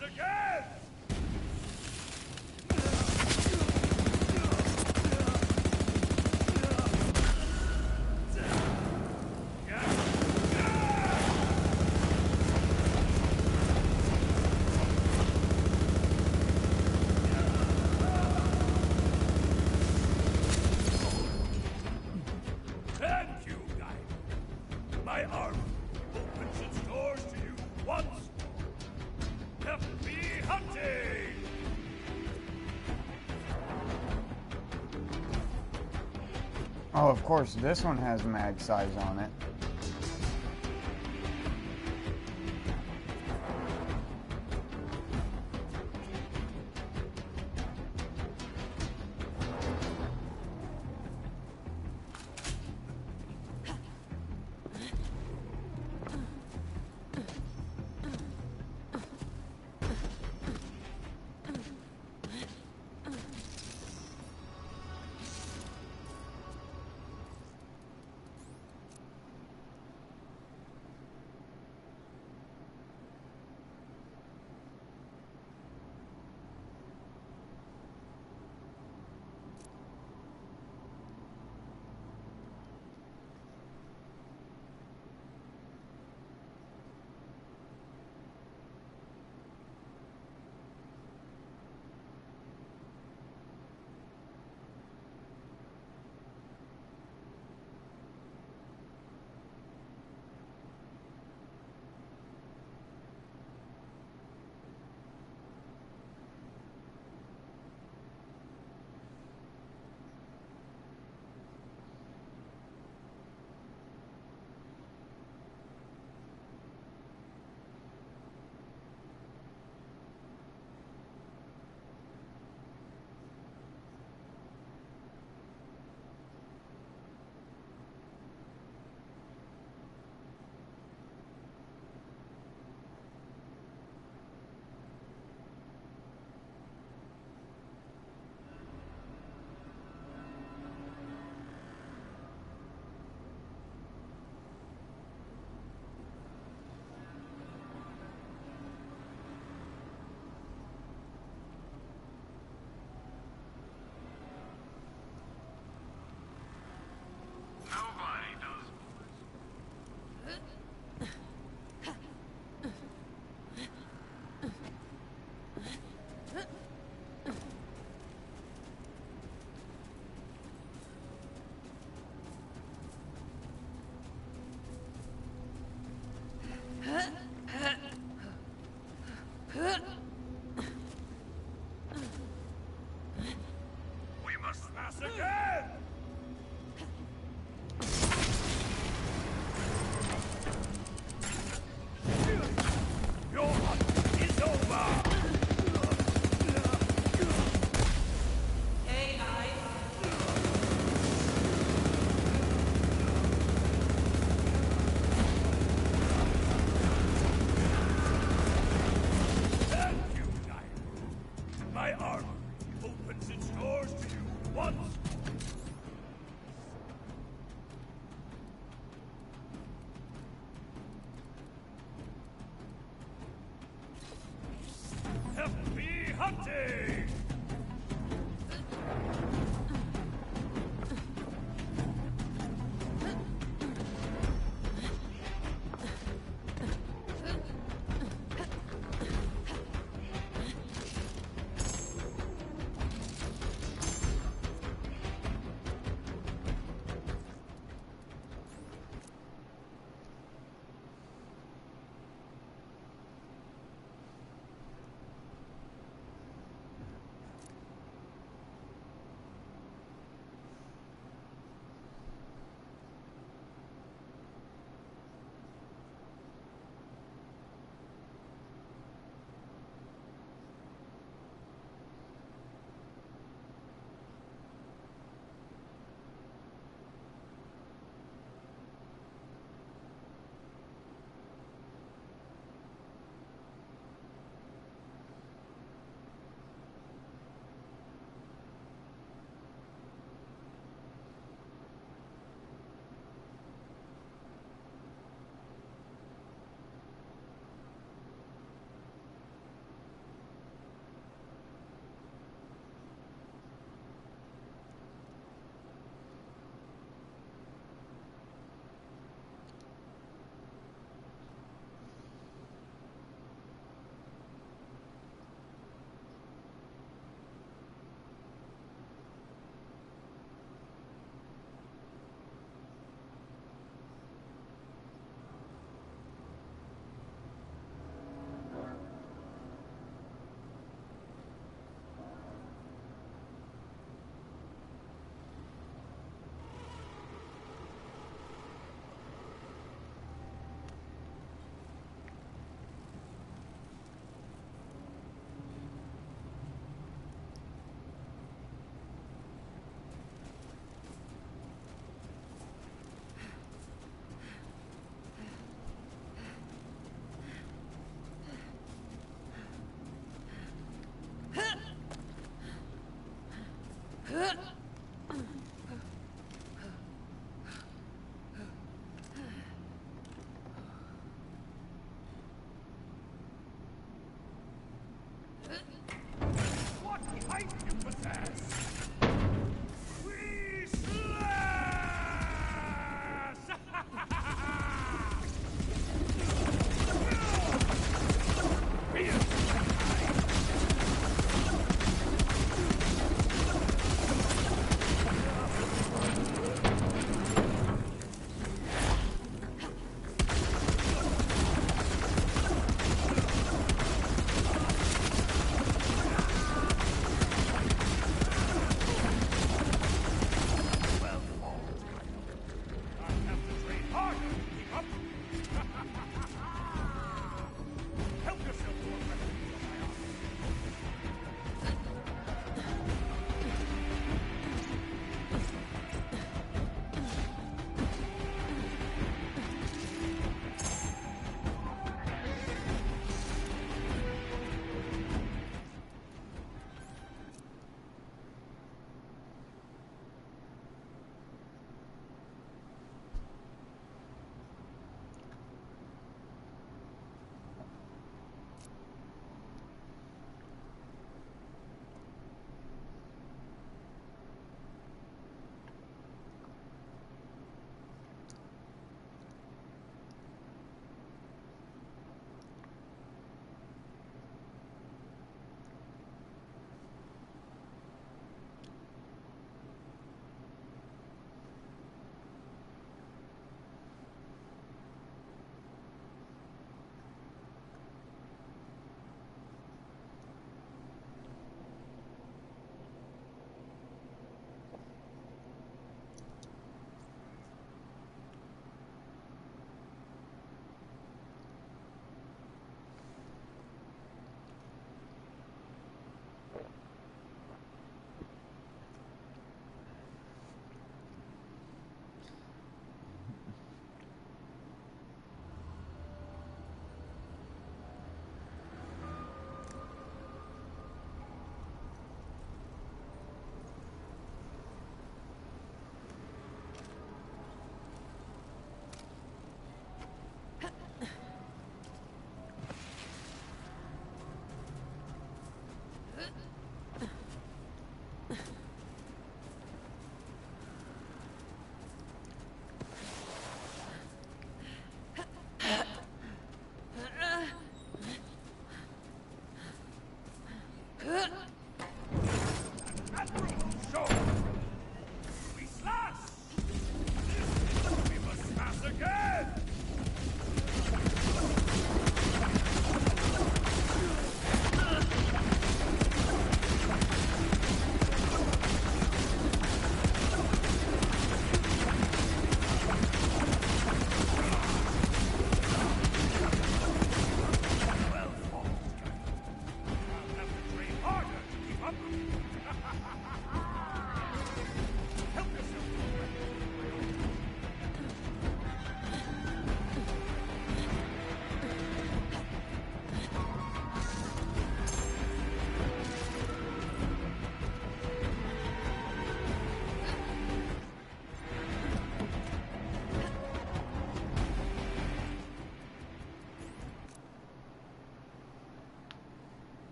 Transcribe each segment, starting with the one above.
Again! Thank you, guide. My armor opens its doors Oh, of course, this one has mag size on it.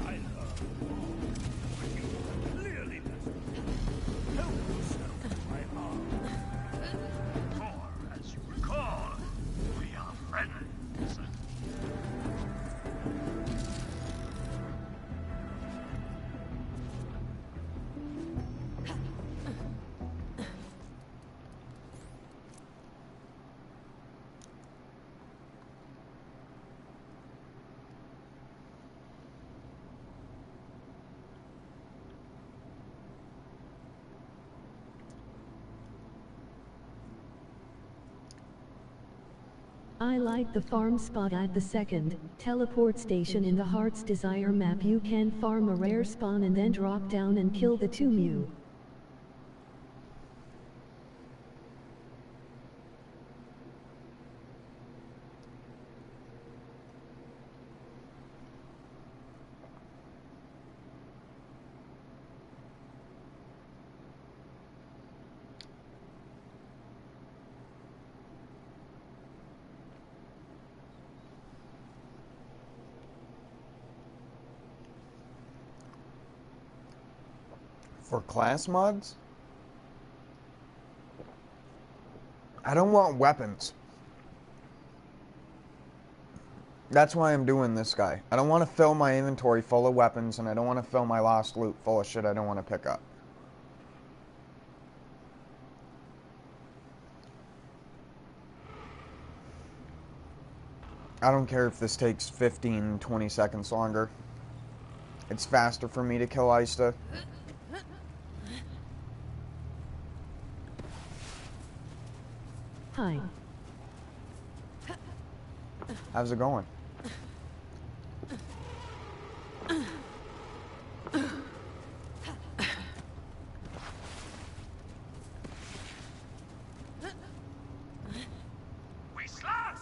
might I learn? You clearly doesn't help yourself to my arm. For, as you recall, we are friends. I like the farm spot at the second teleport station in the Heart's Desire map. You can farm a rare spawn and then drop down and kill the 2 Mew. For class mods? I don't want weapons. That's why I'm doing this guy. I don't want to fill my inventory full of weapons, and I don't want to fill my lost loot full of shit I don't want to pick up. I don't care if this takes 15, 20 seconds longer. It's faster for me to kill Ista. Hi. How's it going? We slash!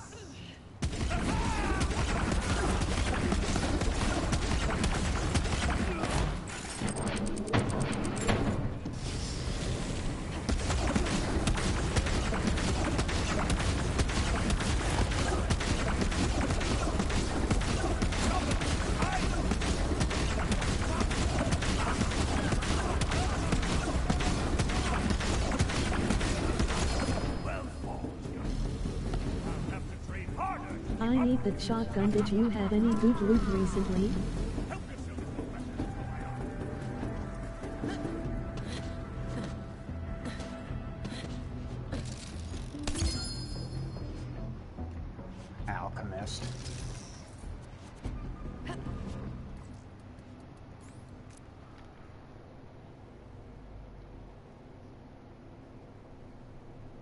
I need that shotgun. Did you have any good loot recently? Alchemist.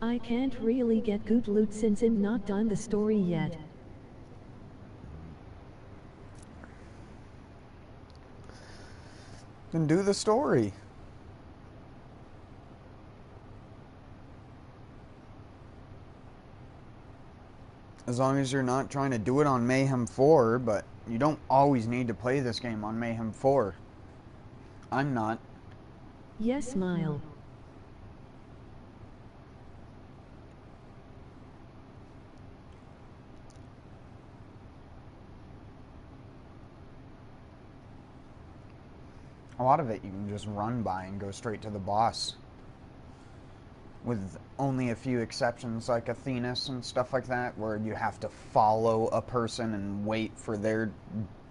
I can't really get good loot since I'm not done the story yet. Then do the story. As long as you're not trying to do it on Mayhem 4, but you don't always need to play this game on Mayhem 4. I'm not. Yes, Mile. A lot of it you can just run by and go straight to the boss. With only a few exceptions like Athenas and stuff like that, where you have to follow a person and wait for their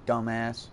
dumbass.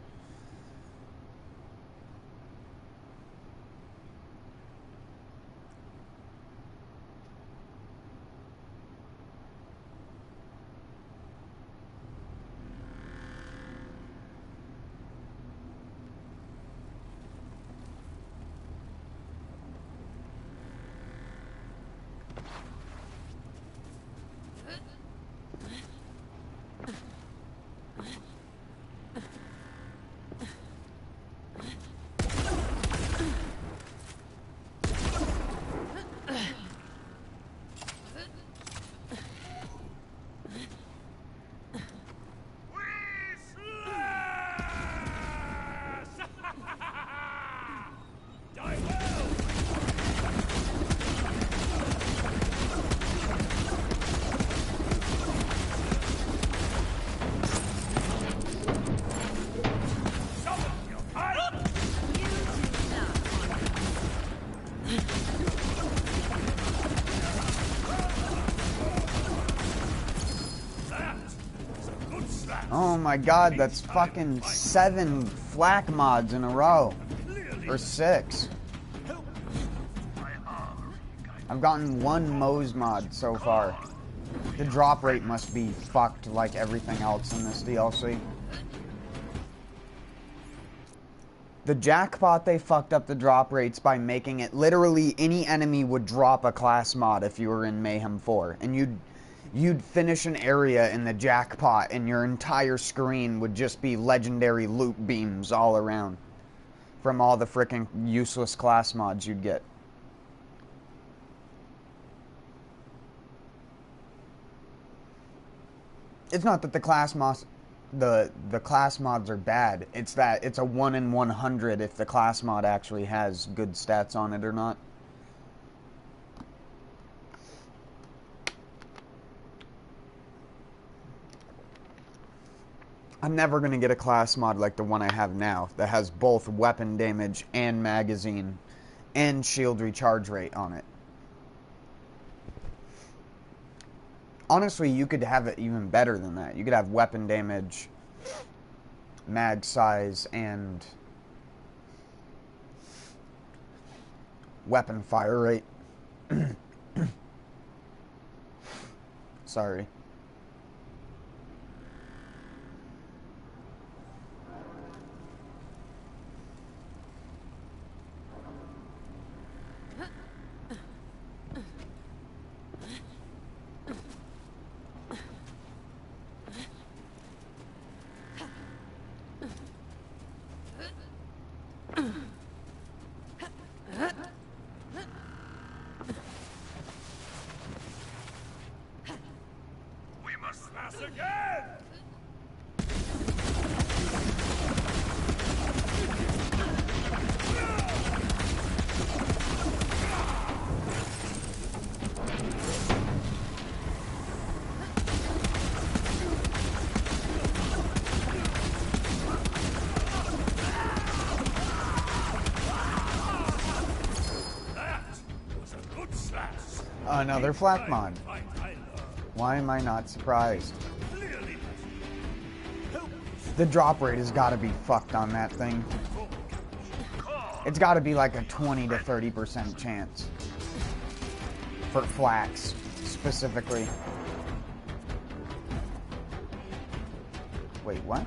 Oh my god, that's fucking 7 flak mods in a row. Or 6. I've gotten 1 Moze mod so far. The drop rate must be fucked like everything else in this DLC. The jackpot, they fucked up the drop rates by making it literally any enemy would drop a class mod if you were in Mayhem 4. And you'd finish an area in the jackpot and your entire screen would just be legendary loot beams all around. From all the frickin' useless class mods you'd get. It's not that the class mods are bad. It's that it's a 1 in 100 if the class mod actually has good stats on it or not. I'm never going to get a class mod like the one I have now that has both weapon damage and magazine and shield recharge rate on it. Honestly, you could have it even better than that. You could have weapon damage, mag size, and weapon fire rate. Sorry. Another flak mod. Why am I not surprised? The drop rate has got to be fucked on that thing. It's got to be like a 20 to 30% chance. For flaks, specifically. Wait, what?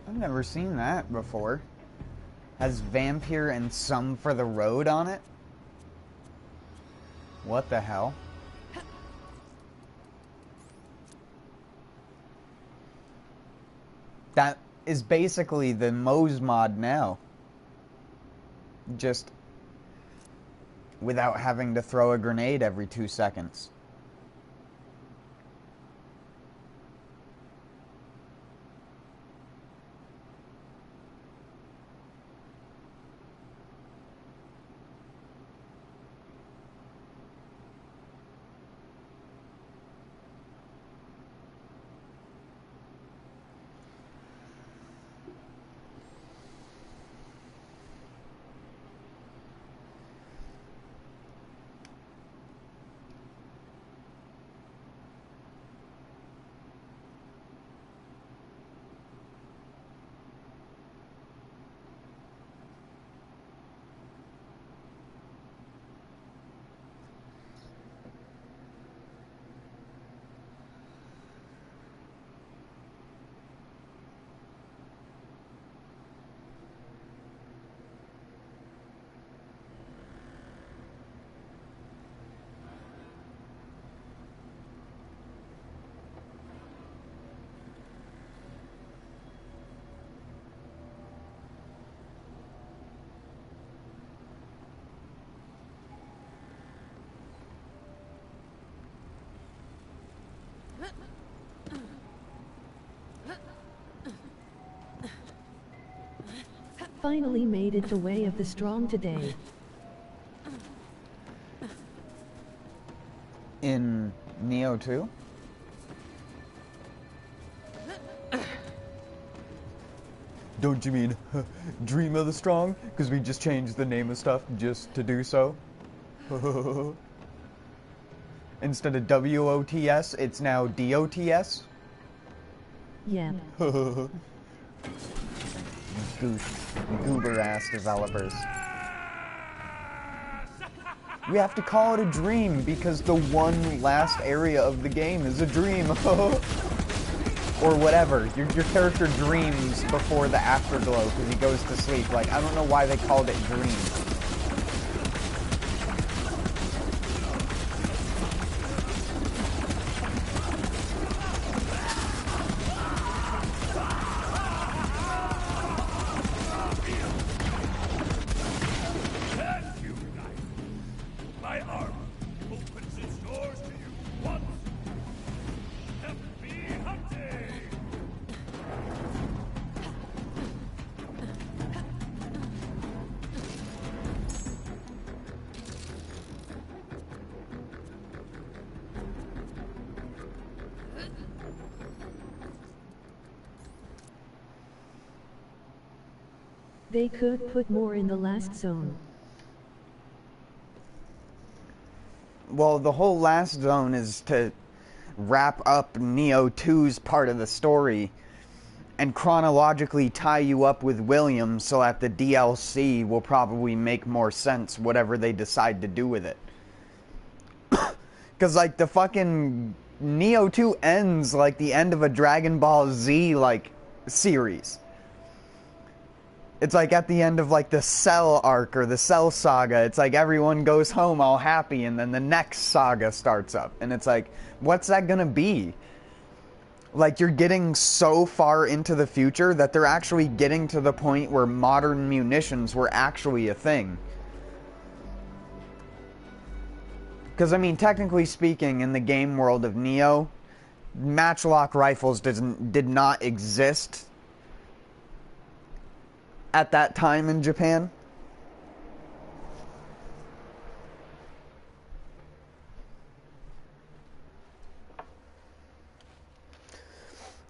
I've never seen that before. Has Vampire and Some for the Road on it? What the hell? That is basically the Moze mod now. Just without having to throw a grenade every 2 seconds. Finally made it the way of the strong today. In Neo 2? Don't you mean Dream of the Strong? Because we just changed the name of stuff just to do so. Instead of WOTS, it's now DOTS. Yeah. Goober ass developers. We have to call it a dream because the one last area of the game is a dream. Or whatever. Your character dreams before the afterglow because he goes to sleep. Like, I don't know why they called it dream. My armor opens its doors to you once. Happy hunting! They could put more in the last zone. Well, the whole last zone is to wrap up Neo 2's part of the story and chronologically tie you up with William so that the DLC will probably make more sense, whatever they decide to do with it. Because, like, the fucking Neo 2 ends like the end of a Dragon Ball Z, like, series. It's like at the end of like the Cell arc or the Cell saga, it's like everyone goes home all happy and then the next saga starts up. And it's like, what's that gonna be? Like, you're getting so far into the future that they're actually getting to the point where modern munitions were actually a thing. Because, I mean, technically speaking, in the game world of Neo, matchlock rifles did not exist at that time in Japan.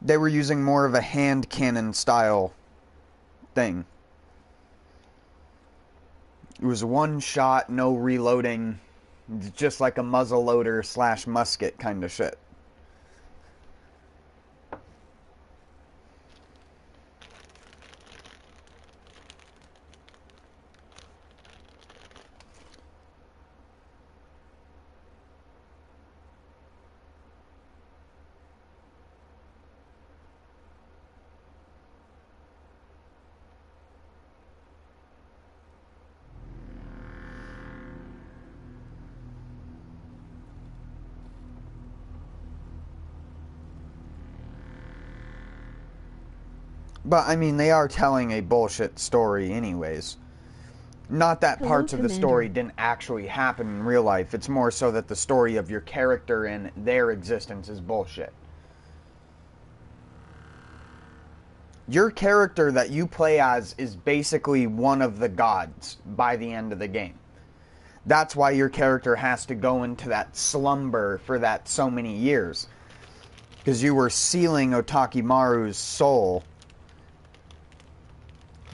They were using more of a hand cannon style thing. It was one shot, no reloading, just like a muzzleloader / musket kind of shit. But, I mean, they are telling a bullshit story anyways. Not that parts of the story didn't actually happen in real life. It's more so that the story of your character and their existence is bullshit. Your character that you play as is basically one of the gods by the end of the game. That's why your character has to go into that slumber for that so many years. Because you were sealing Otakimaru's soul.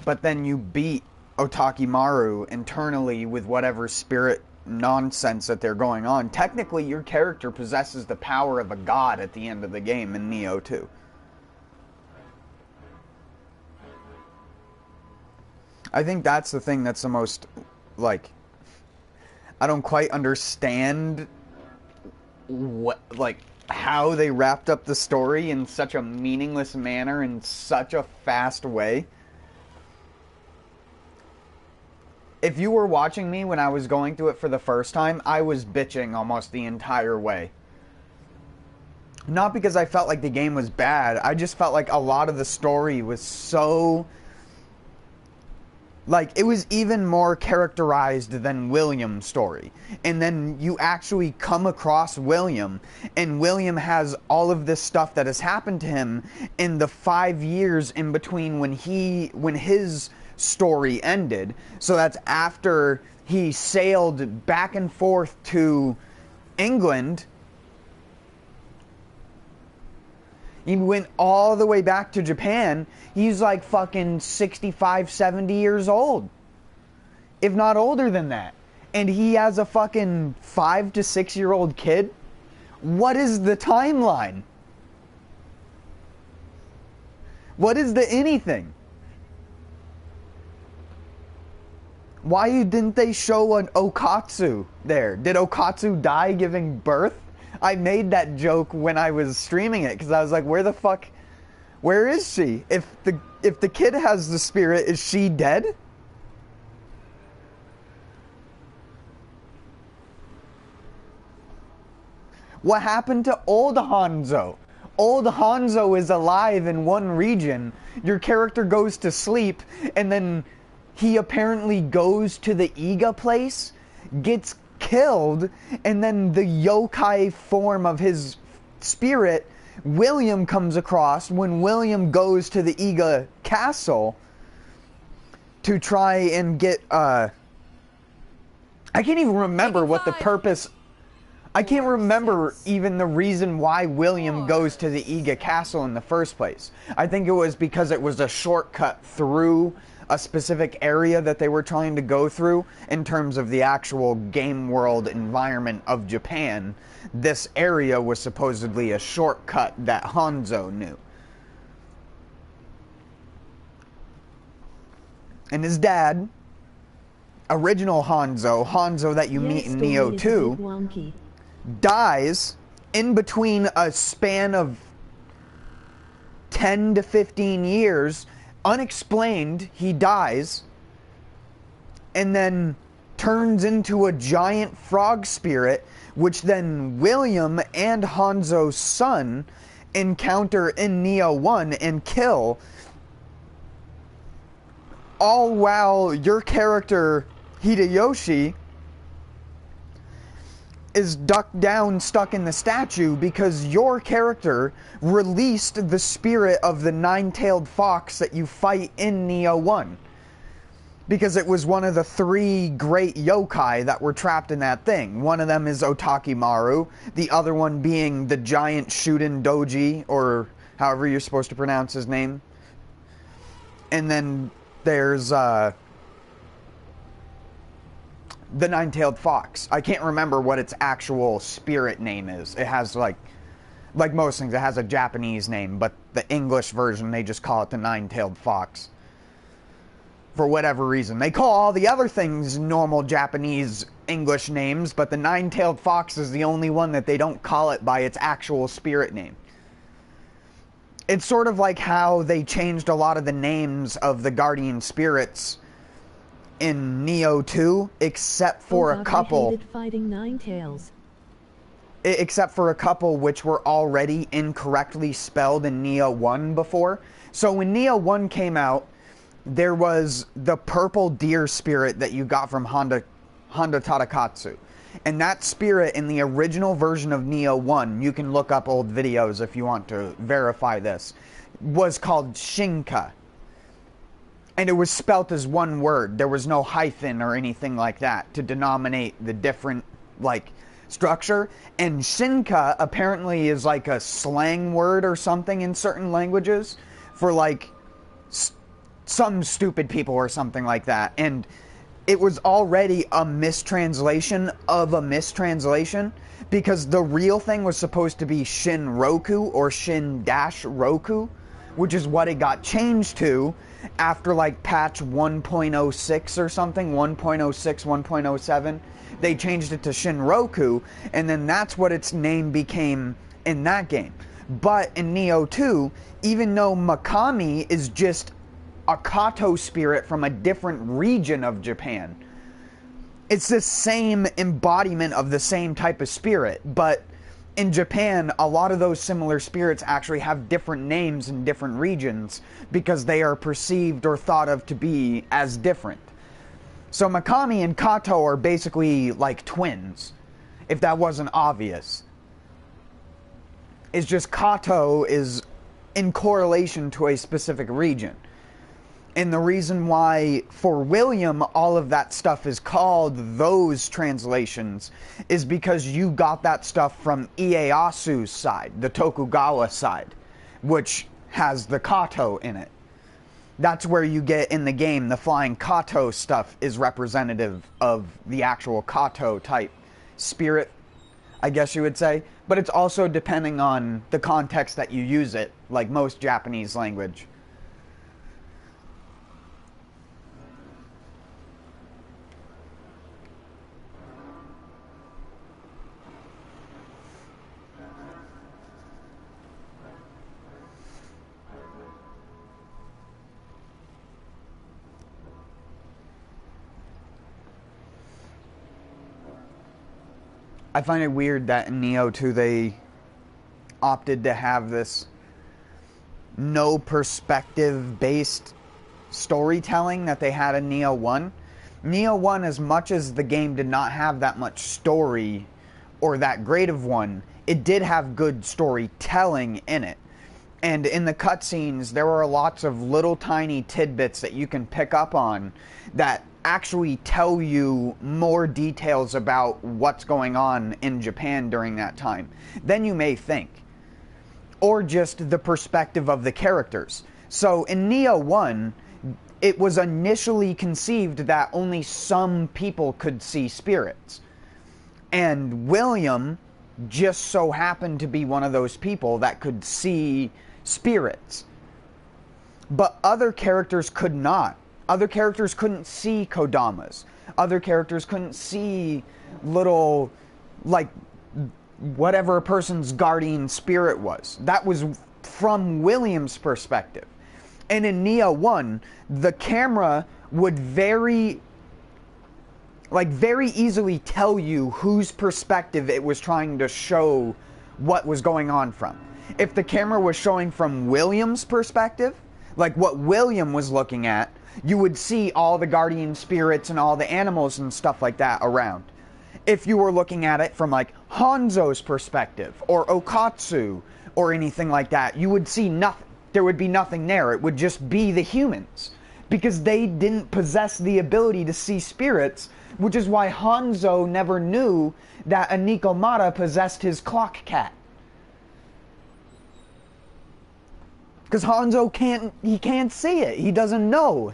But then you beat Otakimaru internally with whatever spirit nonsense that they're going on. Technically, your character possesses the power of a god at the end of the game in Neo 2. I think that's the thing that's the most, like, I don't quite understand what, like, how they wrapped up the story in such a meaningless manner in such a fast way. If you were watching me when I was going through it for the first time, I was bitching almost the entire way. Not because I felt like the game was bad, I just felt like a lot of the story was so... like, it was even more characterized than William's story. And then you actually come across William, and William has all of this stuff that has happened to him in the 5 years in between when his story ended. So that's after he sailed back and forth to England. He went all the way back to Japan. He's like fucking 65, 70 years old. If not older than that. And he has a fucking 5 to 6 year old kid? What is the timeline? What is the anything? Why didn't they show an Okatsu there? Did Okatsu die giving birth? I made that joke when I was streaming it, because I was like, where the fuck, where is she? If the kid has the spirit, is she dead? What happened to old Hanzo? Old Hanzo is alive in one region. Your character goes to sleep, and then he apparently goes to the Iga place, gets killed, and then the yokai form of his spirit, William, comes across when William goes to the Iga castle to try and get, I can't even remember what the purpose... I can't remember even the reason why William goes to the Iga castle in the first place. I think it was because it was a shortcut through a specific area that they were trying to go through in terms of the actual game world environment of Japan. This area was supposedly a shortcut that Hanzo knew. And his dad, original Hanzo that you meet in Neo 2, dies in between a span of 10 to 15 years. Unexplained, he dies, and then turns into a giant frog spirit, which then William and Hanzo's son encounter in Neo 1 and kill, all while your character, Hideyoshi, is ducked down, stuck in the statue, because your character released the spirit of the nine-tailed fox that you fight in Neo 1. Because it was one of the 3 great yokai that were trapped in that thing. One of them is Otakimaru, the other one being the giant Shuden Doji, or however you're supposed to pronounce his name. And then there's, the nine-tailed fox. I can't remember what its actual spirit name is. It has, like most things, it has a Japanese name, but the English version, they just call it the nine-tailed fox. For whatever reason. They call all the other things normal Japanese English names, but the nine-tailed fox is the only one that they don't call it by its actual spirit name. It's sort of like how they changed a lot of the names of the guardian spirits in Neo 2, except for a couple. I hated fighting Ninetales. Except for a couple which were already incorrectly spelled in Neo 1 before. So when Neo 1 came out, there was the purple deer spirit that you got from Honda Tadakatsu. And that spirit in the original version of Neo 1, you can look up old videos if you want to verify this, was called Shinka. And it was spelt as one word. There was no hyphen or anything like that to denominate the different, structure. And Shinka apparently is like a slang word or something in certain languages for, some stupid people or something like that. And it was already a mistranslation of a mistranslation, because the real thing was supposed to be Shin-Roku or Shin-Roku, which is what it got changed to after patch 1.06 or something, 1.06, 1.07. They changed it to Shin-Roku, and then that's what its name became in that game. But in Neo 2, even though Makami is just a Kato spirit from a different region of Japan, it's the same embodiment of the same type of spirit, but in Japan, a lot of those similar spirits actually have different names in different regions because they are perceived or thought of to be as different. So Makami and Kato are basically like twins, if that wasn't obvious. It's just Kato is in correlation to a specific region. And the reason why, for William, all of that stuff is called those translations is because you got that stuff from Ieyasu's side, the Tokugawa side. which has the Kato in it. That's where you get in the game, the flying Kato stuff is representative of the actual Kato type spirit, I guess you would say. But it's also depending on the context that you use it, like most Japanese language. I find it weird that in Neo 2 they opted to have this no perspective based storytelling that they had in Neo 1. Neo 1, as much as the game did not have that much story or that great of one, it did have good storytelling in it. And in the cutscenes, there were lots of little tiny tidbits that you can pick up on that actually tell you more details about what's going on in Japan during that time than you may think. Or just the perspective of the characters. So in Neo 1, it was initially conceived that only some people could see spirits. And William just so happened to be one of those people that could see spirits. But other characters could not. Other characters couldn't see Kodamas. Other characters couldn't see little, like, whatever a person's guardian spirit was. That was from William's perspective. And in Neo 1, the camera would very easily tell you whose perspective it was trying to show what was going on from. If the camera was showing from William's perspective, like what William was looking at, you would see all the guardian spirits and all the animals and stuff like that around. If you were looking at it from like Hanzo's perspective or Okatsu or anything like that, you would see nothing. There would be nothing there. It would just be the humans, because they didn't possess the ability to see spirits, which is why Hanzo never knew that Anikomata possessed his clock cat. Because Hanzo can't see it. He doesn't know.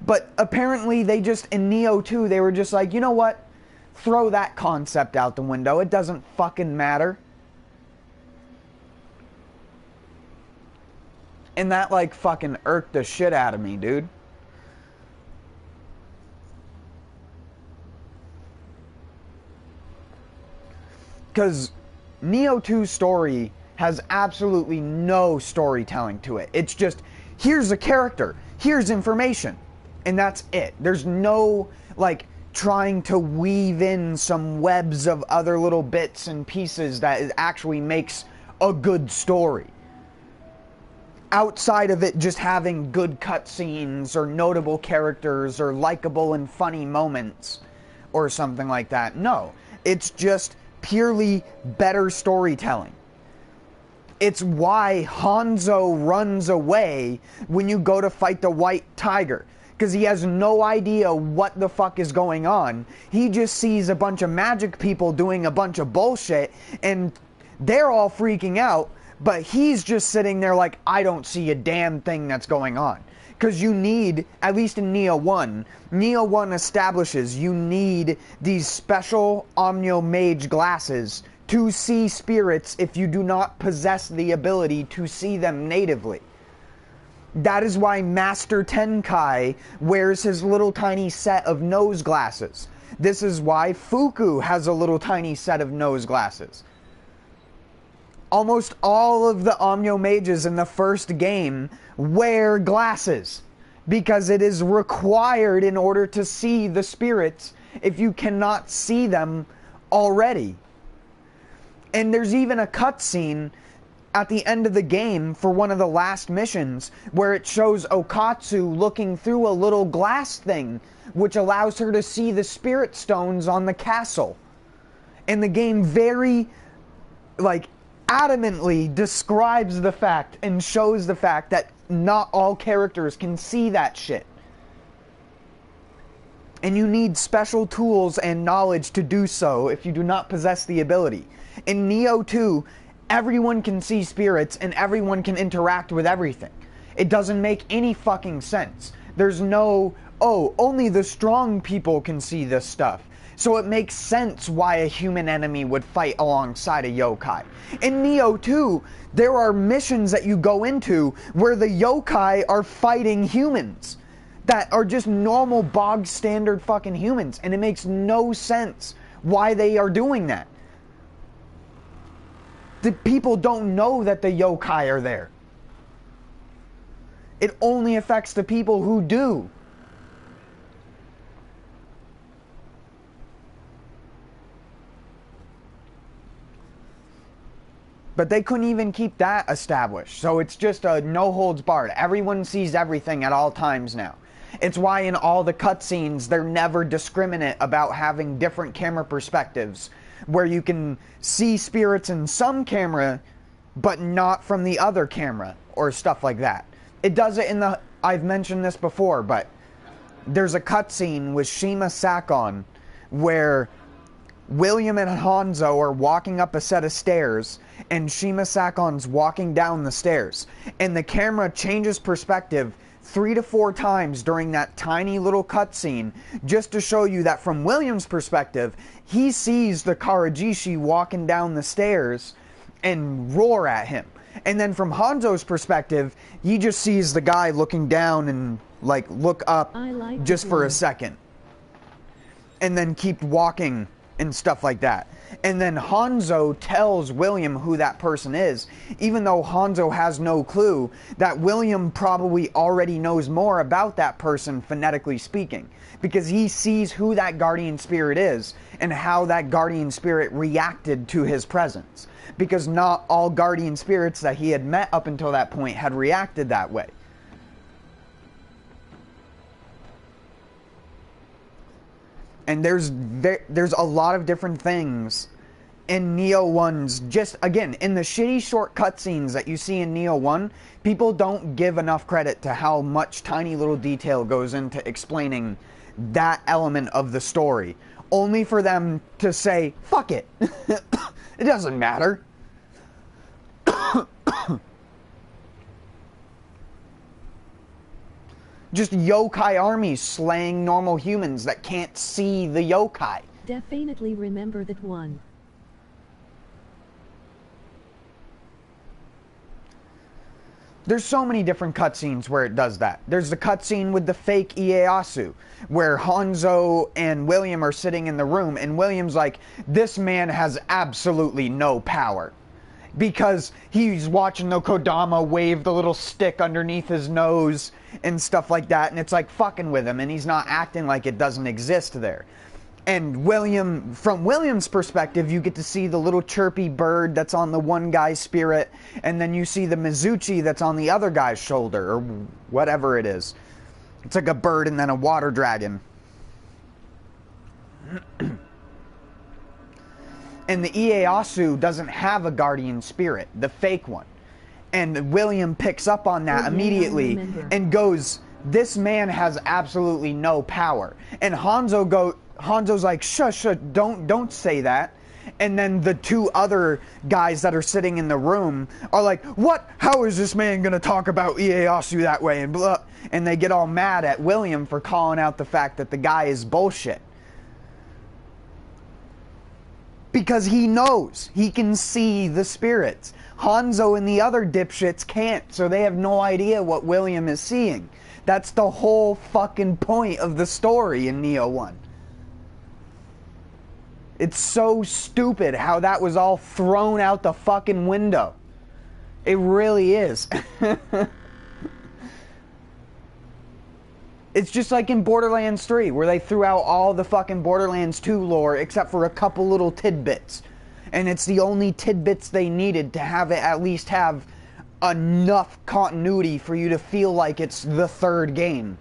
But apparently they just, in Neo 2, they were just like, you know what? Throw that concept out the window. It doesn't fucking matter. And that, like, fucking irked the shit out of me, dude. Because Neo 2's story has absolutely no storytelling to it. It's just, here's a character, here's information, and that's it. There's no, like, trying to weave in some webs of other little bits and pieces that actually makes a good story. Outside of it just having good cutscenes or notable characters or likable and funny moments or something like that. No, it's just purely better storytelling. It's why Hanzo runs away when you go to fight the White Tiger, because he has no idea what the fuck is going on. He just sees a bunch of magic people doing a bunch of bullshit, and they're all freaking out, but he's just sitting there like, I don't see a damn thing that's going on. Because you need, at least in Neo 1, Neo 1 establishes you need these special Omnio Mage glasses to see spirits if you do not possess the ability to see them natively. That is why Master Tenkai wears his little tiny set of nose glasses. This is why Fuku has a little tiny set of nose glasses. Almost all of the Omnio Mages in the first game wear glasses, because it is required in order to see the spirits if you cannot see them already. And there's even a cutscene at the end of the game for one of the last missions where it shows Okatsu looking through a little glass thing, which allows her to see the spirit stones on the castle. And the game very, like, adamantly describes the fact and shows the fact that not all characters can see that shit. And you need special tools and knowledge to do so if you do not possess the ability. In Neo 2, everyone can see spirits and everyone can interact with everything. It doesn't make any fucking sense. There's no, oh, only the strong people can see this stuff. So it makes sense why a human enemy would fight alongside a yokai. In Nioh 2, there are missions that you go into where the yokai are fighting humans that are just normal bog standard fucking humans, and it makes no sense why they are doing that. The people don't know that the yokai are there. It only affects the people who do. But they couldn't even keep that established. So it's just a no holds barred. Everyone sees everything at all times now. It's why in all the cutscenes they're never discriminate about having different camera perspectives, where you can see spirits in some camera but not from the other camera or stuff like that. It does it in the, I've mentioned this before, but there's a cutscene with Shima Sakon where William and Hanzo are walking up a set of stairs and Shima Sakon's walking down the stairs, and the camera changes perspective 3 to 4 times during that tiny little cutscene, just to show you that from William's perspective, he sees the Karajishi walking down the stairs and roar at him. And then from Hanzo's perspective, he just sees the guy looking down and like look up just for a second. And then keep walking and stuff like that. And then Hanzo tells William who that person is, even though Hanzo has no clue that William probably already knows more about that person phonetically speaking, because he sees who that guardian spirit is and how that guardian spirit reacted to his presence, because not all guardian spirits that he had met up until that point had reacted that way. And there's a lot of different things in Nioh 1's, just again, in the shitty short cutscenes that you see in Nioh 1, people don't give enough credit to how much tiny little detail goes into explaining that element of the story, only for them to say, fuck it, it doesn't matter. Just yokai armies slaying normal humans that can't see the yokai. Definitely remember that one. There's so many different cutscenes where it does that. There's the cutscene with the fake Ieyasu, where Hanzo and William are sitting in the room, and William's like, this man has absolutely no power. Because he's watching the Kodama wave the little stick underneath his nose and stuff like that, and it's like fucking with him, and he's not acting like it doesn't exist there. And William, from William's perspective, you get to see the little chirpy bird that's on the one guy's spirit, and then you see the Mizuchi that's on the other guy's shoulder, or whatever it is. It's like a bird and then a water dragon. And the Ieyasu doesn't have a guardian spirit, the fake one. And William picks up on that immediately and goes, this man has absolutely no power. And Hanzo's like, shush, don't say that. And then the two other guys that are sitting in the room are like, what? How is this man going to talk about Ieyasu that way? And blah. And they get all mad at William for calling out the fact that the guy is bullshit. Because he knows. He can see the spirits. Hanzo and the other dipshits can't, so they have no idea what William is seeing. That's the whole fucking point of the story in Nioh 1. It's so stupid how that was all thrown out the fucking window. It really is. It's just like in Borderlands 3, where they threw out all the fucking Borderlands 2 lore except for a couple little tidbits. And it's the only tidbits they needed to have it at least have enough continuity for you to feel like it's the third game.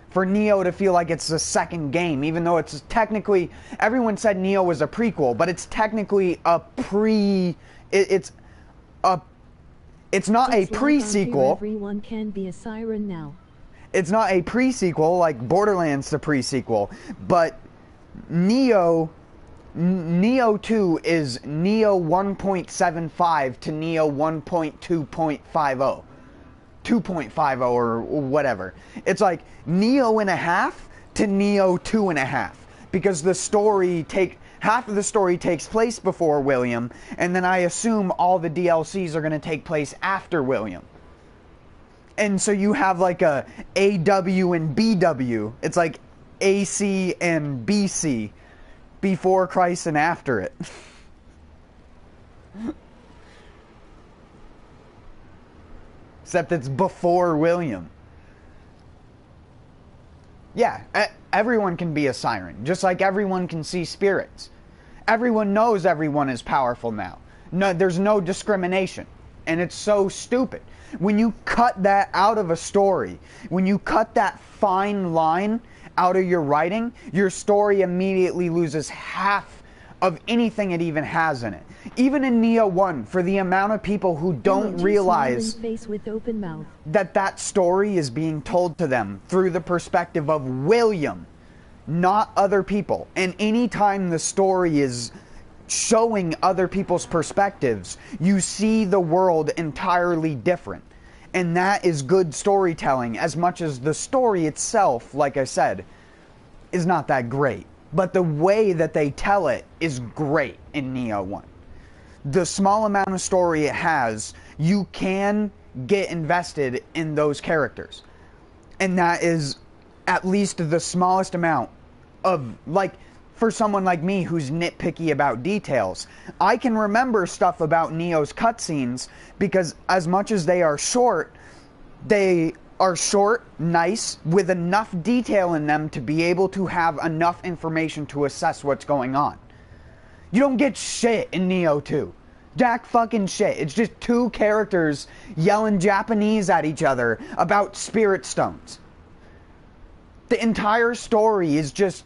For Nioh to feel like it's the second game, even though it's technically, everyone said Nioh was a prequel, but it's technically a it's not a pre-sequel. Everyone can be a siren now. It's not a pre-sequel like Borderlands the pre-sequel, but Nioh Neo 2 is Neo 1.75 to Neo 1.2.50. 2.50 or whatever. It's like Neo and a half to Neo 2 and a half. Because the story half of the story takes place before William, and then I assume all the DLCs are going to take place after William. And so you have like a AW and BW. It's like AC and BC. Before Christ and after it. Except it's before William. Yeah, everyone can be a siren. Just like everyone can see spirits. Everyone knows everyone is powerful now. No, there's no discrimination. And it's so stupid. When you cut that out of a story, when you cut that fine line out of your writing, your story immediately loses half of anything it even has in it. Even in Neo 1, for the amount of people who don't realize face with open mouth. that story is being told to them through the perspective of William, not other people. And anytime the story is showing other people's perspectives, you see the world entirely different. And that is good storytelling, as much as the story itself, like I said, is not that great. But the way that they tell it is great in Neo 1. The small amount of story it has, you can get invested in those characters. And that is at least the smallest amount of, like, for someone like me who's nitpicky about details, I can remember stuff about Neo's cutscenes because as much as they are short, nice, with enough detail in them to be able to have enough information to assess what's going on. You don't get shit in Neo 2. Jack fucking shit. It's just two characters yelling Japanese at each other about spirit stones. The entire story is just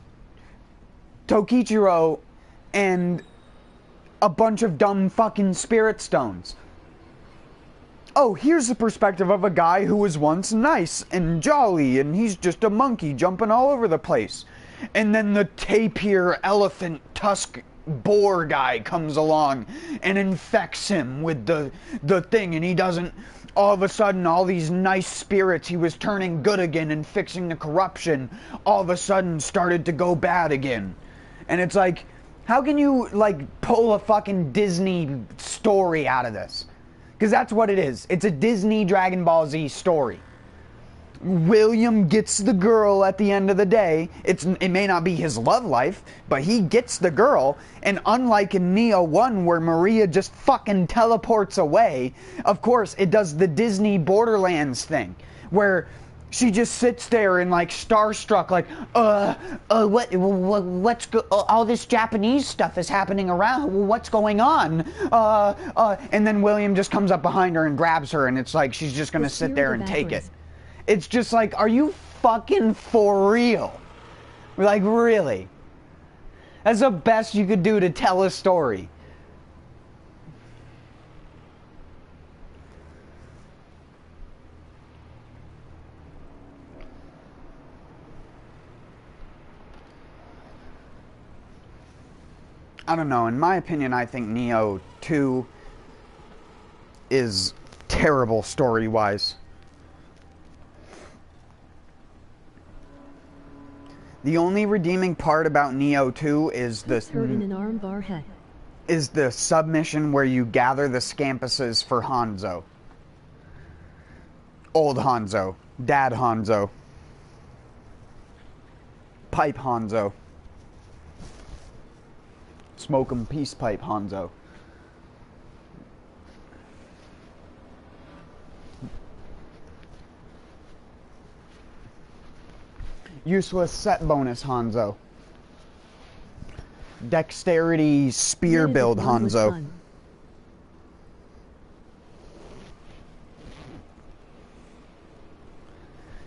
Tokichiro and a bunch of dumb fucking spirit stones. Oh, here's the perspective of a guy who was once nice and jolly, and he's just a monkey jumping all over the place. And then the tapir elephant tusk boar guy comes along and infects him with the thing, and he doesn't, all of a sudden, all these nice spirits he was turning good again and fixing the corruption, all of a sudden started to go bad again. And it's like, how can you, like, pull a fucking Disney story out of this? Because that's what it is. It's a Disney Dragon Ball Z story. William gets the girl at the end of the day. It may not be his love life, but he gets the girl. And unlike in Neo 1, where Maria just fucking teleports away, of course, it does the Disney Borderlands thing, where she just sits there and, like, starstruck, like, all this Japanese stuff is happening around. What's going on? And then William just comes up behind her and grabs her, and it's like she's just gonna sit there and take it. It's just like, are you fucking for real? Like, really? That's the best you could do to tell a story. I don't know. In my opinion, I think Neo 2 is terrible story-wise. The only redeeming part about Neo 2 is the submission where you gather the scampuses for Hanzo. Old Hanzo. Dad Hanzo. Pipe Hanzo. Smoke 'em peace pipe Hanzo. Useless set bonus Hanzo. Dexterity spear build Hanzo.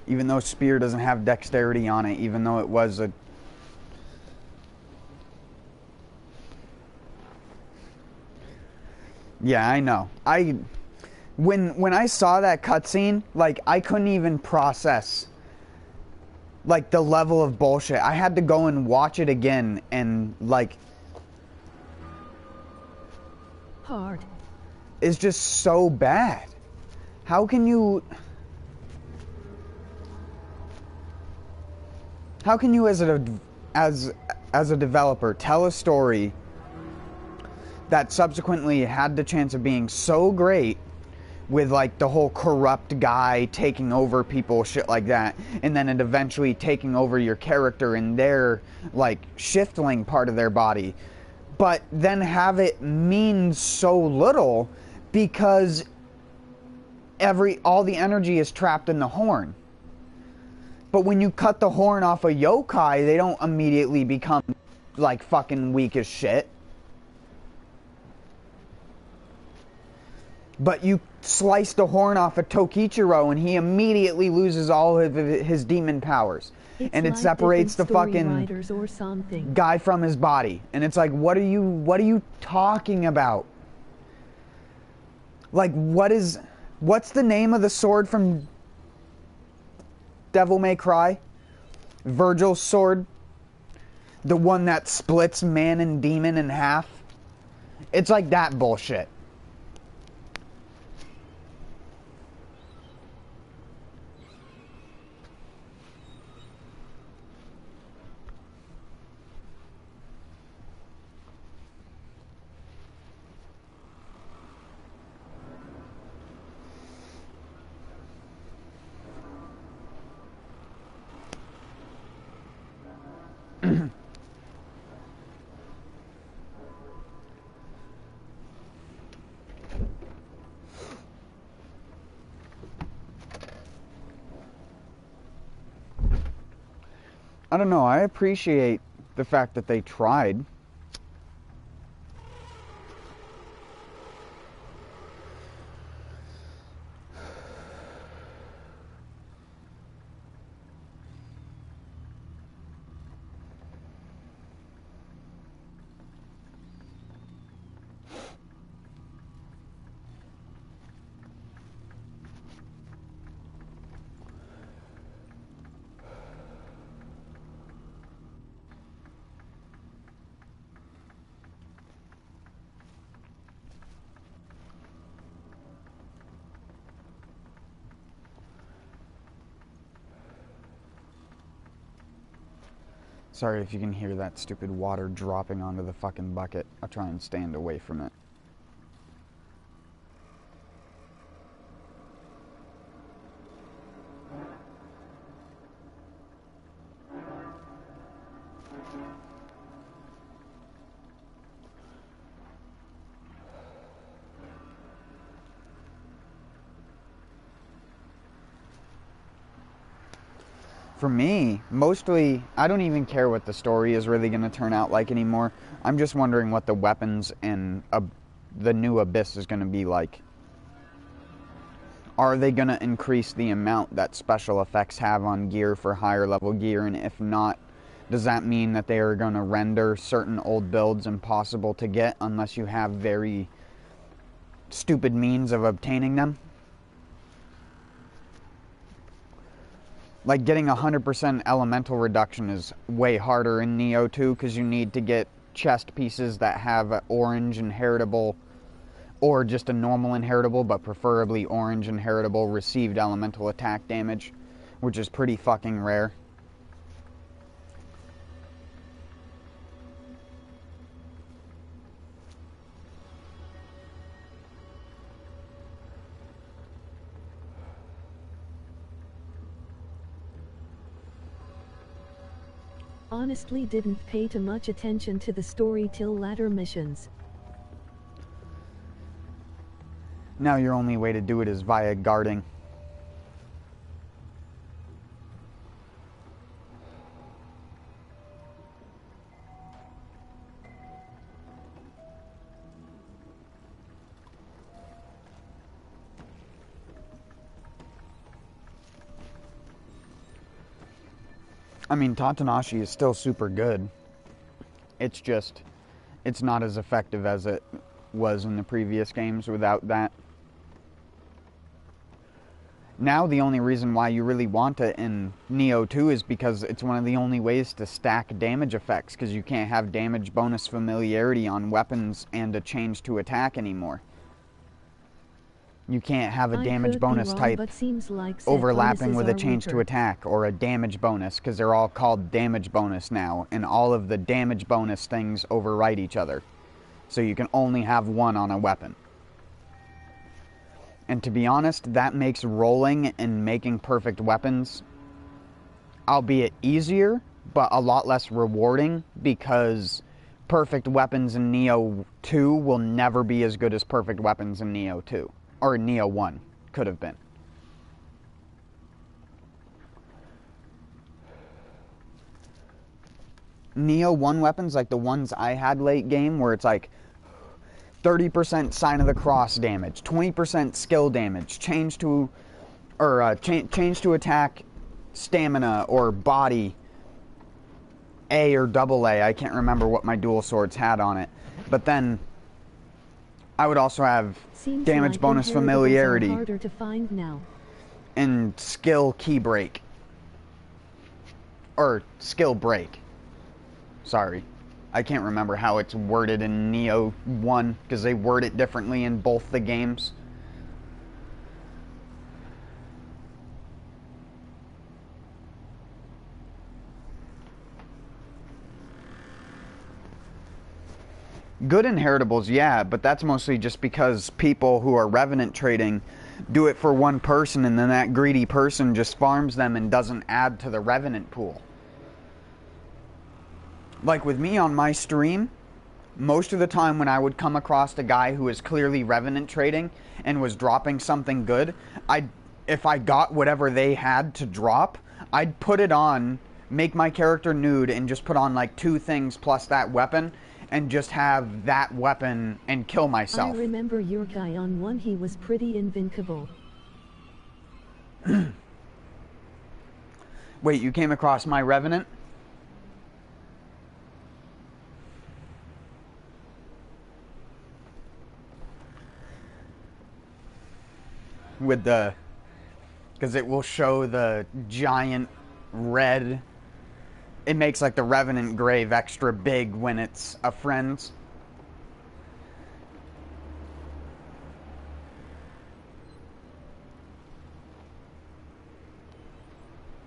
Even though spear doesn't have dexterity on it, even though it was a... Yeah, I know. When I saw that cutscene, like, I couldn't even process, like, the level of bullshit. I had to go and watch it again and, like, Hard. is just so bad. How can you as a developer tell a story that subsequently had the chance of being so great with like the whole corrupt guy taking over people, shit like that, and then it eventually taking over your character and their like shiftling part of their body, but then have it mean so little because all the energy is trapped in the horn. But when you cut the horn off a yokai, they don't immediately become like fucking weak as shit. But you slice the horn off of Tokichiro and he immediately loses all of his demon powers. And it like separates the fucking guy from his body. And it's like, what are you talking about? Like, what's the name of the sword from Devil May Cry? Virgil's sword? The one that splits man and demon in half? It's like that bullshit. I don't know, I appreciate the fact that they tried. Sorry if you can hear that stupid water dropping onto the fucking bucket. I'll try and stand away from it. For me, mostly, I don't even care what the story is really going to turn out like anymore. I'm just wondering what the weapons and the new Abyss is going to be like. Are they going to increase the amount that special effects have on gear for higher level gear? And if not, does that mean that they are going to render certain old builds impossible to get unless you have very stupid means of obtaining them? Like, getting 100% elemental reduction is way harder in Neo 2 because you need to get chest pieces that have an orange inheritable or just a normal inheritable, but preferably orange inheritable received elemental attack damage, which is pretty fucking rare. Honestly didn't pay too much attention to the story till latter missions. Now your only way to do it is via guarding. I mean, Tatanashi is still super good. It's just, it's not as effective as it was in the previous games without that. Now the only reason why you really want it in Neo 2 is because it's one of the only ways to stack damage effects, because you can't have damage bonus familiarity on weapons and a change to attack anymore. You can't have a damage bonus wrong, type but seems like overlapping with a change weaker. to attack or a damage bonus, because they're all called damage bonus now, and all of the damage bonus things override each other. So you can only have one on a weapon. And to be honest, that makes rolling and making perfect weapons, albeit easier, but a lot less rewarding, because perfect weapons in Neo 2 will never be as good as perfect weapons in Neo 2. Or Neo 1 could have been. Neo 1 weapons, like the ones I had late game, where it's like 30% sign of the cross damage, 20% skill damage, change to attack, stamina, or body, A or double A. I can't remember what my dual swords had on it. But then I would also have damage bonus familiarity harder to find now. and skill key break. Or skill break. Sorry. I can't remember how it's worded in Neo 1, because they word it differently in both the games. Good inheritables, yeah, but that's mostly just because people who are Revenant trading do it for one person, and then that greedy person just farms them and doesn't add to the Revenant pool. Like with me on my stream, most of the time when I would come across a guy who was clearly Revenant trading and was dropping something good, if I got whatever they had to drop, I'd put it on, make my character nude, and just put on like 2 things plus that weapon, and just have that weapon and kill myself. I remember your guy on one, he was pretty invincible. Wait, you came across my Revenant? With the... because it will show the giant red... It makes like the Revenant grave extra big when it's a friend's.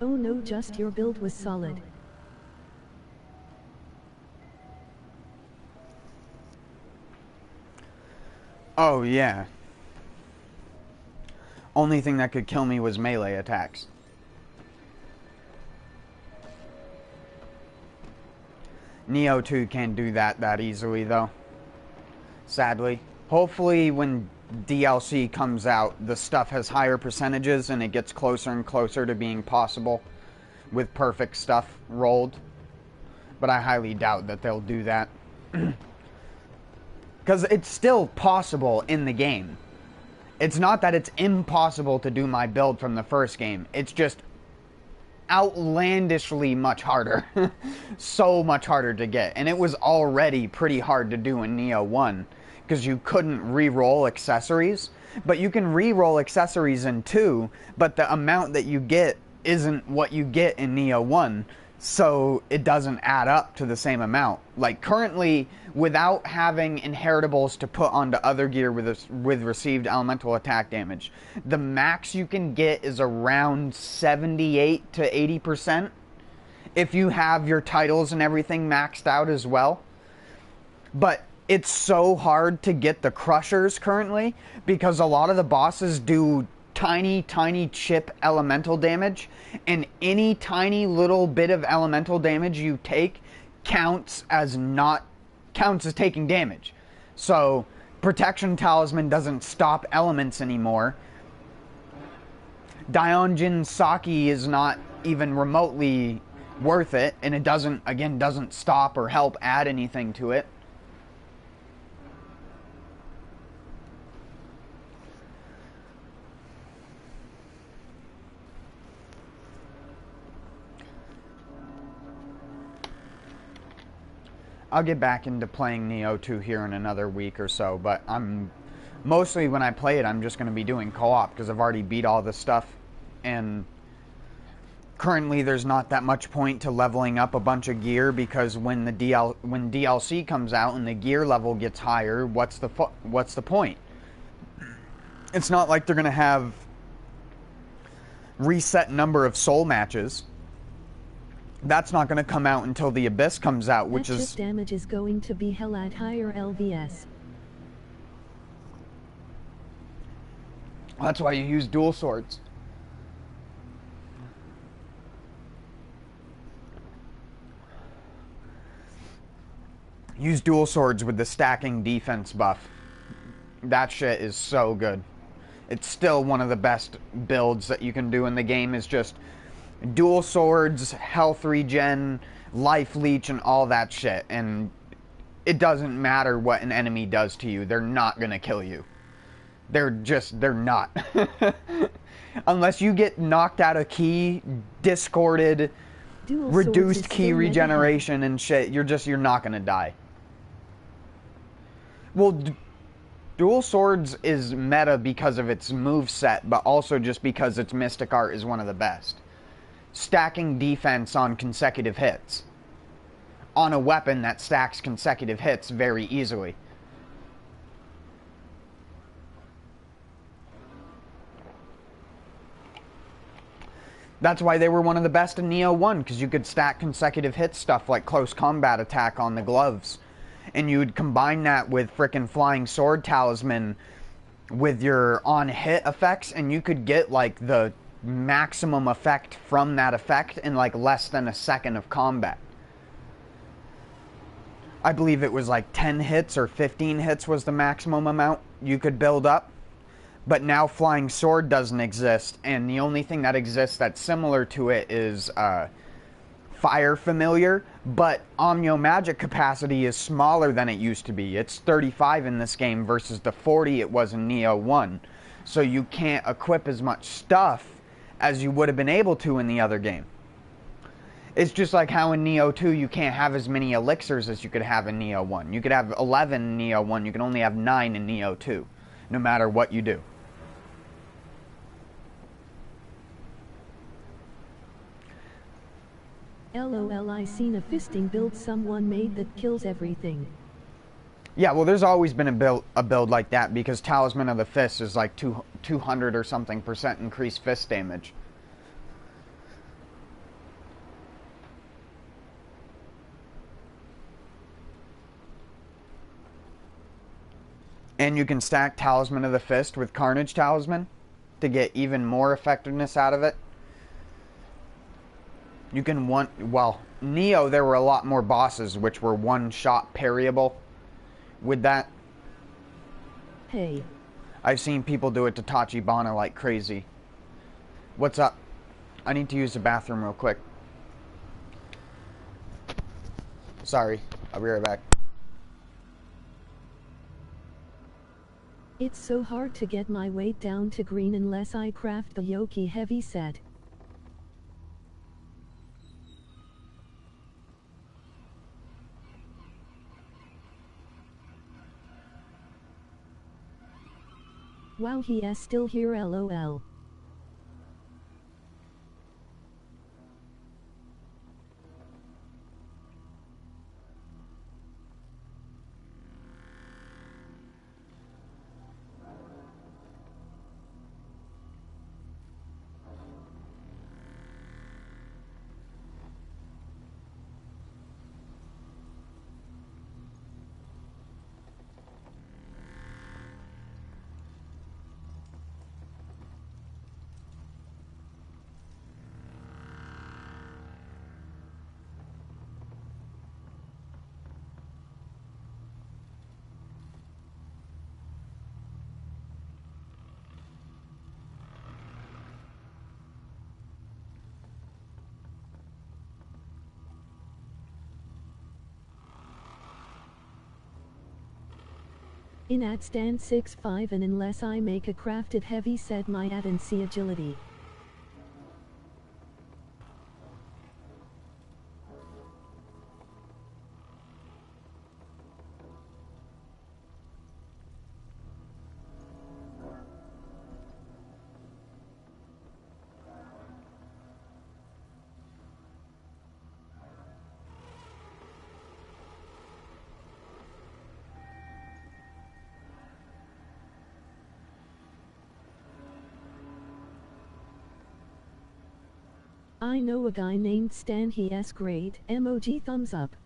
Oh no, just your build was solid. Oh yeah. Only thing that could kill me was melee attacks. Neo 2 can't do that easily though. Sadly. Hopefully when DLC comes out, the stuff has higher percentages and it gets closer and closer to being possible with perfect stuff rolled. But I highly doubt that they'll do that. Because it's still possible in the game. It's not that it's impossible to do my build from the first game. It's just outlandishly much harder. So much harder to get. And it was already pretty hard to do in Neo 1. Because you couldn't re-roll accessories. But you can re-roll accessories in 2. But the amount that you get isn't what you get in Neo 1. So it doesn't add up to the same amount. Like currently, without having inheritables to put onto other gear with received elemental attack damage, the max you can get is around 78 to 80% if you have your titles and everything maxed out as well. But it's so hard to get the crushers currently because a lot of the bosses do tiny chip elemental damage, and any tiny little bit of elemental damage you take counts as taking damage. So Protection Talisman doesn't stop elements anymore. Daionjin Saki is not even remotely worth it, and it doesn't stop or help add anything to it. I'll get back into playing Neo 2 here in another week or so, but I'm Mostly when I play it, I'm just going to be doing co-op because I've already beat all this stuff. And currently there's not that much point to leveling up a bunch of gear because when when DLC comes out and the gear level gets higher, what's the point? It's not like they're going to have reset number of soul matches. That's not going to come out until the Abyss comes out, which is... damage is going to be hell at higher LVS. That's why you use dual swords. Use dual swords with the stacking defense buff. That shit is so good. It's still one of the best builds that you can do in the game, is just dual swords, health regen, life leech, and all that shit. And it doesn't matter what an enemy does to you. They're not gonna kill you. They're not. Unless you get knocked out of key, discorded, reduced key regeneration and shit, you're not gonna die. Well, dual swords is meta because of its moveset, but also just because its mystic art is one of the best. Stacking defense on consecutive hits. On a weapon that stacks consecutive hits very easily. That's why they were one of the best in Neo 1, because you could stack consecutive hit stuff like close combat attack on the gloves. And you would combine that with frickin' Flying Sword Talisman with your on-hit effects, and you could get like the maximum effect from that effect in like less than a second of combat. I believe it was like 10 hits or 15 hits was the maximum amount you could build up. But now Flying Sword doesn't exist, and the only thing that exists that's similar to it is Fire Familiar, but Omnio Magic capacity is smaller than it used to be. It's 35 in this game versus the 40 it was in Neo 1. So you can't equip as much stuff as you would have been able to in the other game. It's just like how in Neo 2 you can't have as many elixirs as you could have in Neo 1. You could have 11 in Neo 1, you can only have 9 in Neo 2, no matter what you do. LOL, I seen a fisting build someone made that kills everything. Yeah, well, there's always been a build like that, because Talisman of the Fist is like 200 or something % increased fist damage. And you can stack Talisman of the Fist with Carnage Talisman to get even more effectiveness out of it. You can well, Neo, there were a lot more bosses which were one-shot parryable with that. Hey. I've seen people do it to Tachibana like crazy. What's up? I need to use the bathroom real quick. Sorry, I'll be right back. It's so hard to get my weight down to green unless I craft the Yoki heavy set. Wow, he is still here, lol. In at stand 6'5", and unless I make a crafted heavy set my at and see agility. I know a guy named Stan, he is great. Emoji thumbs up.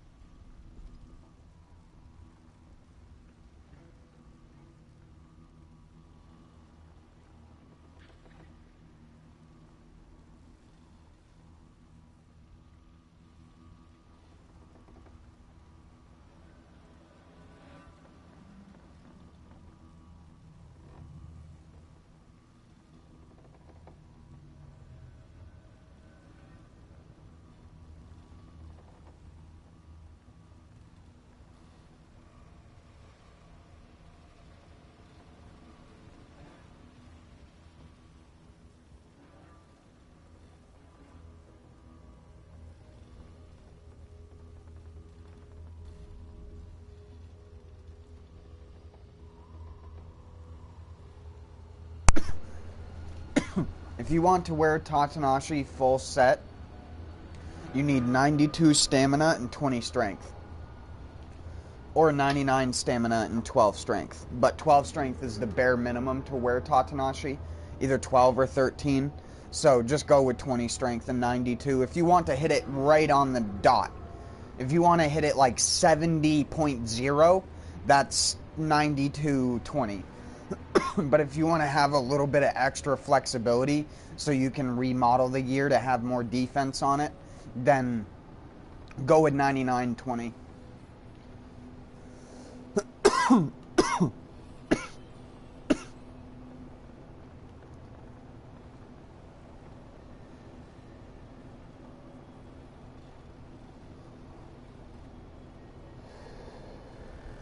If you want to wear Tatanashi full set, you need 92 stamina and 20 strength. Or 99 stamina and 12 strength. But 12 strength is the bare minimum to wear Tatanashi. Either 12 or 13. So just go with 20 strength and 92. If you want to hit it right on the dot. If you want to hit it like 70.0, that's 92.20. But if you want to have a little bit of extra flexibility so you can remodel the gear to have more defense on it, then go with 99.20.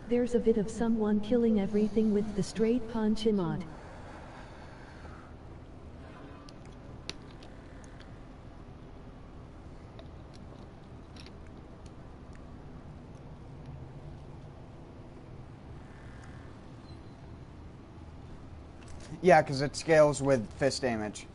There's a vid of someone killing everything with the straight punch emote. Yeah, because it scales with fist damage.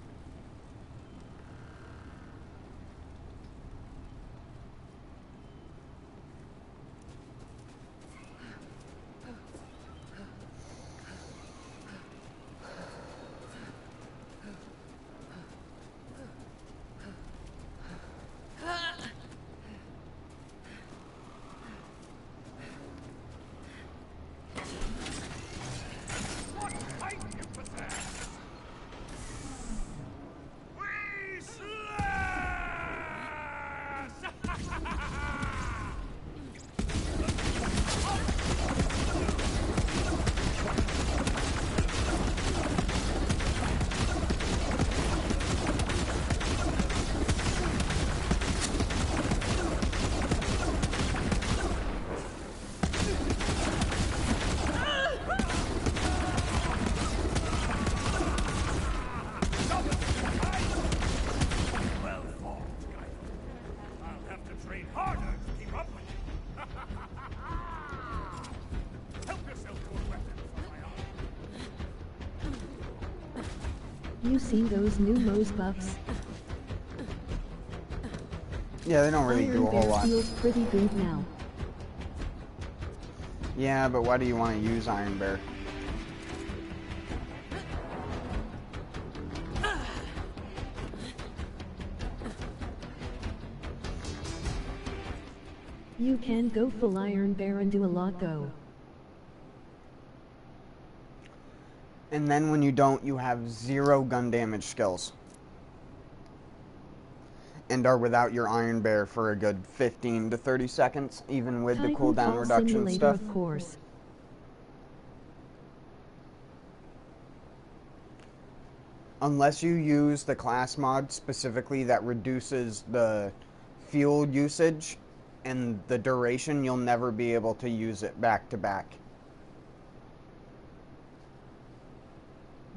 You seen those new Moze buffs? Yeah, they don't really do a whole lot. Feels pretty good now. Yeah, but why do you want to use Iron Bear? You can go full Iron Bear and do a lot though. And then when you don't, you have 0 gun damage skills. And are without your Iron Bear for a good 15 to 30 seconds, even with the cooldown reduction stuff. Of course. Unless you use the class mod specifically that reduces the fuel usage and the duration, you'll never be able to use it back to back.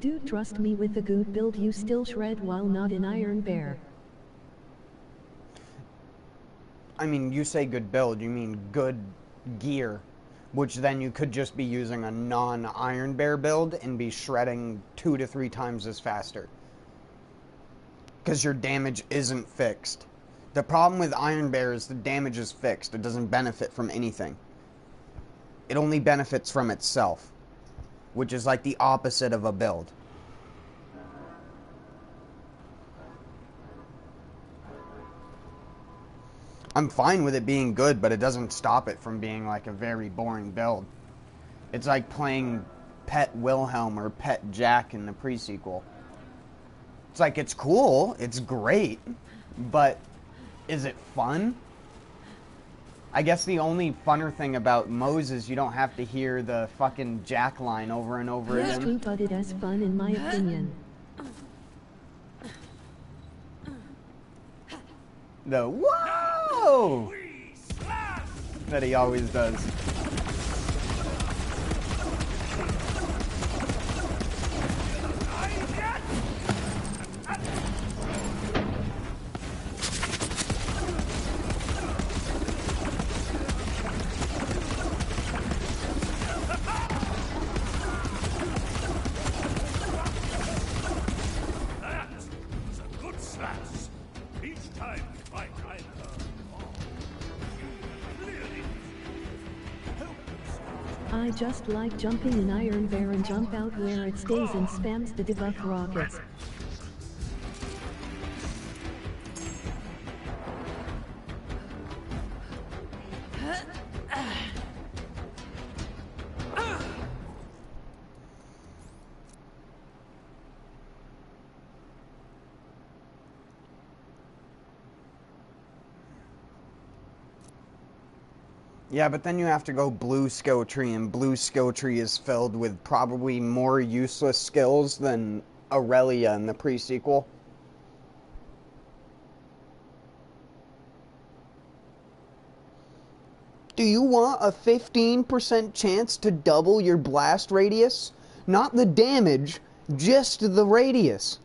Dude, trust me, with a good build you still shred while not in Iron Bear. I mean, you say good build, you mean good gear, which then you could just be using a non-Iron Bear build and be shredding 2 to 3 times as faster. Because your damage isn't fixed. The problem with Iron Bear is the damage is fixed. It doesn't benefit from anything. It only benefits from itself, which is like the opposite of a build. I'm fine with it being good, but it doesn't stop it from being like a very boring build. It's like playing Pet Wilhelm or Pet Jack in the pre-sequel. It's like, it's cool, it's great, but is it fun? I guess the only funner thing about Moze is you don't have to hear the fucking Jack line over and over That's again. true, but it is fun in my opinion. The whoa that he always does. I just like jumping in Iron Bear and jump out where it stays and spams the debug rockets. Yeah, but then you have to go blue skill tree, and blue skill tree is filled with probably more useless skills than Aurelia in the pre-sequel. Do you want a 15% chance to double your blast radius? Not the damage, just the radius.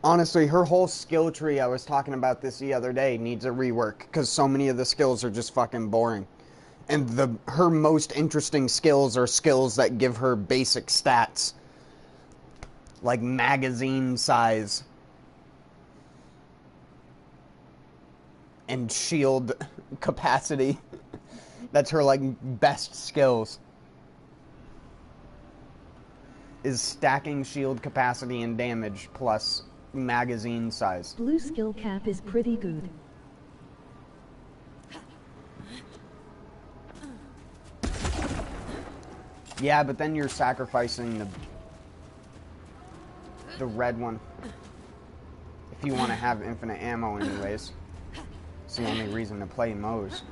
Honestly, her whole skill tree, I was talking about this the other day, needs a rework, because so many of the skills are just fucking boring. And her most interesting skills are skills that give her basic stats. Like magazine size. And shield capacity. That's her, like, best skills. Is stacking shield capacity and damage plus magazine size. Blue skill cap is pretty good. Yeah, but then you're sacrificing the red one. If you want to have infinite ammo anyways. It's the only reason to play Moze.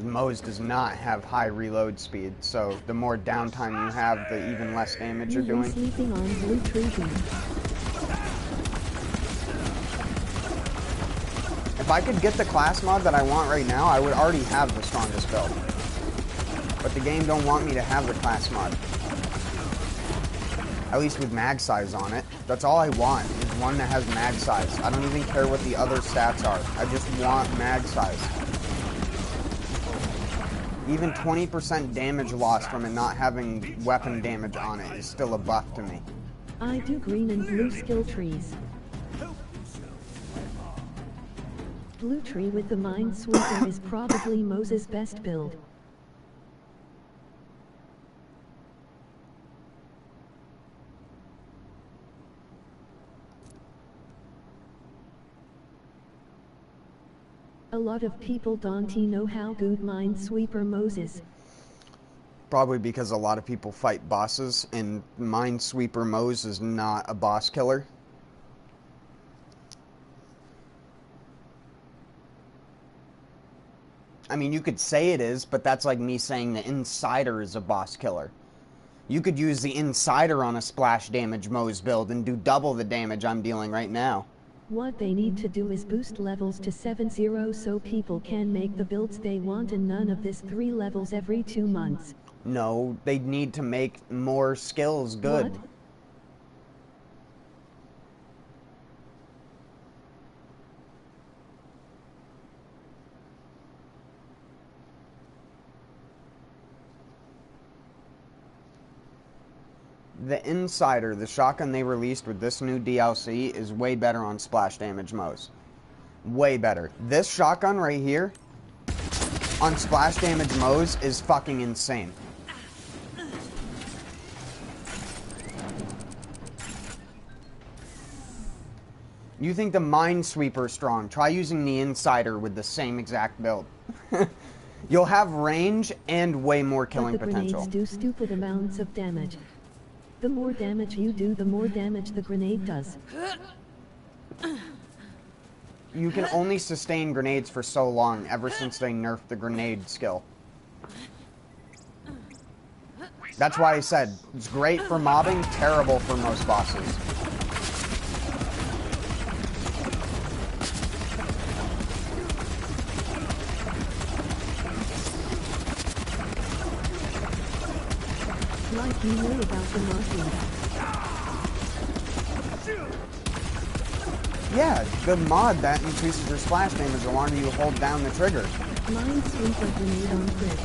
Moze does not have high reload speed, so the more downtime you have, the even less damage you're doing. Sleeping on blue tree. If I could get the class mod that I want right now, I would already have the strongest build. But the game don't want me to have the class mod. At least with mag size on it. That's all I want, is one that has mag size. I don't even care what the other stats are. I just want mag size. Even 20% damage loss from it not having weapon damage on it is still a buff to me. I do green and blue skill trees. Blue tree with the Minesweeper is probably Moze's best build. A lot of people don't know how good Minesweeper Moze is. Probably because a lot of people fight bosses, and Minesweeper Moze is not a boss killer. I mean, you could say it is, but that's like me saying the Insider is a boss killer. You could use the Insider on a splash damage Moze build and do double the damage I'm dealing right now. What they need to do is boost levels to 7-0 so people can make the builds they want, and none of this 3 levels every 2 months. No, they need to make more skills good. What? The Insider, the shotgun they released with this new DLC, is way better on splash damage Moze. Way better. This shotgun right here, on splash damage Moze, is fucking insane. You think the Minesweeper's strong. Try using the Insider with the same exact build. You'll have range and way more killing potential. But the grenades do stupid amounts of damage. The more damage you do, the more damage the grenade does. You can only sustain grenades for so long ever since they nerfed the grenade skill. That's why I said it's great for mobbing, terrible for most bosses. Like you know about the marking. Yeah, the mod that increases your splash damage the longer you hold down the trigger. Minesweeper grenade on crit.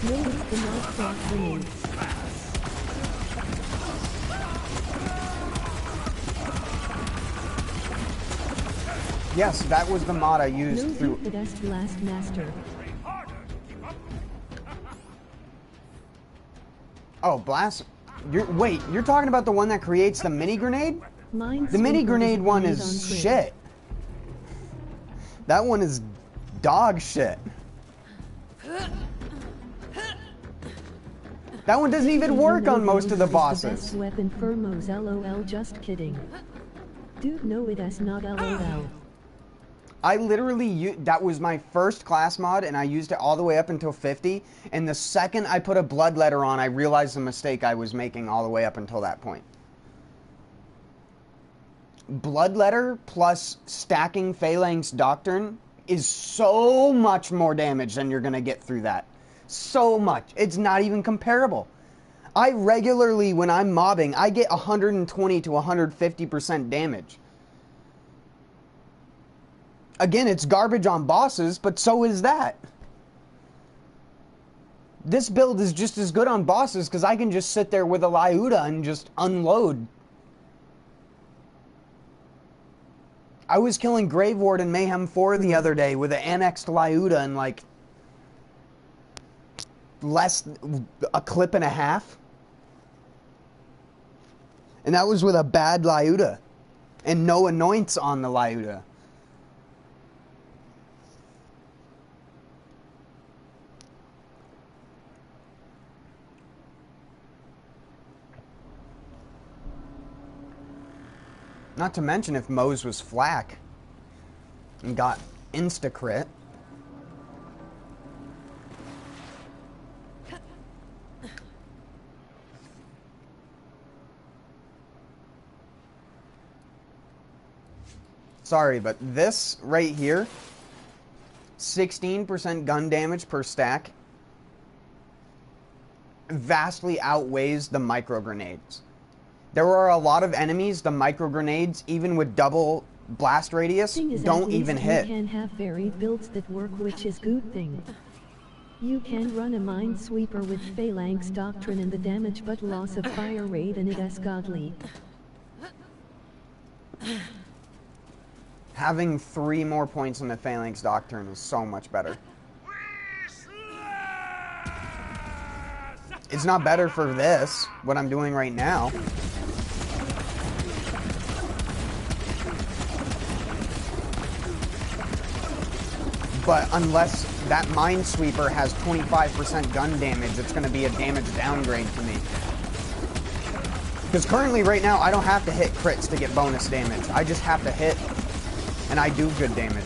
No, it's the mod proc grenades. Yes, that was the mod I used No through... Dupidest Blast Master. Oh, blast... Wait, you're talking about the one that creates the mini grenade? The mini grenade one is shit. That one is dog shit. That one doesn't even work on most of the bosses. The best weapon for Moze, lol, just kidding. Dude, no, it is not lol. I literally, that was my first class mod, and I used it all the way up until 50, and the second I put a bloodletter on, I realized the mistake I was making all the way up until that point. Bloodletter plus stacking Phalanx Doctrine is so much more damage than you're going to get through that. So much. It's not even comparable. I regularly, when I'm mobbing, I get 120 to 150% damage. Again, it's garbage on bosses, but so is that. This build is just as good on bosses because I can just sit there with a Lyuda and just unload. I was killing Grave Ward in Mayhem 4 the other day with an annexed Lyuda in like a clip and a half. And that was with a bad Lyuda and no anoints on the Lyuda. Not to mention if Moze was flak and got insta-crit. Sorry, but this right here, 16% gun damage per stack, vastly outweighs the micro grenades. There are a lot of enemies, the micro grenades, even with double blast radius, don't even hit. You can have varied builds that work, which is good thing. You can run a Minesweeper with Phalanx Doctrine and the damage but loss of fire rate, and it is godly. Having 3 more points in the Phalanx Doctrine is so much better. It's not better for this, what I'm doing right now. But unless that Minesweeper has 25% gun damage, it's going to be a damage downgrade to me. Because currently, right now, I don't have to hit crits to get bonus damage. I just have to hit, and I do good damage.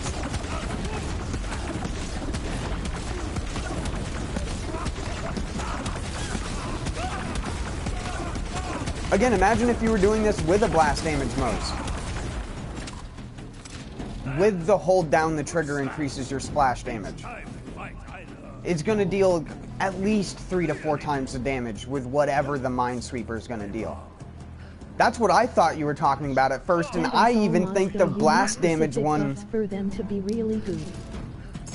Again, imagine if you were doing this with a blast damage Moze. With the hold down the trigger increases your splash damage. It's going to deal at least 3 to 4 times the damage with whatever the Minesweeper is going to deal. That's what I thought you were talking about at first, and I even think the blast damage one... For them to be really good.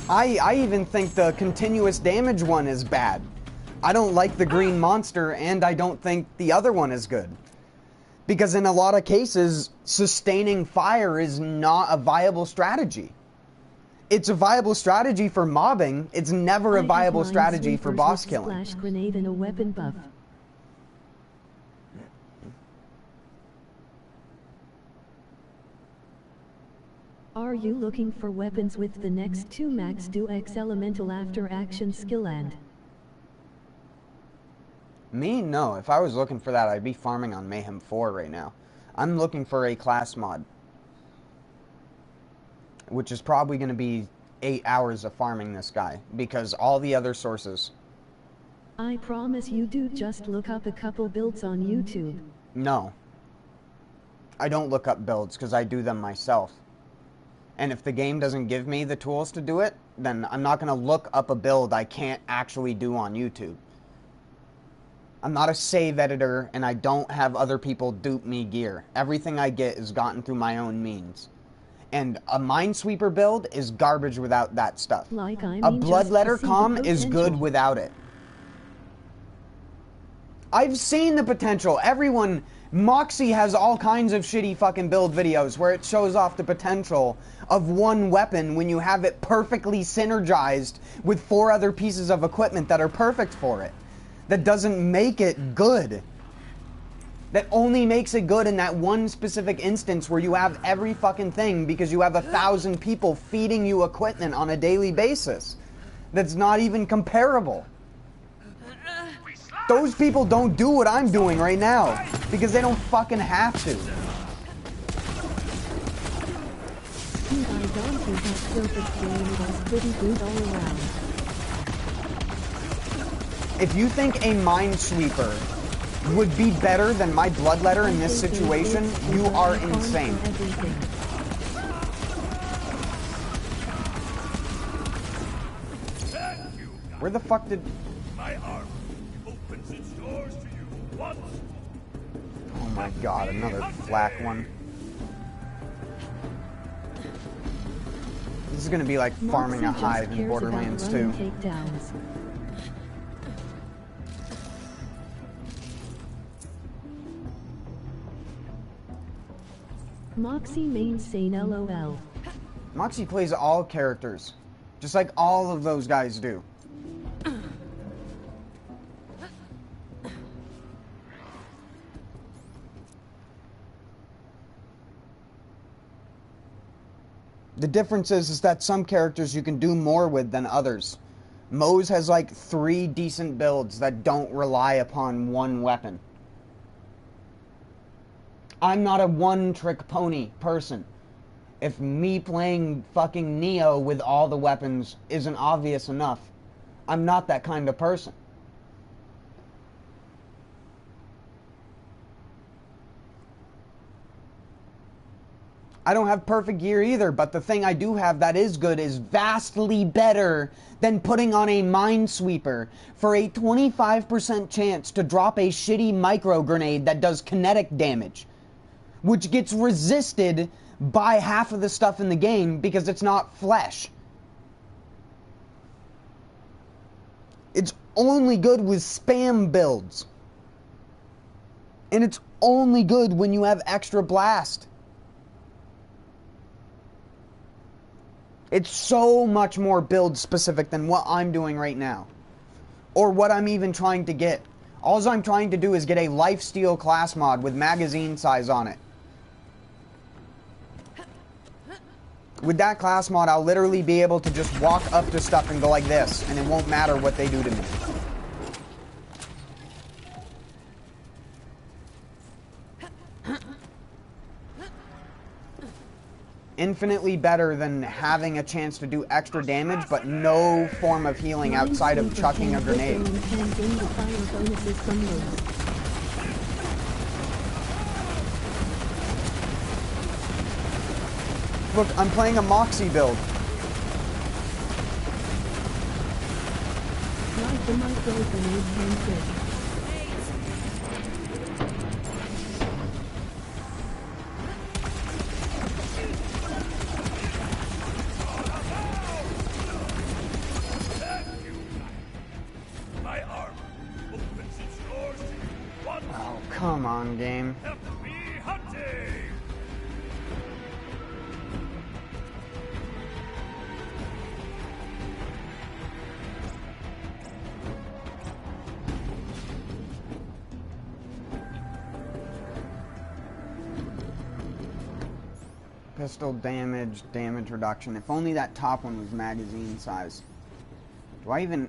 I even think the continuous damage one is bad. I don't like the green monster, and I don't think the other one is good. Because in a lot of cases, sustaining fire is not a viable strategy. It's a viable strategy for mobbing. It's never a viable strategy for boss killing. Splash grenade and a weapon buff. Are you looking for weapons with the next 2 max do X elemental after action skill and? Me? No. If I was looking for that, I'd be farming on Mayhem 4 right now. I'm looking for a class mod, which is probably going to be 8 hours of farming this guy, because all the other sources... I promise you do just look up a couple builds on YouTube. No. I don't look up builds, because I do them myself. And if the game doesn't give me the tools to do it, then I'm not going to look up a build I can't actually do on YouTube. I'm not a save editor, and I don't have other people dupe me gear. Everything I get is gotten through my own means. And a Minesweeper build is garbage without that stuff. Like, I A mean, Bloodletter just to see comm the is good potential. without it. I've seen the potential. Everyone... Moxie has all kinds of shitty fucking build videos where it shows off the potential of one weapon when you have it perfectly synergized with 4 other pieces of equipment that are perfect for it. That doesn't make it good. That only makes it good in that one specific instance where you have every fucking thing because you have 1,000 people feeding you equipment on a daily basis. That's not even comparable. Those people don't do what I'm doing right now because they don't fucking have to. I don't think that perfect game was pretty good all around. If you think a Minesweeper would be better than my Bloodletter in this situation, you are insane. Where the fuck did... My arm opens its doors to you once. Oh my god, another flak one. This is gonna be like farming a hive in Borderlands 2. Takedowns. Moxie main sane LOL. Moxie plays all characters, just like all of those guys do. The difference is that some characters you can do more with than others. Moze has like 3 decent builds that don't rely upon one weapon. I'm not a one-trick pony person. If me playing fucking Neo with all the weapons isn't obvious enough, I'm not that kind of person. I don't have perfect gear either, but the thing I do have that is good is vastly better than putting on a Minesweeper for a 25% chance to drop a shitty micro grenade that does kinetic damage, which gets resisted by half of the stuff in the game because it's not flesh. It's only good with spam builds. And it's only good when you have extra blast. It's so much more build specific than what I'm doing right now. Or what I'm even trying to get. All I'm trying to do is get a lifesteal class mod with magazine size on it. With that class mod, I'll literally be able to just walk up to stuff and go like this, and it won't matter what they do to me. Infinitely better than having a chance to do extra damage, but no form of healing outside of chucking a grenade. Look, I'm playing a Moxie build. Like the micro grenade can crit. My armor opens its doors to you once. Oh, come on, game. Help me hunting. Pistol damage, damage reduction. If only that top one was magazine size. Do I even...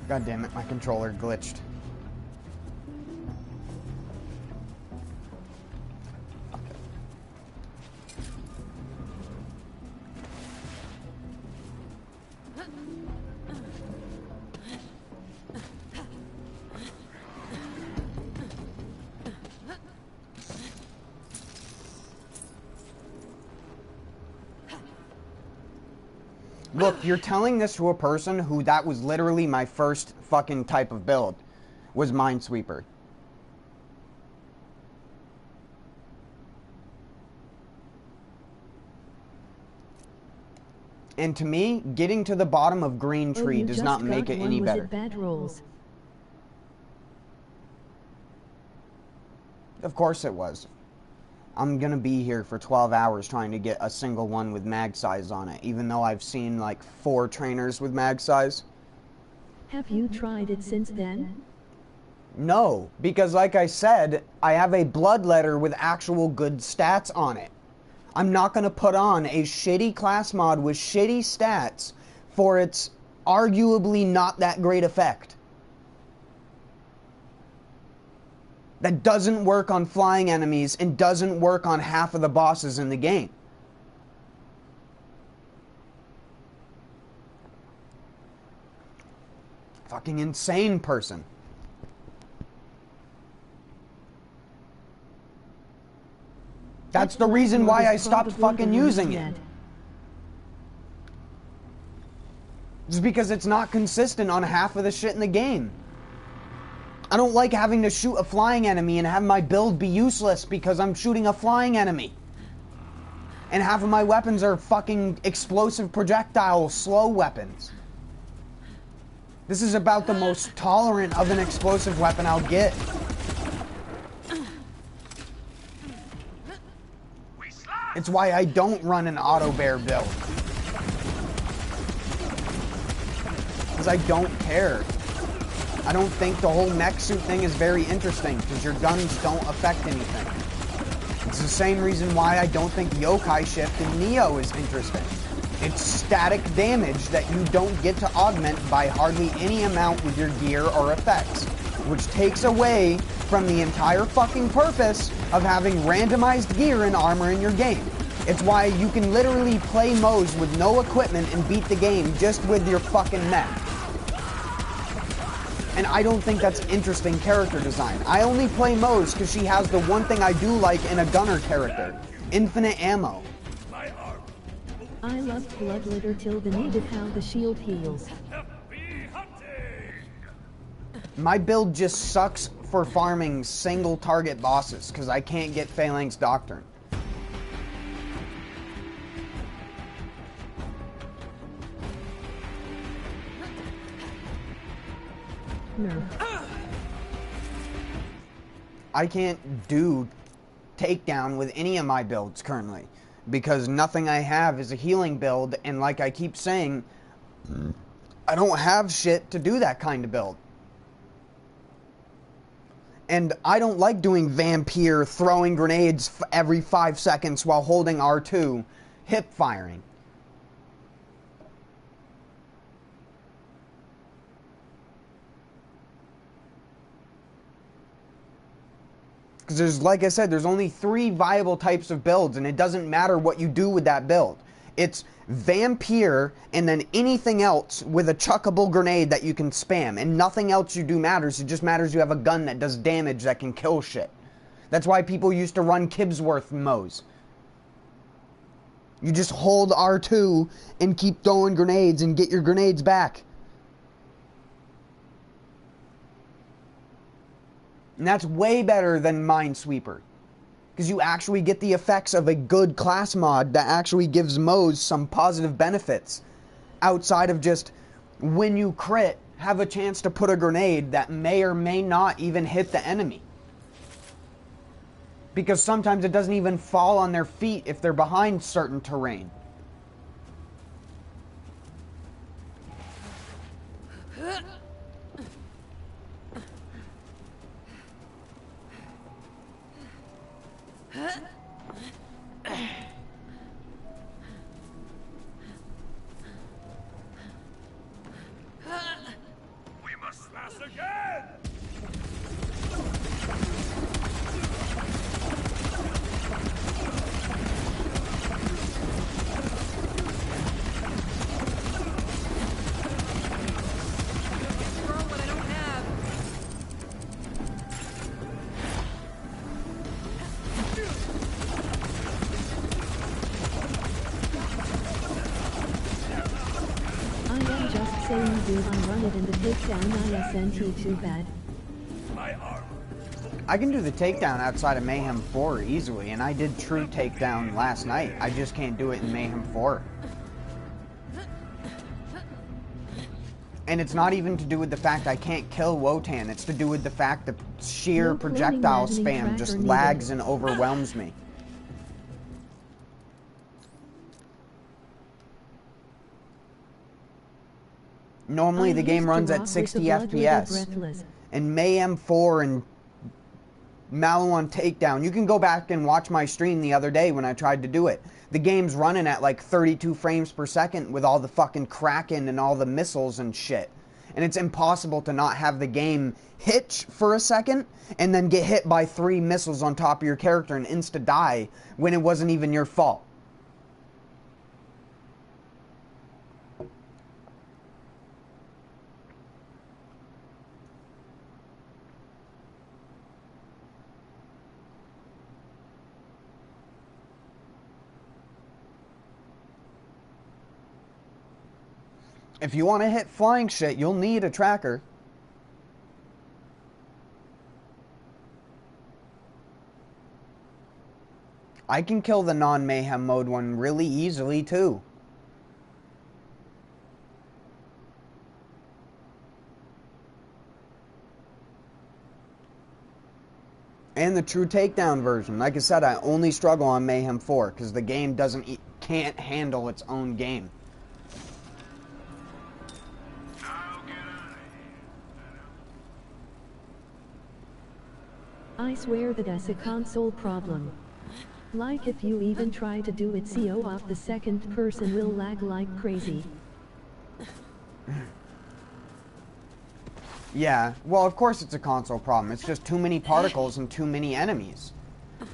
God damn it, my controller glitched. Look, you're telling this to a person who that was literally my first fucking type of build, was Minesweeper. And to me, getting to the bottom of Green Tree does not make it any better. Bad rolls? Of course it was. I'm gonna be here for 12 hours trying to get a single one with mag size on it, even though I've seen like 4 trainers with mag size. Have you tried it since then? No, because like I said, I have a bloodletter with actual good stats on it. I'm not gonna put on a shitty class mod with shitty stats for its arguably not that great effect. That doesn't work on flying enemies and doesn't work on half of the bosses in the game. Fucking insane person. That's the reason why I stopped fucking using it. Just because it's not consistent on half of the shit in the game. I don't like having to shoot a flying enemy and have my build be useless because I'm shooting a flying enemy. And half of my weapons are fucking explosive projectile slow weapons. This is about the most tolerant of an explosive weapon I'll get. It's why I don't run an auto bear build. Because I don't care. I don't think the whole mech suit thing is very interesting, because your guns don't affect anything. It's the same reason why I don't think Yokai Shift in Neo is interesting. It's static damage that you don't get to augment by hardly any amount with your gear or effects, which takes away from the entire fucking purpose of having randomized gear and armor in your game. It's why you can literally play Moze with no equipment and beat the game just with your fucking mech. And I don't think that's interesting character design. I only play Moze because she has the one thing I do like in a gunner character. Infinite ammo. I love Bloodletter till the need of how the shield heals. My build just sucks for farming single target bosses because I can't get Phalanx Doctrine. I can't do takedown with any of my builds currently because nothing I have is a healing build, and like I keep saying, I don't have shit to do that kind of build. And I don't like doing Vampire throwing grenades every 5 seconds while holding R2 hip firing. Because there's, like I said, there's only 3 viable types of builds, and it doesn't matter what you do with that build. It's Vampire and then anything else with a chuckable grenade that you can spam, and nothing else you do matters. It just matters you have a gun that does damage that can kill shit. That's why people used to run Kibsworth Moze. You just hold R2 and keep throwing grenades and get your grenades back. And that's way better than Minesweeper. Because you actually get the effects of a good class mod that actually gives Moze some positive benefits. Outside of just, when you crit, have a chance to put a grenade that may or may not even hit the enemy. Because sometimes it doesn't even fall on their feet if they're behind certain terrain. We must smash again! Throw what I don't have. I am just saying, dude, I run it in the takedown ISNT too bad. My armor. I can do the takedown outside of Mayhem 4 easily, and I did true takedown last night. I just can't do it in Mayhem 4. And it's not even to do with the fact I can't kill Wotan, it's to do with the fact the sheer No projectile cloning spam tracker just needed. lags and overwhelms me. Normally the I game used to runs rock at with 60 the blood river FPS. breathless. And Mayhem 4 and Mallow on Takedown. You can go back and watch my stream the other day when I tried to do it. The game's running at like 32 frames per second with all the fucking Kraken and all the missiles and shit. And it's impossible to not have the game hitch for a second and then get hit by 3 missiles on top of your character and insta-die when it wasn't even your fault. If you want to hit flying shit, you'll need a tracker. I can kill the non-mayhem mode one really easily too. And the true takedown version. Like I said, I only struggle on Mayhem 4 because the game can't handle its own game. I swear that's a console problem. Like if you even try to do it CO off, the second person will lag like crazy. Yeah, well of course it's a console problem. It's just too many particles and too many enemies.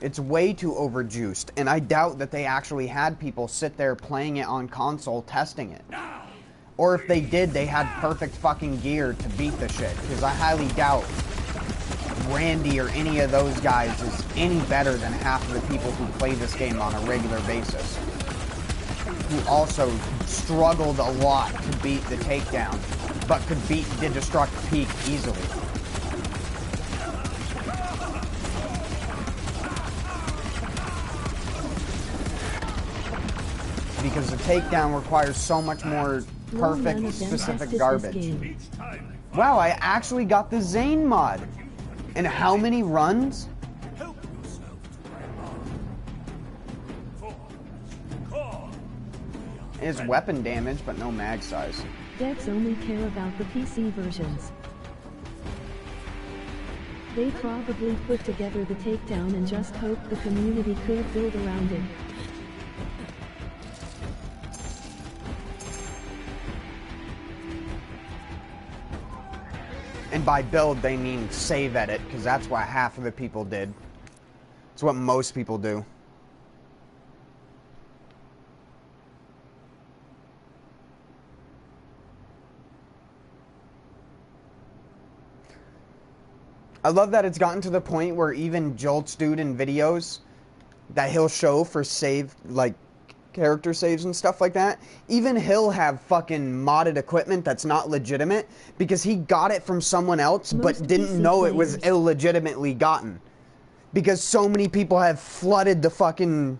It's way too overjuiced, and I doubt that they actually had people sit there playing it on console testing it. Or if they did, they had perfect fucking gear to beat the shit, because I highly doubt Randy or any of those guys is any better than half of the people who play this game on a regular basis. Who also struggled a lot to beat the takedown, but could beat the destruct peak easily. Because the takedown requires so much more perfect, specific garbage. Each time they Wow, I actually got the Zane mod. And how many runs? help yourself to my armor. Call. It's weapon damage, but no mag size. Devs only care about the PC versions. They probably put together the takedown and just hoped the community could build around it. And by build, they mean save edit, because that's what half of the people did. It's what most people do. I love that it's gotten to the point where even Jolt's dude in videos that he'll show for save, like, character saves and stuff like that, even he'll have fucking modded equipment that's not legitimate because he got it from someone else but Most didn't PC know it was players. illegitimately gotten. Because so many people have flooded the fucking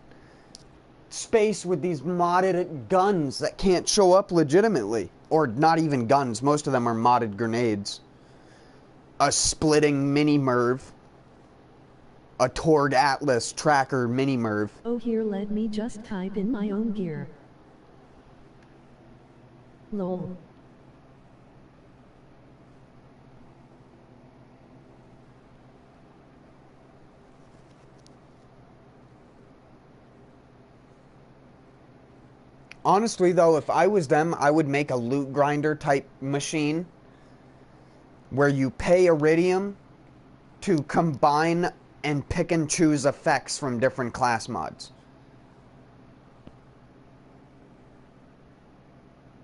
space with these modded guns that can't show up legitimately. Or not even guns, most of them are modded grenades. A splitting mini-merv. a Torg Atlas tracker mini-merv. Oh, here, let me just type in my own gear. Lol. Honestly, though, if I was them, I would make a loot grinder type machine where you pay Iridium to combine and pick and choose effects from different class mods.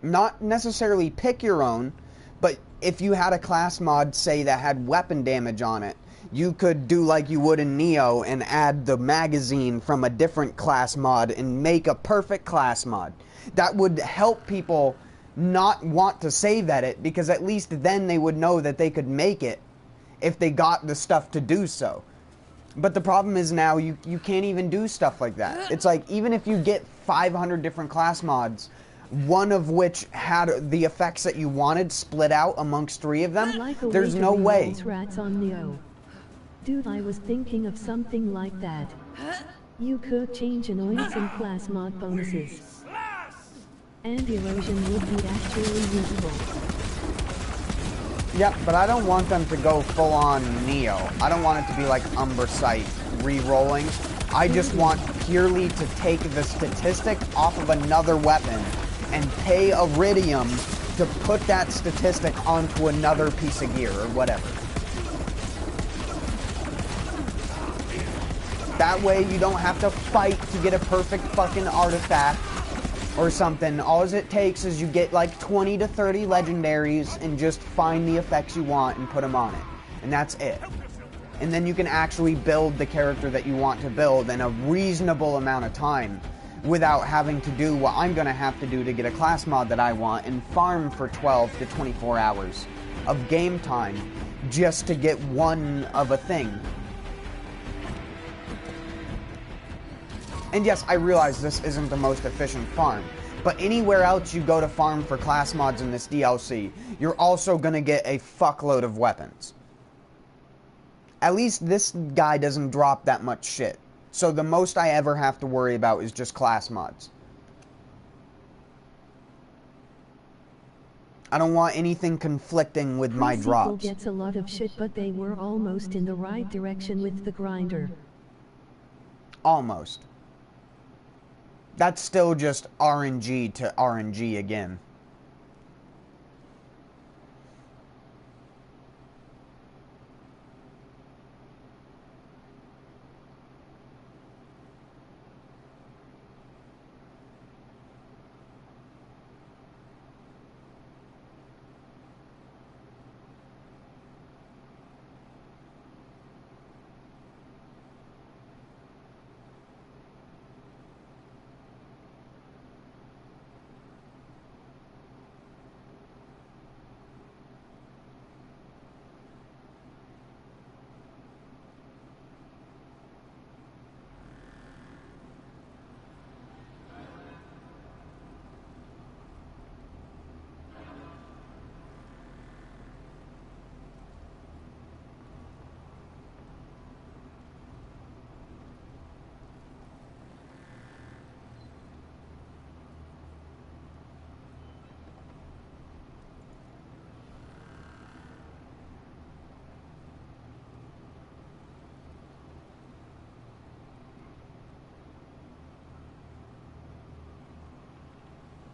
Not necessarily pick your own, but if you had a class mod, say, that had weapon damage on it, you could do like you would in Neo and add the magazine from a different class mod and make a perfect class mod. That would help people not want to save edit, because at least then they would know that they could make it if they got the stuff to do so. But the problem is now you can't even do stuff like that. It's like, even if you get 500 different class mods, one of which had the effects that you wanted split out amongst 3 of them, Like there's no way. Rats on Neo. Dude, I was thinking of something like that. You could change annoyance and class mod bonuses. And erosion would be actually useful. Yep, but I don't want them to go full on Neo. I don't want it to be like Umbrasight re-rolling. I just want purely to take the statistic off of another weapon and pay Iridium to put that statistic onto another piece of gear or whatever. That way you don't have to fight to get a perfect fucking artifact or something. All it takes is you get like 20 to 30 legendaries and just find the effects you want and put them on it. And that's it. And then you can actually build the character that you want to build in a reasonable amount of time without having to do what I'm going to have to do to get a class mod that I want and farm for 12 to 24 hours of game time just to get one of a thing. And yes, I realize this isn't the most efficient farm, but anywhere else you go to farm for class mods in this DLC, you're also going to get a fuckload of weapons. At least this guy doesn't drop that much shit. So the most I ever have to worry about is just class mods. I don't want anything conflicting with my drops. Gets a lot of shit, but they were almost in the right direction with the grinder. Almost. That's still just RNG to RNG again.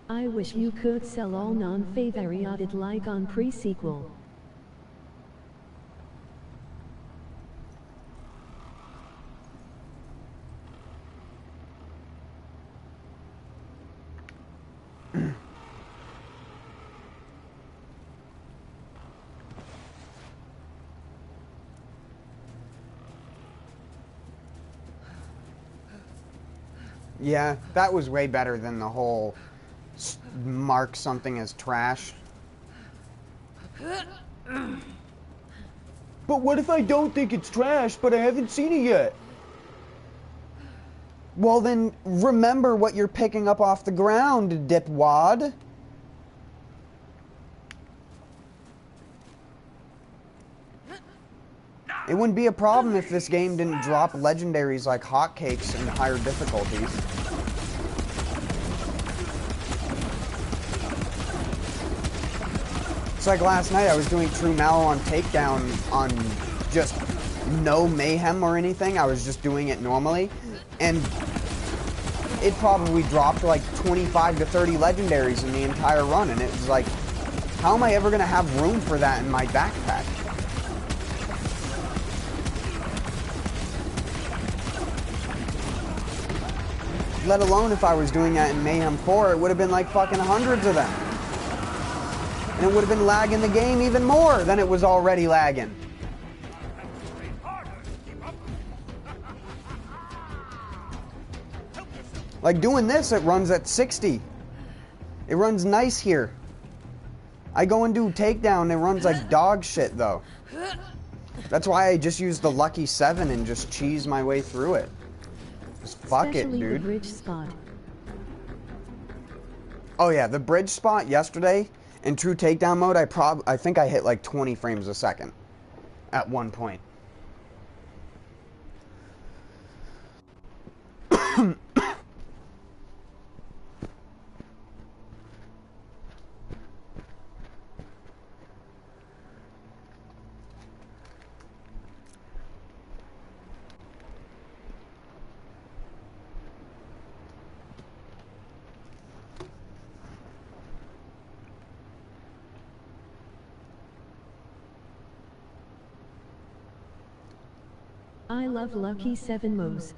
I wish you could sell all non-favorited like on pre-sequel. Yeah, that was way better than the whole mark something as trash. But what if I don't think it's trash, but I haven't seen it yet? Well then, remember what you're picking up off the ground, dipwad. It wouldn't be a problem if this game didn't drop legendaries like hotcakes in higher difficulties. It's like last night I was doing True Mallow on Takedown on just no mayhem or anything. I was just doing it normally. And it probably dropped like 25 to 30 legendaries in the entire run. And it was like, how am I ever going to have room for that in my backpack? Let alone if I was doing that in Mayhem 4, it would have been like fucking hundreds of them. And it would have been lagging the game even more than it was already lagging. Like doing this, it runs at 60. It runs nice here. I go and do Takedown, it runs like dog shit though. That's why I just use the Lucky 7 and just cheese my way through it. Just fuck Especially it, dude. the bridge spot. Oh yeah, the bridge spot yesterday in true takedown mode, I think I hit like 20 frames a second at one point. I love Lucky 7 Moze.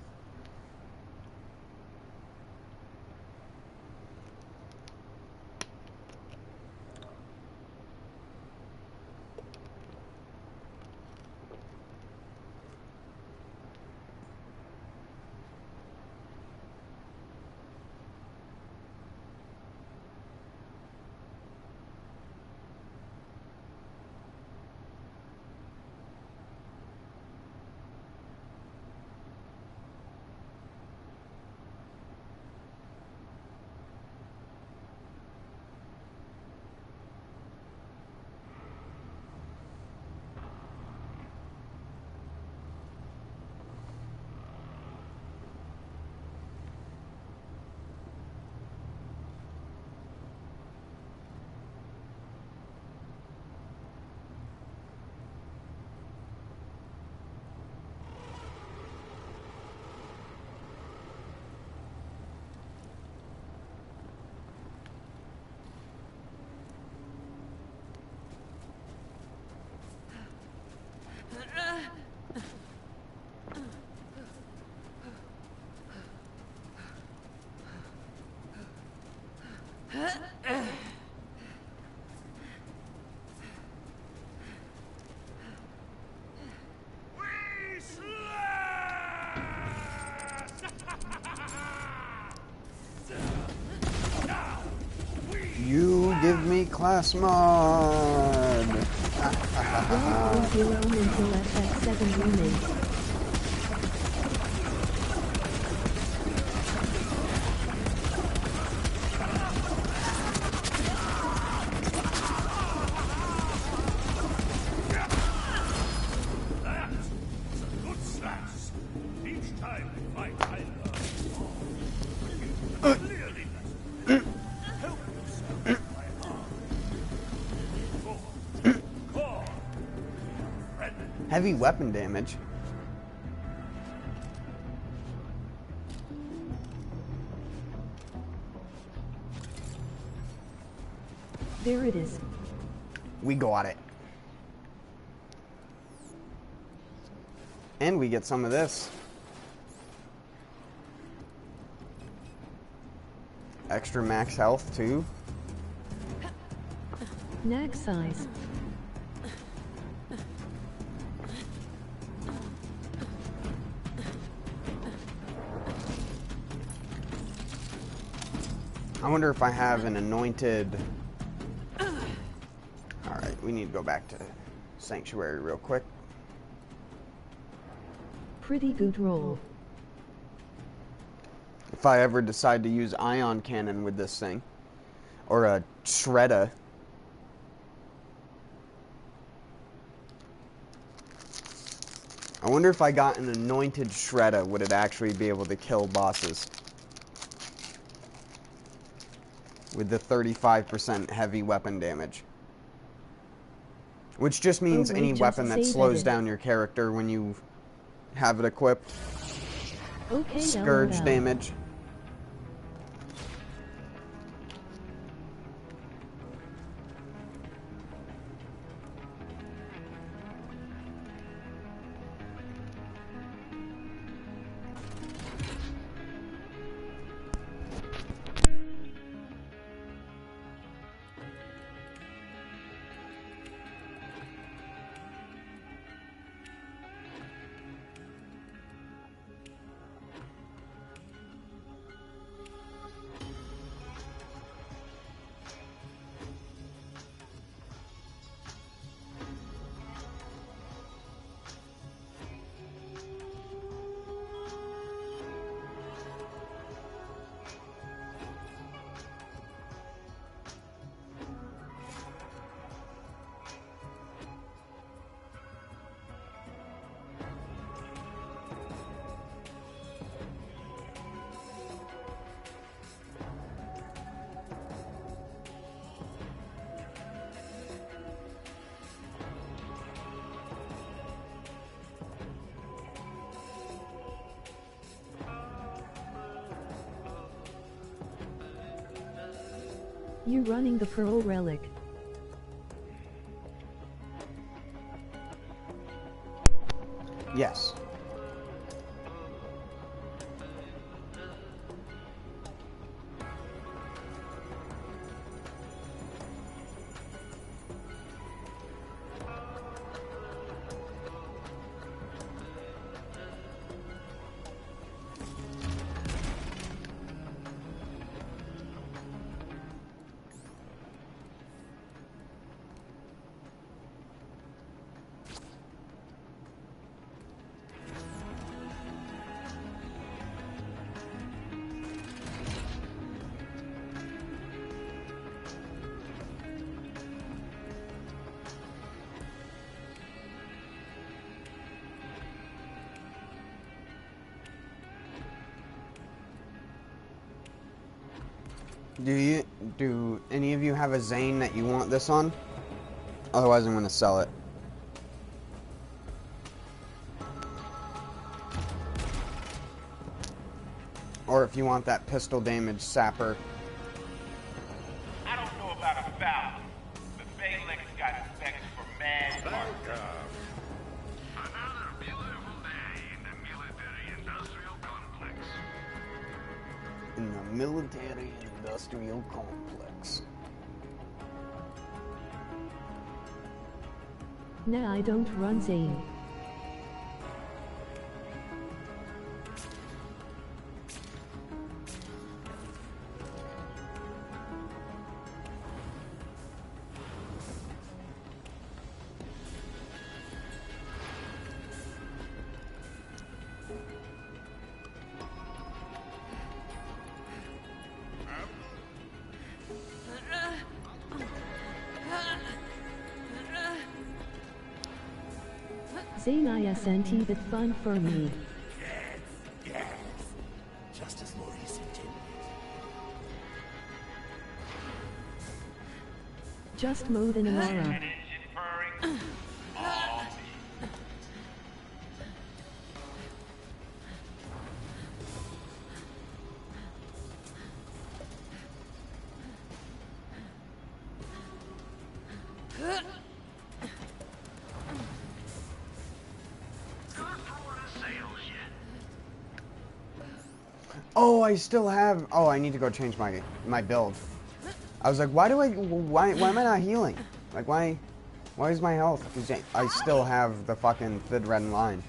You give me class mod. Don't leave your own until FX7 remake. Heavy weapon damage. There it is. We got it. And we get some of this. Extra max health too. Knack size. I wonder if I have an anointed... Alright, we need to go back to Sanctuary real quick. Pretty good roll. If I ever decide to use ion cannon with this thing. Or a shredder. I wonder if I got an anointed Shredder, would it actually be able to kill bosses? With the 35% heavy weapon damage. Which just means any weapon that slows down your character when you have it equipped. Okay, Scourge damage. You running the Pearl Relic. Yes. Do any of you have a Zane that you want this on? Otherwise I'm gonna sell it. Or if you want that pistol damage sapper. I don't know about a foul, but Bailick's got specs for mad parts. Another beautiful day in the military-industrial complex. In the military-industrial complex. Nah, I don't run Zane. Zane isn't it fun for me. Yes. Just as Maurice intended. Just Moze and Amara. Engine purring. All me. Oh, I still have... Oh, I need to go change my build. I was like, why am I not healing? Like, why is my health? I still have the fucking Thid Red line.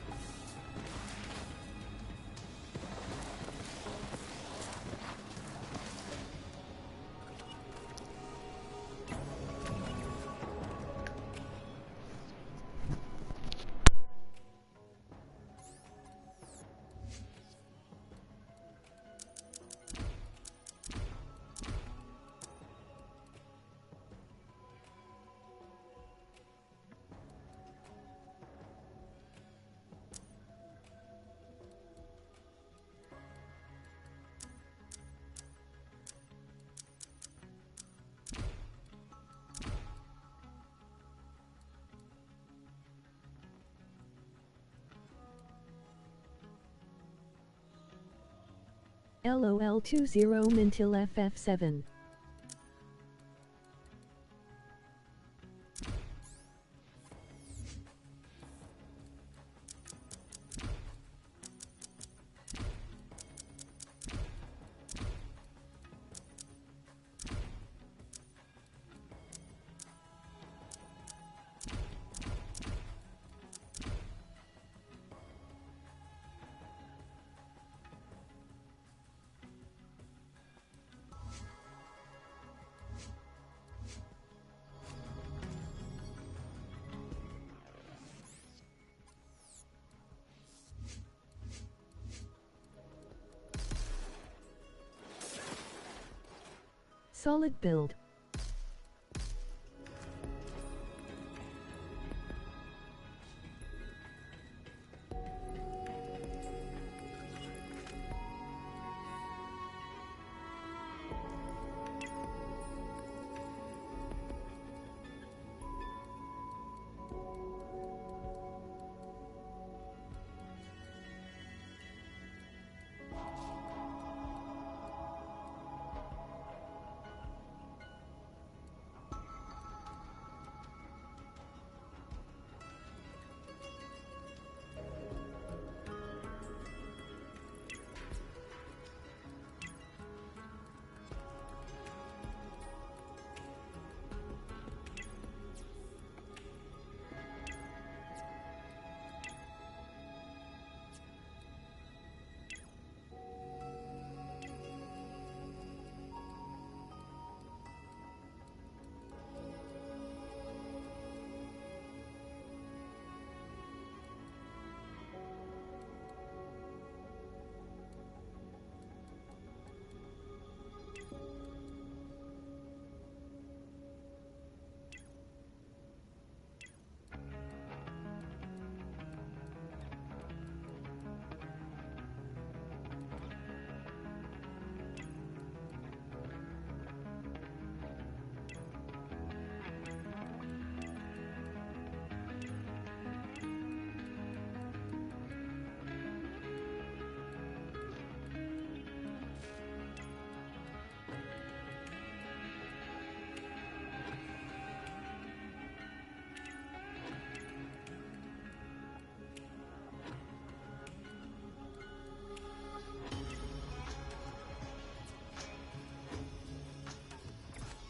LOL 20 Mintil FF7. Solid build.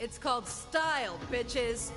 It's called style, bitches.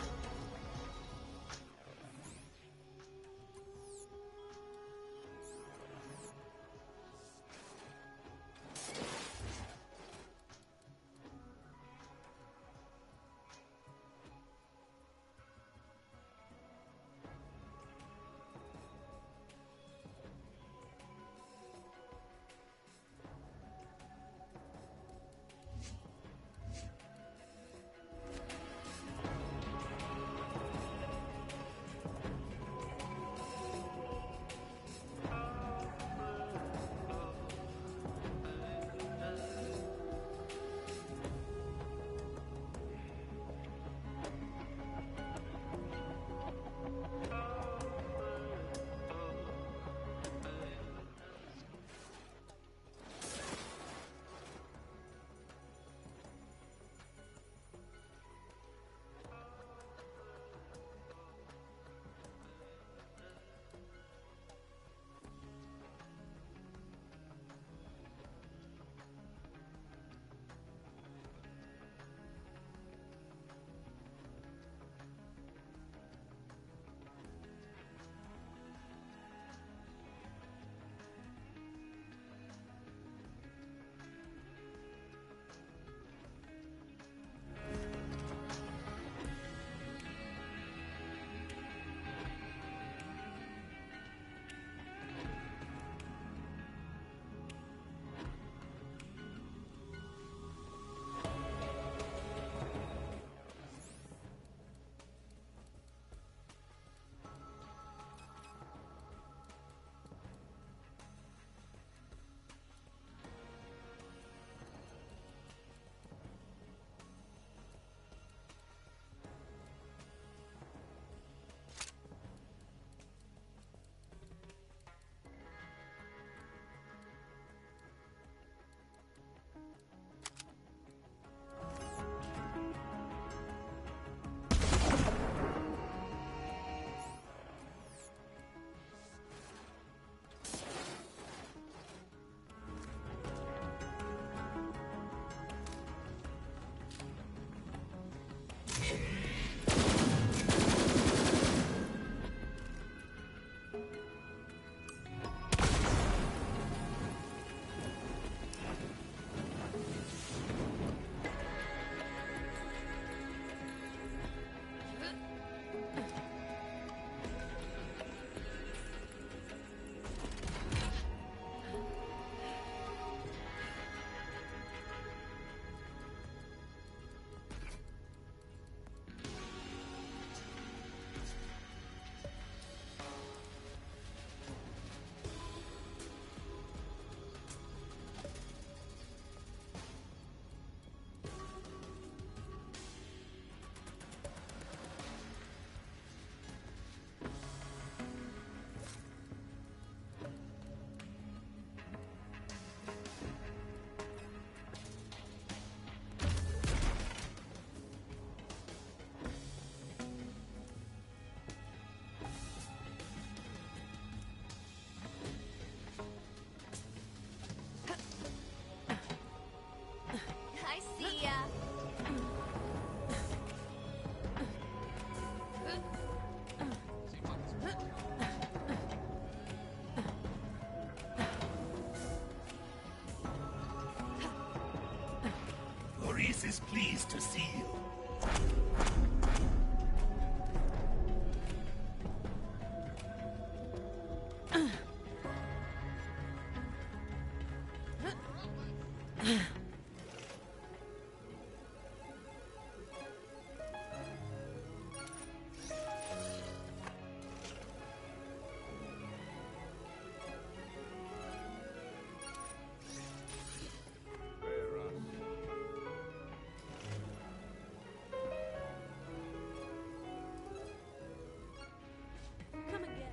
is pleased to see you. Come again.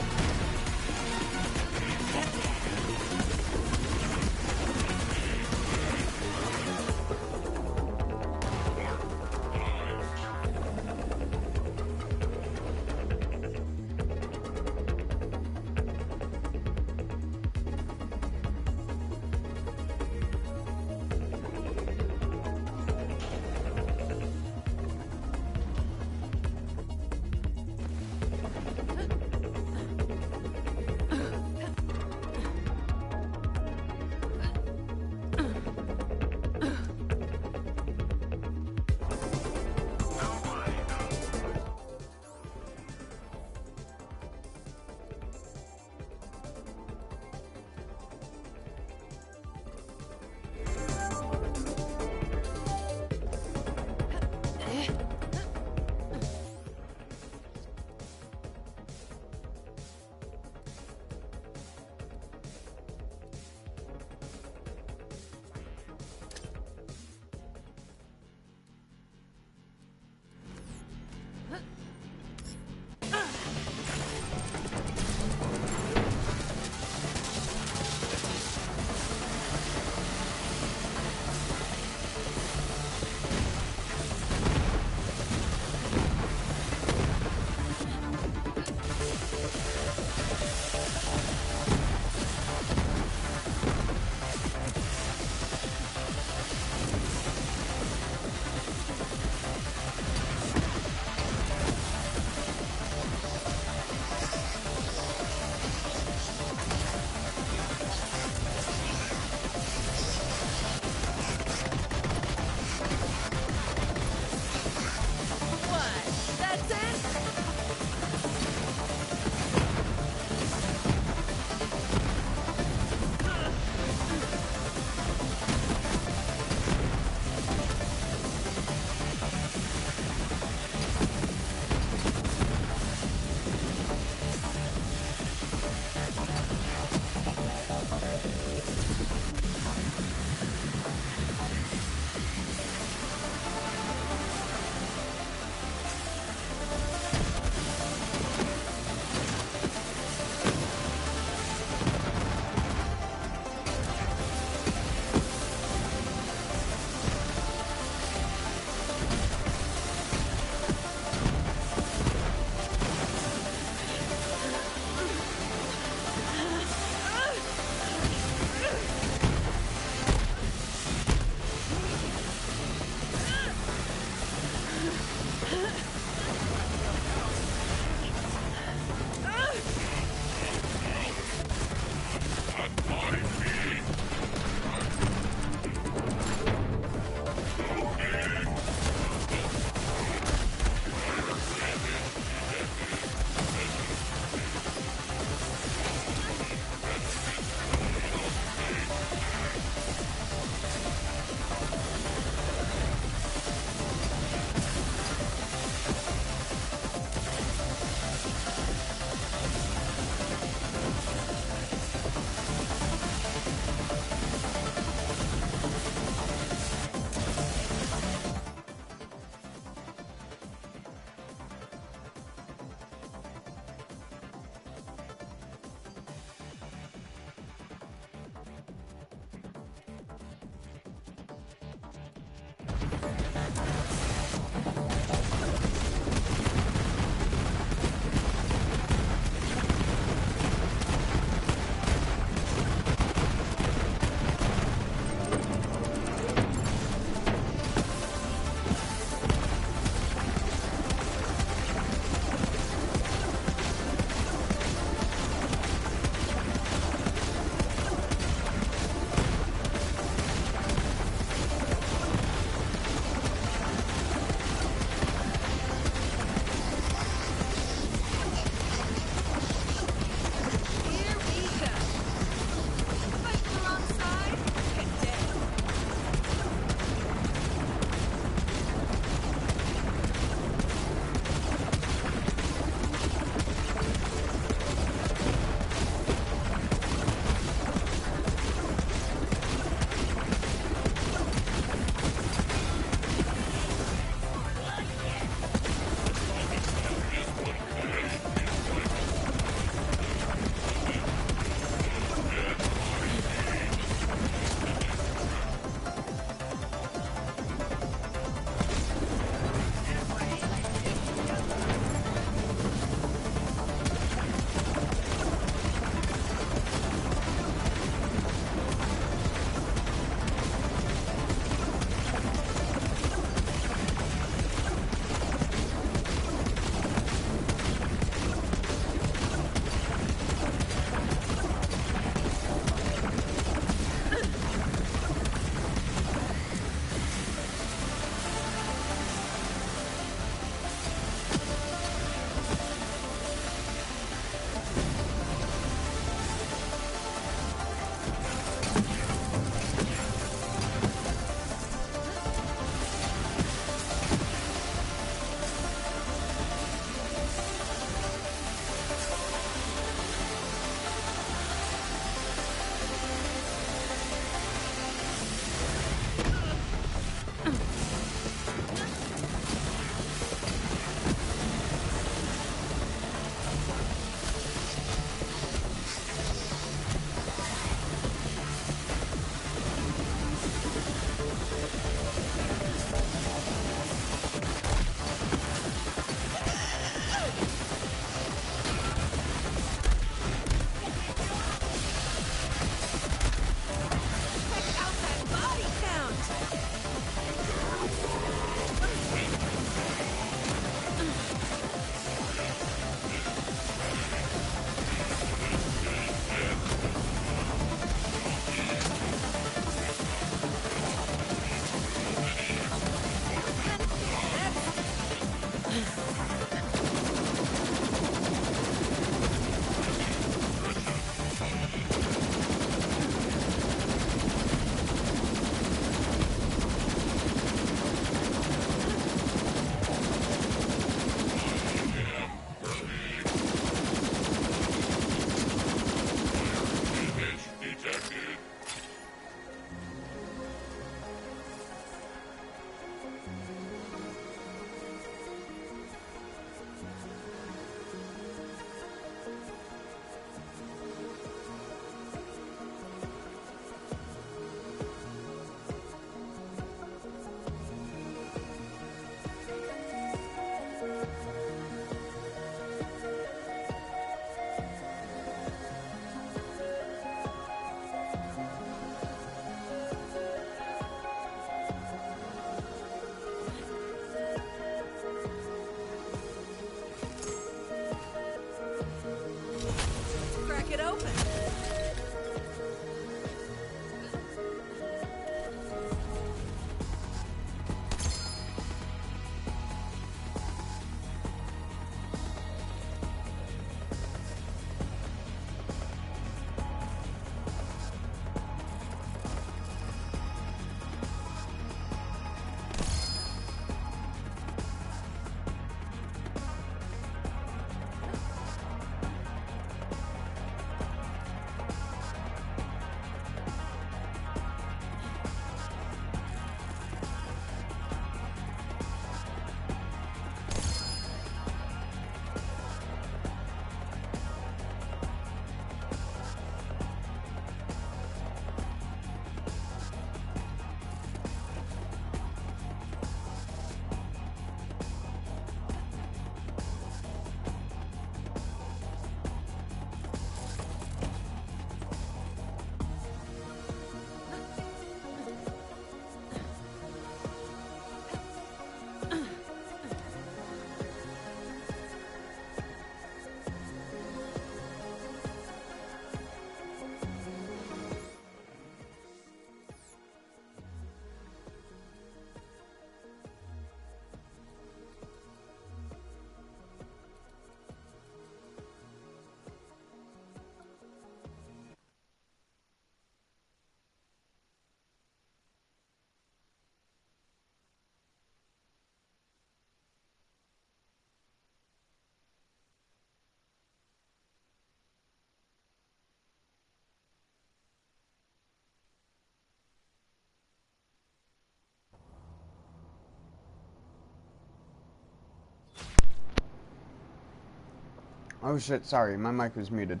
Oh shit, sorry, my mic was muted.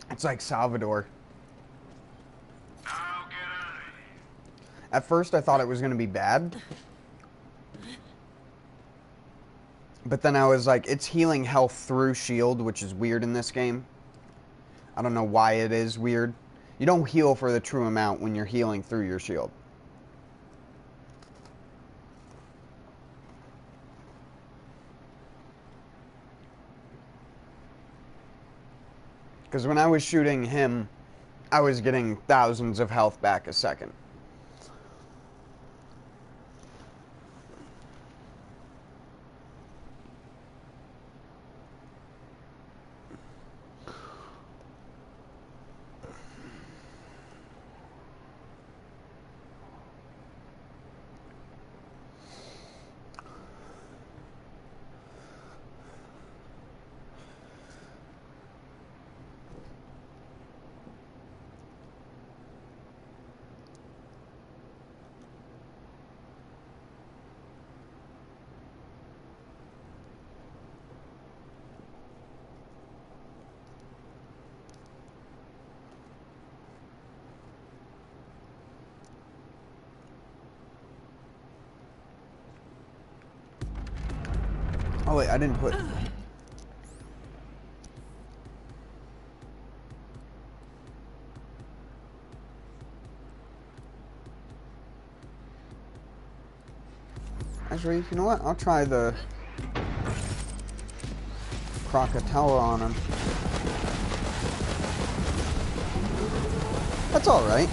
It's like Salvador. I'll get out of here. At first I thought it was gonna be bad. But then I was like, it's healing health through shield, which is weird in this game. I don't know why it is weird. You don't heal for the true amount when you're healing through your shield. Because when I was shooting him, I was getting thousands of health back a second. Oh wait, I didn't put... Actually, you know what? I'll try the Krakatoa on him. That's alright.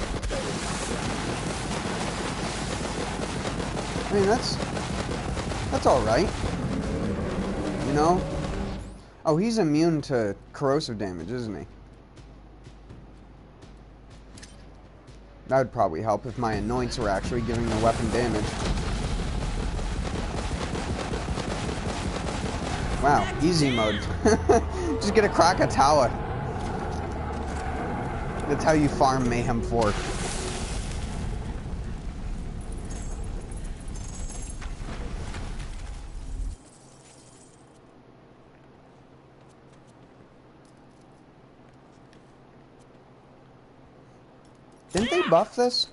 I mean, that's alright. You know? Oh, he's immune to corrosive damage, isn't he? That would probably help if my anoints were actually giving the weapon damage. Wow, easy mode. Just get a Krakatoa. That's how you farm Mayhem 4. Didn't they buff this?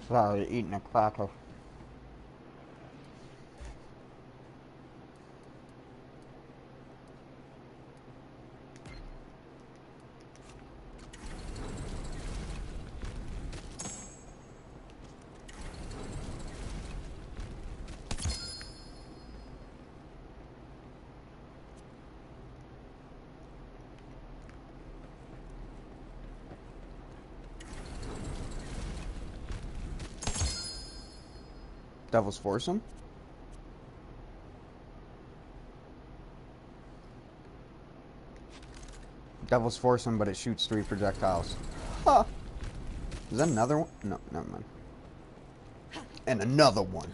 Sorry, eating a cracker. Devil's Foursome? Devil's Foursome, but it shoots 3 projectiles. Huh. Is that another one? No, never mind. And another one.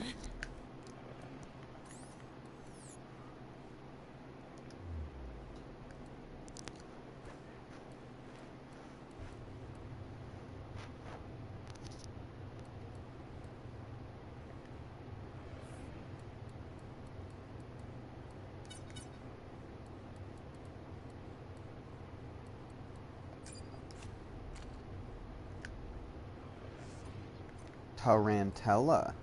Tarantella.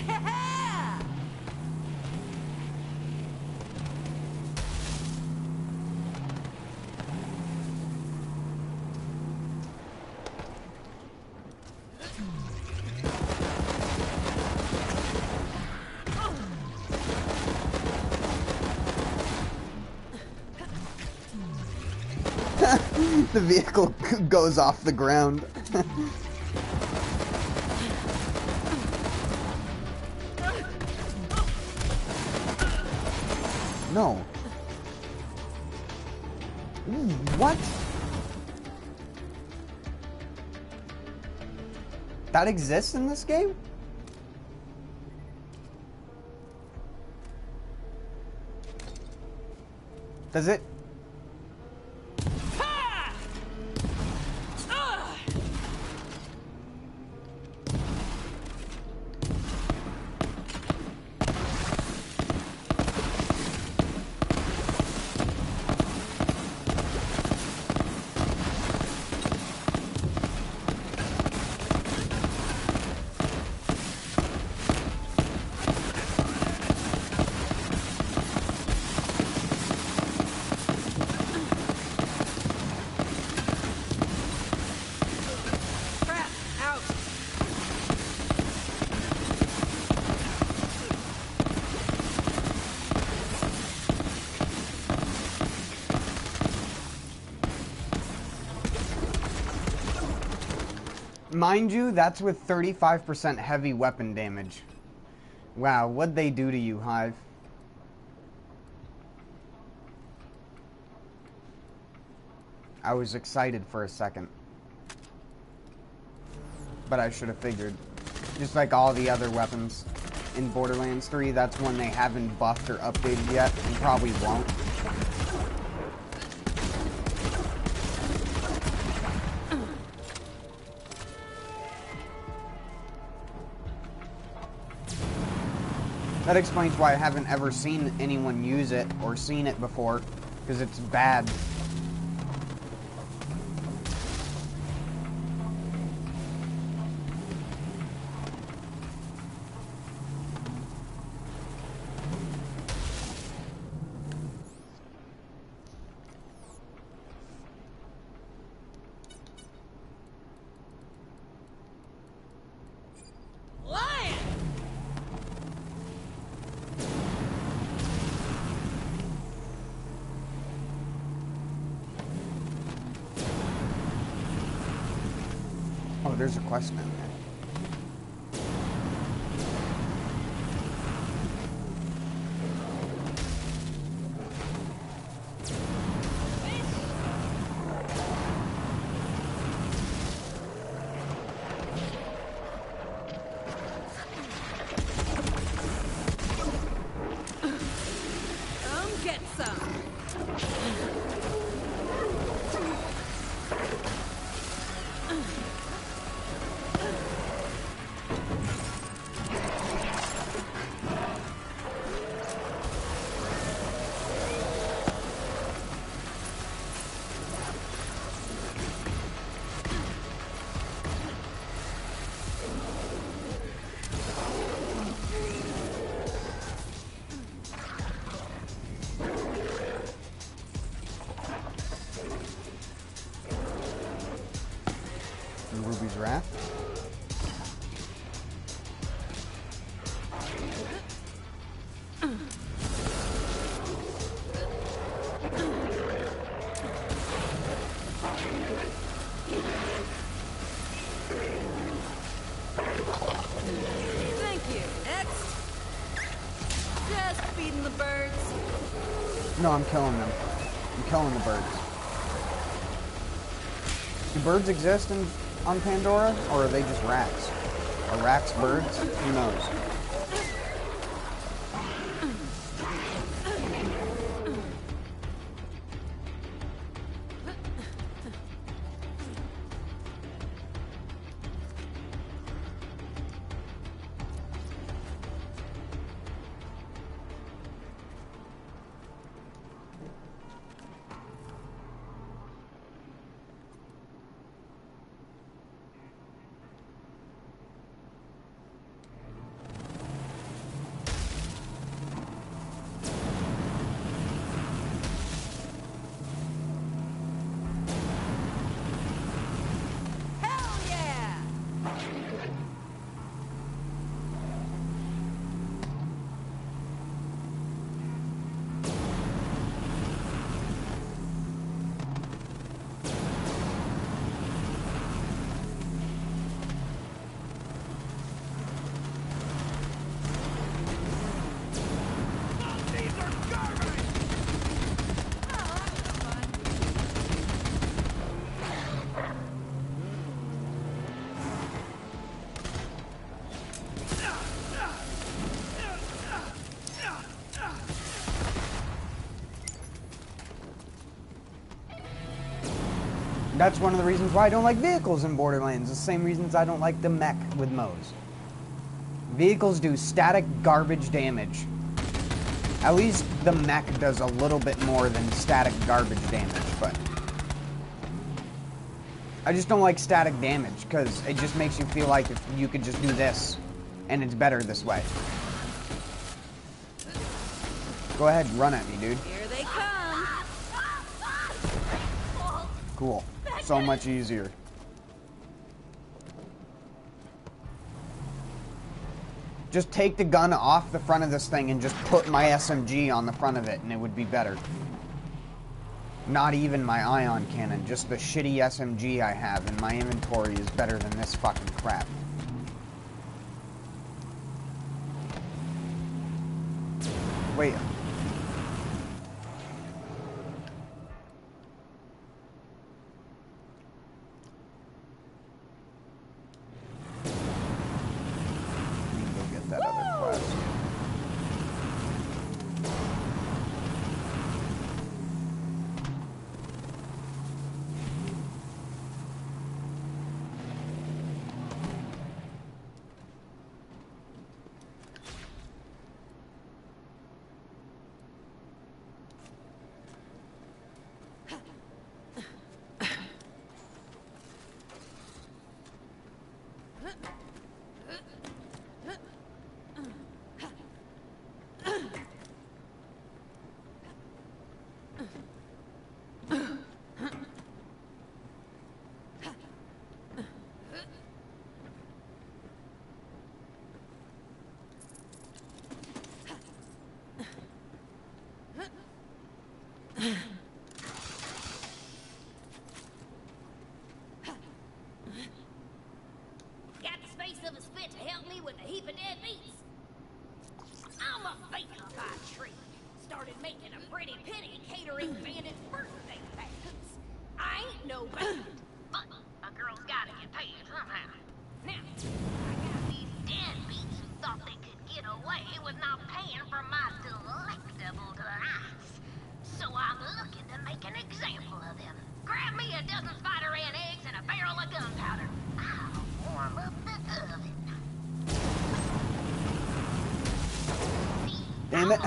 Yeah! The vehicle goes off the ground. No. Ooh, what? That exists in this game? Does it? Mind you, that's with 35% heavy weapon damage. Wow, what'd they do to you, Hive? I was excited for a second. But I should have figured. Just like all the other weapons in Borderlands 3, that's one they haven't buffed or updated yet, and probably won't. That explains why I haven't ever seen anyone use it or seen it before, because it's bad. Oh, there's a quest down there. Come get some. Ruby's Wrath. Thank you. Next. Just feeding the birds. No, I'm killing them. I'm killing the birds. Do birds exist on Pandora, or are they just rats? Are rats birds? Who knows? That's one of the reasons why I don't like vehicles in Borderlands. The same reasons I don't like the mech with Moze. Vehicles do static garbage damage. At least the mech does a little bit more than static garbage damage, but I just don't like static damage because it just makes you feel like if you could just do this and it's better this way. Go ahead, run at me, dude. Here they come. Cool. So much easier. Just take the gun off the front of this thing and just put my SMG on the front of it and it would be better. Not even my ion cannon, just the shitty SMG I have in my inventory is better than this fucking crap. Wait. That other quest. Got the space of a spit to help me with a heap of dead beats. I'm a baker by trade. Started making a pretty penny catering bandits' birthday parties. I ain't no bandit, but a girl's gotta get paid somehow. Now, I got these deadbeats who thought they could get away with not paying for my delectable delights. So I'm looking to make an example of them. Grab me a dozen spider ant eggs and a barrel of gunpowder. I'll warm up the oven. Damn it.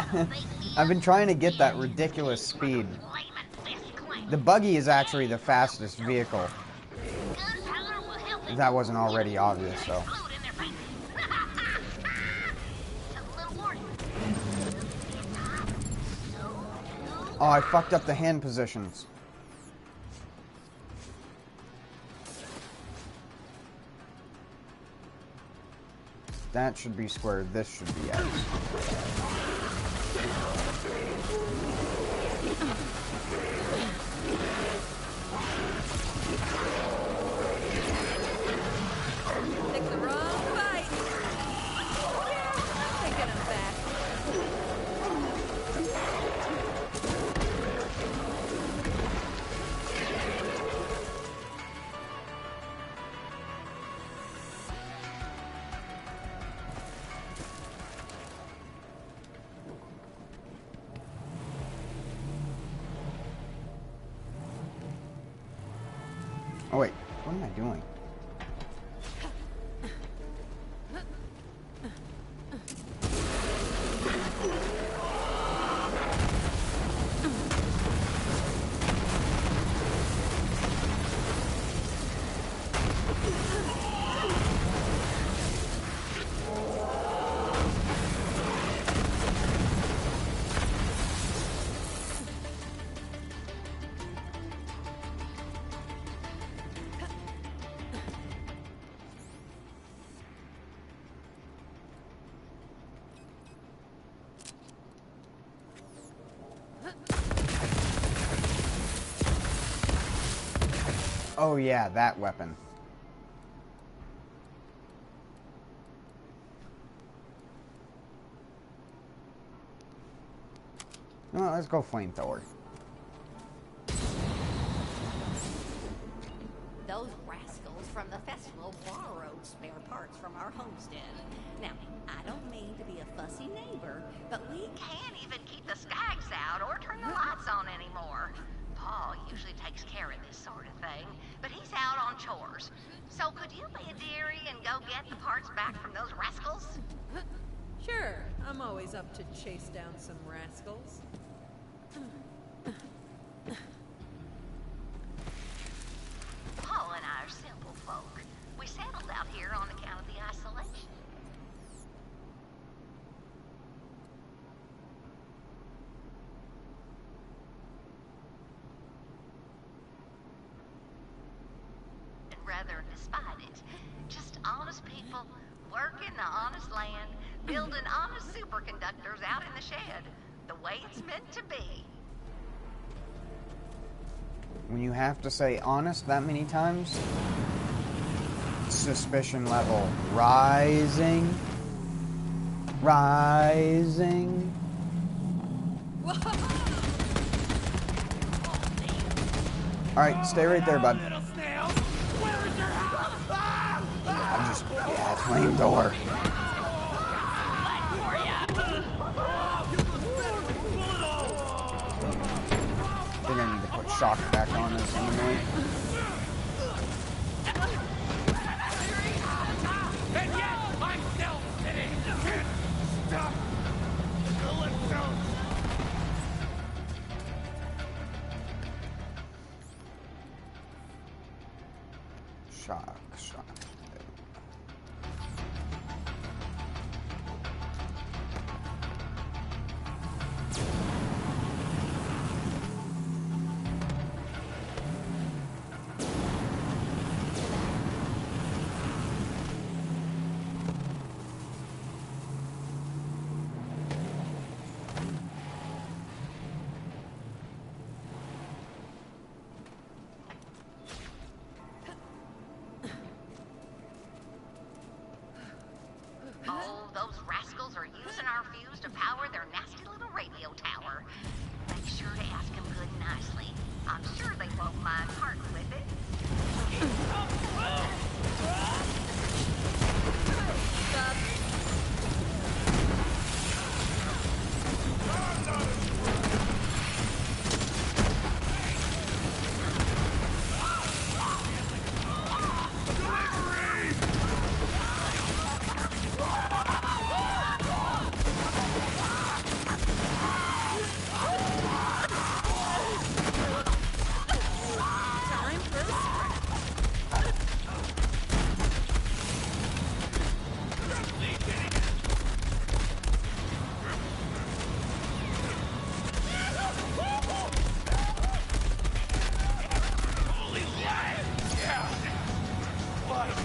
I've been trying to get that ridiculous speed. The buggy is actually the fastest vehicle. If that wasn't already obvious, though. Oh, I fucked up the hand positions. That should be square, this should be X. Pick the wrong fight. Yeah, I'm thinking of that. Oh wait, what am I doing? Oh yeah, that weapon. Well, let's go flamethrower. Those rascals from the festival borrowed spare parts from our homestead. Now, I don't mean to be a fussy neighbor, but we can't even keep the stags out or turn the lights on anymore. Pa usually takes care of this sort of thing, but he's out on chores. So could you be a dearie and go get the parts back from those rascals? Sure, I'm always up to chase down some rascals. Pa and I are simple folk. We settled out here on account of the isolation. Rather despite it. Just honest people, working the honest land, building honest superconductors out in the shed. The way it's meant to be. When you have to say honest that many times, suspicion level rising. Rising. Alright, stay right there, bud. Yeah, flamethrower. I think I need to put shock back on this anyway. And yet, I'm still sitting. Stop. Let's go. Shock. Oh, those rascals are using our fuse to power their nasty little radio tower. Make sure to ask them good and nicely. I'm sure they won't mind parting with it.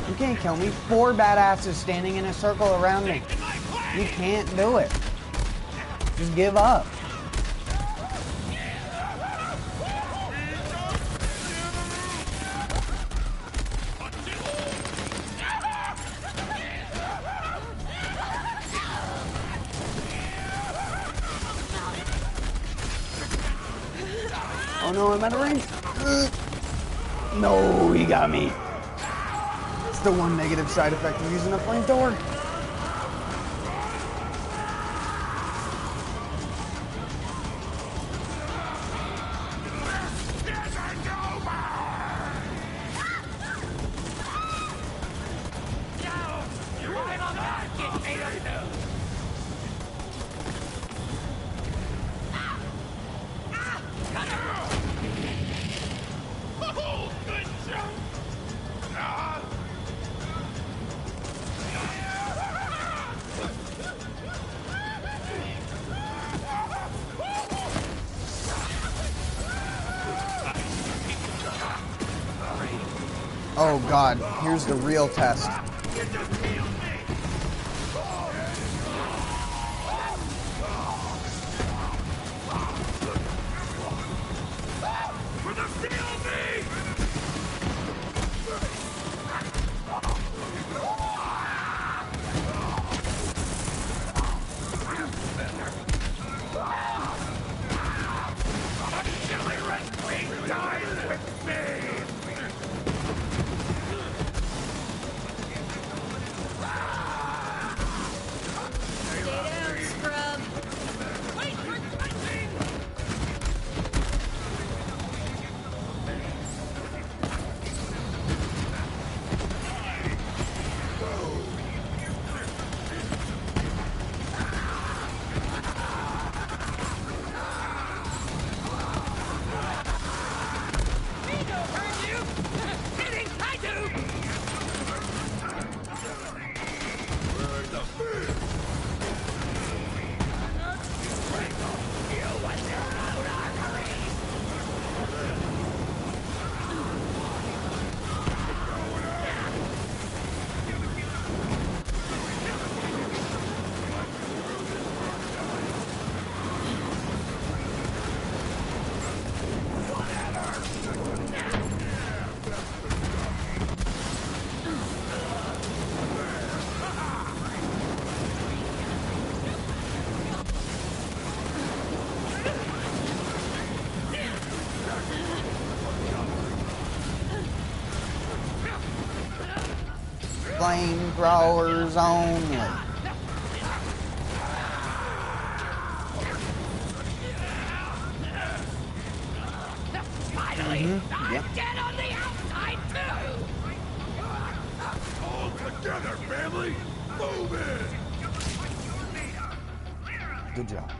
You can't kill me. 4 badasses standing in a circle around me. You can't do it. Just give up. Oh no, I'm out of range. No, he got me. It's the one negative side effect of using a flamethrower. Oh god, here's the real test. flamethrowers only. Yep. Dead on the outside, too! All together, family! Move it! Good job.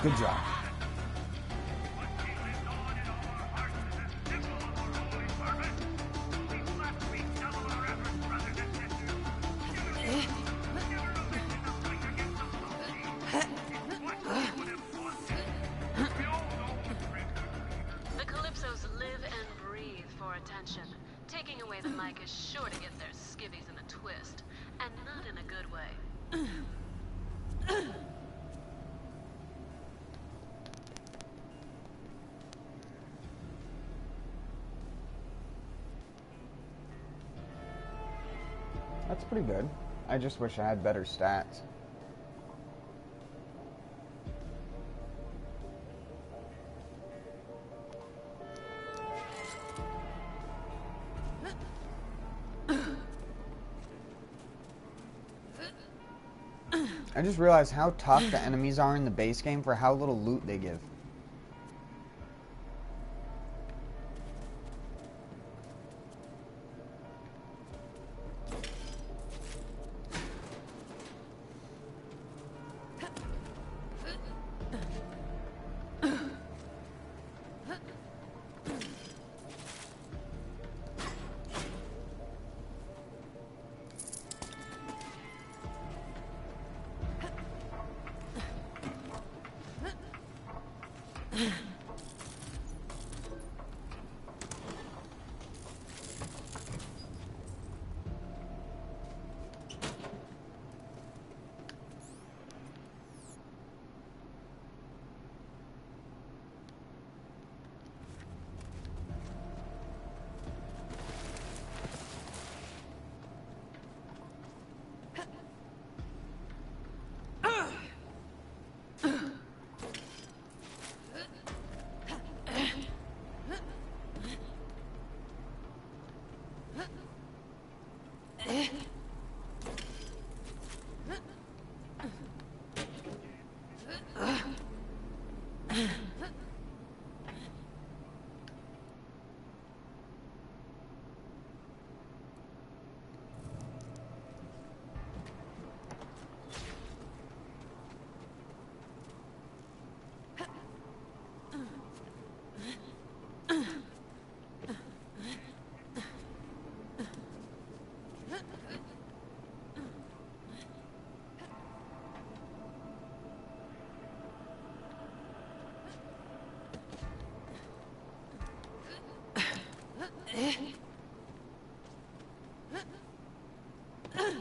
Good job. The Calypsos live and breathe for attention. Taking away the mic is sure to get their skivvies in a twist, and not in a good way. That's pretty good. I just wish I had better stats. I just realized how tough the enemies are in the base game for how little loot they give.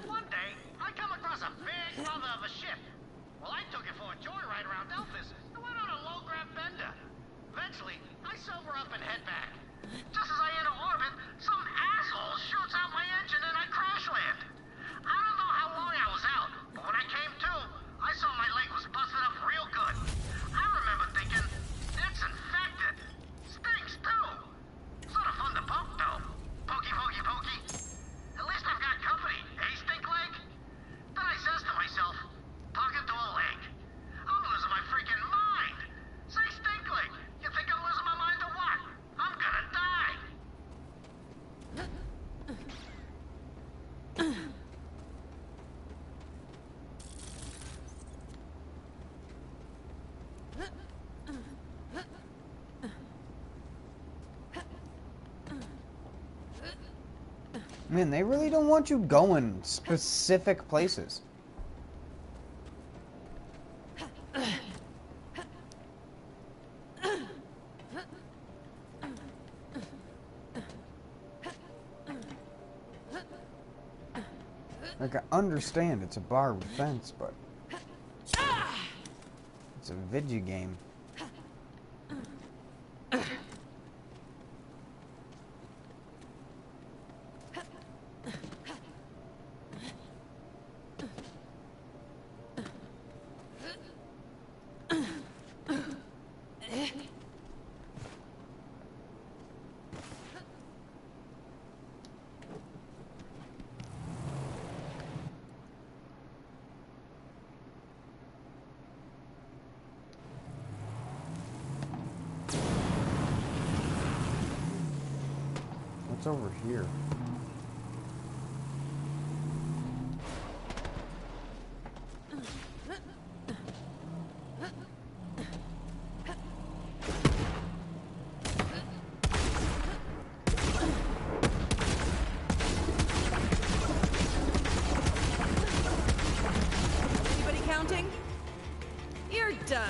One day, I come across a big mother of a ship. Well, I took it for a joyride around Delphis and went on a low-grab bender. Eventually, I sober up and head back. Just as I enter orbit, some asshole shoots out my engine and I crash land. I don't know how long I was out, but when I came to, I saw my leg was busted up real good. I remember thinking, it's infected. Stinks, too. Sort of fun to poke, though. Pokey, pokey, pokey. At least I've got company, eh, stink leg? Then I says to myself, talking to a leg, I'm losing my freaking mind. Say, stink leg, you think I'm losing my mind or what? I'm gonna die. Man, they really don't want you going specific places. Like, I understand it's a barbed fence, but it's a video game. What's over here? Anybody counting? You're done.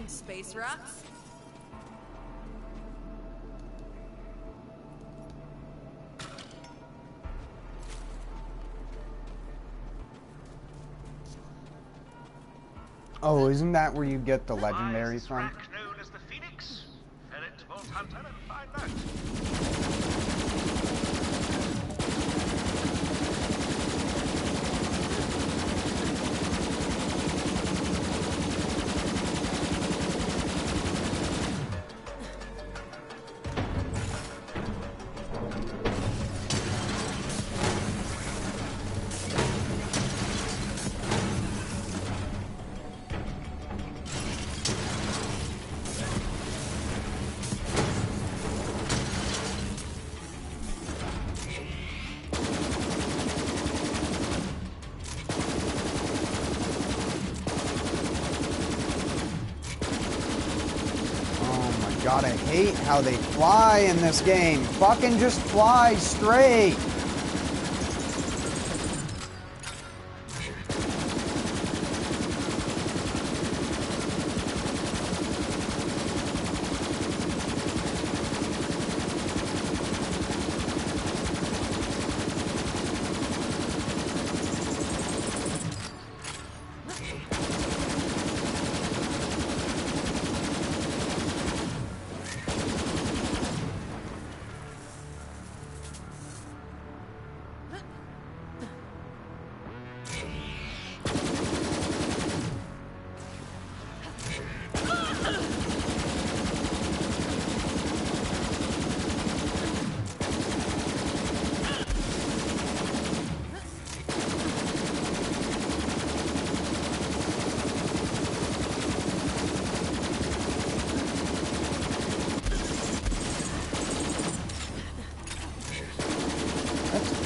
Space rocks. Oh, isn't that where you get the legendary from? Known as the Phoenix. Ferret, Vault Hunter, and find that. God, I hate how they fly in this game. Fucking just fly straight.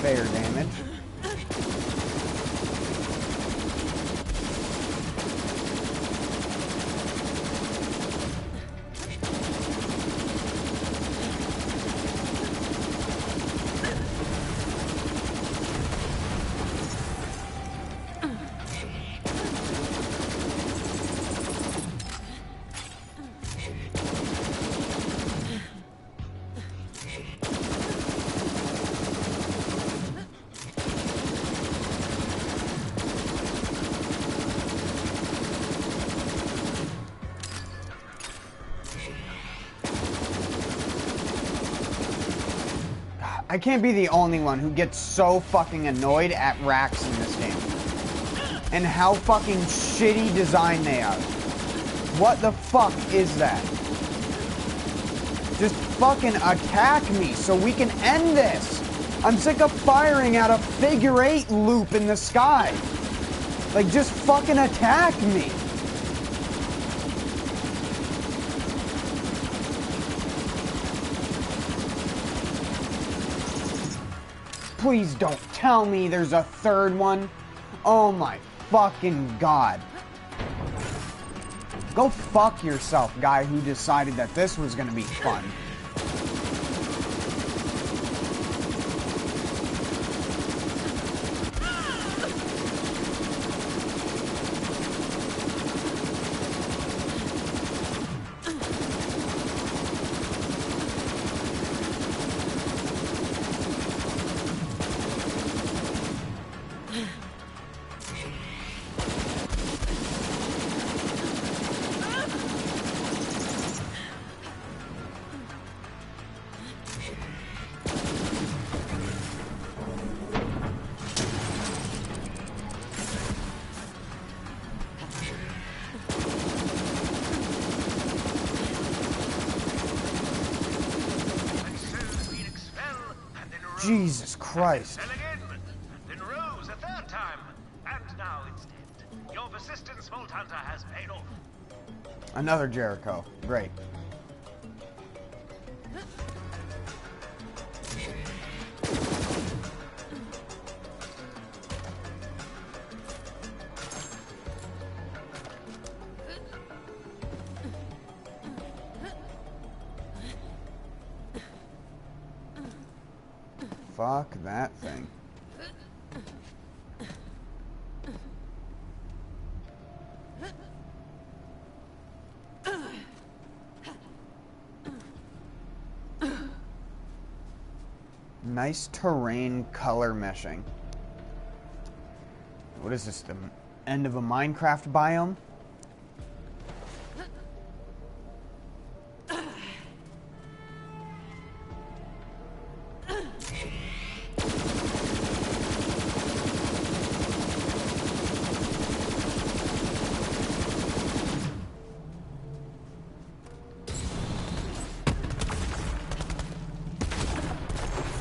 Fair damage. I can't be the only one who gets so fucking annoyed at racks in this game. And how fucking shitty design they are. What the fuck is that? Just fucking attack me so we can end this. I'm sick of firing at a figure-8 loop in the sky. Like, just fucking attack me. Please don't tell me there's a third one. Oh my fucking god. Go fuck yourself, guy who decided that this was gonna be fun. Jesus Christ. And again, then rose a third time, and now it's dead. Your persistence, Vault Hunter, has paid off. Another Jericho. Great. Fuck that thing. Nice terrain color meshing. What is this, the end of a Minecraft biome?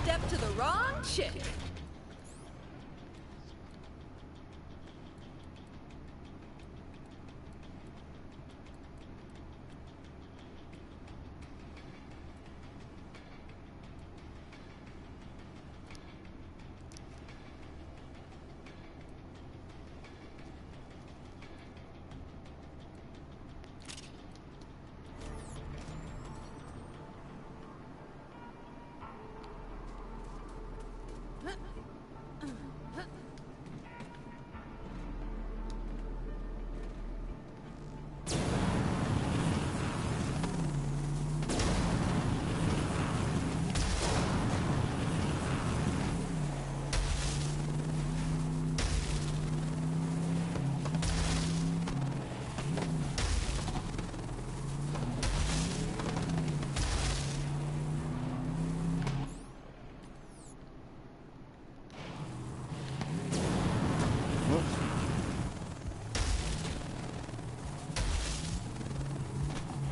Step to the wrong chick.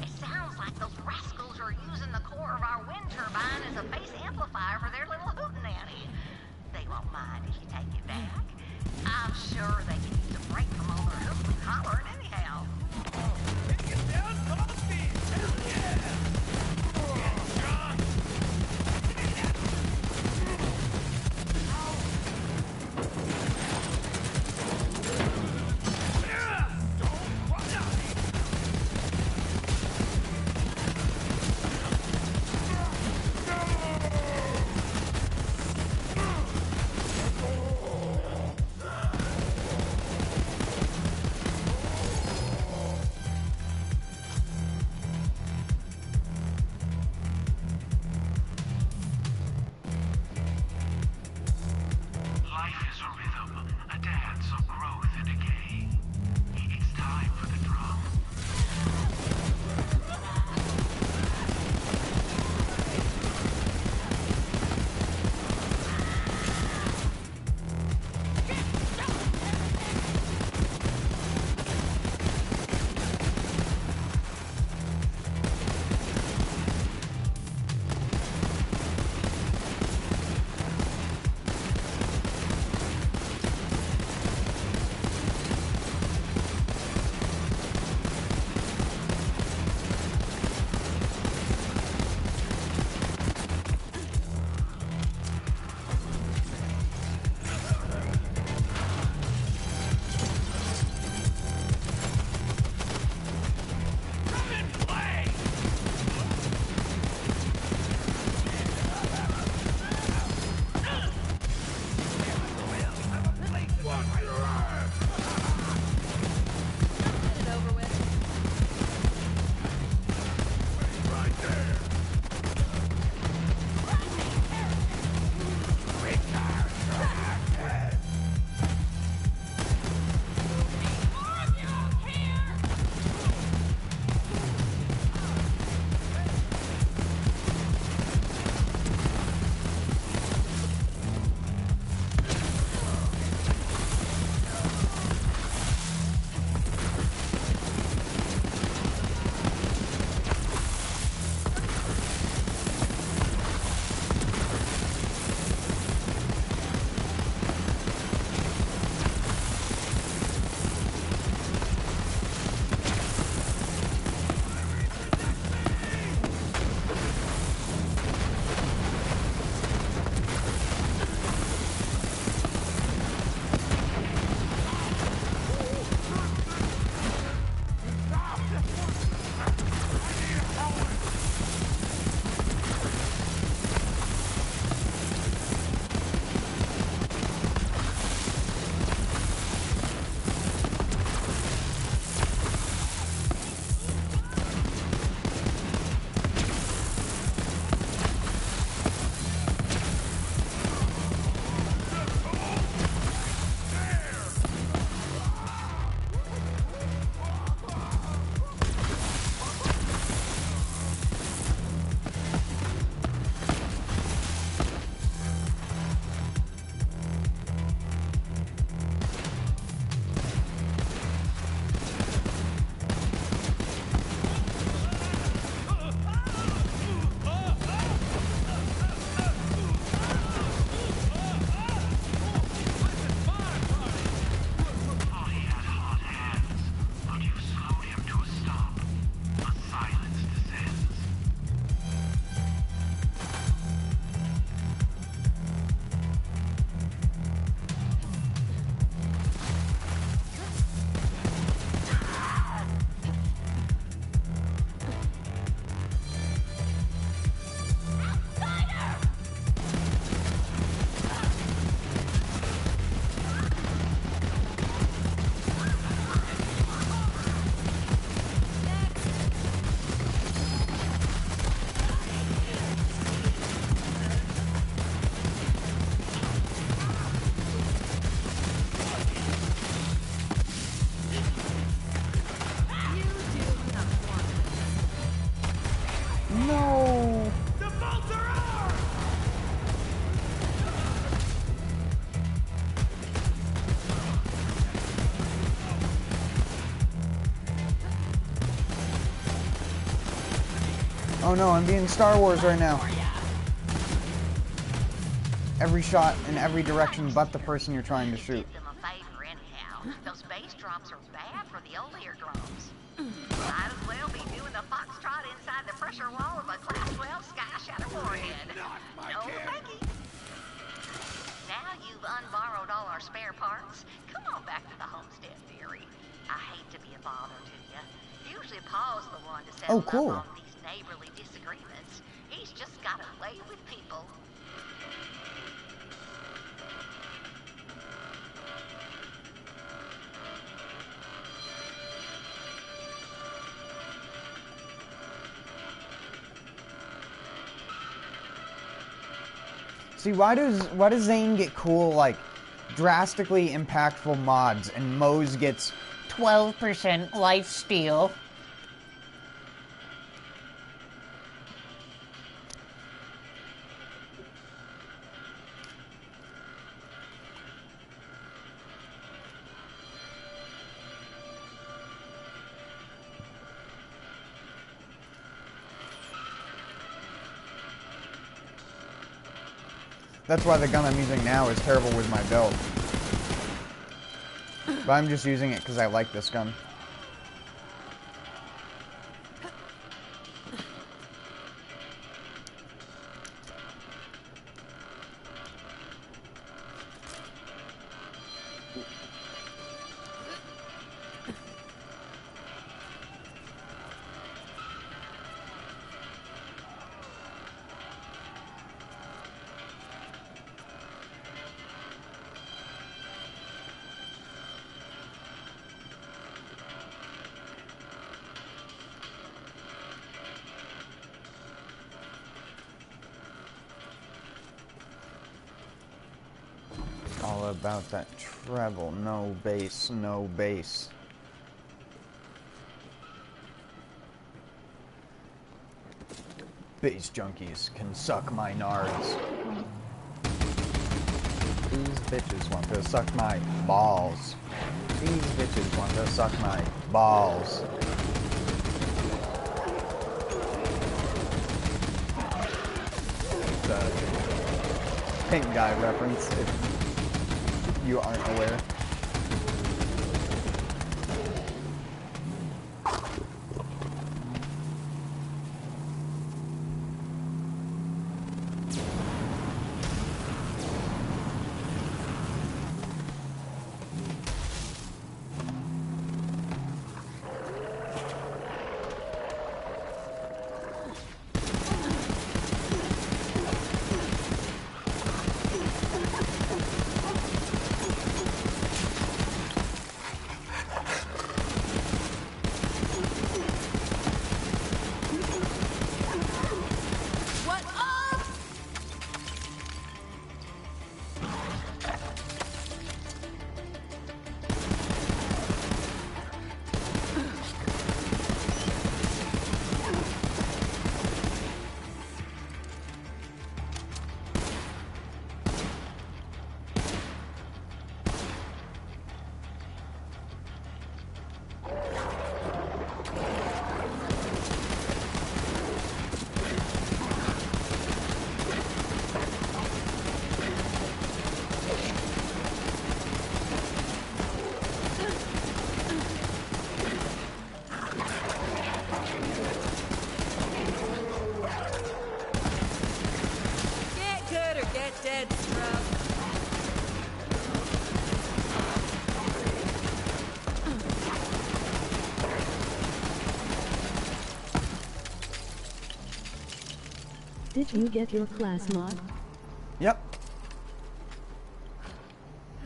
It sounds like those rascals are using the core of our wind turbine as a base amplifier for their little hootenanny. They won't mind if you take it back. I'm sure they can use a break from all their hooting and hollering anyhow. Take it down, coffee! Hell yeah! John! Don't run out! Oh no, I'm being Star Wars right now. Every shot in every direction but the person you're trying to shoot. Did them a favor anyhow. Those bass drops are bad for the old eardrums. Might as well be doing the foxtrot inside the pressure wall of a Class 12 Sky Shadow warhead. No thanky. Now you've unborrowed all our spare parts, come on back to the homestead theory. I hate to be a bother to you. Usually Paul's the one to settle cool. up on these neighborly disagreements. He's just got a way with people. See, why does Zane get cool, like, drastically impactful mods, and Moze gets 12% lifesteal? That's why the gun I'm using now is terrible with my build. But I'm just using it because I like this gun. All about that treble, no bass, no bass. Bass junkies can suck my nards. These bitches want to suck my balls. These bitches want to suck my balls. The pink guy reference, if you aren't aware. Did you get your class mod? Yep.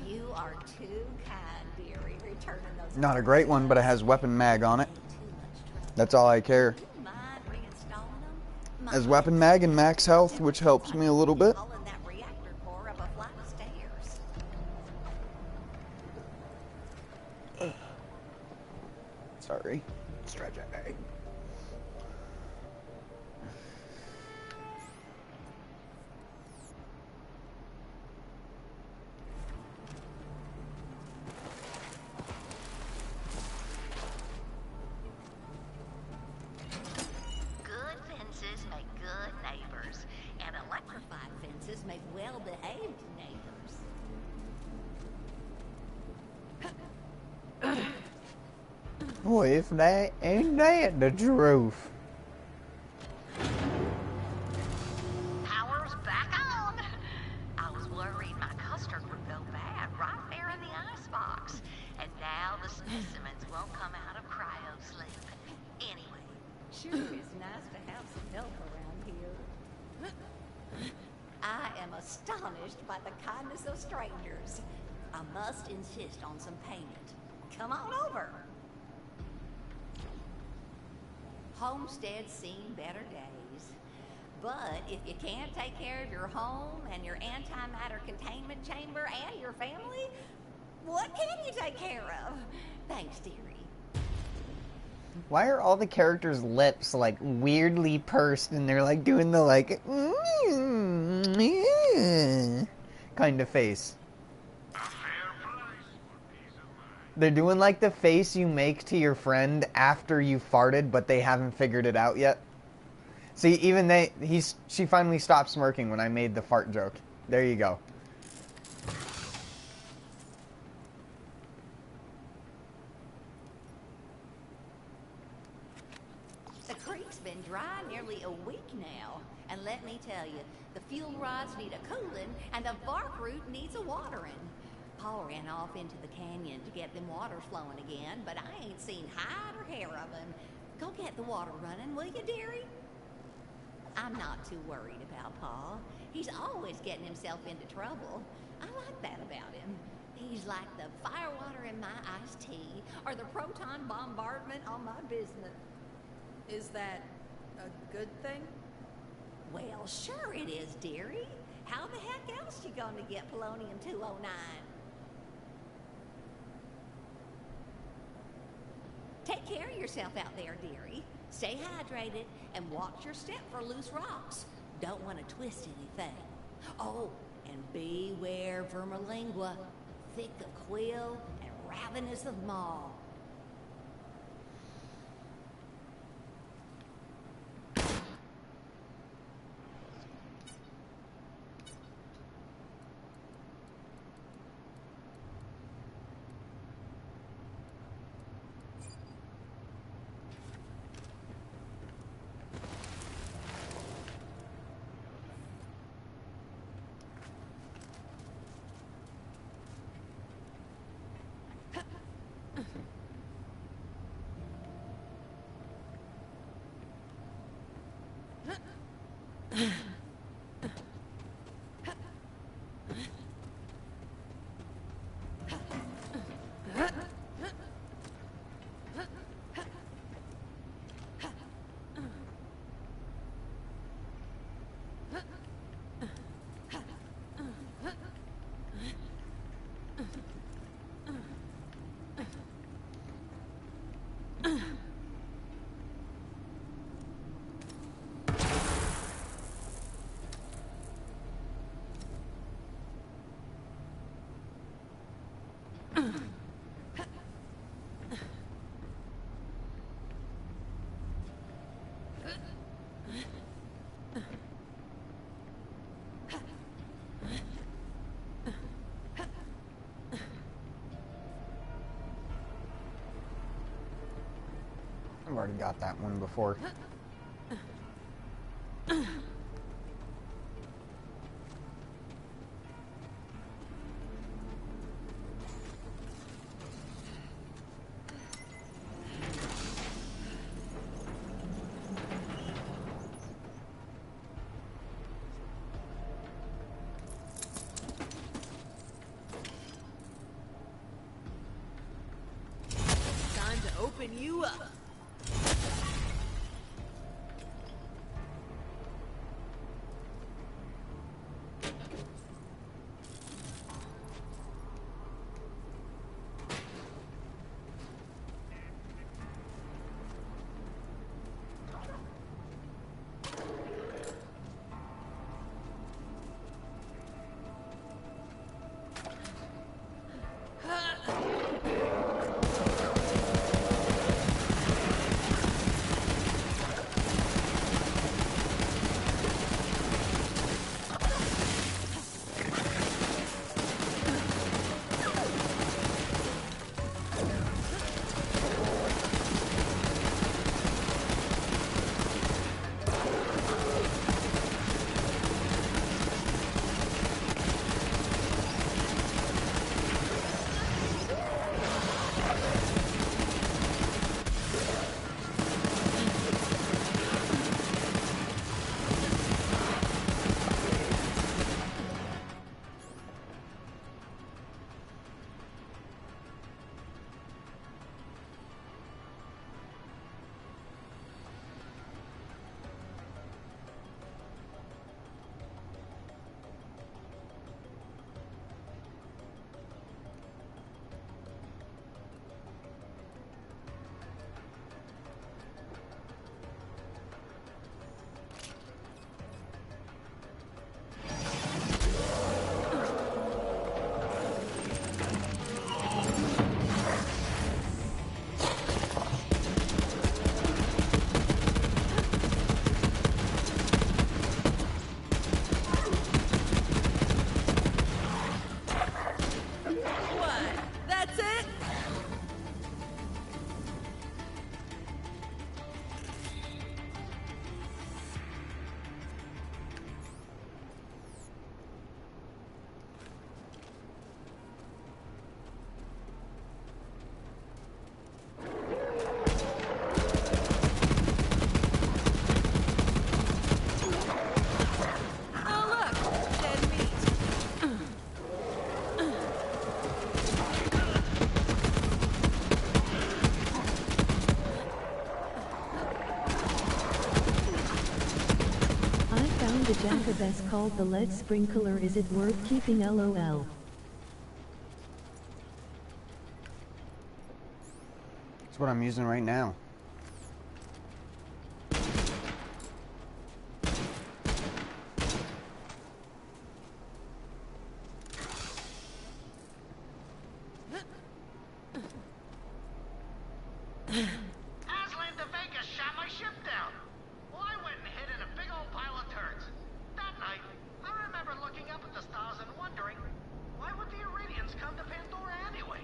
You are too kind, dearie, returning those. Not a great one, but it has weapon mag on it. That's all I care. Mind reinstalling them? As weapon mag and max health, which helps me a little bit. Hauling that reactor core up a flight of stairs. Sorry. Stretch it. Good fences Well, if that ain't that the truth. Power's back on. I was worried my custard would go bad right there in the icebox. And now the specimens won't come out of cryo sleep. Anyway. Sure is nice to have some help around here. I am astonished by the kindness of strangers. I must insist on some payment. Come on over. Homestead's seen better days. But if you can't take care of your home and your antimatter containment chamber and your family, what can you take care of? Thanks, dearie. Why are all the characters' lips like weirdly pursed and they're like doing the like kind of face? They're doing like the face you make to your friend after you farted, but they haven't figured it out yet. See, even she finally stopped smirking when I made the fart joke. There you go. The creek's been dry nearly a week now. And let me tell you, the fuel rods need a cooling and the bark root needs a watering. Paul ran off into the canyon to get them waters flowing again, but I ain't seen hide or hair of him. Go get the water running, will you, dearie? I'm not too worried about Paul. He's always getting himself into trouble. I like that about him. He's like the firewater in my iced tea or the proton bombardment on my bismuth. Is that a good thing? Well, sure it is, dearie. How the heck else you gonna get polonium-209? Take care of yourself out there, dearie. Stay hydrated and watch your step for loose rocks. Don't want to twist anything. Oh, and beware vermilingua, thick of quill and ravenous of maw. I've already got that one before. Time to open you up. a vest called the lead sprinkler. Is it worth keeping? LOL. That's what I'm using right now. Aslan de Vega shot my ship down. Well, I went and hid in a big old pile of turds. That night, I remember looking up at the stars and wondering, why would the Iridians come to Pandora anyway?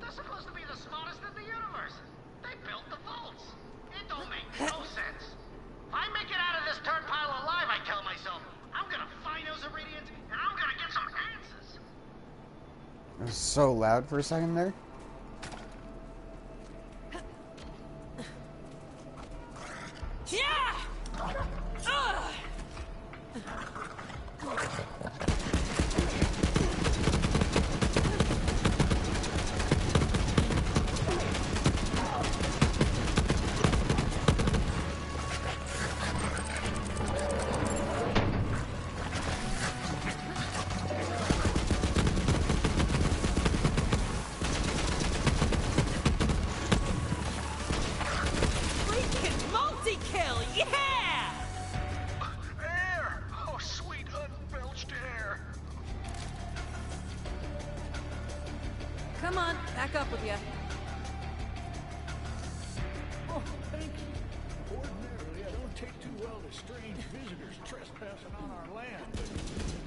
They're supposed to be the smartest in the universe. They built the vaults. It don't make no sense. If I make it out of this turd pile alive, I tell myself, I'm gonna find those Iridians and I'm gonna get some answers. It was so loud for a second there. Come on, back up with you. Oh, thank you. Ordinarily, I don't take too well to strange visitors trespassing on our land, but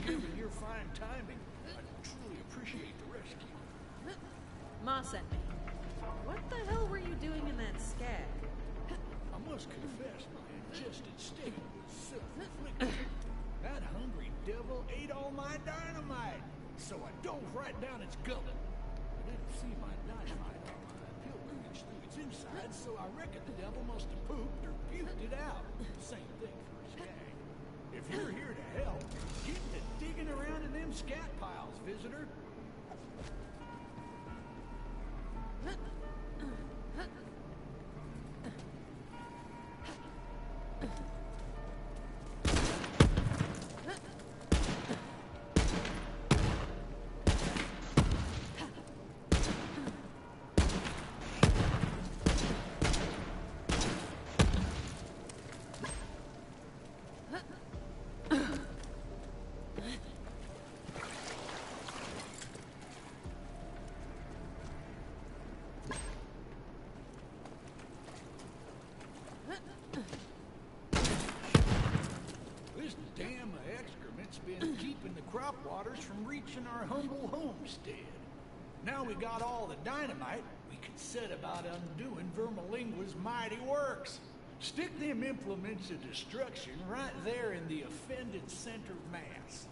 given your fine timing, I truly appreciate the rescue. Ma sent me. What the hell were you doing in that skag? I must confess, my ingested state was self-inflicted. That hungry devil ate all my dynamite, so I dove right down its gullet. I didn't see my dynamite on my pilgrimage through its inside, so I reckon the devil must have pooped or puked it out. Same thing for a skag. If you're here to help, get to digging around in them scat piles, visitor. Been keeping the crop waters from reaching our humble homestead. Now we got all the dynamite, we can set about undoing Vermalingua's mighty works. Stick them implements of destruction right there in the offended center mass.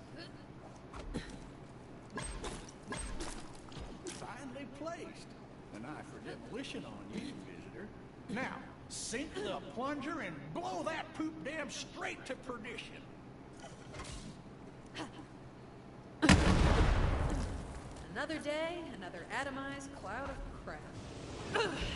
Finely placed. An eye for demolition on you, visitor. Now, sink the plunger and blow that poop dam straight to perdition. Another day, another atomized cloud of crap.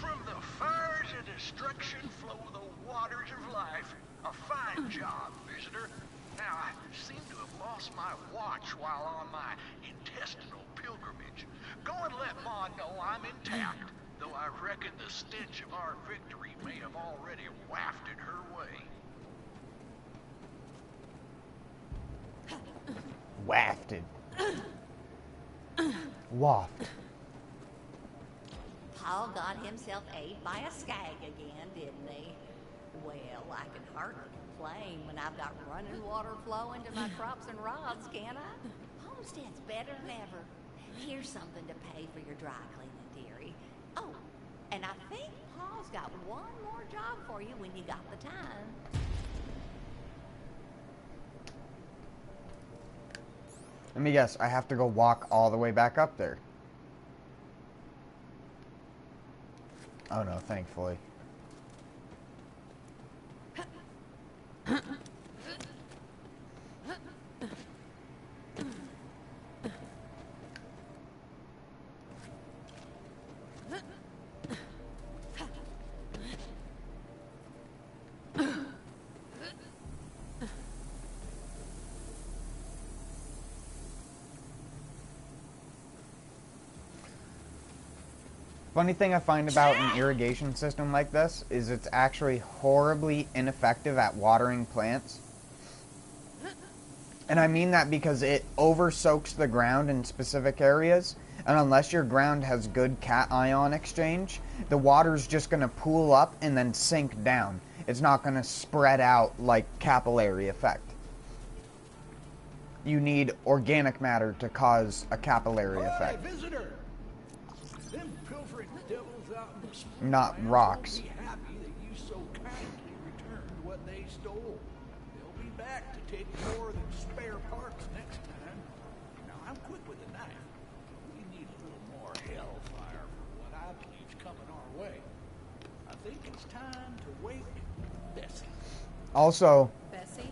From the fires of destruction flow the waters of life. A fine job, visitor. Now, I seem to have lost my watch while on my intestinal pilgrimage. Go and let Ma know I'm intact, though I reckon the stench of our victory may have already wafted her way. Wafted. Waft. Paul got himself ate by a skag again, didn't he? Well, I can hardly complain when I've got running water flowing to my crops and rods, can I? Homestead's better than ever. Here's something to pay for your dry cleaning, dearie. Oh, and I think Paul's got one more job for you when you got the time. Let me guess, I have to go walk all the way back up there. Oh no, thankfully. Funny thing I find about an irrigation system like this is it's actually horribly ineffective at watering plants. And I mean that because it over-soaks the ground in specific areas, and unless your ground has good cation exchange, the water's just going to pool up and then sink down. It's not going to spread out like capillary effect. You need organic matter to cause a capillary effect. Visitor. Them pilfering devils out in the spring Not lands rocks. won't be happy that you so kindly returned what they stole. They'll be back to take more than spare parts next time. Now I'm quick with the knife. We need a little more hellfire for what I believe's coming our way. I think it's time to wake Bessie. Also, Bessie?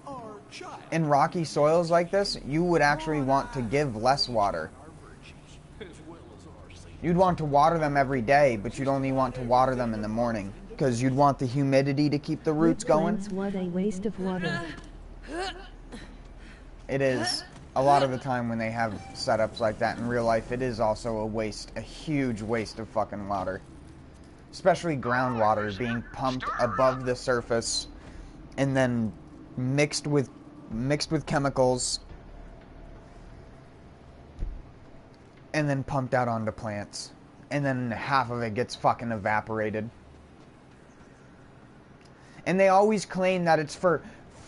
Our child. in rocky soils like this, you would actually want to give less water. Our virtues, as well as our safety. You'd want to water them every day, but you'd only want to water them in the morning, because you'd want the humidity to keep the roots going. Plants, what a waste of water. It is. A lot of the time when they have setups like that in real life, it is also a waste, a huge waste of fucking water. Especially groundwater being pumped above the surface and then mixed with chemicals and then pumped out onto plants. And then half of it gets fucking evaporated. And they always claim that it's for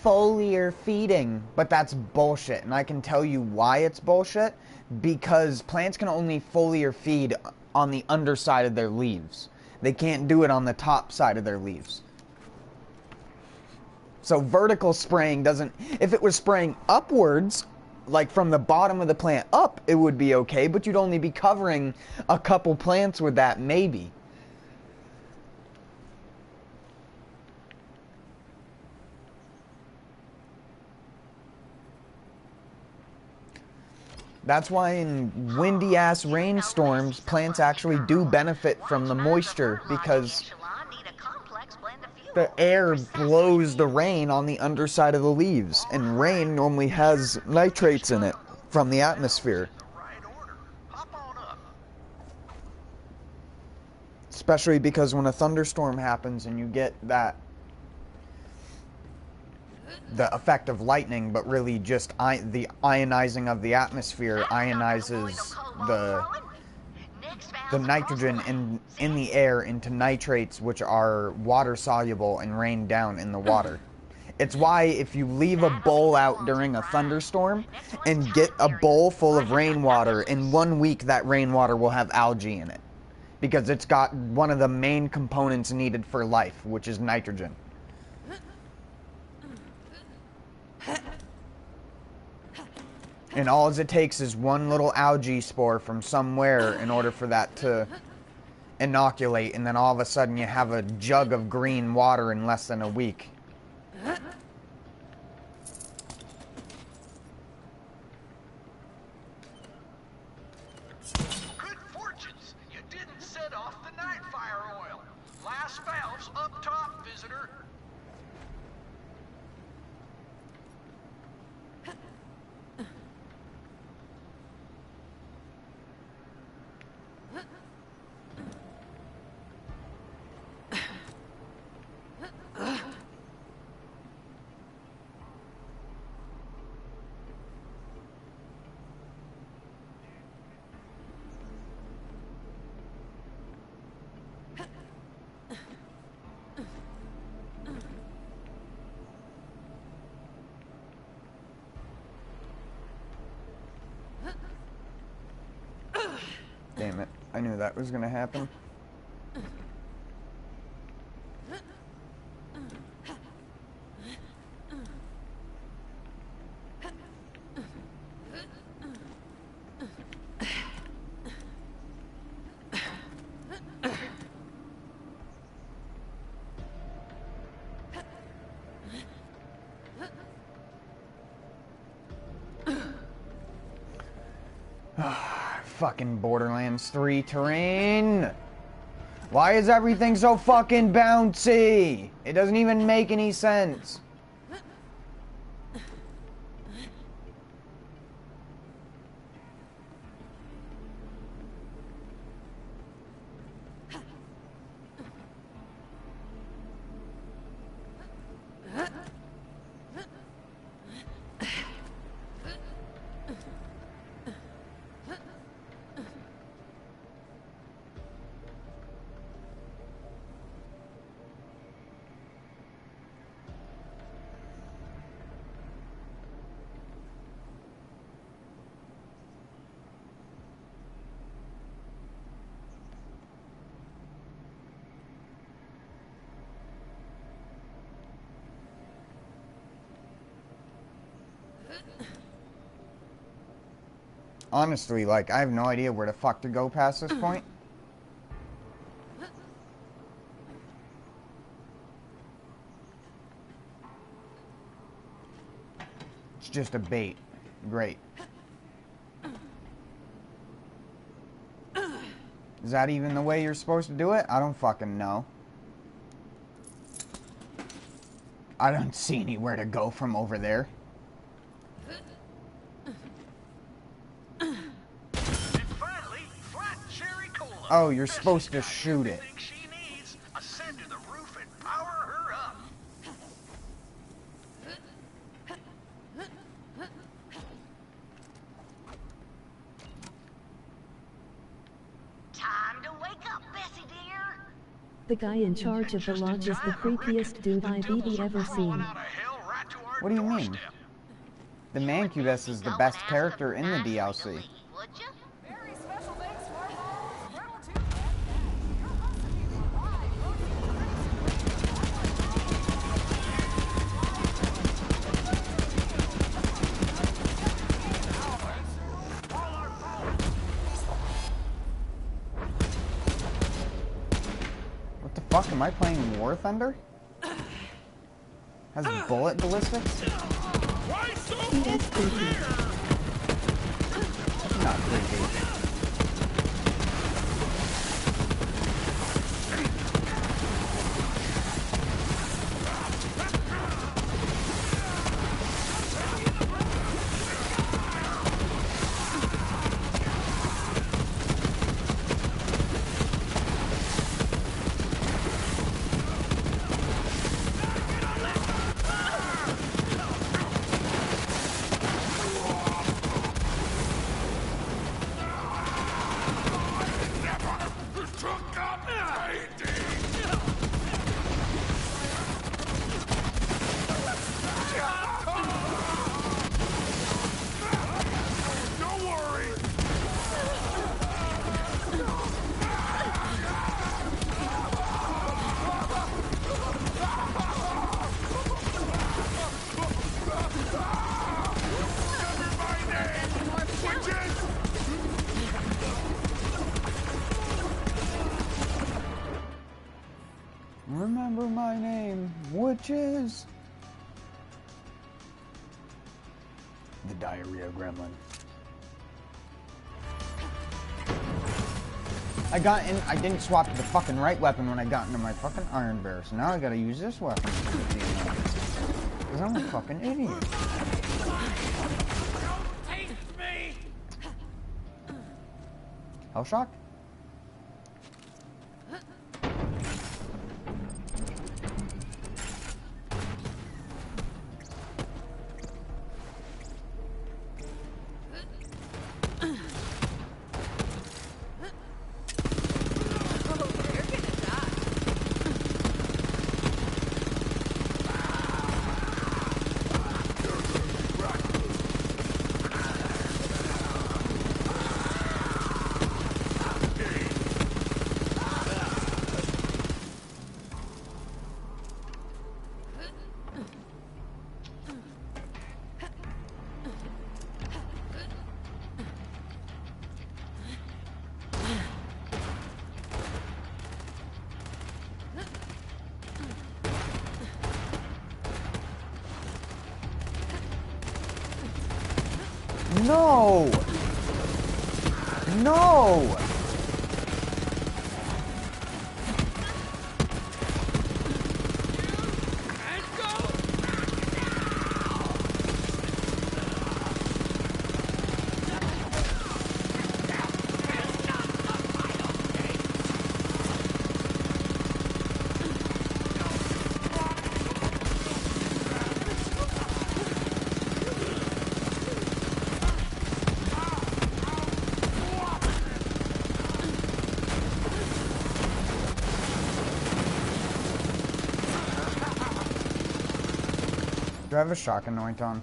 foliar feeding, but that's bullshit. And I can tell you why it's bullshit. Because plants can only foliar feed on the underside of their leaves. They can't do it on the top side of their leaves. So vertical spraying doesn't... If it was spraying upwards, like from the bottom of the plant up, it would be okay, but you'd only be covering a couple plants with that, maybe. That's why in windy-ass rainstorms, plants actually do benefit from the moisture, because the air blows the rain on the underside of the leaves, and rain normally has nitrates in it from the atmosphere. Especially because when a thunderstorm happens and you get that the effect of lightning, but really just the ionizing of the atmosphere ionizes the nitrogen in the air into nitrates, which are water soluble and rain down in the water. It's why if you leave a bowl out during a thunderstorm and get a bowl full of rainwater, in 1 week that rainwater will have algae in it, because it's got one of the main components needed for life, which is nitrogen. And all it takes is one little algae spore from somewhere in order for that to inoculate, and then all of a sudden you have a jug of green water in less than a week. Good fortunes! You didn't set off the night fire oil. Last valve's up top, visitor. Damn it. I knew that was gonna happen. Fucking Borderlands 3 terrain. Why is everything so fucking bouncy? It doesn't even make any sense. Honestly, like, I have no idea where the fuck to go past this point. It's just a bait. Great. Is that even the way you're supposed to do it? I don't fucking know. I don't see anywhere to go from over there. And finally, flat cherry cola. Oh, you're supposed to shoot it. Everything she needs. Ascend to the roof and power her up. Time to wake up, Bessie dear. The guy in charge of the lodge is the creepiest dude I've ever seen. What do you mean? The Mancubus is the best character in the DLC. Would you? Very special thanks, Smartballs. Squirrel too. What the fuck? Am I playing War Thunder? Has bullet ballistics? He is creepy. That's not creepy. Remember my name, which is the Diarrhea Gremlin. I didn't swap to the fucking right weapon when I got into my fucking Iron Bear, so now I gotta use this weapon. Because I'm a fucking idiot. Taste me! Hell shock? No! No! Do I have a shock anoint on?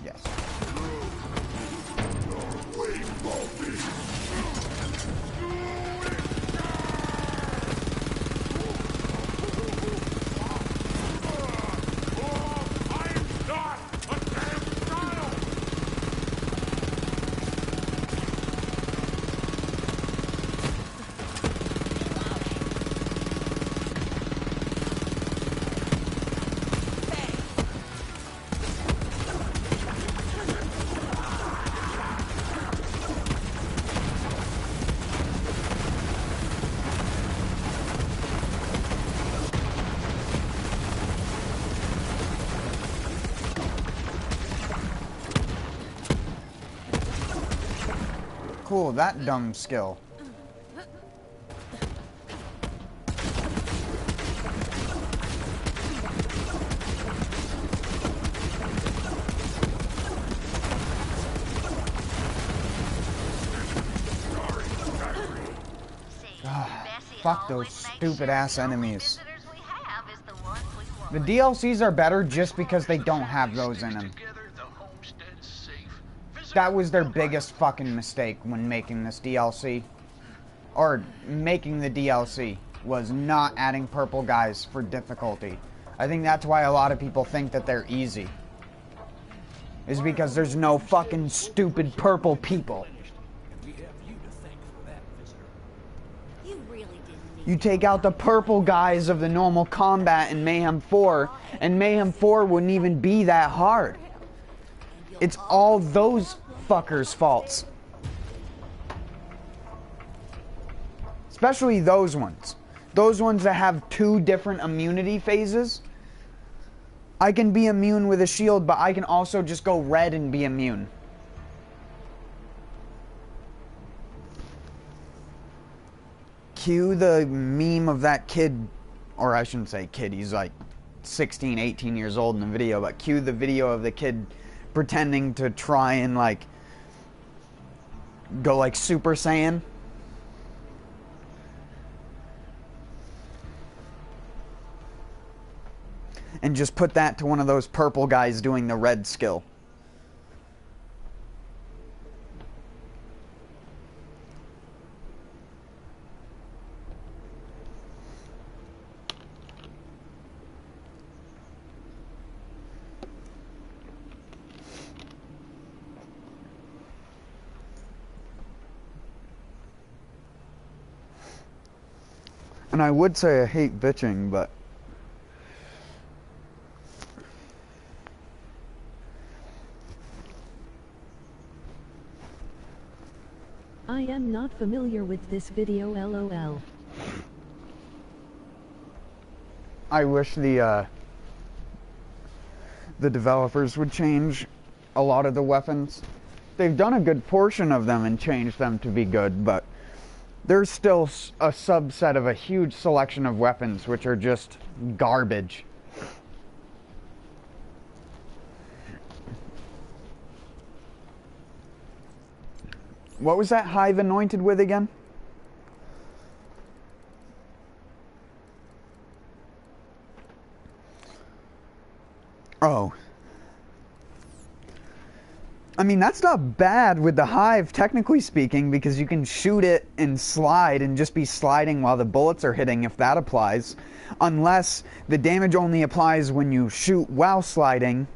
Yes. cool, that dumb skill. Fuck those stupid ass enemies. The DLCs are better just because they don't have those in them. That was their biggest fucking mistake when making this DLC. Or making the DLC, was not adding purple guys for difficulty. I think that's why a lot of people think that they're easy. Is because there's no fucking stupid purple people. You take out the purple guys of the normal combat in Mayhem 4, and Mayhem 4 wouldn't even be that hard. It's all those fuckers' faults. Especially those ones. Those ones that have 2 different immunity phases. I can be immune with a shield, but I can also just go red and be immune. Cue the meme of that kid, or I shouldn't say kid, he's like 16, 18 years old in the video, but cue the video of the kid pretending to try and like go like Super Saiyan. And just put that to one of those purple guys doing the red skill. And I would say I hate bitching, but I am not familiar with this video, LOL. I wish the developers would change a lot of the weapons. They've done a good portion of them and changed them to be good, but there's still a subset of a huge selection of weapons which are just garbage. What was that hive anointed with again? Oh. I mean, that's not bad with the hive, technically speaking, because you can shoot it and slide and just be sliding while the bullets are hitting, if that applies. Unless the damage only applies when you shoot while sliding,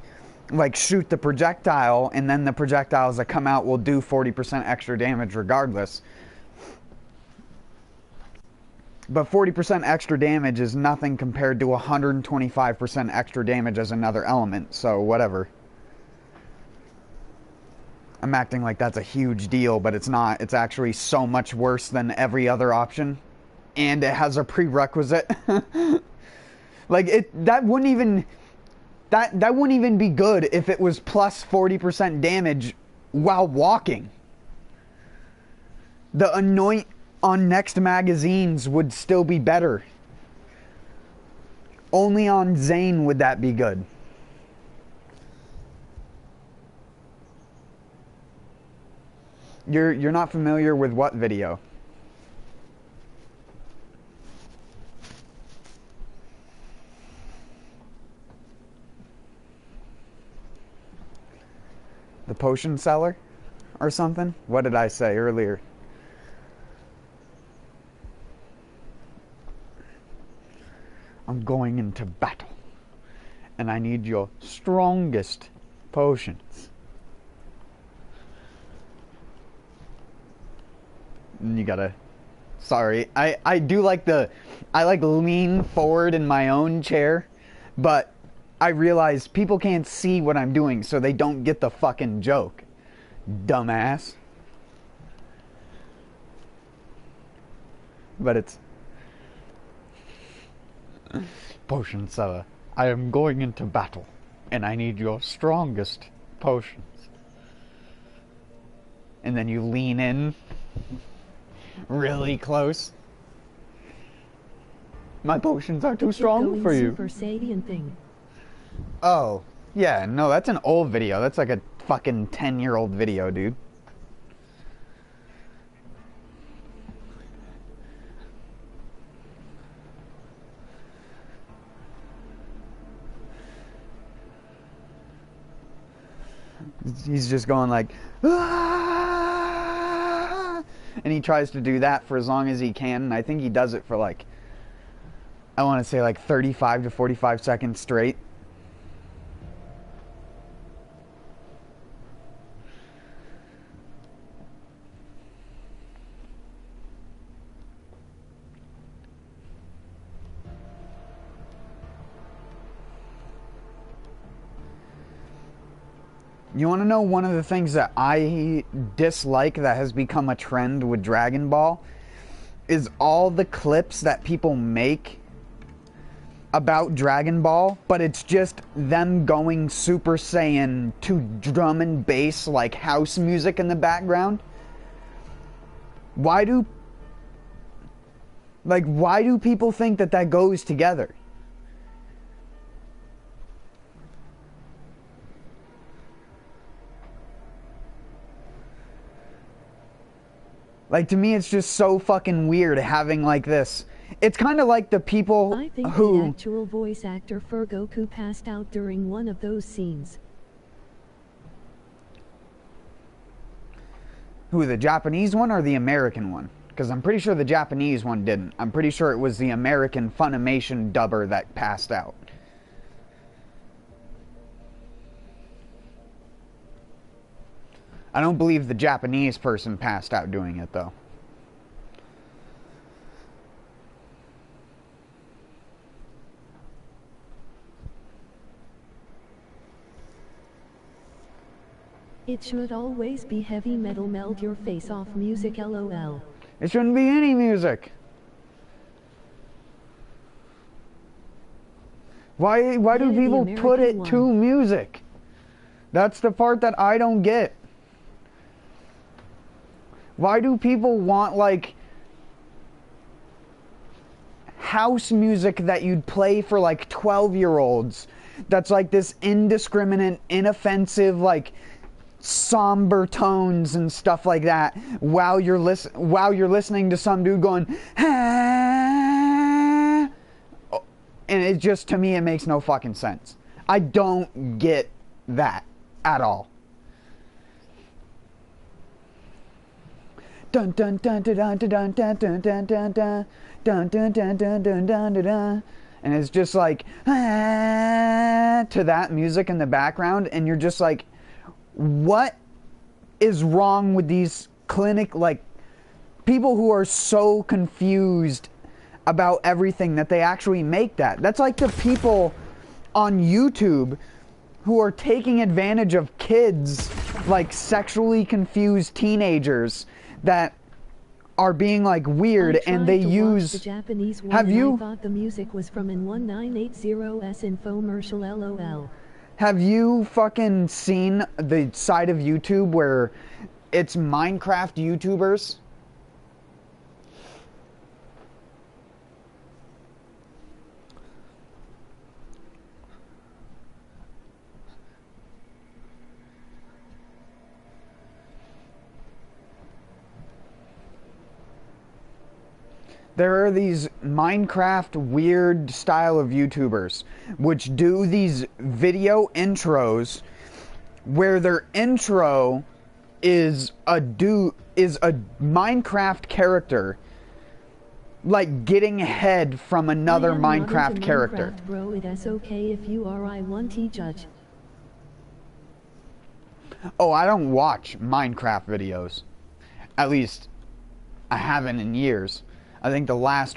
like shoot the projectile, and then the projectiles that come out will do 40% extra damage regardless. But 40% extra damage is nothing compared to 125% extra damage as another element, so whatever. I'm acting like that's a huge deal, but it's not. It's actually so much worse than every other option. And it has a prerequisite. Like, that wouldn't even be good if it was plus 40% damage while walking. The anoint on next magazines would still be better. Only on Zane would that be good. You're not familiar with what video? The potion seller? Or something? What did I say earlier? I'm going into battle. And I need your strongest potions. And you gotta... Sorry. I do like the... I like lean forward in my own chair. But I realize people can't see what I'm doing, so they don't get the fucking joke. Dumbass. But it's... Potion seller. I am going into battle, and I need your strongest potions. And then you lean in really close. My potions are too strong for you. Super Saiyan thing. Oh, yeah, no, that's an old video. That's like a fucking 10-year-old video, dude. He's just going like, "Ah!" And he tries to do that for as long as he can, and I think he does it for like, I want to say like 35 to 45 seconds straight. You want to know one of the things that I dislike that has become a trend with Dragon Ball? Is all the clips that people make about Dragon Ball, but it's just them going Super Saiyan to drum and bass like house music in the background. Why do people think that that goes together? Like, to me, it's just so fucking weird having, like, this. It's kind of like the people I think who... the actual voice actor for Goku passed out during one of those scenes. Who, the Japanese one or the American one? Because I'm pretty sure the Japanese one didn't. I'm pretty sure it was the American Funimation dubber that passed out. I don't believe the Japanese person passed out doing it, though. It should always be heavy metal melt your face off music, lol. It shouldn't be any music. Why do people put it to music? That's the part that I don't get. Why do people want, like, house music that you'd play for, like, 12-year-olds? That's, like, this indiscriminate, inoffensive, like, somber tones and stuff like that while you're listening to some dude going, ah! And it just, to me, it makes no fucking sense. I don't get that at all. Dun dun dun dun dun dun dun dun dun dun dun dun dun dun dun dun dun dun, and it's just like to that music in the background, and you're just like, what is wrong with these like people who are so confused about everything that they actually make that? That's like the people on YouTube who are taking advantage of kids, like sexually confused teenagers that are being like weird, and they use the Japanese one. Have you? I thought the music was from an 1980s infomercial, lol. Have you fucking seen the side of YouTube where it's Minecraft YouTubers? There are these Minecraft weird style of YouTubers which do these video intros where their intro is a Minecraft character like getting head from another Minecraft character. Minecraft, bro, it's okay if you are. I want to judge. Oh, I don't watch Minecraft videos. At least I haven't in years. I think the last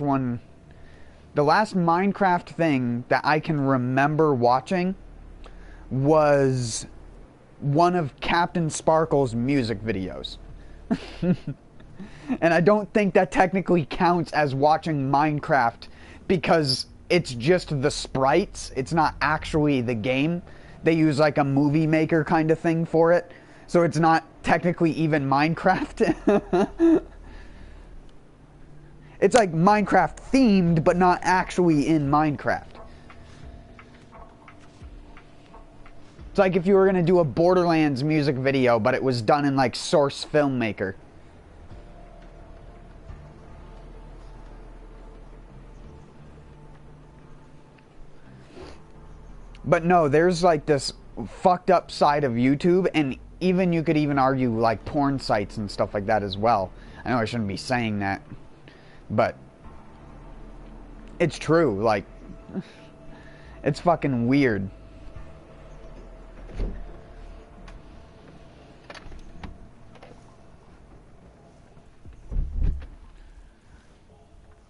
Minecraft thing that I can remember watching was one of Captain Sparkle's music videos. And I don't think that technically counts as watching Minecraft because it's just the sprites. It's not actually the game. They use like a movie maker kind of thing for it. So it's not technically even Minecraft. It's like Minecraft themed, but not actually in Minecraft. It's like if you were gonna do a Borderlands music video, but it was done in like Source Filmmaker. But no, there's like this fucked up side of YouTube, and even you could even argue like porn sites and stuff like that as well. I know I shouldn't be saying that, but it's true. Like, it's fucking weird.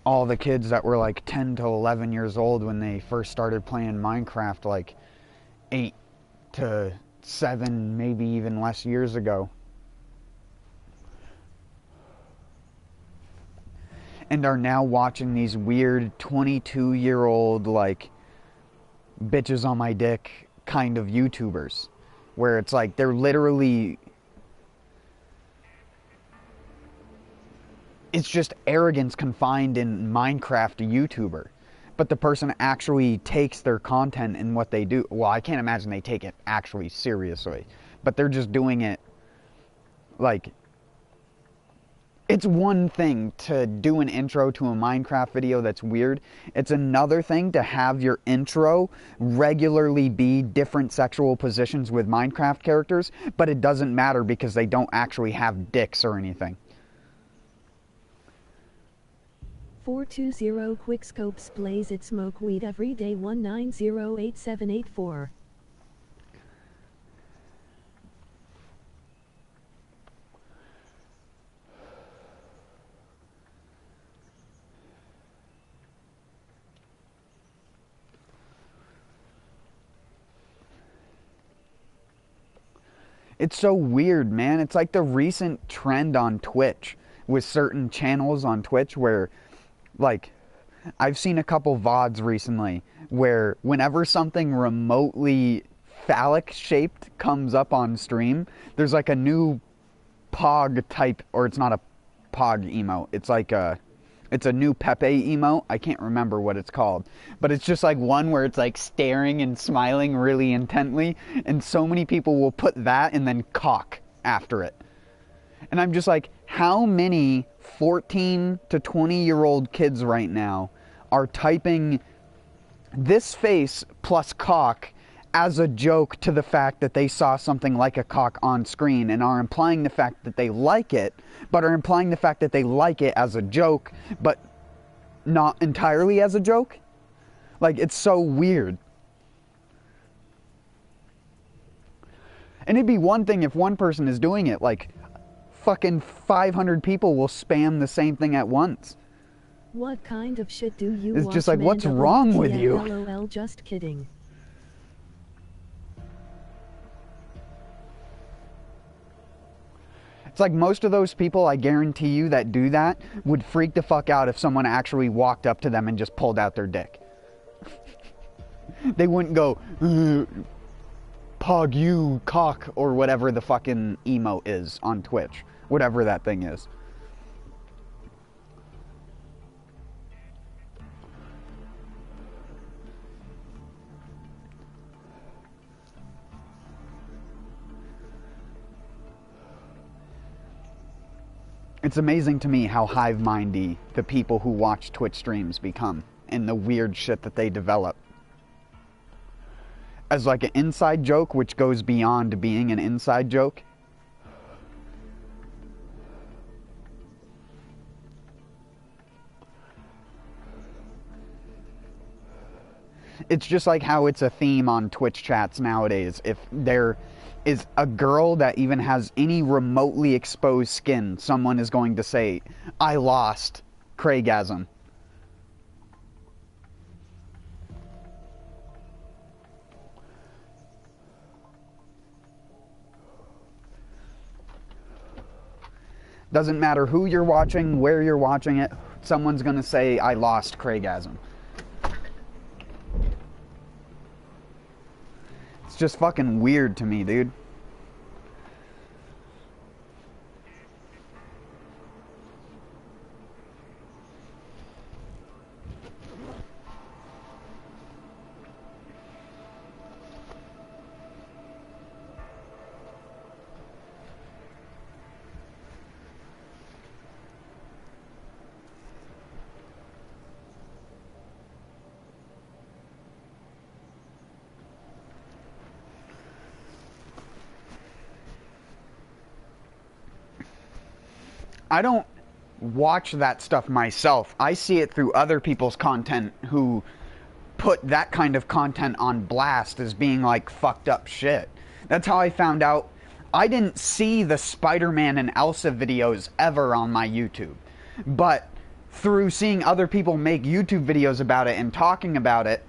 All the kids that were like 10 to 11 years old when they first started playing Minecraft, like 8 to 7, maybe even less years ago. And are now watching these weird 22-year-old, like, bitches on my dick kind of YouTubers. Where it's like, they're literally... It's just arrogance confined in Minecraft YouTuber. But the person actually takes their content and what they do. Well, I can't imagine they take it actually seriously. But they're just doing it, like... It's one thing to do an intro to a Minecraft video that's weird. It's another thing to have your intro regularly be different sexual positions with Minecraft characters, but it doesn't matter because they don't actually have dicks or anything. 420 Quickscopes plays it smoke weed every day 1908784. It's so weird, man. It's like the recent trend on Twitch with certain channels on Twitch where, like, I've seen a couple VODs recently where whenever something remotely phallic shaped comes up on stream, there's like a new Pog type, or it's not a Pog emote. It's like it's a new Pepe emote. I can't remember what it's called. But it's just like one where it's like staring and smiling really intently. And so many people will put that and then cock after it. And I'm just like, how many 14 to 20-year-old kids right now are typing this face plus cock as a joke to the fact that they saw something like a cock on screen and are implying the fact that they like it, but are implying the fact that they like it as a joke, but not entirely as a joke? Like, it's so weird. And it'd be one thing if one person is doing it, like, fucking 500 people will spam the same thing at once. What kind of shit do you It's watch, just like, man? what's wrong with you? LOL, just kidding. It's like most of those people, I guarantee you, that do that would freak the fuck out if someone actually walked up to them and just pulled out their dick. They wouldn't go, Pog you, cock, or whatever the fucking emote is on Twitch. Whatever that thing is. It's amazing to me how hive-mindy the people who watch Twitch streams become and the weird shit that they develop. As like an inside joke, which goes beyond being an inside joke. It's just like how it's a theme on Twitch chats nowadays. If there is a girl that even has any remotely exposed skin, someone is going to say, I lost Craigasm. Doesn't matter who you're watching, where you're watching it, someone's going to say, I lost Craigasm. It's just fucking weird to me, dude. I don't watch that stuff myself. I see it through other people's content who put that kind of content on blast as being like fucked up shit. That's how I found out. I didn't see the Spider-Man and Elsa videos ever on my YouTube, but through seeing other people make YouTube videos about it and talking about it,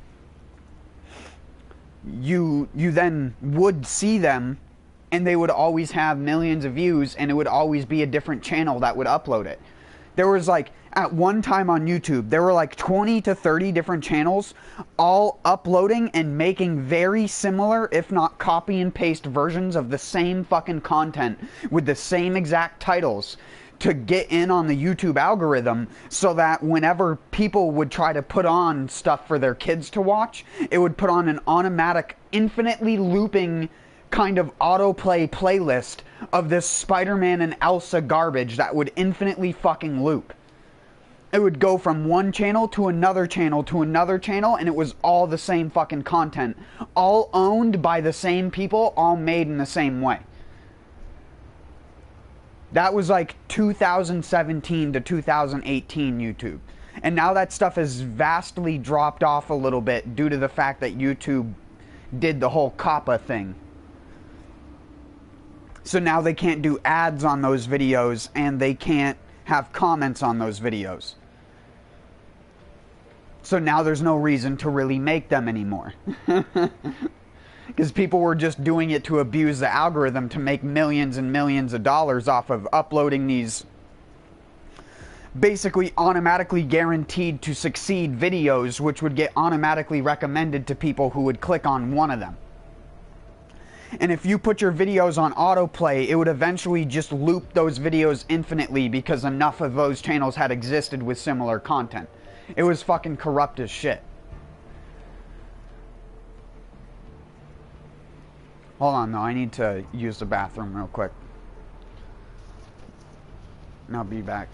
you then would see them, and they would always have millions of views, and it would always be a different channel that would upload it. There was like, at one time on YouTube, there were like 20 to 30 different channels all uploading and making very similar, if not copy and paste versions of the same fucking content with the same exact titles to get in on the YouTube algorithm, so that whenever people would try to put on stuff for their kids to watch, it would put on an automatic, infinitely looping kind of autoplay playlist of this Spider-Man and Elsa garbage that would infinitely fucking loop. It would go from one channel to another channel to another channel, and it was all the same fucking content. All owned by the same people, all made in the same way. That was like 2017 to 2018 YouTube. And now that stuff has vastly dropped off a little bit due to the fact that YouTube did the whole COPPA thing. So now they can't do ads on those videos, and they can't have comments on those videos. So now there's no reason to really make them anymore. Because people were just doing it to abuse the algorithm to make millions and millions of dollars off of uploading these basically automatically guaranteed to succeed videos, which would get automatically recommended to people who would click on one of them. And if you put your videos on autoplay, it would eventually just loop those videos infinitely because enough of those channels had existed with similar content. It was fucking corrupt as shit. Hold on though, I need to use the bathroom real quick. And I'll be back.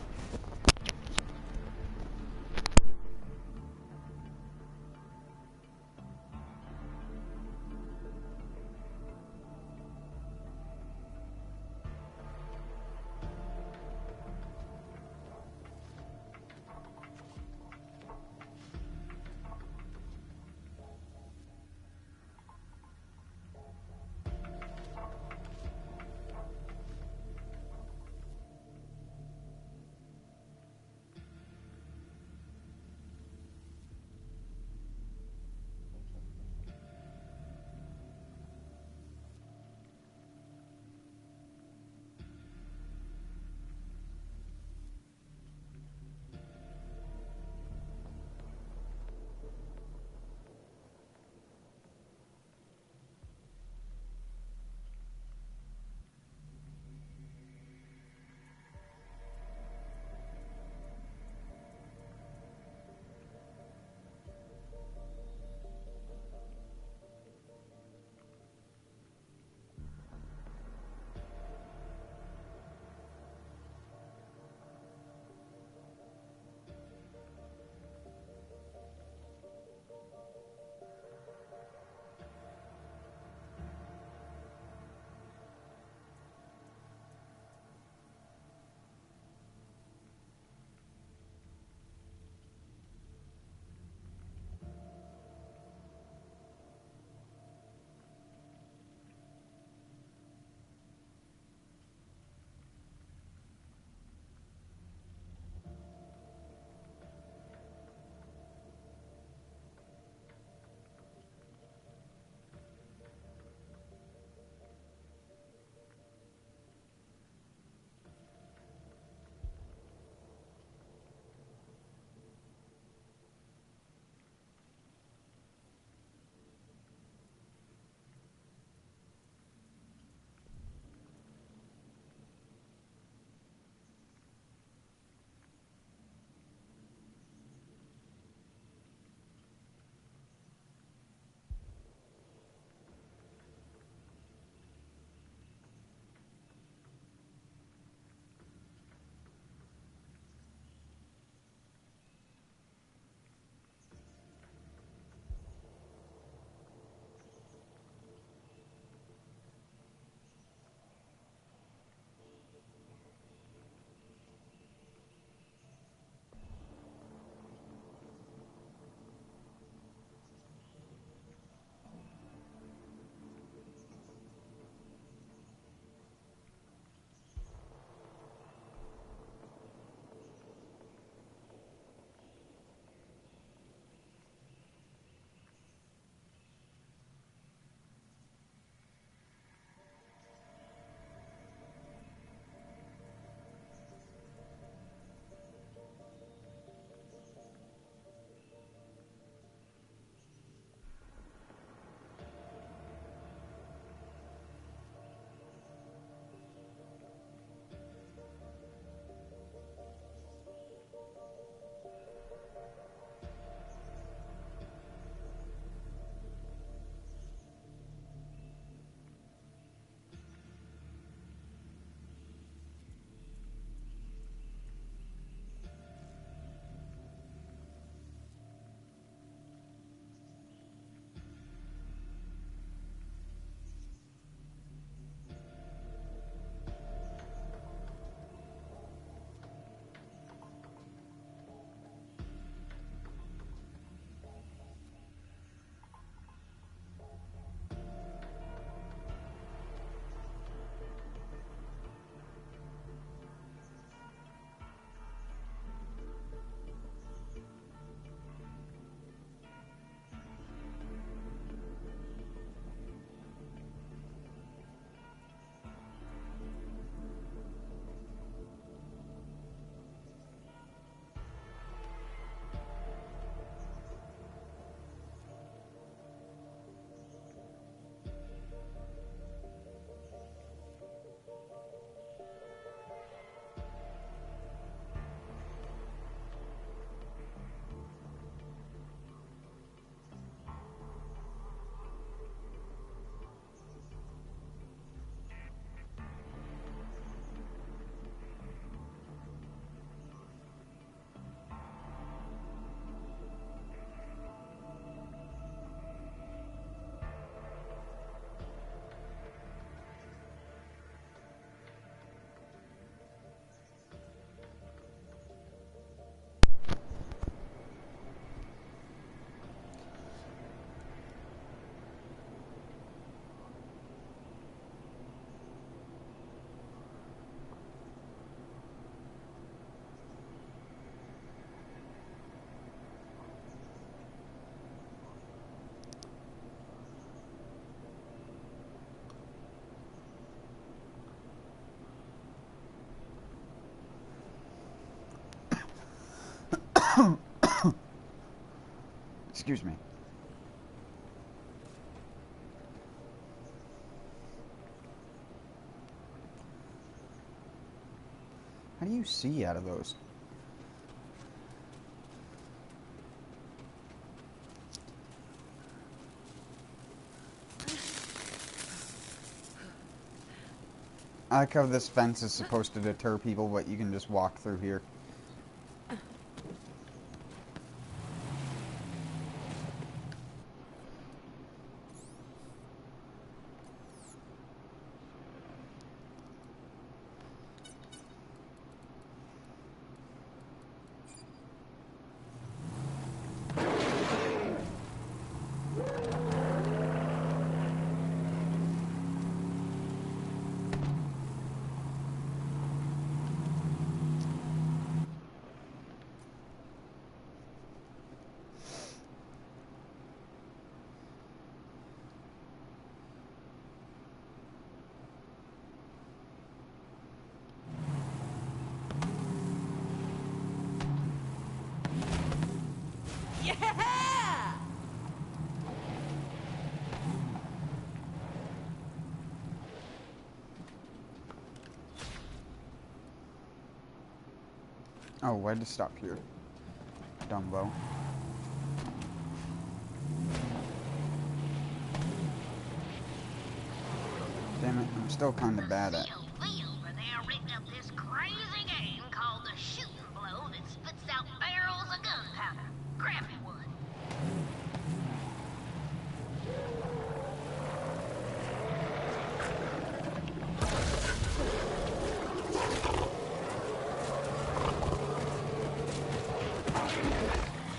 Excuse me. How do you see out of those? I like how this fence is supposed to deter people, but you can just walk through here. Yeah! Oh, why'd it stop here? Dumbo. Damn it, I'm still kinda bad at. We over there rigged up this crazy game called the Shooting Blow that spits out barrels of gunpowder. Grab me one.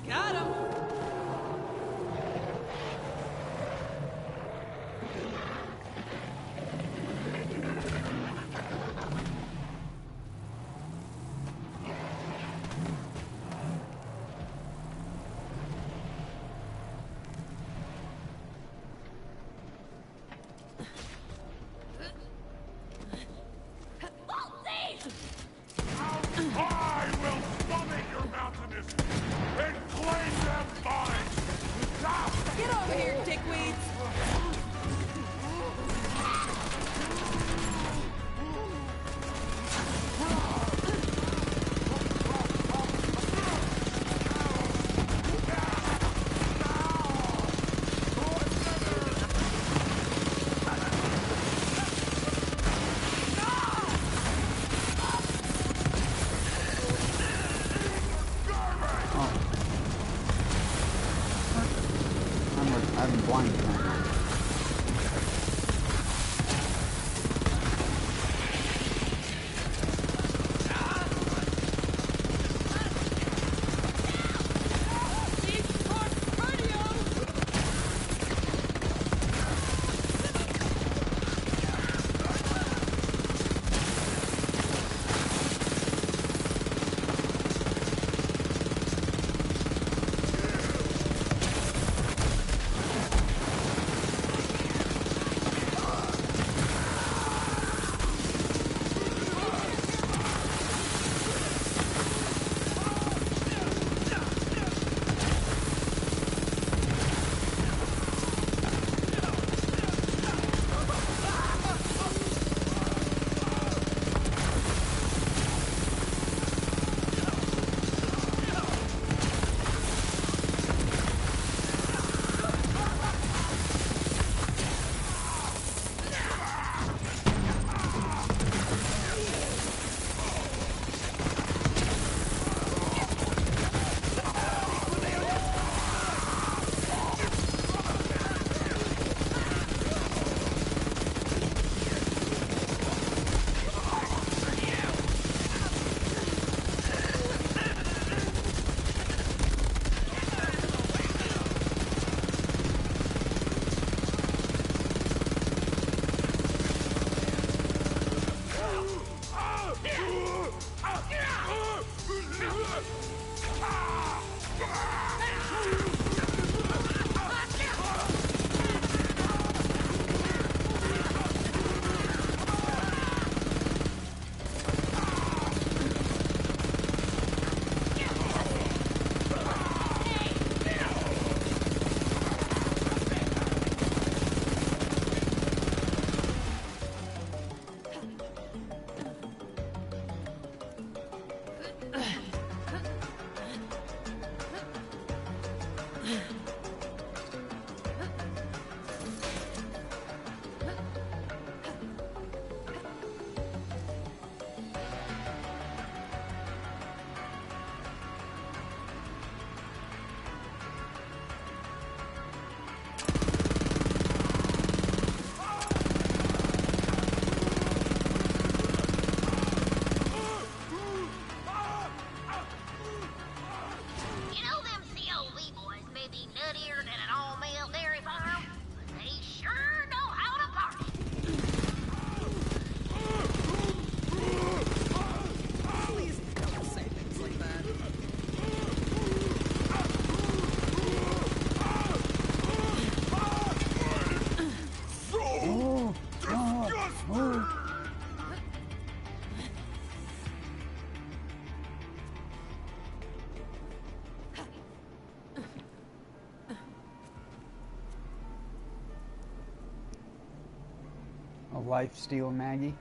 Got him! I will summon your mountainous and claim them mine! Get over here, dickweeds! I'm blind right now. You know them COV boys may be nuttier than an all-male dairy farm, but they sure know how to party. Please don't say things like that. A life steal, Maggie.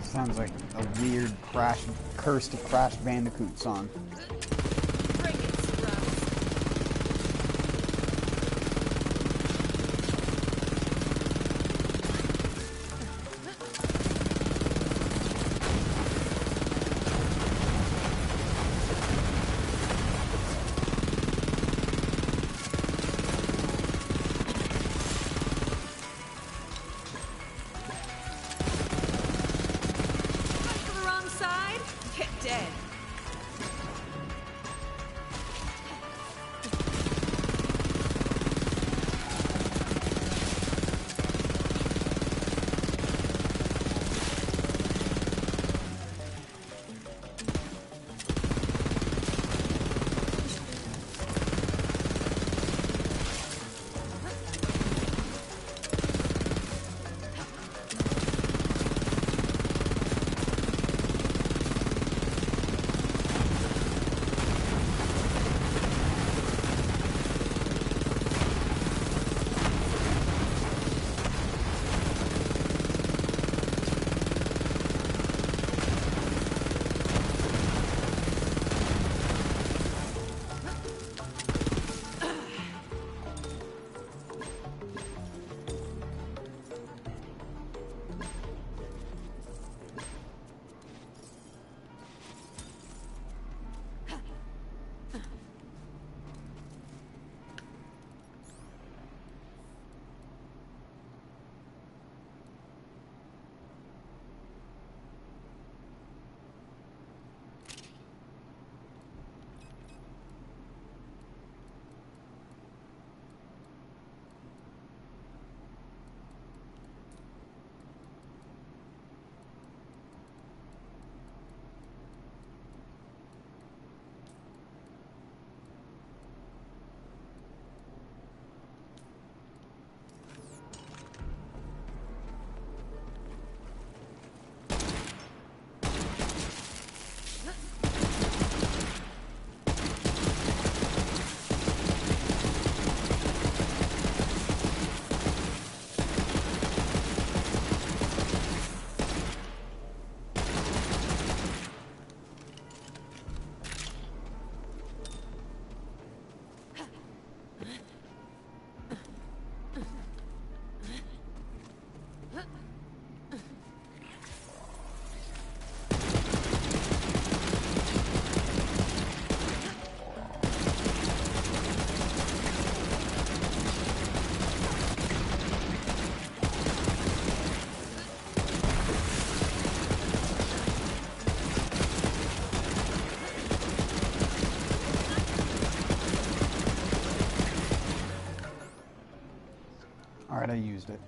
Sounds like a weird cursed Crash Bandicoot song. Bring it, Surround. Fight for the wrong side? Get dead. it.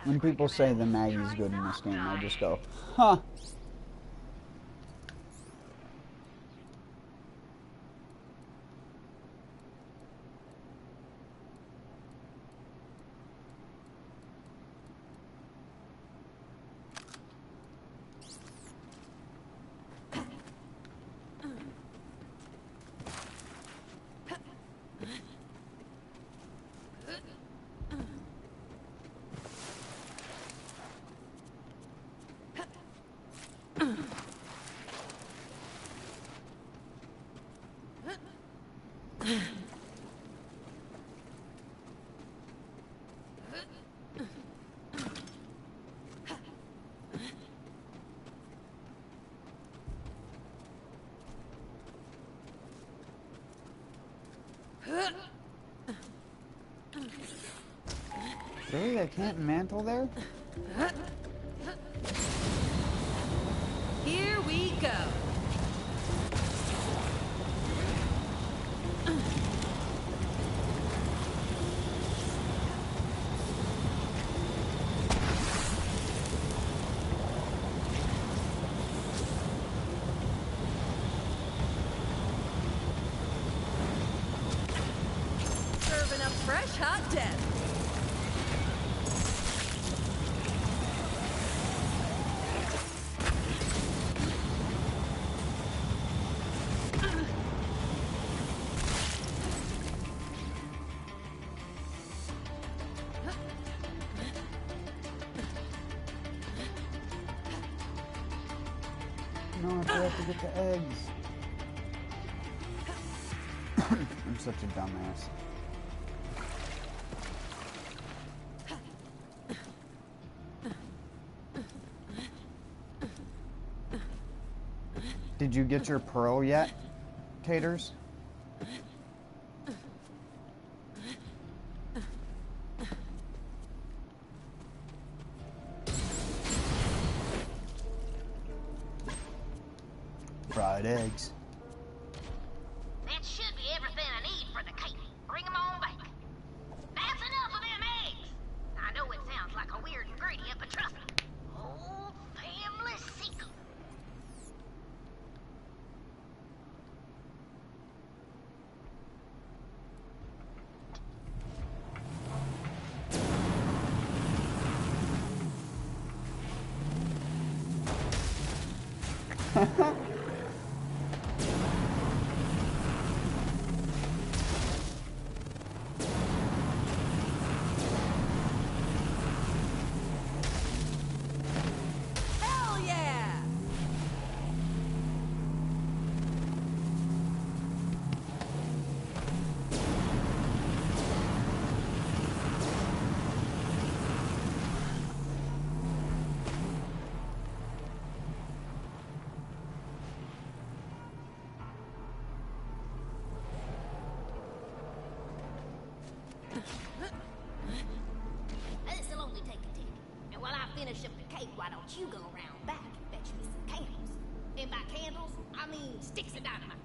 When people say the Maggie's good in this game, I just go, huh. Really? I can't mantle there? Here we go. Serving up fresh hot death. No, I have to get the eggs. I'm such a dumbass. Did you get your pearl yet, Taters? Fried eggs. That should be everything I need for the cake. Bring 'em on back. That's enough of them eggs. I know it sounds like a weird ingredient, but trust me. Old family secret. Hell yeah! This'll only take a tick. And while I finish up the cake, why don't you go around back and fetch me some candles? And by candles, I mean sticks of dynamite.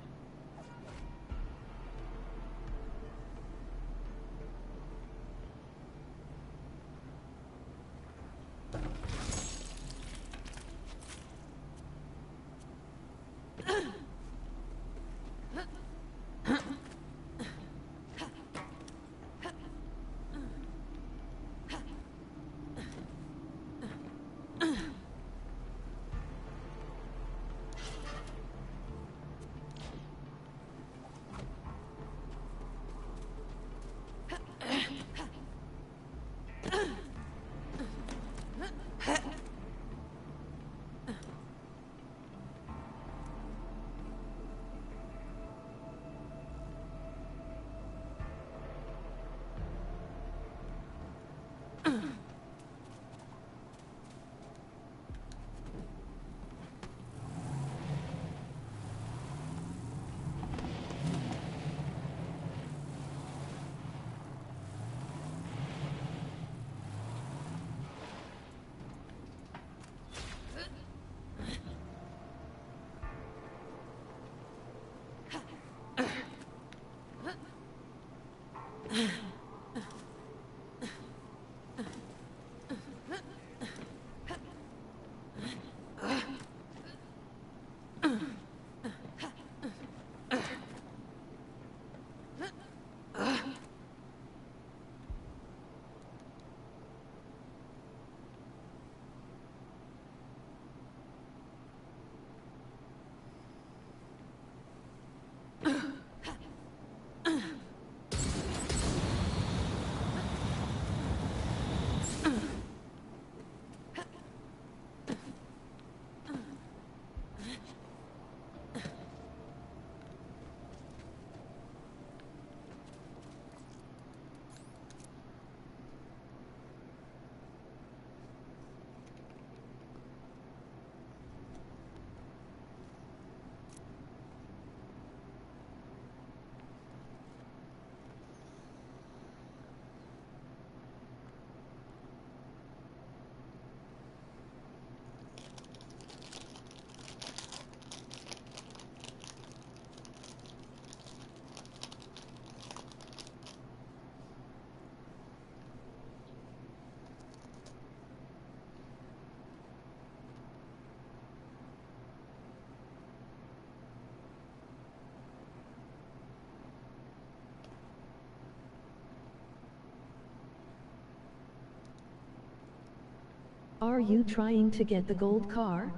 Are you trying to get the gold car?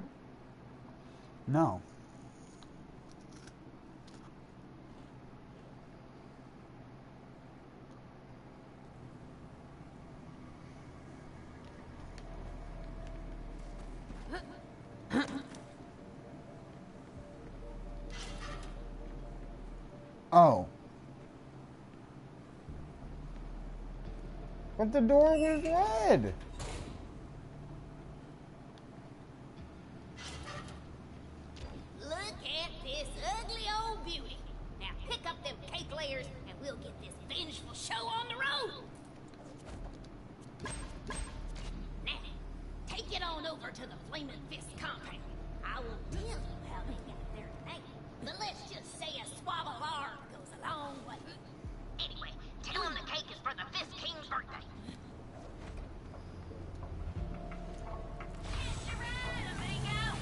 No. Oh. But the door was red. Look at this ugly old beauty. Now pick up them cake layers and we'll get this vengeful show on the road. Now, take it on over to the Flaming Fist compound. I will tell you how they got their name, but let's just say a swab of arm goes a long way. Anyway, tell him the cake is for the Fist King's birthday. Catch a ride, amigo!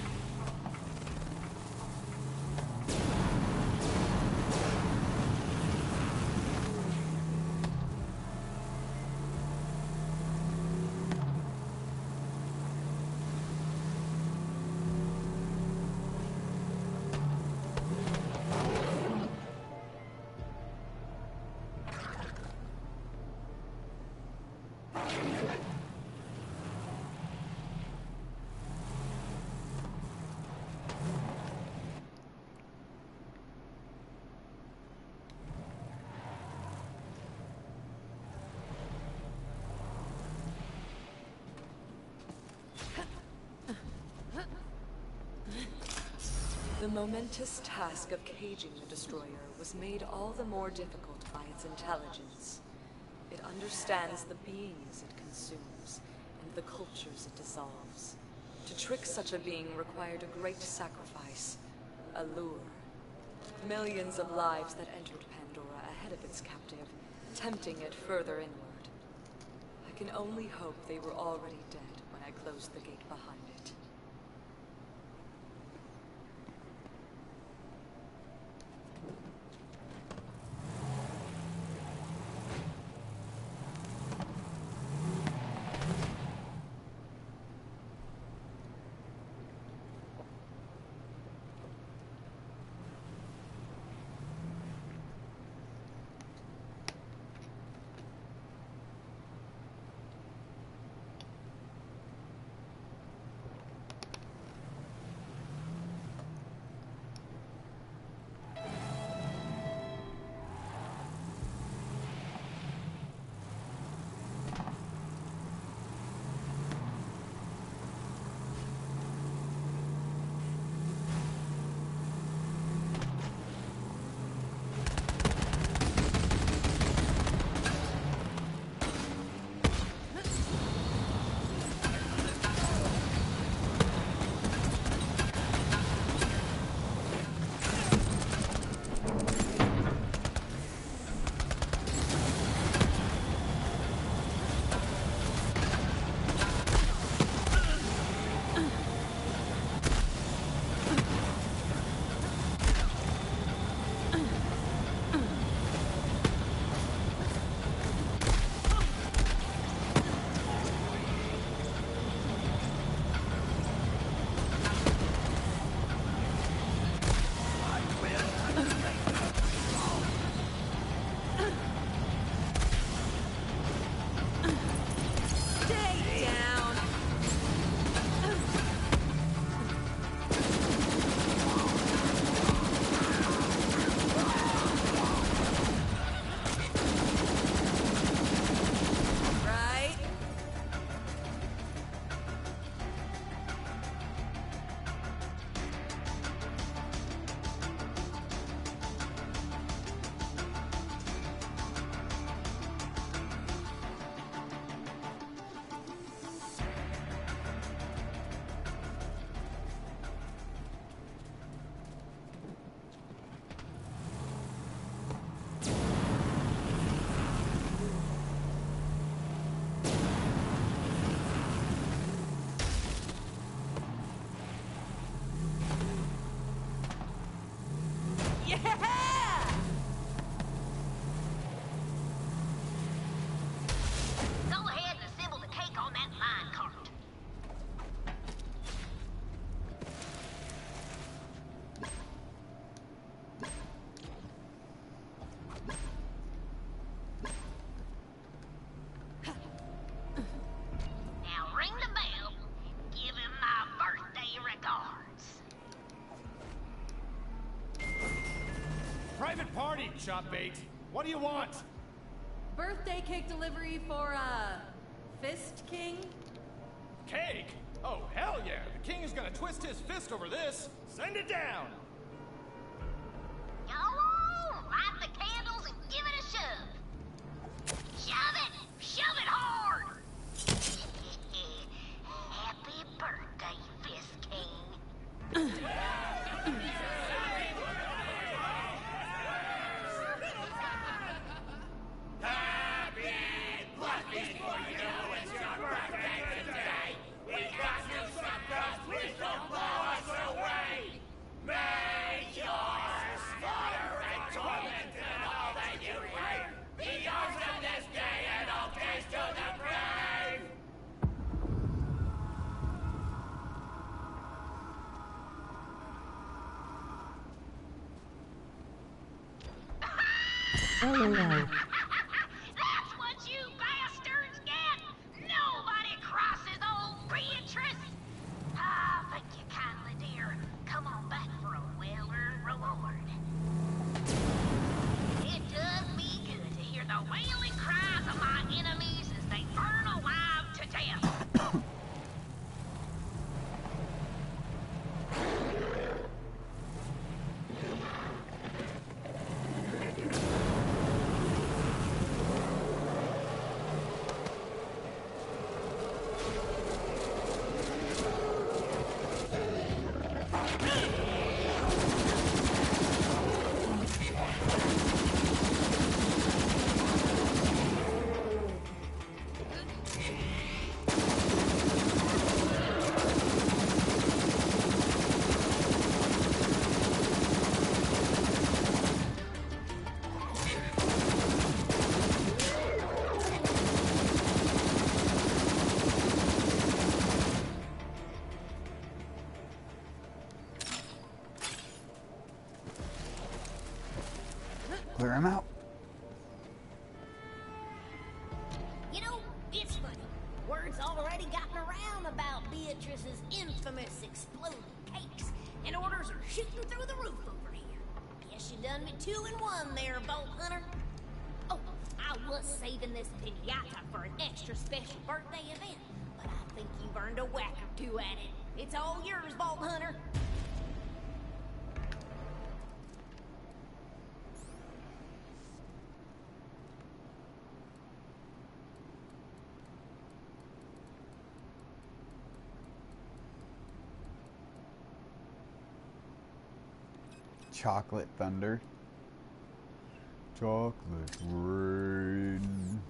The momentous task of caging the destroyer was made all the more difficult by its intelligence. It understands the beings it consumes and the cultures it dissolves. To trick such a being required a great sacrifice, a lure. Millions of lives that entered Pandora ahead of its captive, tempting it further inward. I can only hope they were already dead when I closed the gate behind it. chop bait. What do you want? Birthday cake delivery for, Fist King? Cake? Oh, hell yeah. The king is gonna twist his fist over this. Send it down. Go on, light the candles and give it a shove. Shove it! Shove it hard! Happy birthday, Fist King. LOL. That's what you bastards get! Nobody crosses old Beatrice! Ah, thank you kindly, dear. Come on back for a well-earned reward. It does me good to hear the wailing cries of my enemies as they burn alive to death. Clear him out. You know, it's funny. Word's already gotten around about Beatrice's infamous exploding cakes, and orders are shooting through the roof over here. Guess you done me 2 in 1 there, Bolt Hunter. Oh, I was saving this pinata for an extra special birthday event, but I think you've earned a whack or 2 at it. It's all yours, Bolt Hunter. Chocolate thunder. Chocolate rain.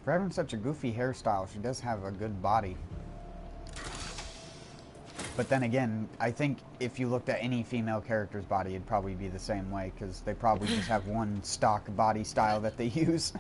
For having such a goofy hairstyle, she does have a good body. But then again, I think if you looked at any female character's body, it'd probably be the same way, because they probably just have one stock body style that they use.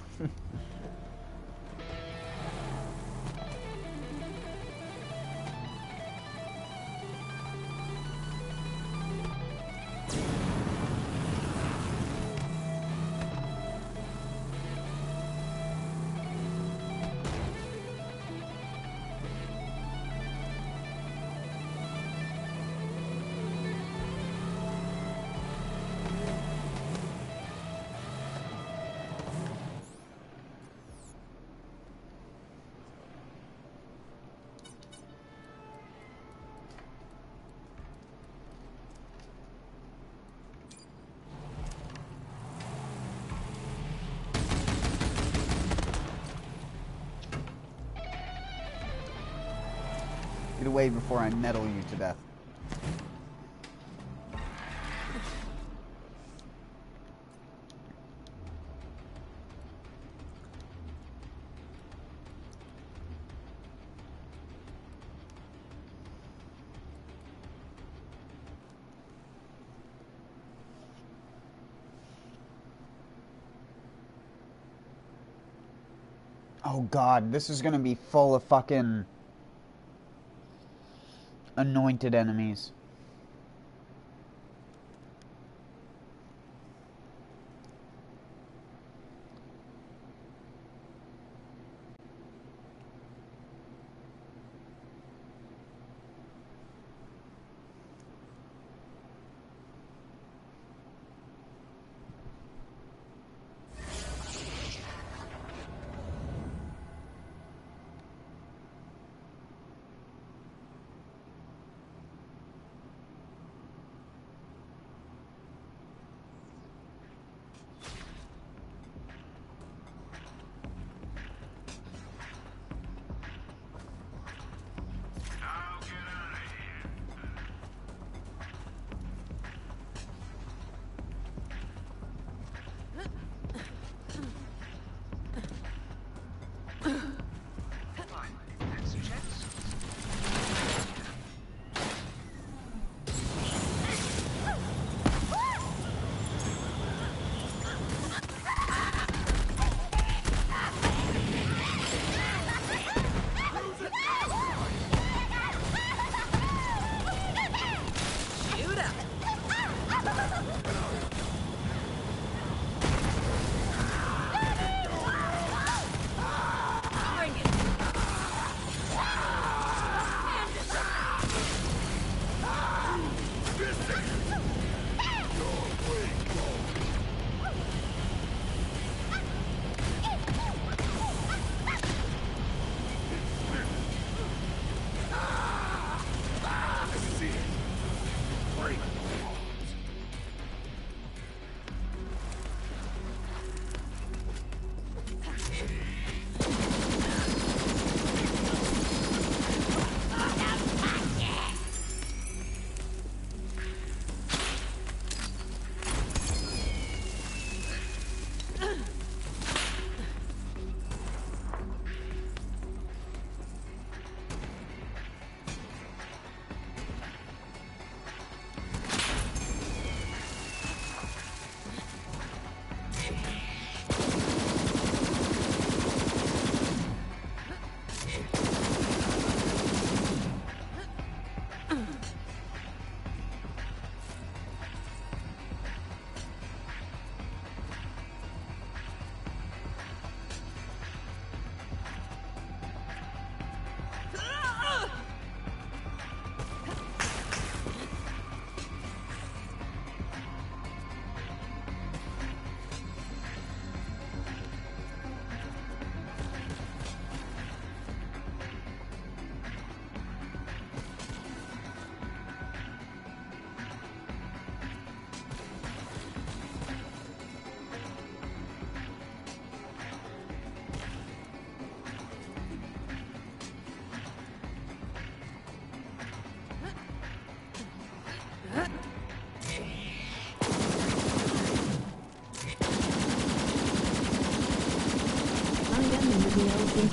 Get away before I nettle you to death. Oh god, this is gonna be full of fucking anointed enemies.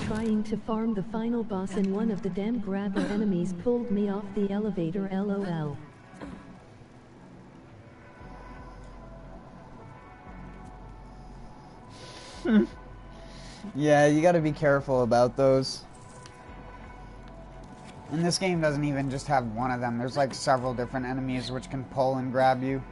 Trying to farm the final boss and one of the damn grabber enemies pulled me off the elevator, lol. Yeah, you gotta be careful about those. And this game doesn't even just have one of them. There's like several different enemies which can pull and grab you.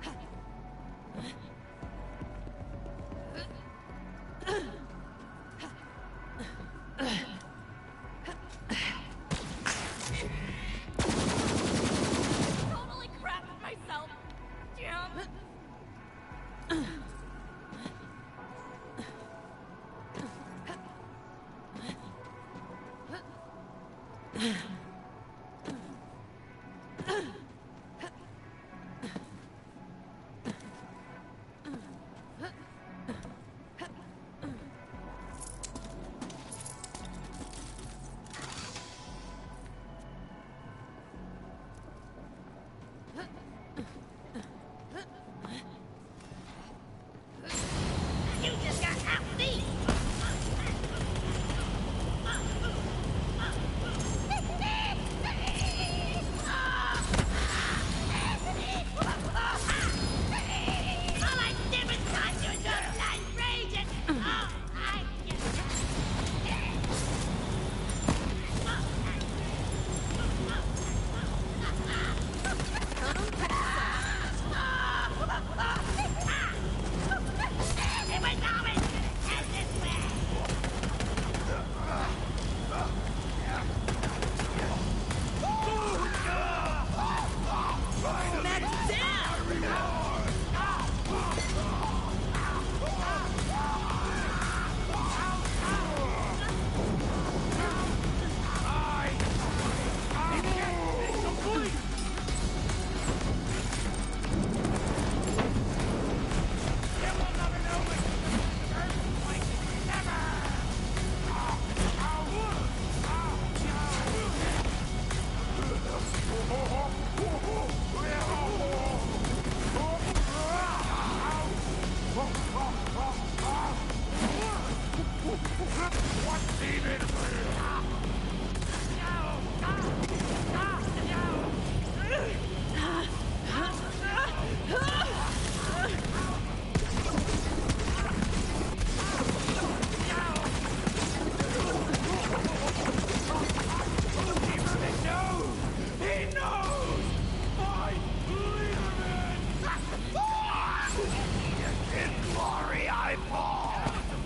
glory I fall!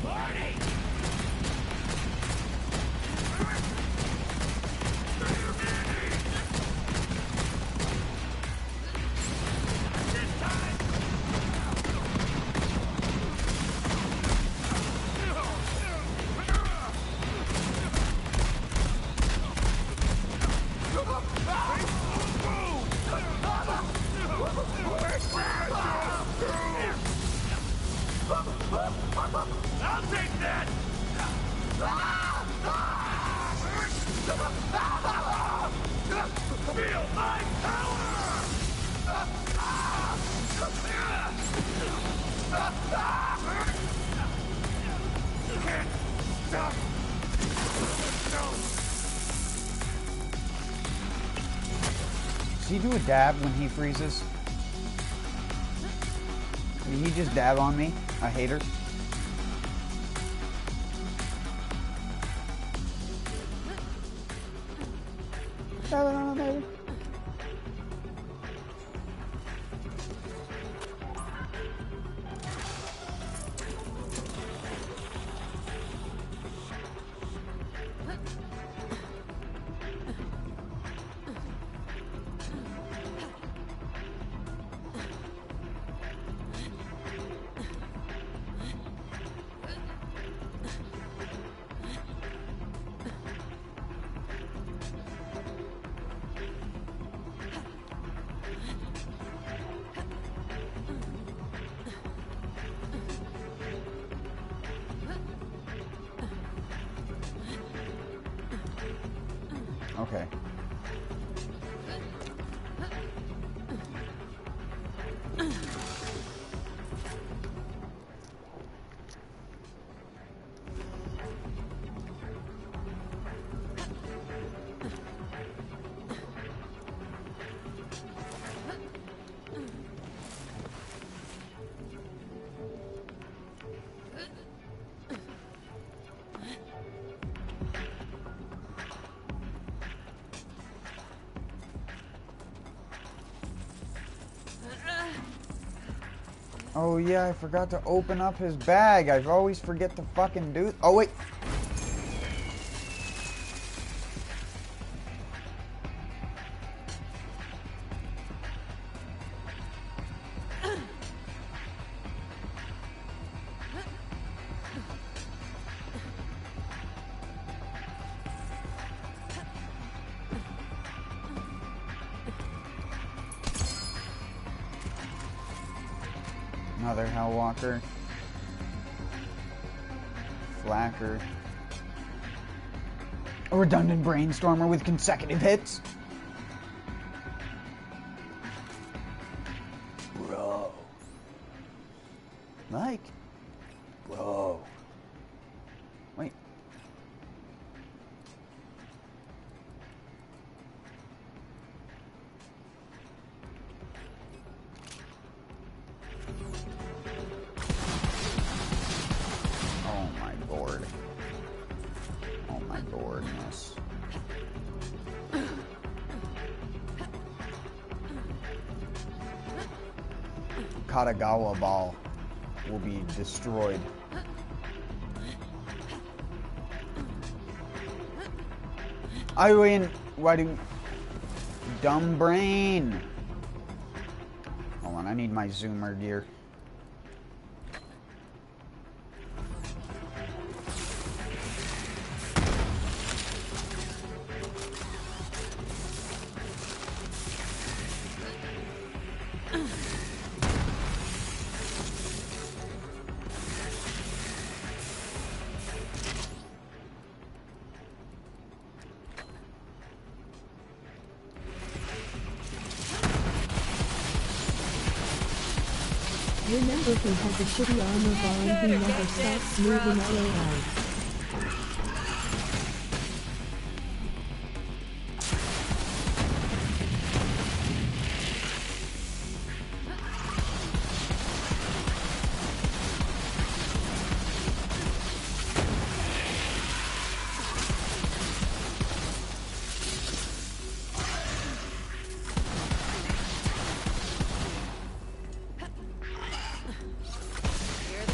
Party! I'll take that! Feel my power! Can't stop! Does he do a dab when he freezes? Did he just dab on me? A hater? Okay. Oh yeah, I forgot to open up his bag. I always forget to fucking do. Oh wait. Another Hellwalker. Flacker. A redundant Brainstormer with consecutive hits. Bro. Mike. Bro. Wait. Katagawa ball will be destroyed. I win. Why do... Dumb brain. Hold on, I need my zoomer gear. Remember he has a shitty armor bar and he never stops moving LOL. Here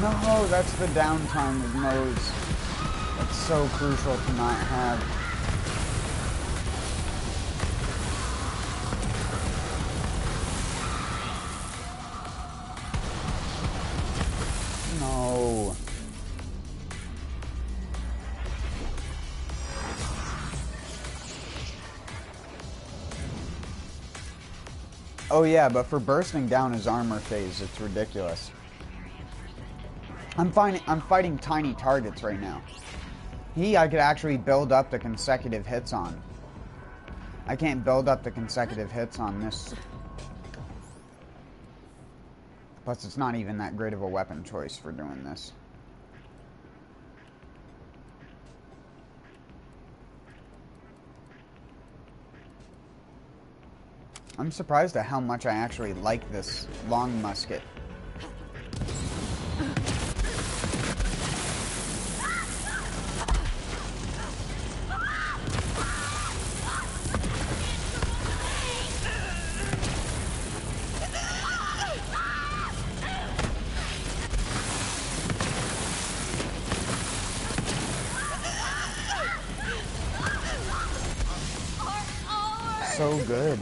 No, that's the downtime with Moze. That's so crucial to not have. No. Oh yeah, but for bursting down his armor phase, it's ridiculous. I'm fighting tiny targets right now. I could actually build up the consecutive hits on. I can't build up the consecutive hits on this. Plus, it's not even that great of a weapon choice for doing this. I'm surprised at how much I actually like this long musket. So good.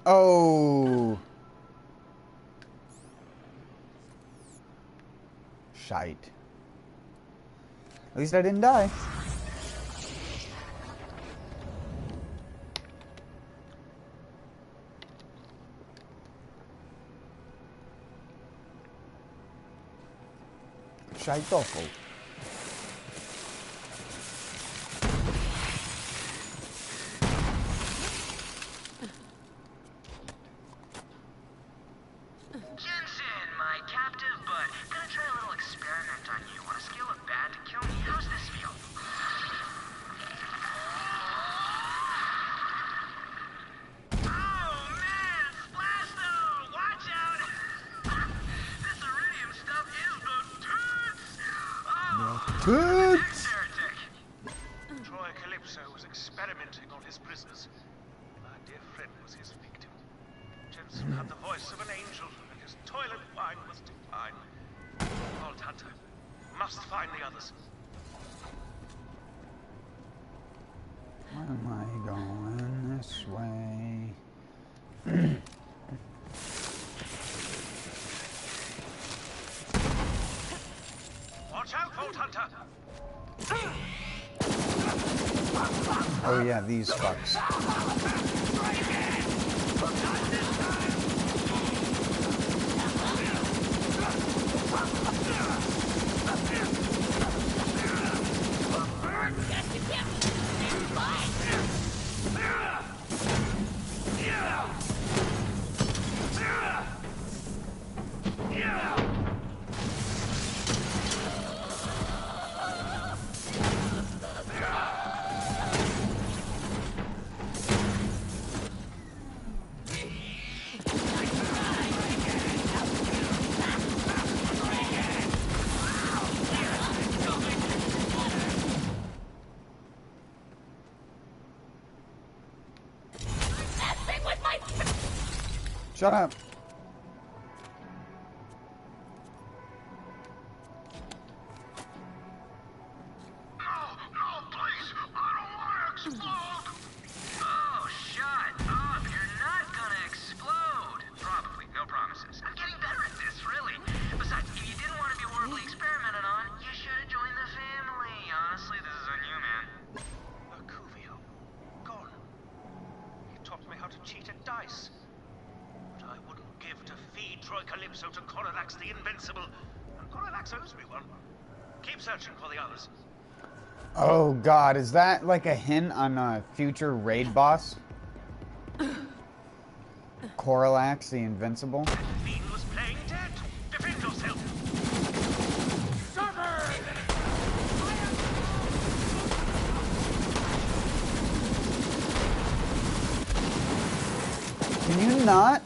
Oh. Shite. At least I didn't die. Shite awful. Where am I going? This way. Watch out, Vault Hunter! Oh yeah, these fucks. Shut up. Oh god, is that like a hint on a future raid boss? Coralax the Invincible? was playing dead. Defend yourself. Can you not?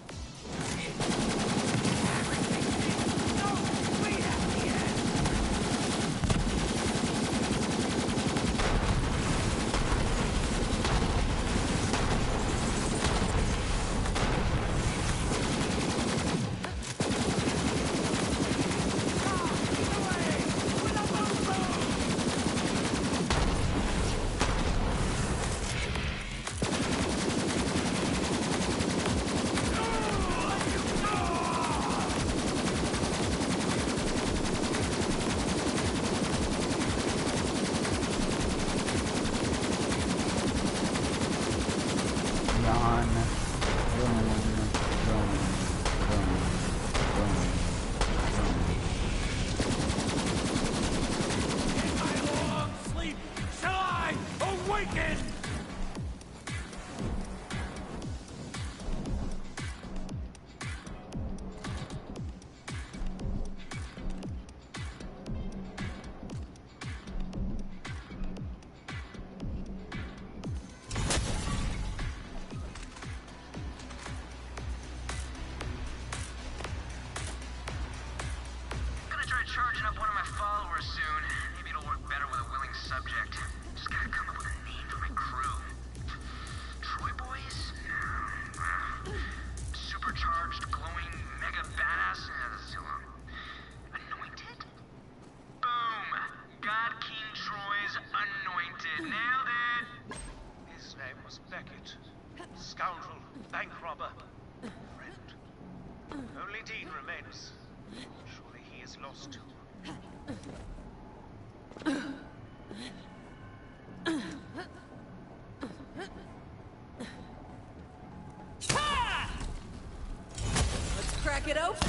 Crack it open.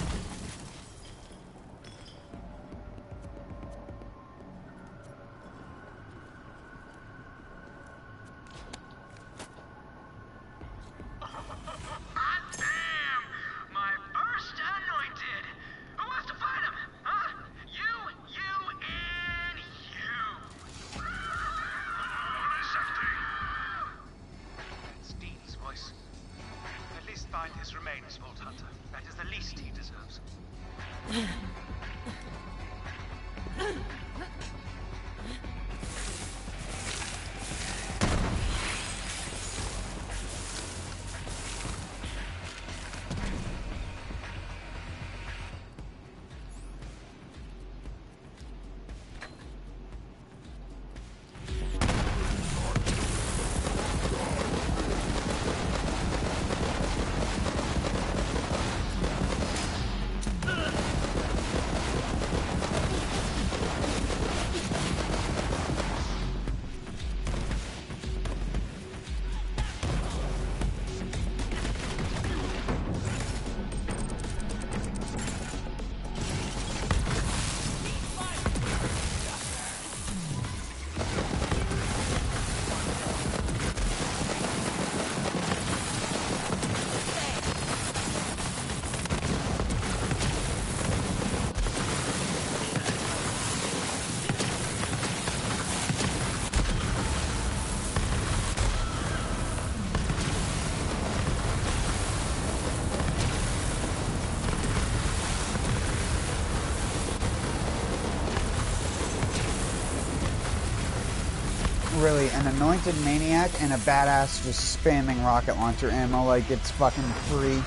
Really, an anointed maniac and a badass just spamming rocket launcher ammo like it's fucking free.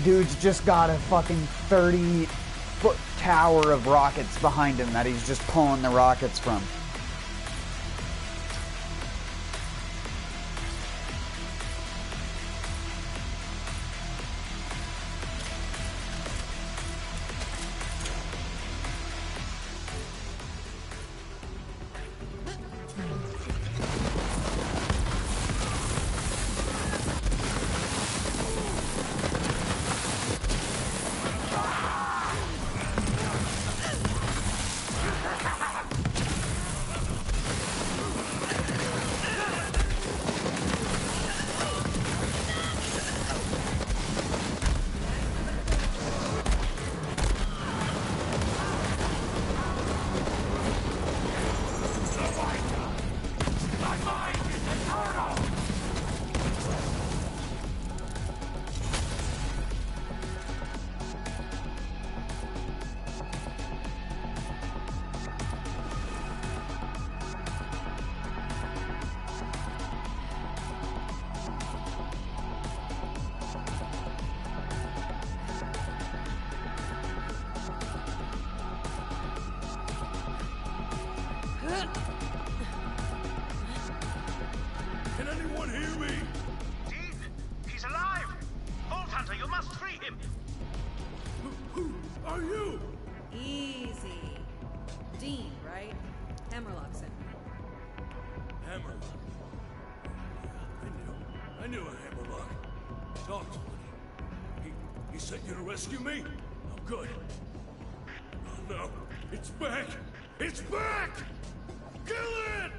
Dude's just got a fucking 30-foot tower of rockets behind him that he's just pulling the rockets from. Can anyone hear me? Dean, he's alive! Vault Hunter, you must free him! Who are you? Easy. Dean, right? Hammerlock's in. Hammerlock. I knew a Hammerlock. Talk to me. He sent you to rescue me? Oh, good. Oh, no. It's back! It's back! Kill it!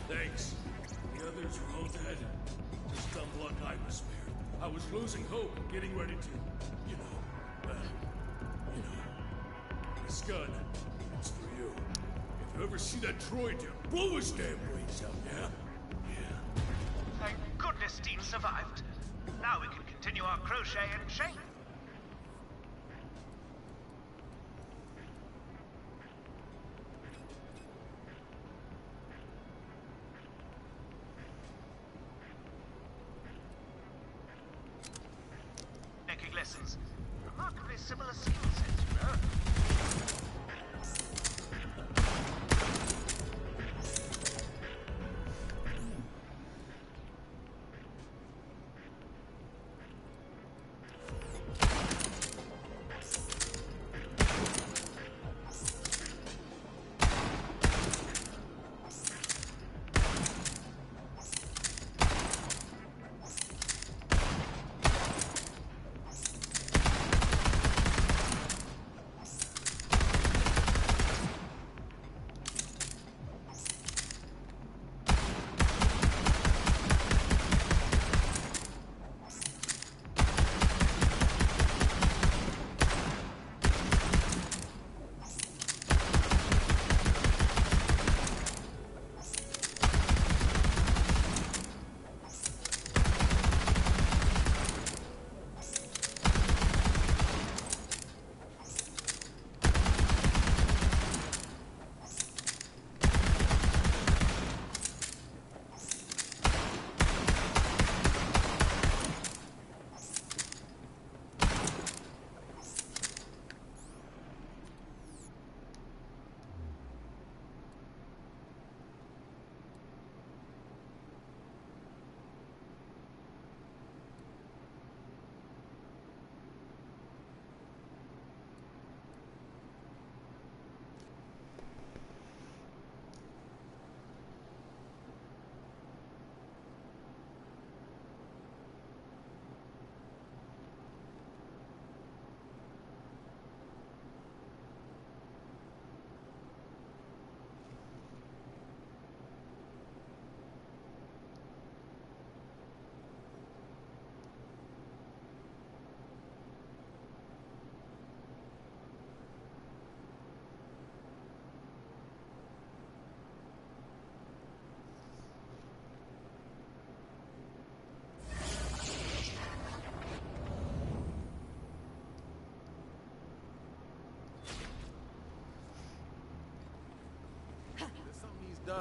Thanks. The others were all dead. Just dumb luck I was spared. I was losing hope and getting ready to, you know. This gun, it's for you. If you ever see that droid here, blow his damn brains out, yeah? Yeah. Thank goodness Dean survived. Now we can continue our crochet and chain. Making lessons. Remarkably similar skill sets, you know.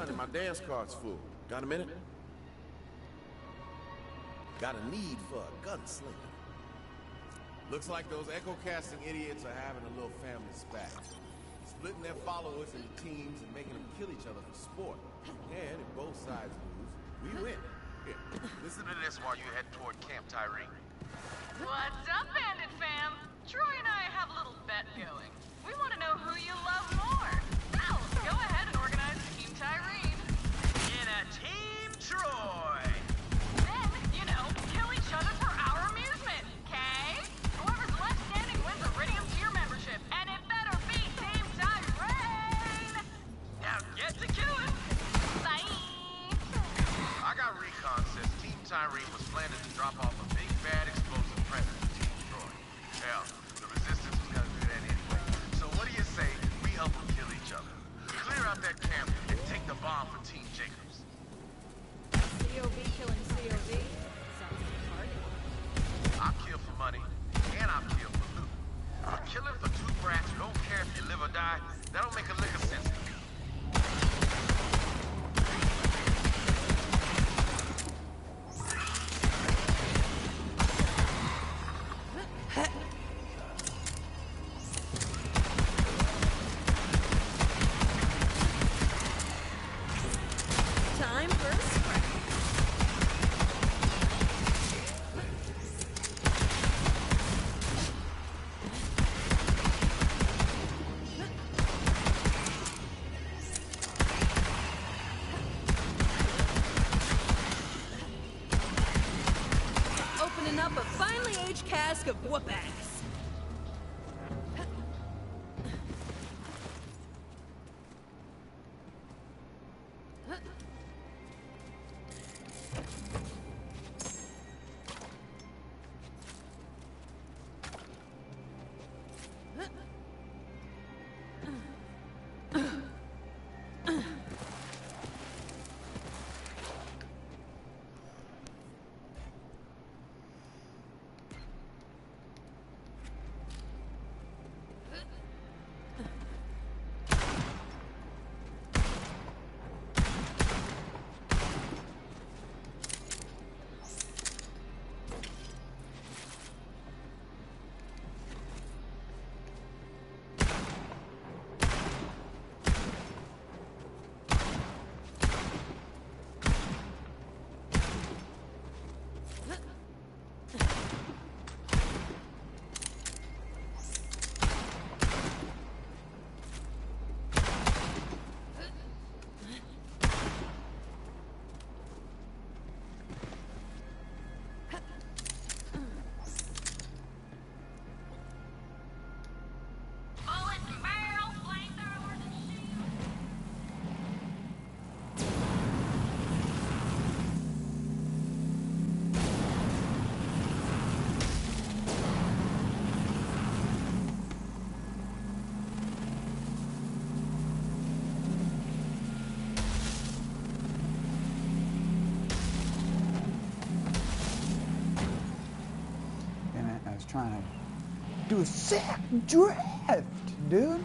done and my dance card's full. Got a minute? Got a need for a gunslinger. Looks like those echo-casting idiots are having a little family spat. Splitting their followers into teams and making them kill each other for sport. And if both sides lose, we win. Here, listen to this while you head toward Camp Tyree. What's up, Bandit fam? Troy and I have a little bet going. We want to know who you love more. So, go ahead and organize Team Tyrene. In a Team Troy! Then, you know, kill each other for our amusement, okay? Whoever's left standing wins Iridium tier membership, and it better be Team Tyrene! Now get to killing! Bye! I got recon says Team Tyrene was planning to drop off a big bad explosive present to Team Troy. Hell, the resistance was gonna do that anyway. So what do you say we help them kill each other? Clear out that camp and take the bomb for Team Jacobs. COV killing COV. Sounds like a party. I'll kill for money, and I'll kill for loot. But killing for two brats who don't care if you live or die, that don't make a lick of sense to me. Time for a scrap. Opening up a finely aged cask of whoop-ass. Trying to do a sick drift, dude.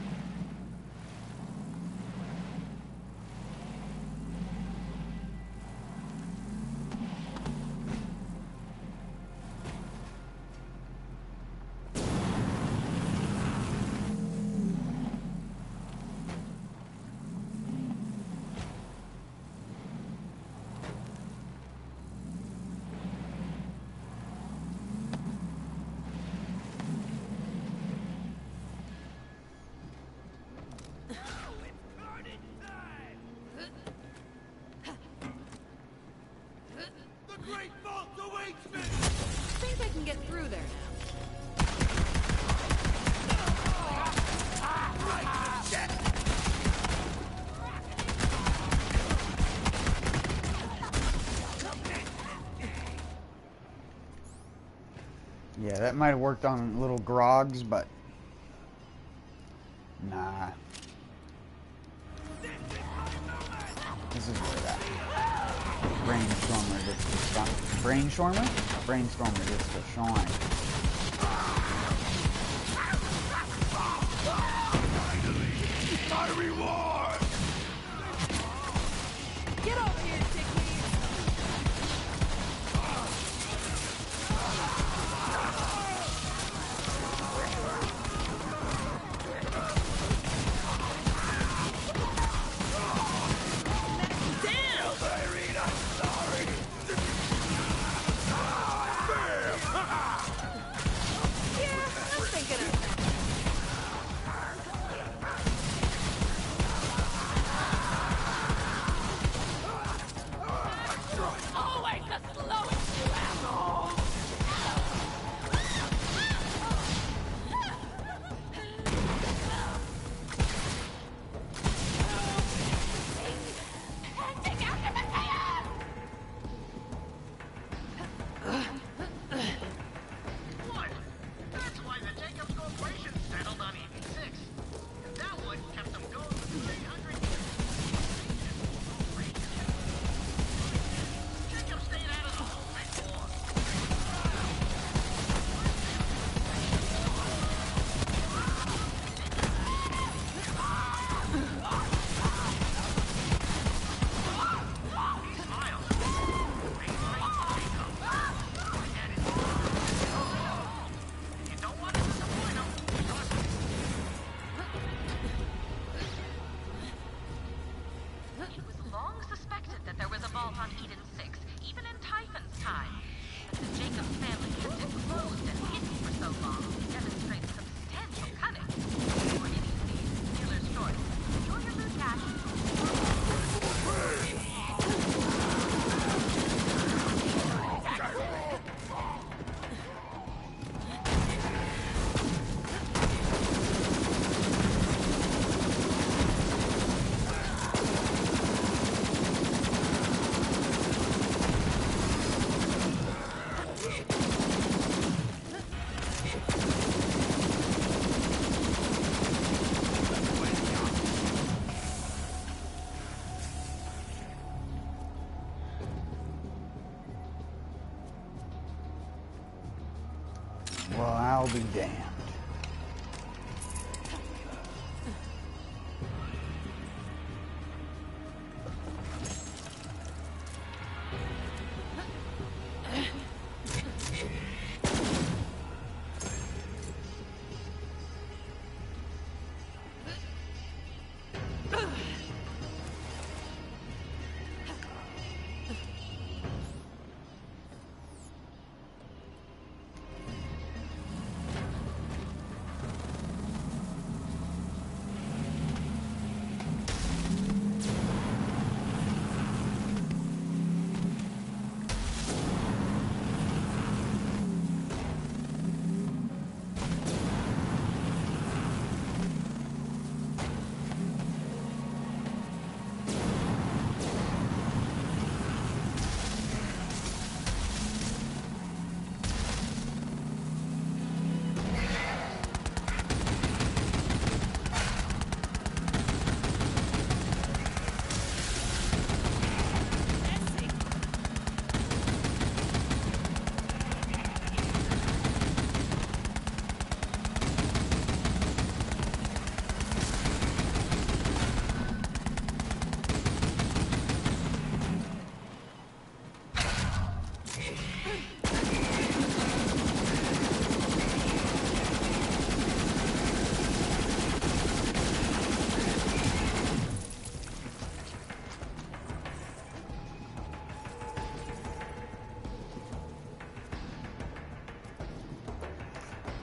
Yeah, that might have worked on little grogs, but nah. This is where that brainstormer gets to shine. Brainstormer? Brainstormer gets to shine. My reward! be damned.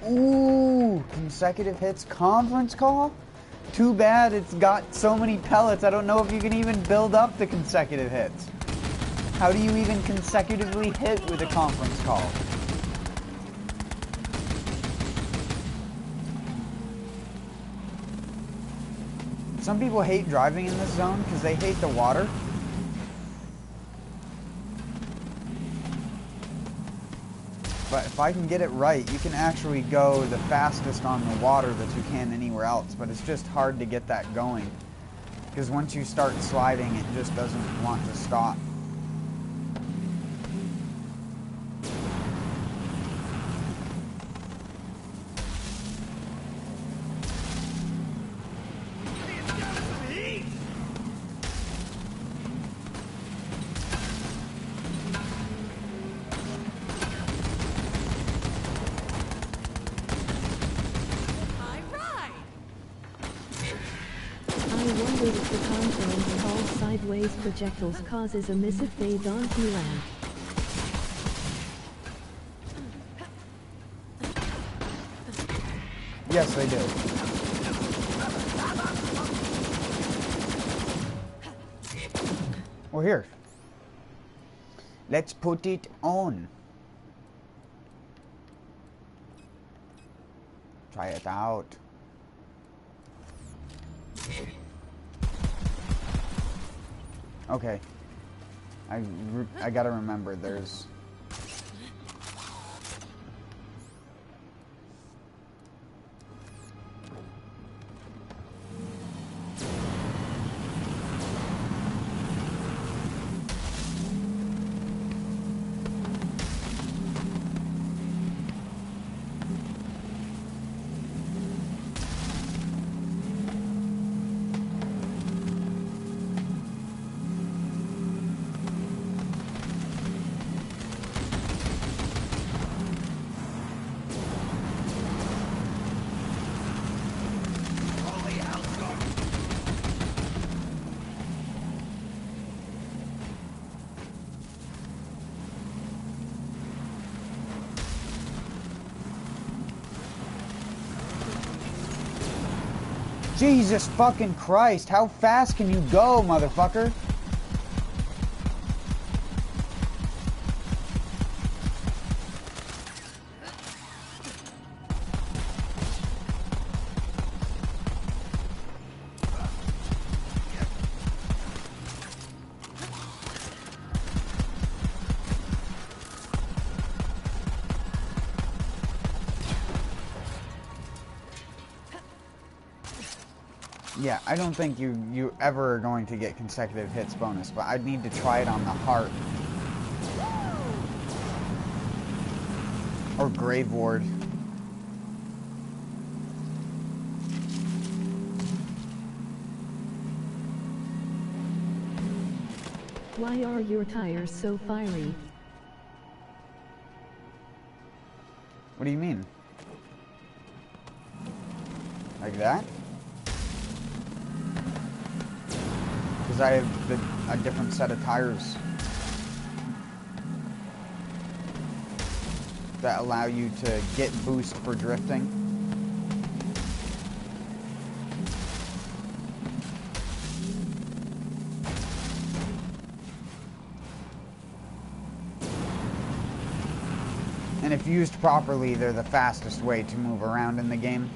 Ooh, consecutive hits conference call? Too bad it's got so many pellets. I don't know if you can even build up the consecutive hits. How do you even consecutively hit with a conference call? Some people hate driving in this zone because they hate the water. But if I can get it right, you can actually go the fastest on the water that you can anywhere else. But it's just hard to get that going. Because once you start sliding, it just doesn't want to stop. Projectiles causes a missive phase onto land. Yes, they do. Well, here. Let's put it on. Try it out. Okay. I gotta remember there's... Jesus fucking Christ, how fast can you go, motherfucker? Yeah, I don't think you ever are going to get consecutive hits bonus, but I'd need to try it on the heart. Or grave ward. Why are your tires so fiery? What do you mean? Like that? Because I have a different set of tires that allow you to get boost for drifting. And if used properly, they're the fastest way to move around in the game.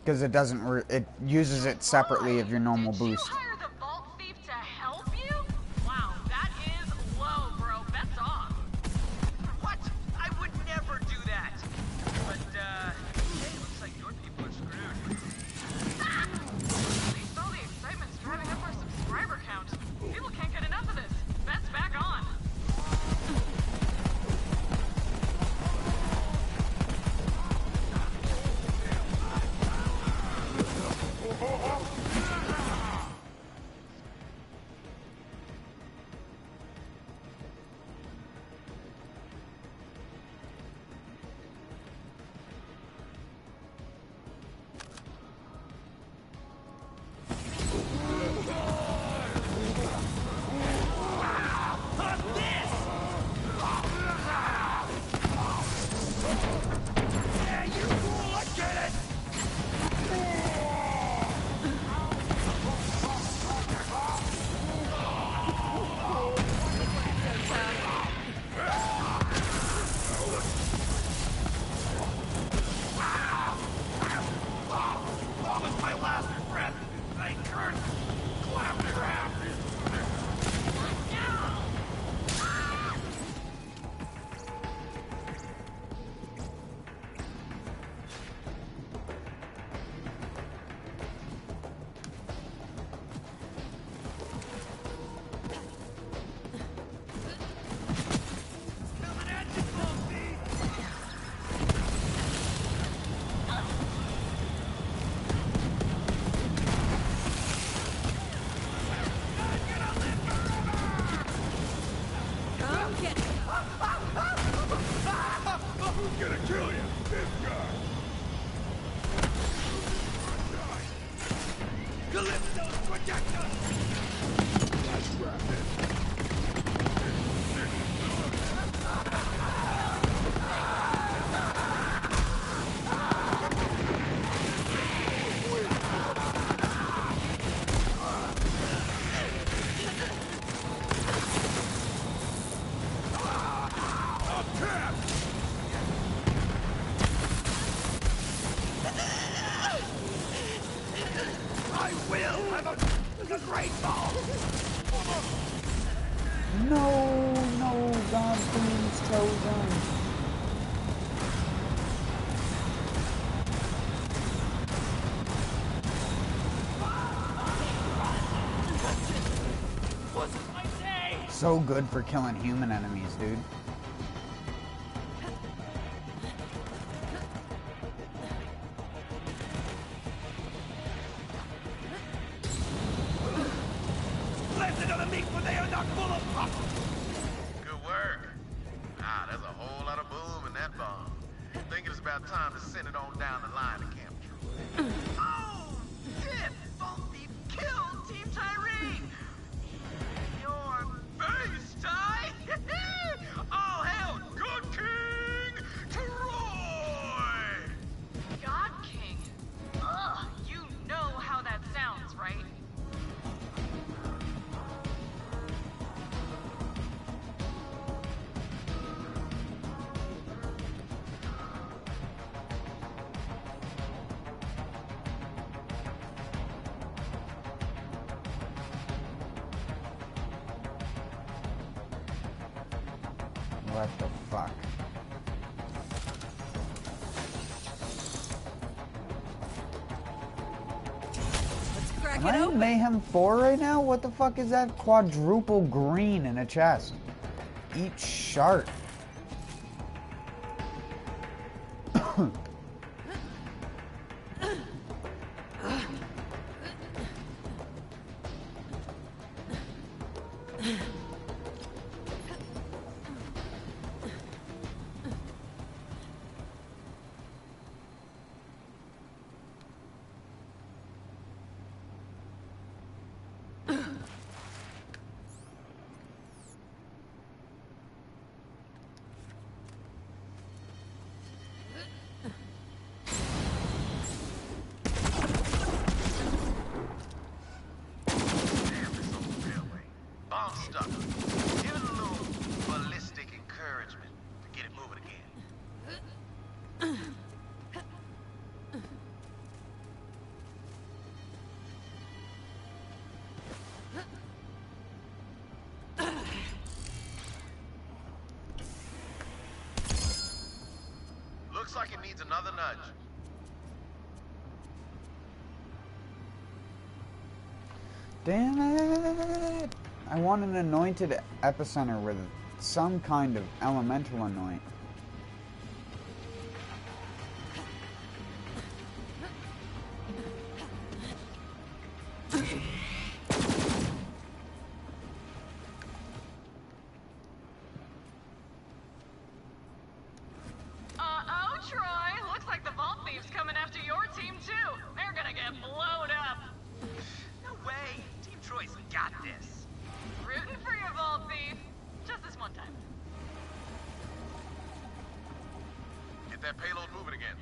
Because it doesn't, it uses it separately of your normal boost. Did you hire the vault thief to help you? Wow, that is low, bro. Bets off. What? I would never do that. But, hey, looks like your people are screwed. At least all the excitement's driving up our subscriber count. People can't get enough of this. Bet's back on. No, God, please, chosen. So good for killing human enemies, dude. Good work. Ah, there's a whole lot of boom in that bomb. I think it's about time to send it on down the line to Camp Troy. Oh, shit! Vault Thief killed Team Tyrene! Your face, Ty! All hail God King Troy! God King. Ugh, you know how that sounds, right? What the fuck? Crack Am it I in open. Mayhem 4 right now? What the fuck is that quadruple green in a chest? Eat shark. Looks like it needs another nudge. Damn it! I want an anointed epicenter with some kind of elemental anoint. Troy, looks like the Vault Thieves coming after your team too. They're gonna get blown up. No way. Team Troy's got this. Rooting for your Vault Thief. Just this one time. Get that payload moving again.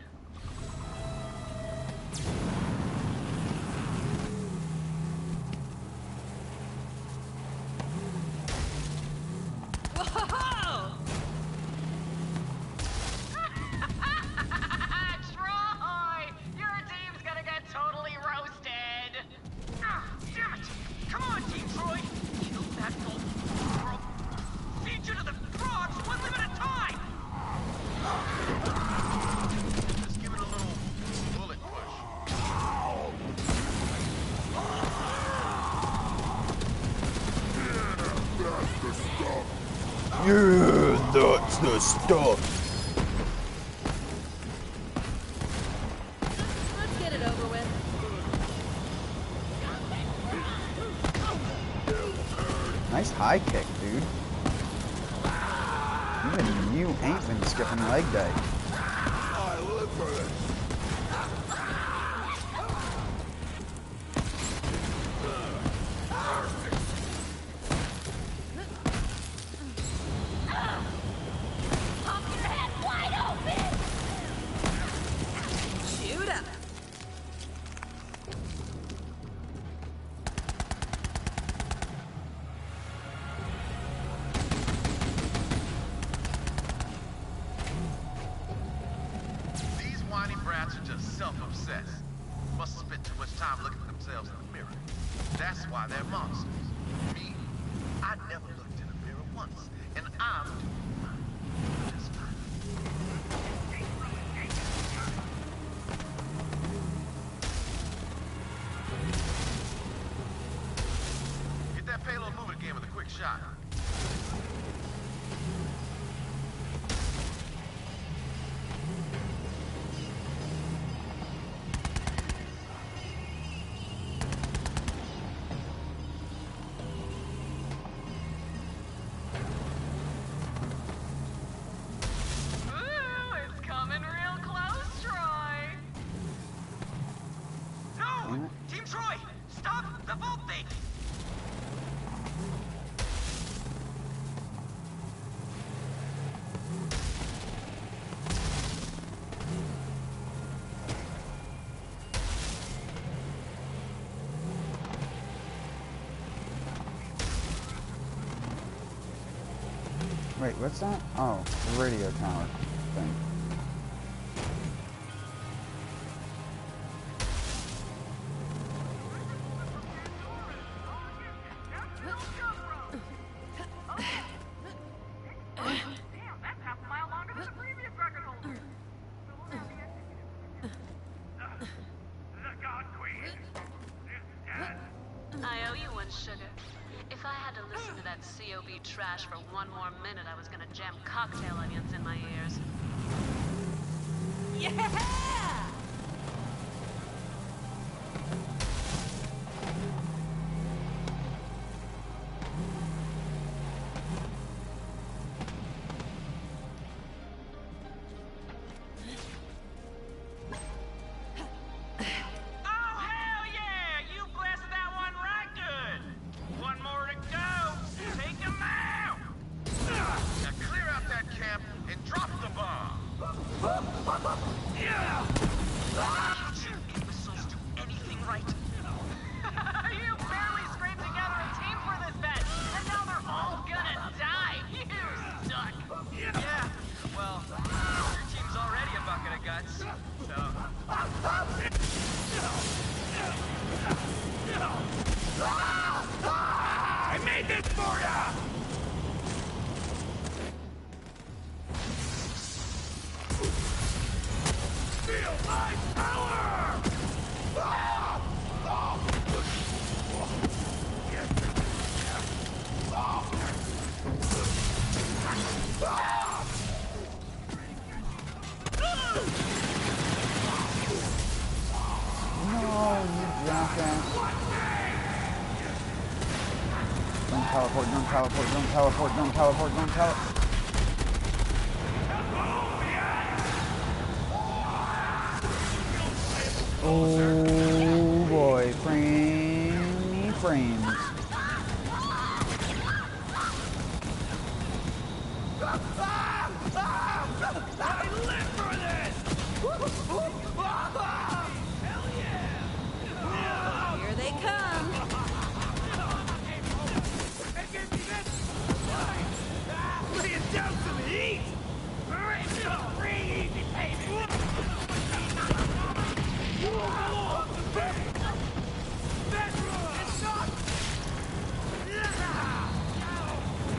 Whoa! Troy! Your team's gonna get totally roasted. Ah, damn it. Come on, Team Troy. Kill that Vault World. Feed you to the frogs one limb at a time. Just give it a little bullet push. Yeah, that's the stuff. Let's get it over with. Nice high kick, dude. Even you ain't been skipping leg day. I live for this. Pop your head wide open! Shoot up. These whiny brats are just self-obsessed. Must have spent too much time looking at themselves in the mirror. That's why they're monsters. Me, I never looked in a mirror once, and I'm just fine. Get that payload moving again with a quick shot. Ooh, it's coming real close, Troy. No! Team Troy, stop the Vault Thief. Wait, what's that? Oh, the radio tower thing. Damn, that's half a mile longer than the previous record holder. The God Queen is dead. I owe you one, sugar. If I had to listen to that COB trash for one more minute, I was gonna jam cocktail onions in my ears. Yeah! Oh, hell yeah! You blasted that one right good. One more to go. Take him out. Now clear out that camp and drop the bomb. Can't you imbeciles do anything right? You barely scraped together a team for this bet, and now they're all gonna die. You suck. Yeah, well, your team's already a bucket of guts, so... I made this for ya! Teleport, don't teleport, don't teleport, don't teleport, don't teleport. Oh boy, frames. I live for this! Hell yeah! Here they come. Laying down some heat! Free easy payment! It's not!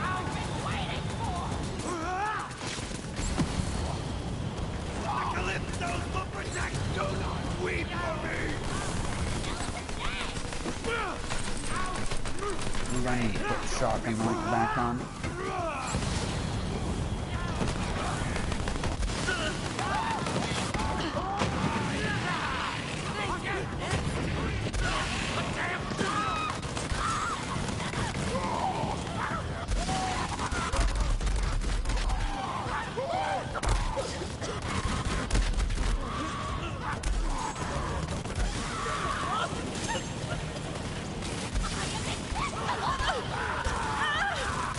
I've been waiting for! Calypso's will protect! Do not weep for me! We're gonna need to put shotgun light back on.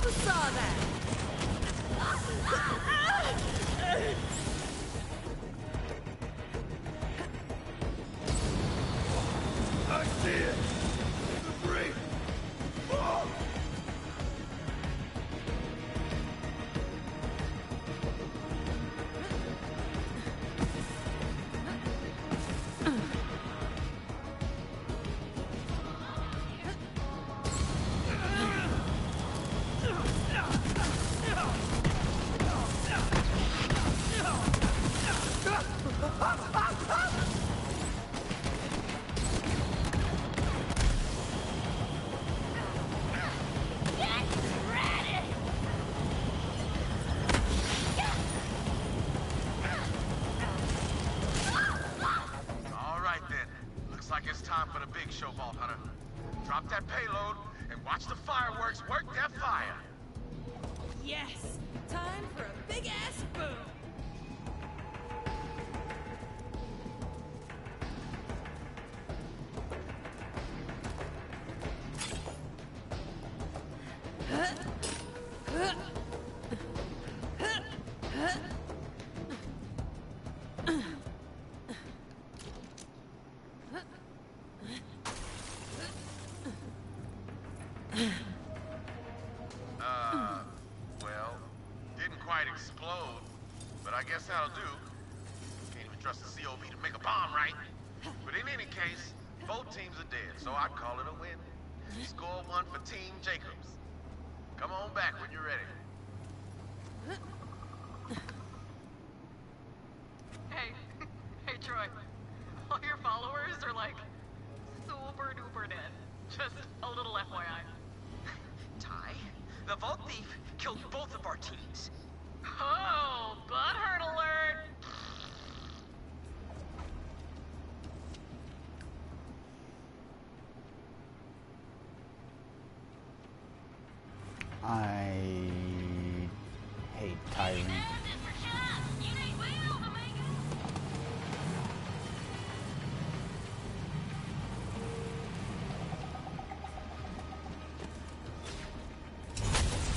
Who saw that? I see it! Free! All right then. Looks like it's time for the big show, Vault Hunter. Drop that payload and watch the fireworks work that fire. Yes! Time for a big-ass boom! Well, didn't quite explode, but I guess that'll do. Can't even trust the COB to make a bomb, right? But in any case, both teams are dead, so I'd call it a win. Score one for Team Jacobs. Come on back when you're ready. Hey Troy. All your followers are like super duper dead. Just a little FYI. Ty, the Vault Thief killed both of our teams. Oh, butthurt alert! I hate Tyrant.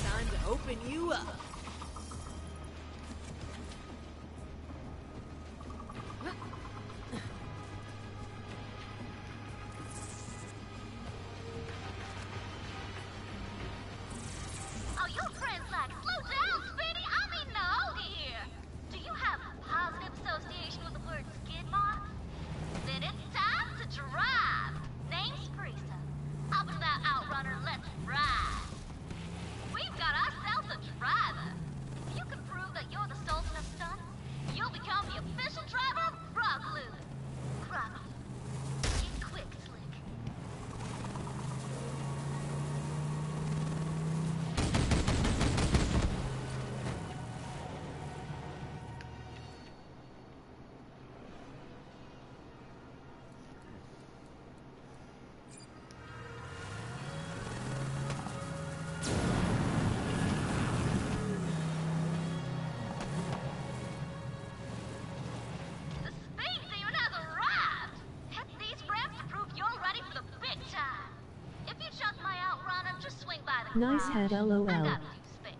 Time to open you up. Oh, your friends like, slow down, Speedy. I mean, no, here. Do you have a positive association with the word skid mark? Then it's time to drive. Name's Teresa. Up and down outrunner, let's ride. We've got ourselves a driver. Nice head, lol. I got a few spares.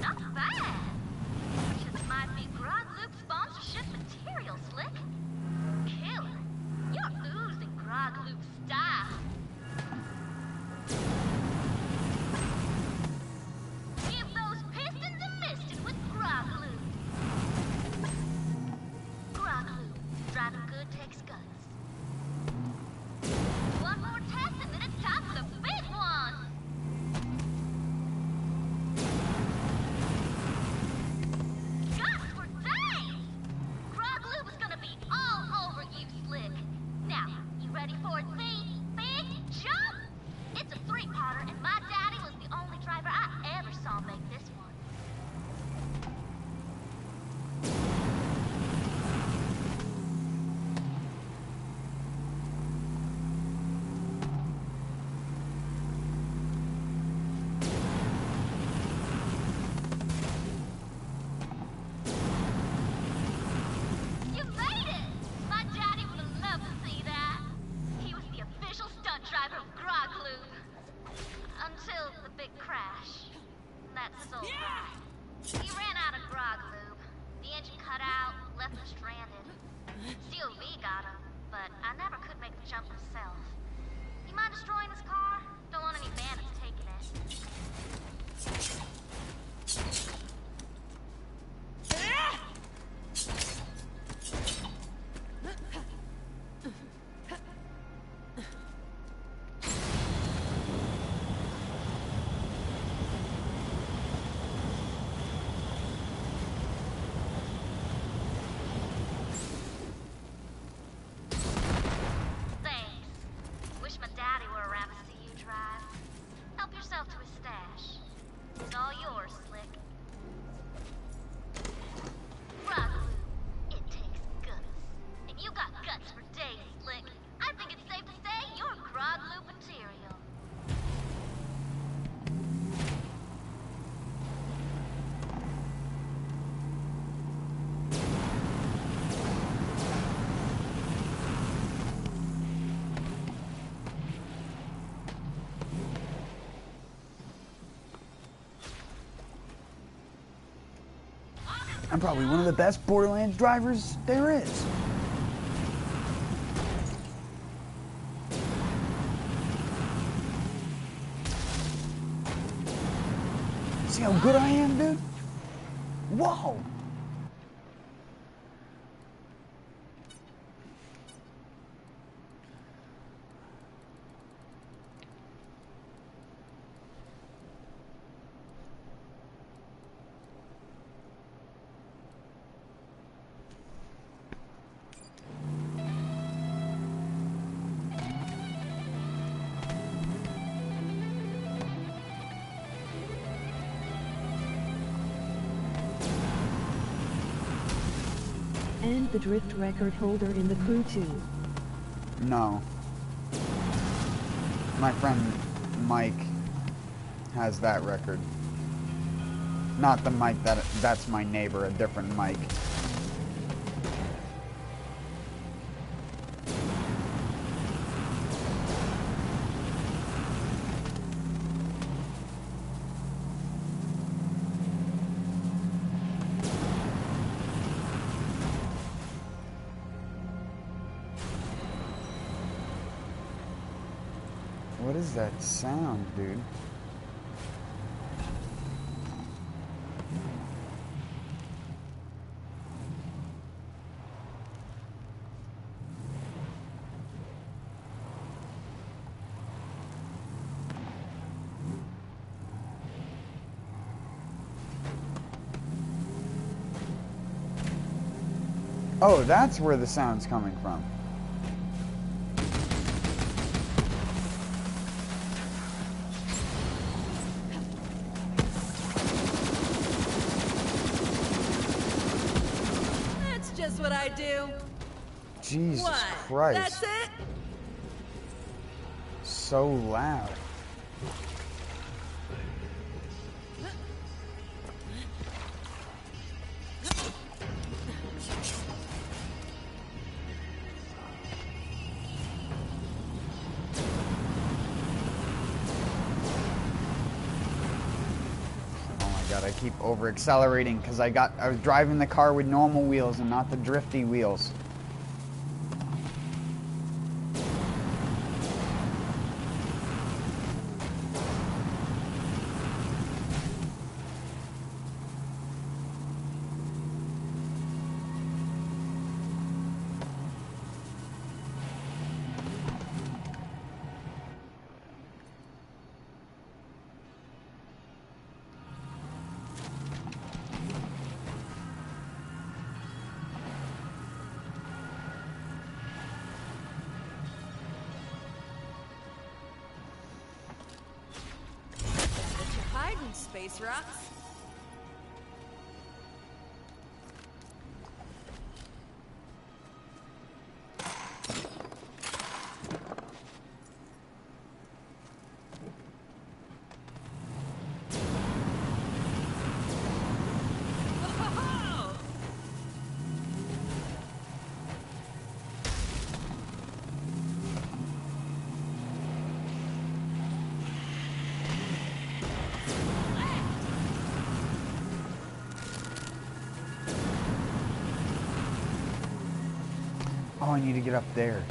Not bad. Just might be Grog Loop sponsorship material, Slick. Killer. You're oozing Grog Loop style. Give those pistons a misting with Grog Loop. Grog Loop. Driving good takes guts. One more test and then it's time for the big one. Guts for days! Grog Loop is gonna be all over you, Slick. Now, you ready for the big jump? It's a three-parter, and my daddy was the only driver I ever saw make this one. You made it! My daddy would have loved to see that. He was the official stunt driver of Grog Loop. Until the big crash. That's so right. He ran out of Grog Loop. The engine cut out, left him stranded. COV got him, but I never could make the jump myself. You mind destroying his car? Don't want any bandits taking it. Thanks. Wish my daddy were around to see you drive. Help yourself to his stash. It's all yours, Slick. Grog Loop. It takes guts. And you got guts for days, Slick. I think it's safe to say you're Grog Loop material. I'm probably one of the best Borderlands drivers there is. See how good I am, dude? Whoa! And the drift record holder in the crew too. No. My friend Mike has that record. Not the Mike that's my neighbor, a different Mike. What is that sound, dude? Oh, that's where the sound's coming from. Just what I do. Jesus what? Christ. That's it? So loud. I keep over accelerating because I was driving the car with normal wheels and not the drifty wheels. Space rocks. Oh, I need to get up there.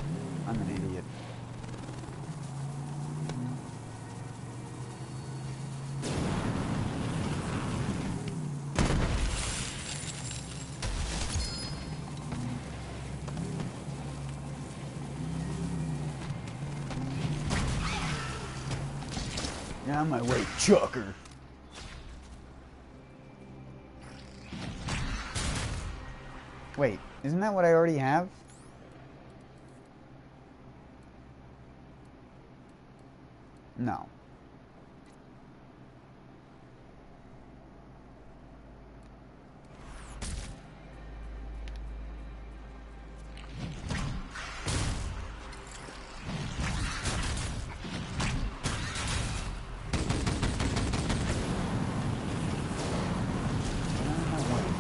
I'm an idiot. Get out of my way, chucker. Wait, isn't that what I already have? No.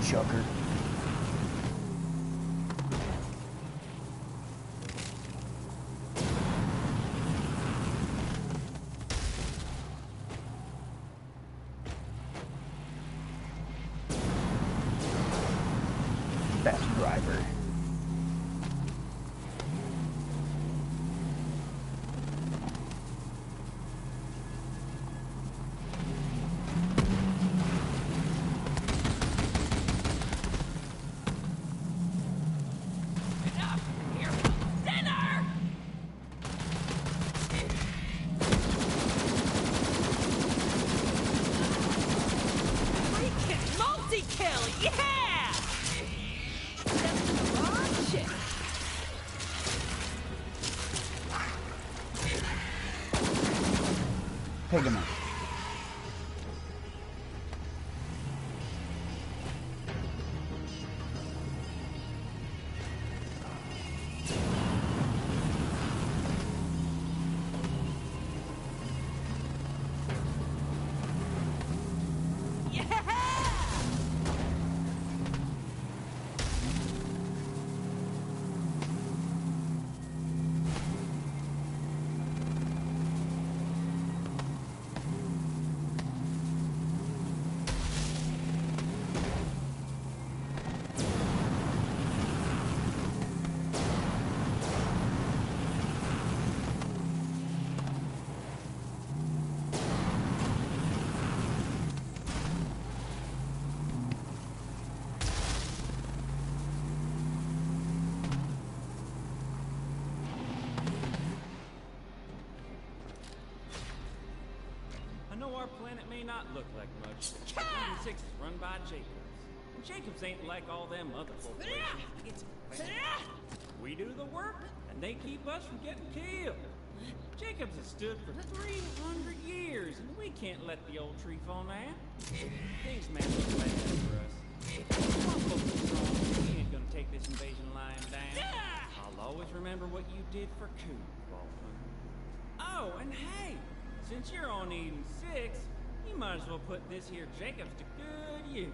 Chucker. Best driver. Take him out. Our planet may not look like much. 6 is run by Jacobs. And Jacobs ain't like all them other corporations. We do the work, and they keep us from getting killed. Jacobs has stood for 300 years, and we can't let the old tree fall now. Things may look bad for us. Come on, focus strong. We ain't gonna take this invasion lying down. I'll always remember what you did for Coop, Baldwin. Oh, and hey! Since you're on Eden 6, you might as well put this here Jacobs to good use.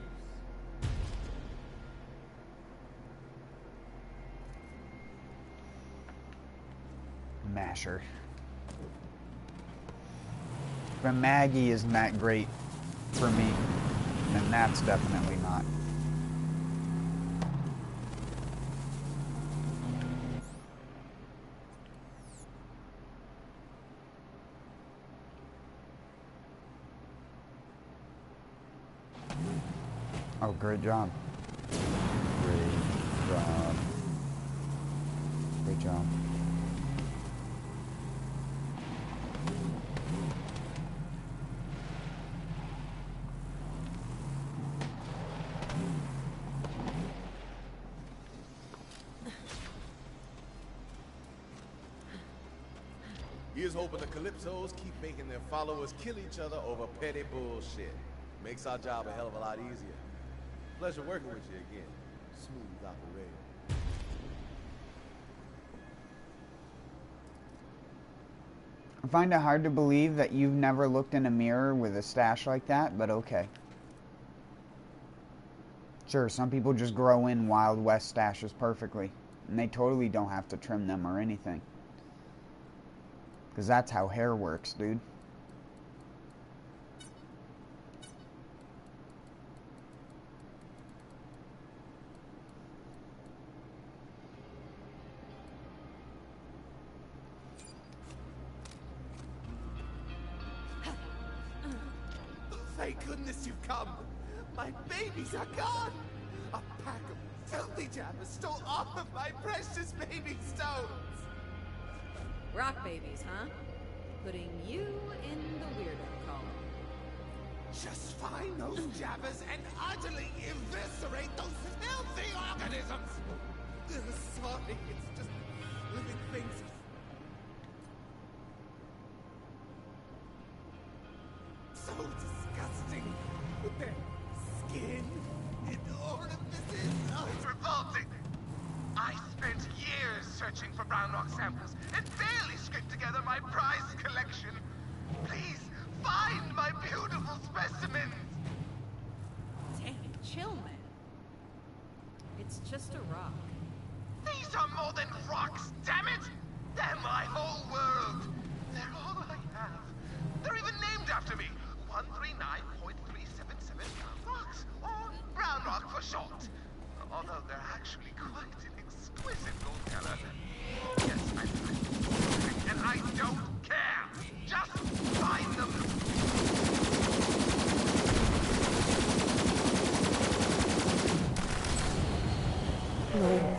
Masher. But Maggie isn't that great for me. And that's definitely not. Oh, great job. Great job. Great job. Here's hoping the Calypsos keep making their followers kill each other over petty bullshit. Makes our job a hell of a lot easier. Pleasure working with you again. Smooth operator. I find it hard to believe that you've never looked in a mirror with a stash like that, but okay. Sure, some people just grow in Wild West stashes perfectly, and they totally don't have to trim them or anything. Because that's how hair works, dude. Thank goodness you've come. My babies are gone. A pack of filthy jammers stole all of my precious baby stones. Rock babies, huh? Putting you in the weirdo column. Just find those jabbers and utterly eviscerate those filthy organisms. Sorry, it's just living things. So disgusting with their skin and orifices. Oh, it's revolting. I spent years searching for brown rock samples and barely scraped together my prized collection. Please find my beautiful specimens. Dang, chill, man. It's just a rock. These are more than rocks, damn it! They're my whole world. They're all I have. They're even named after me. 139.377 brown rocks, or brown rock for short. Although they're actually quite an exquisite gold color. Yes, and I don't care. Just find them. No.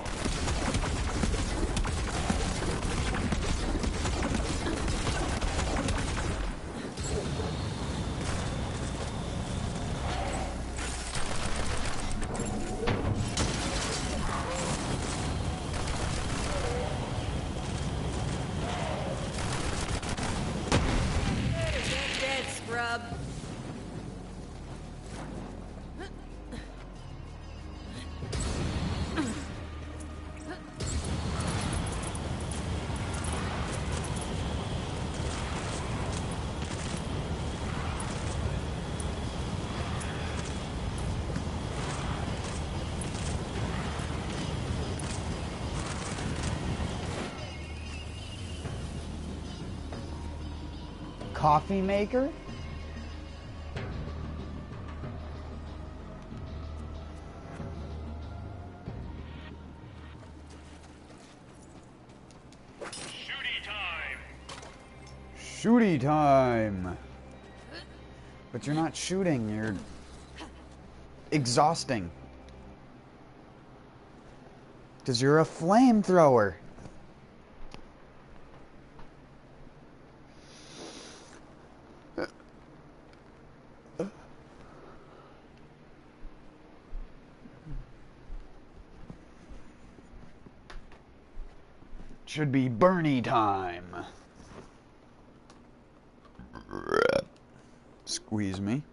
Coffee maker? Shooty time! But you're not shooting, you're exhausting. Because you're a flamethrower. Should be Bernie time. Squeeze me.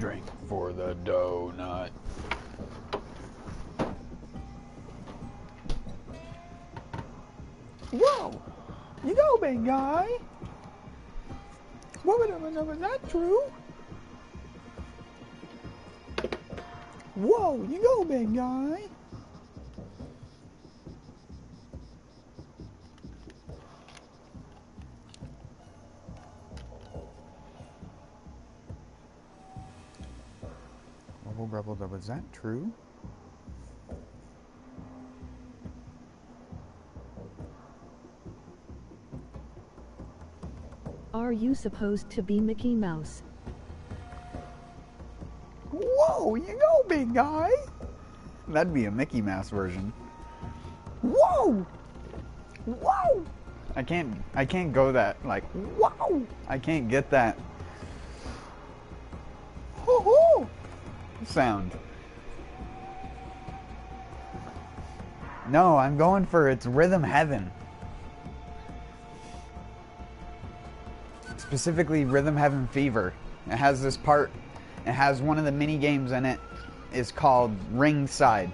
Drink for the donut. Whoa! You go, big guy! Was that true? Whoa! You go, big guy! Rebel, was that true? Are you supposed to be Mickey Mouse? Whoa, you go, big guy! That'd be a Mickey Mouse version. Whoa! Whoa! I can't go that, like, whoa! I can't get that. Hoo-hoo! Sound. No, I'm going for its rhythm heaven. Specifically Rhythm Heaven Fever. It has this part, it has one of the mini games in it is called Ringside.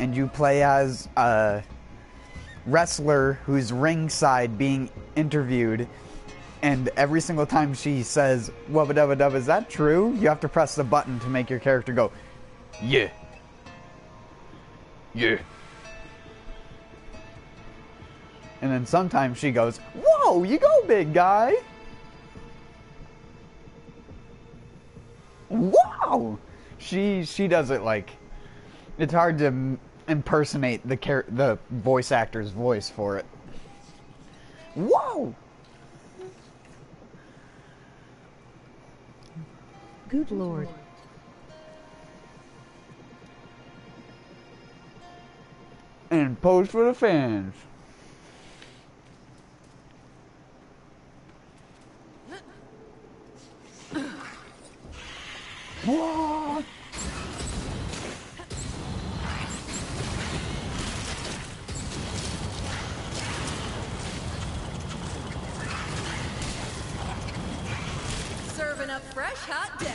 And you play as a wrestler who's ringside being interviewed, and every single time she says wubba dubba dub, is that true? You have to press the button to make your character go, yeah. Yeah. And then sometimes she goes, whoa, you go, big guy. Wow! She does it like, it's hard to impersonate the voice actor's voice for it. Whoa! Good lord. And pose for the fans. What? Serving up fresh hot deck.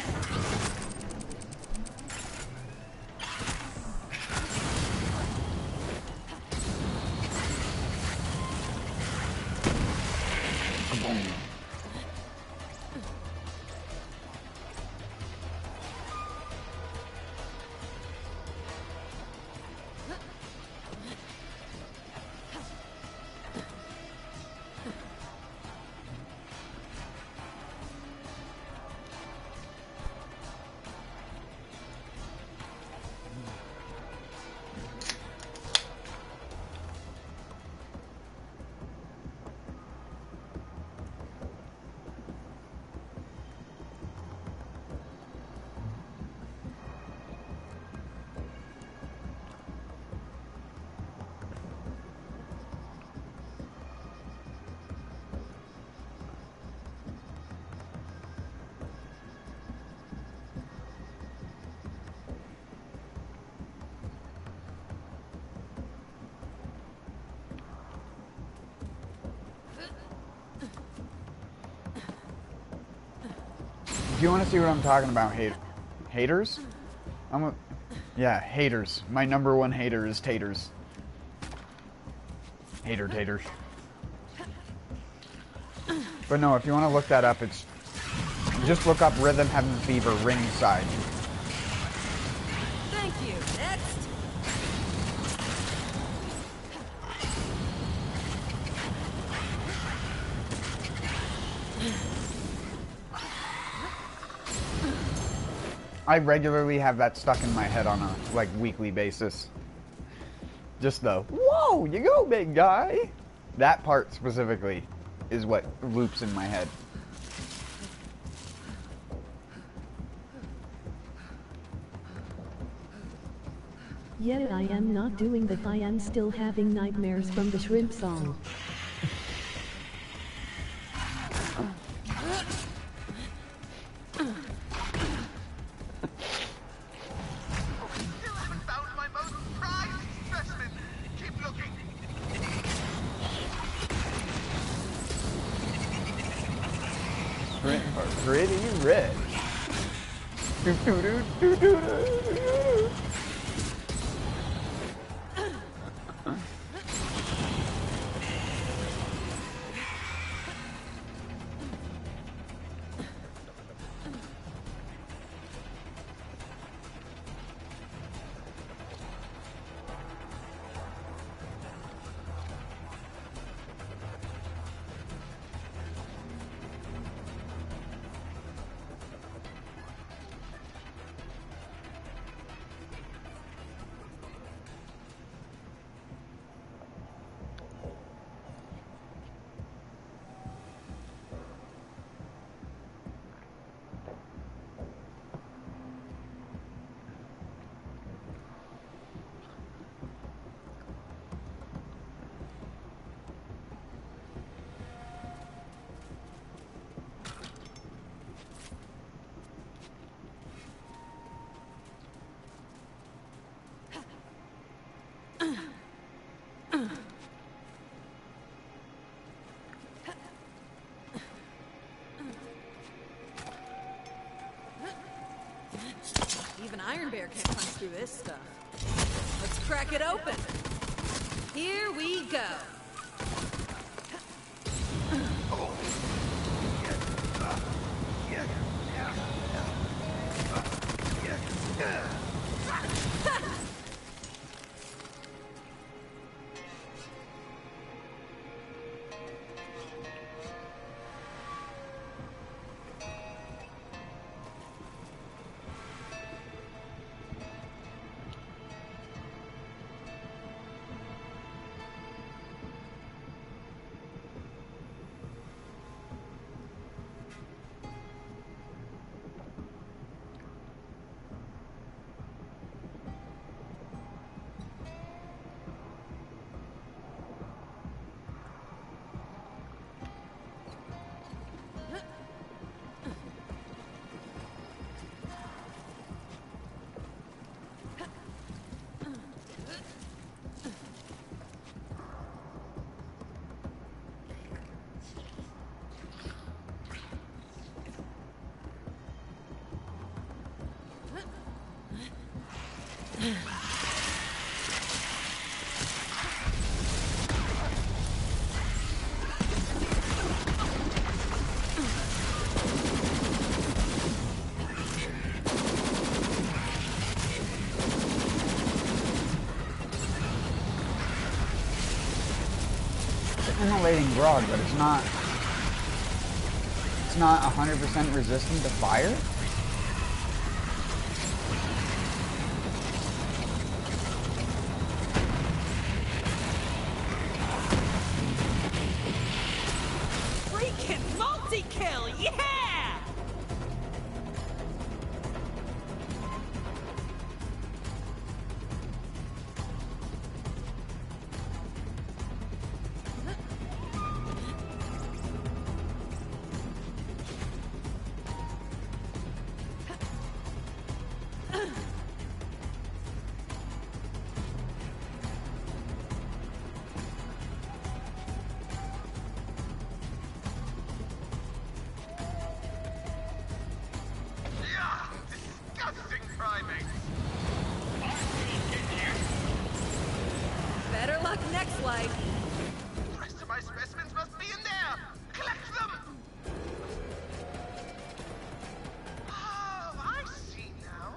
If you want to see what I'm talking about, haters? Yeah, haters. My number one hater is taters. Taters. But no, if you want to look that up, it's just look up Rhythm Heaven Fever Ringside. Thank you. Next. I regularly have that stuck in my head on a weekly basis. Just the whoa, you go, big guy. That part specifically is what loops in my head. Yet I am not doing that. I am still having nightmares from the shrimp song. Pretty rich. Even Iron Bear can't punch through this stuff. Let's crack it open. Here we go. Immolating grog, but it's not 100% resistant to fire? Freaking multi-kill, yeah! Better luck next life. The rest of my specimens must be in there. Collect them. Oh, I see now.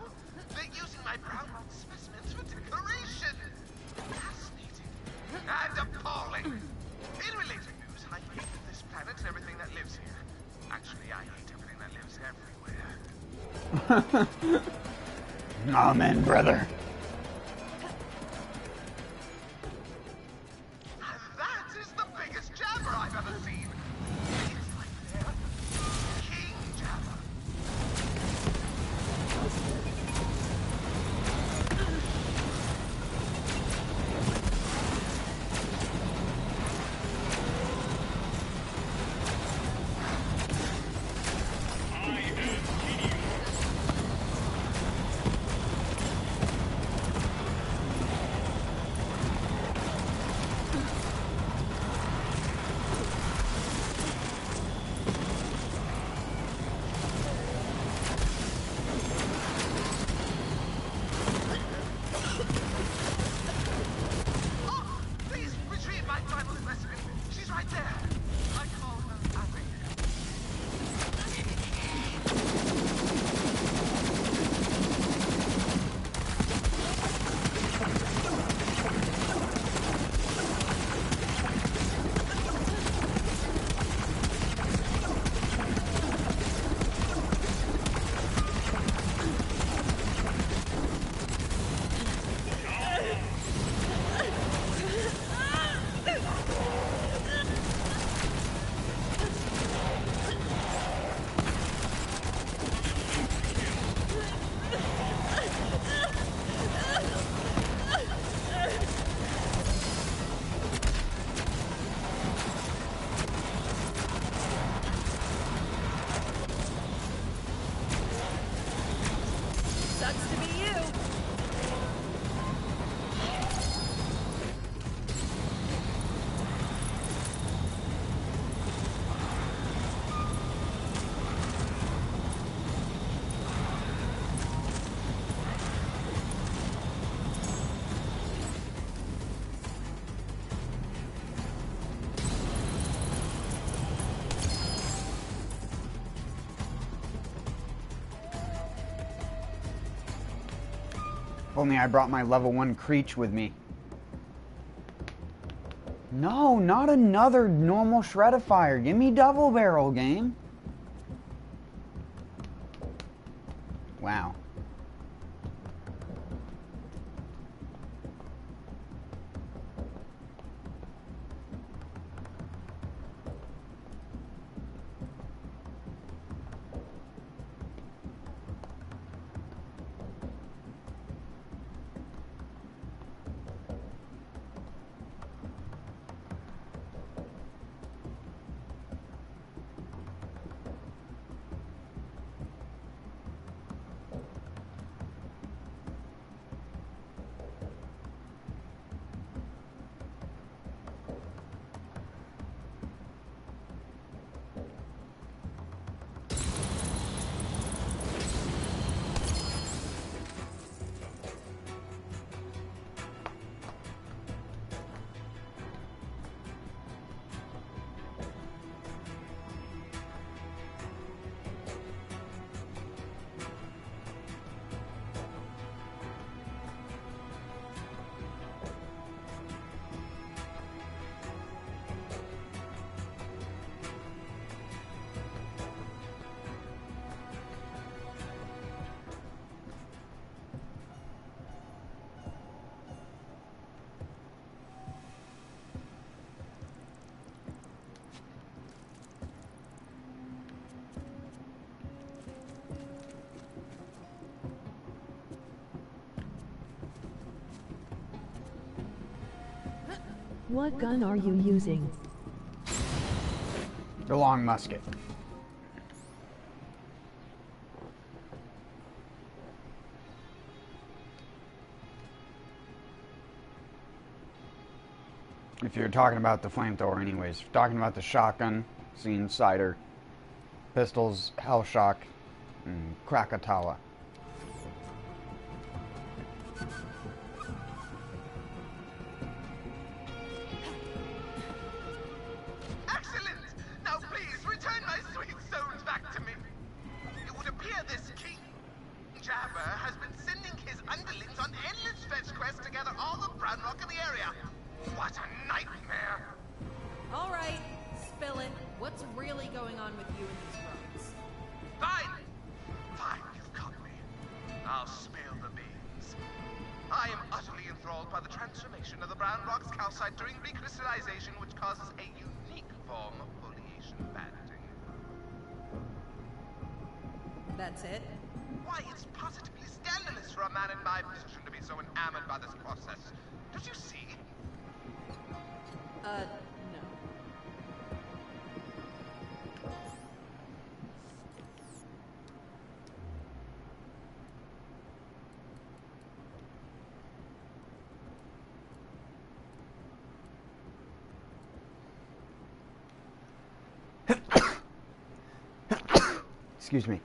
They're using my brown rock specimens for decoration. Fascinating and appalling. In related news, I hate this planet and everything that lives here. Actually, I hate everything that lives everywhere. Amen, brother. That is the biggest jabber I've ever seen. It's like they're King Jabber. If only I brought my level 1 Creech with me. No, not another normal Shred-a-Fire. Give me double barrel, game. Wow. What gun are you using? The long musket. If you're talking about the flamethrower anyways. If you're talking about the shotgun, scene cider, pistols, Hellshock, and Krakatawa. Excellent! Now please, return my sweet souls back to me. It would appear this King Jabber has been sending his underlings on endless fetch quests to gather all the brown rock in the area. What a nightmare! All right, spill it. What's really going on with you and these rocks? Fine! Fine, you've caught me. I'll spill the beans. I am utterly enthralled by the transformation of the brown rock's calcite during recrystallization, which causes a unique form of foliation banding. That's it? Why, it's positively scandalous for a man in my position to be so enamored by this process. Don't you see? No. Excuse me.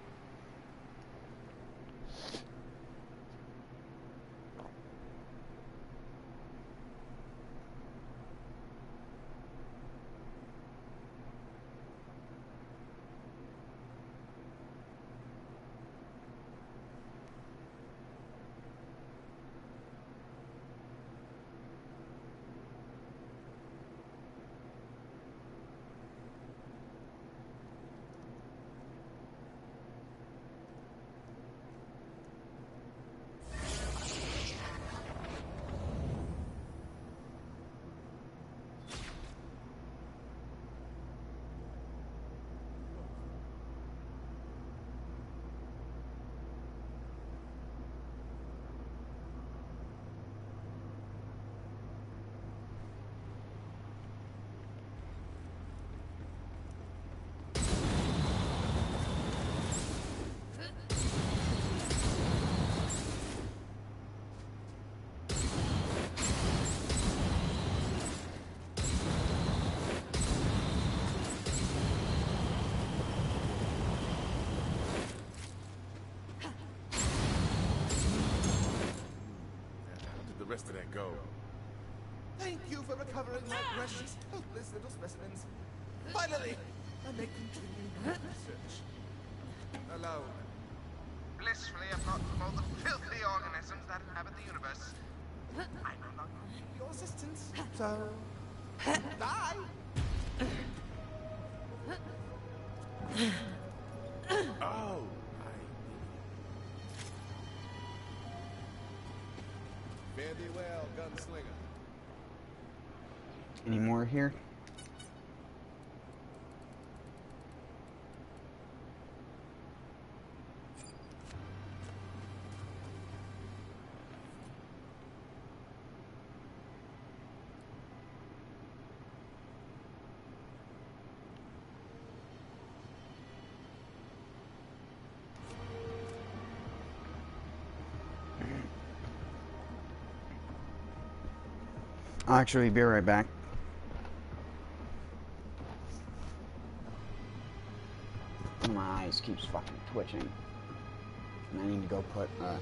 Rest of that go. Thank you for recovering my precious, helpless little specimens. Finally, I may continue my research. Alone. blissfully I'm not from all the filthy organisms that inhabit the universe. I no longer need your assistance, so die. Oh, fare thee well, gunslinger. Any more here? I'll actually be right back. My eyes keeps fucking twitching. And I need to go put, I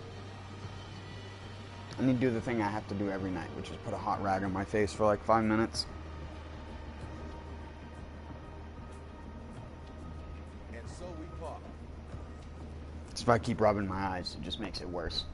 need to do the thing I have to do every night, which is put a hot rag on my face for like 5 minutes. And so we part. So if I keep rubbing my eyes, it just makes it worse.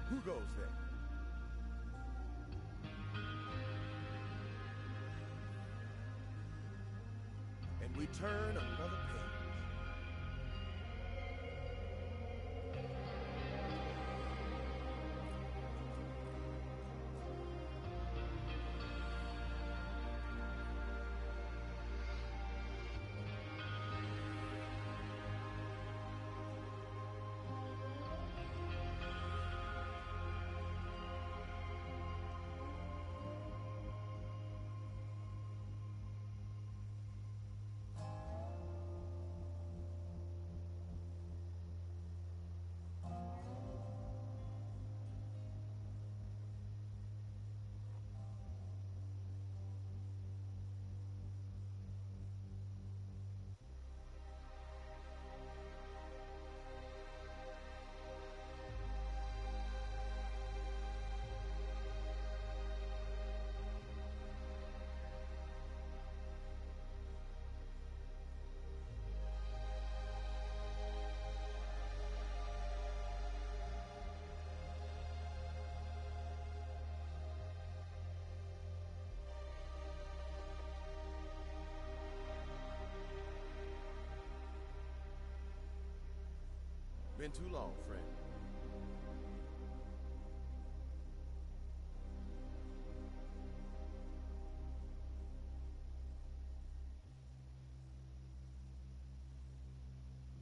Who goes there? And we turn another page. Been too long, friend.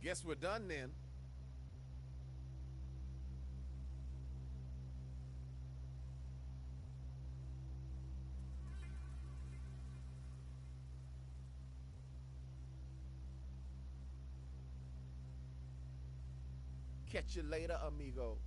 Guess we're done then. Catch you later, amigo.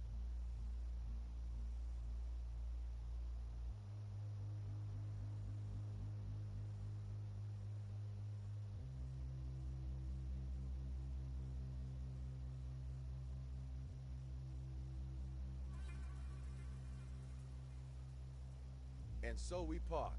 And so we part.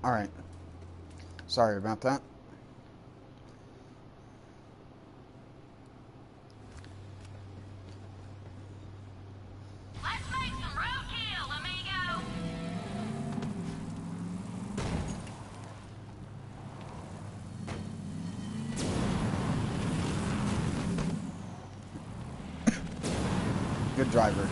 Alright. Sorry about that. Let's make some roadkill, amigo! Good driver.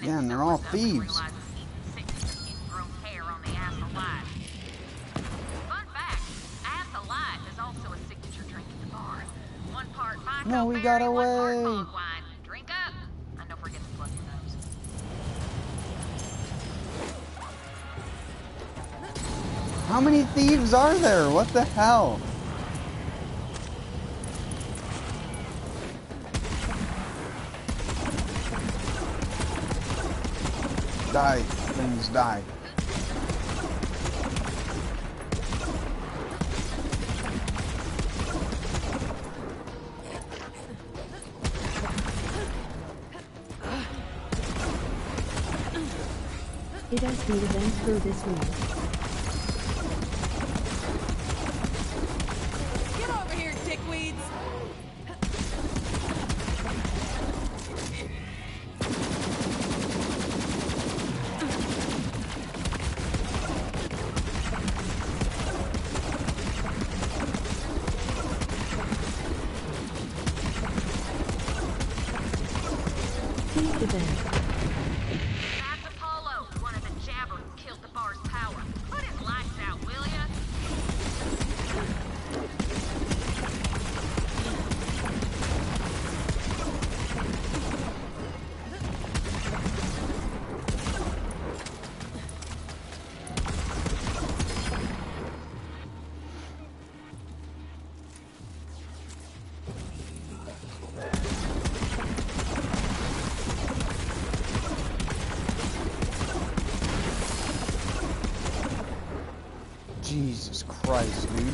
Yeah, and they're all thieves. Fun fact, Ass Alive is also a signature drink at the bar. One part Myco No, we berry, got one part away. fog wine. Drink up, and don't forget to plug your nose. How many thieves are there? What the hell? Die. Things die. It has the event for this week. event. That's Apollo, one of the jabbers who killed the bar's power. Put his lights out, will ya? Jesus Christ, dude.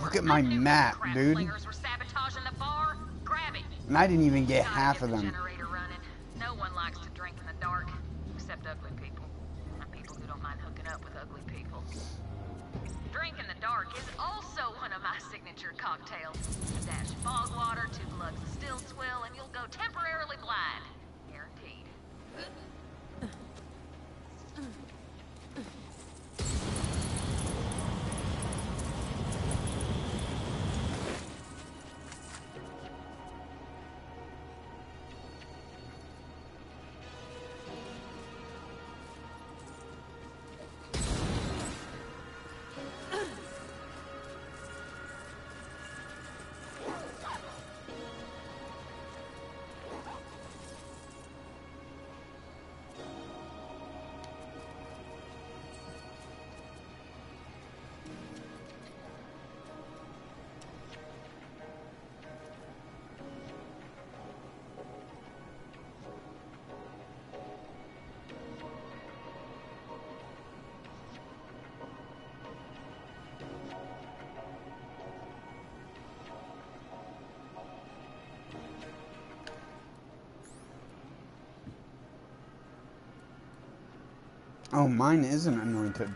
Look at my map, dude. And I didn't even get half of them. No one likes to drink in the dark, except ugly people. And people who don't mind hooking up with ugly people. Drink in the dark is also one of my signature cocktails. A dash of fog water, 2 lugs of still swill, and you'll go temporarily blind. Guaranteed. Oh, mine isn't anointed.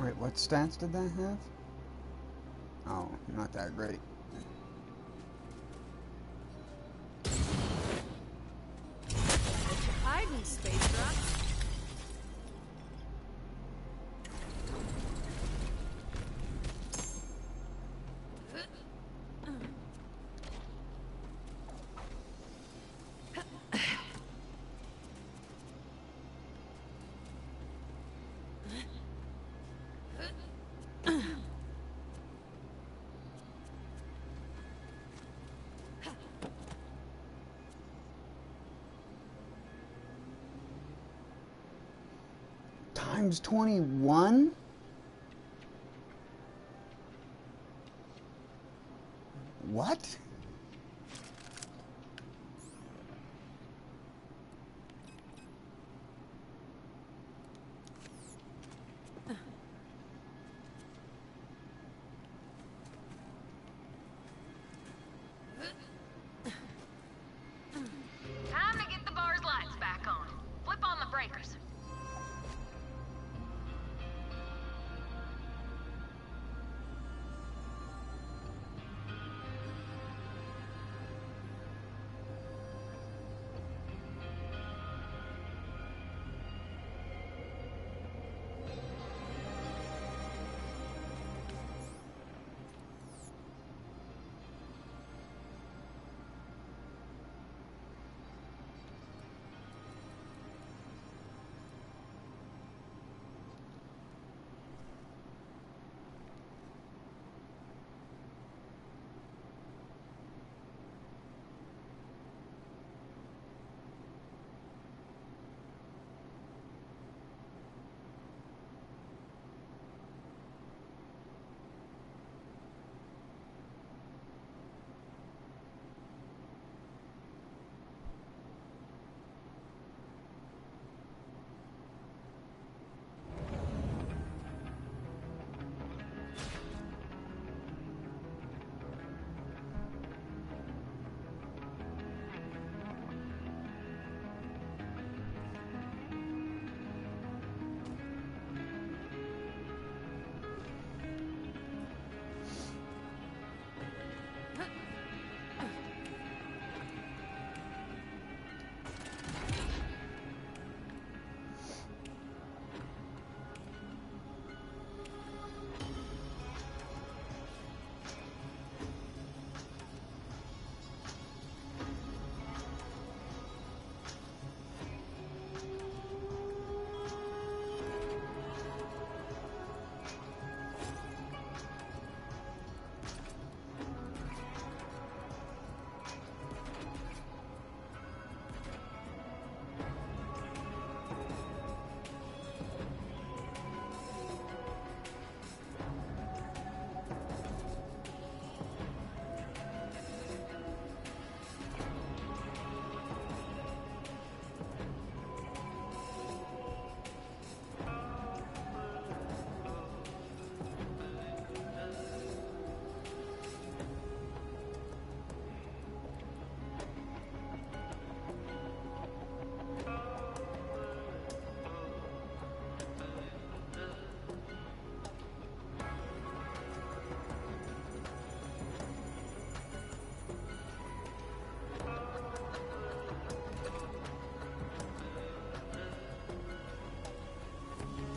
Wait, what stats did that have? Oh, not that great. Hiding space drop. times 21? What? Time to get the bar's lights back on. Flip on the breakers.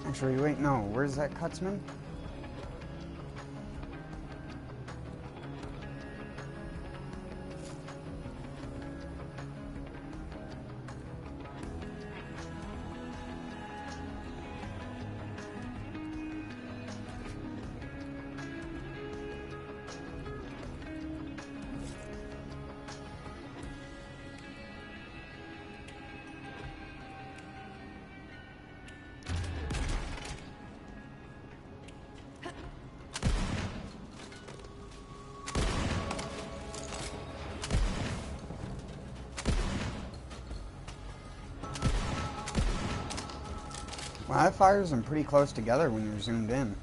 Actually, wait, no. Where's that Cutsman? Well, that fires them pretty close together when you're zoomed in.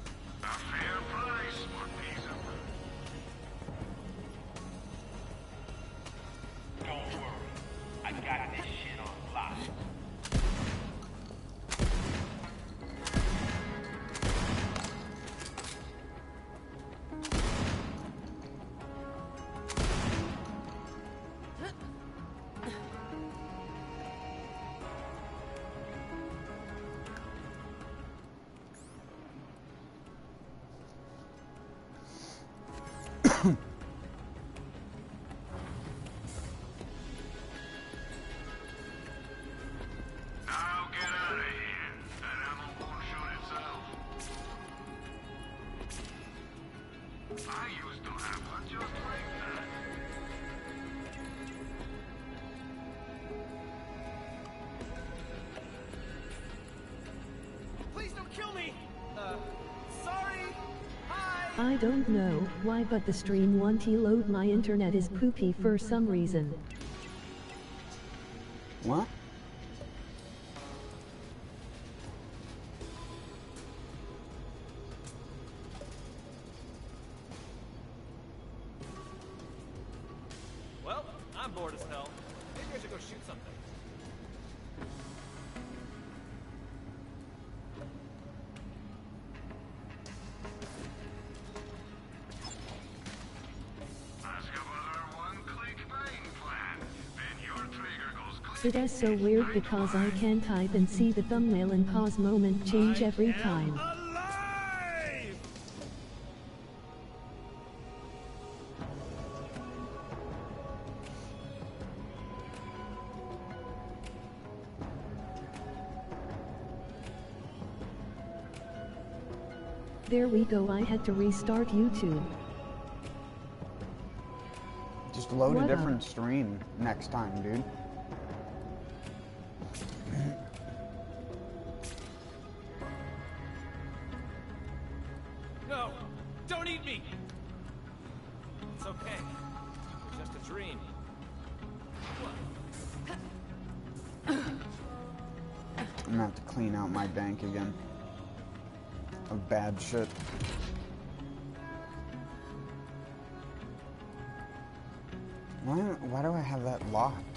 Please I don't know why, but the stream won't load. My internet is poopy for some reason. What? Well, I'm bored as hell. Maybe I should go shoot something. It is so weird because I can type and see the thumbnail and pause moment change every time. There we go, I had to restart YouTube. Just load a different stream next time, dude. No! Don't eat me! It's okay. It's just a dream. I'm gonna have to clean out my bank again of bad shit. Why do I have that locked?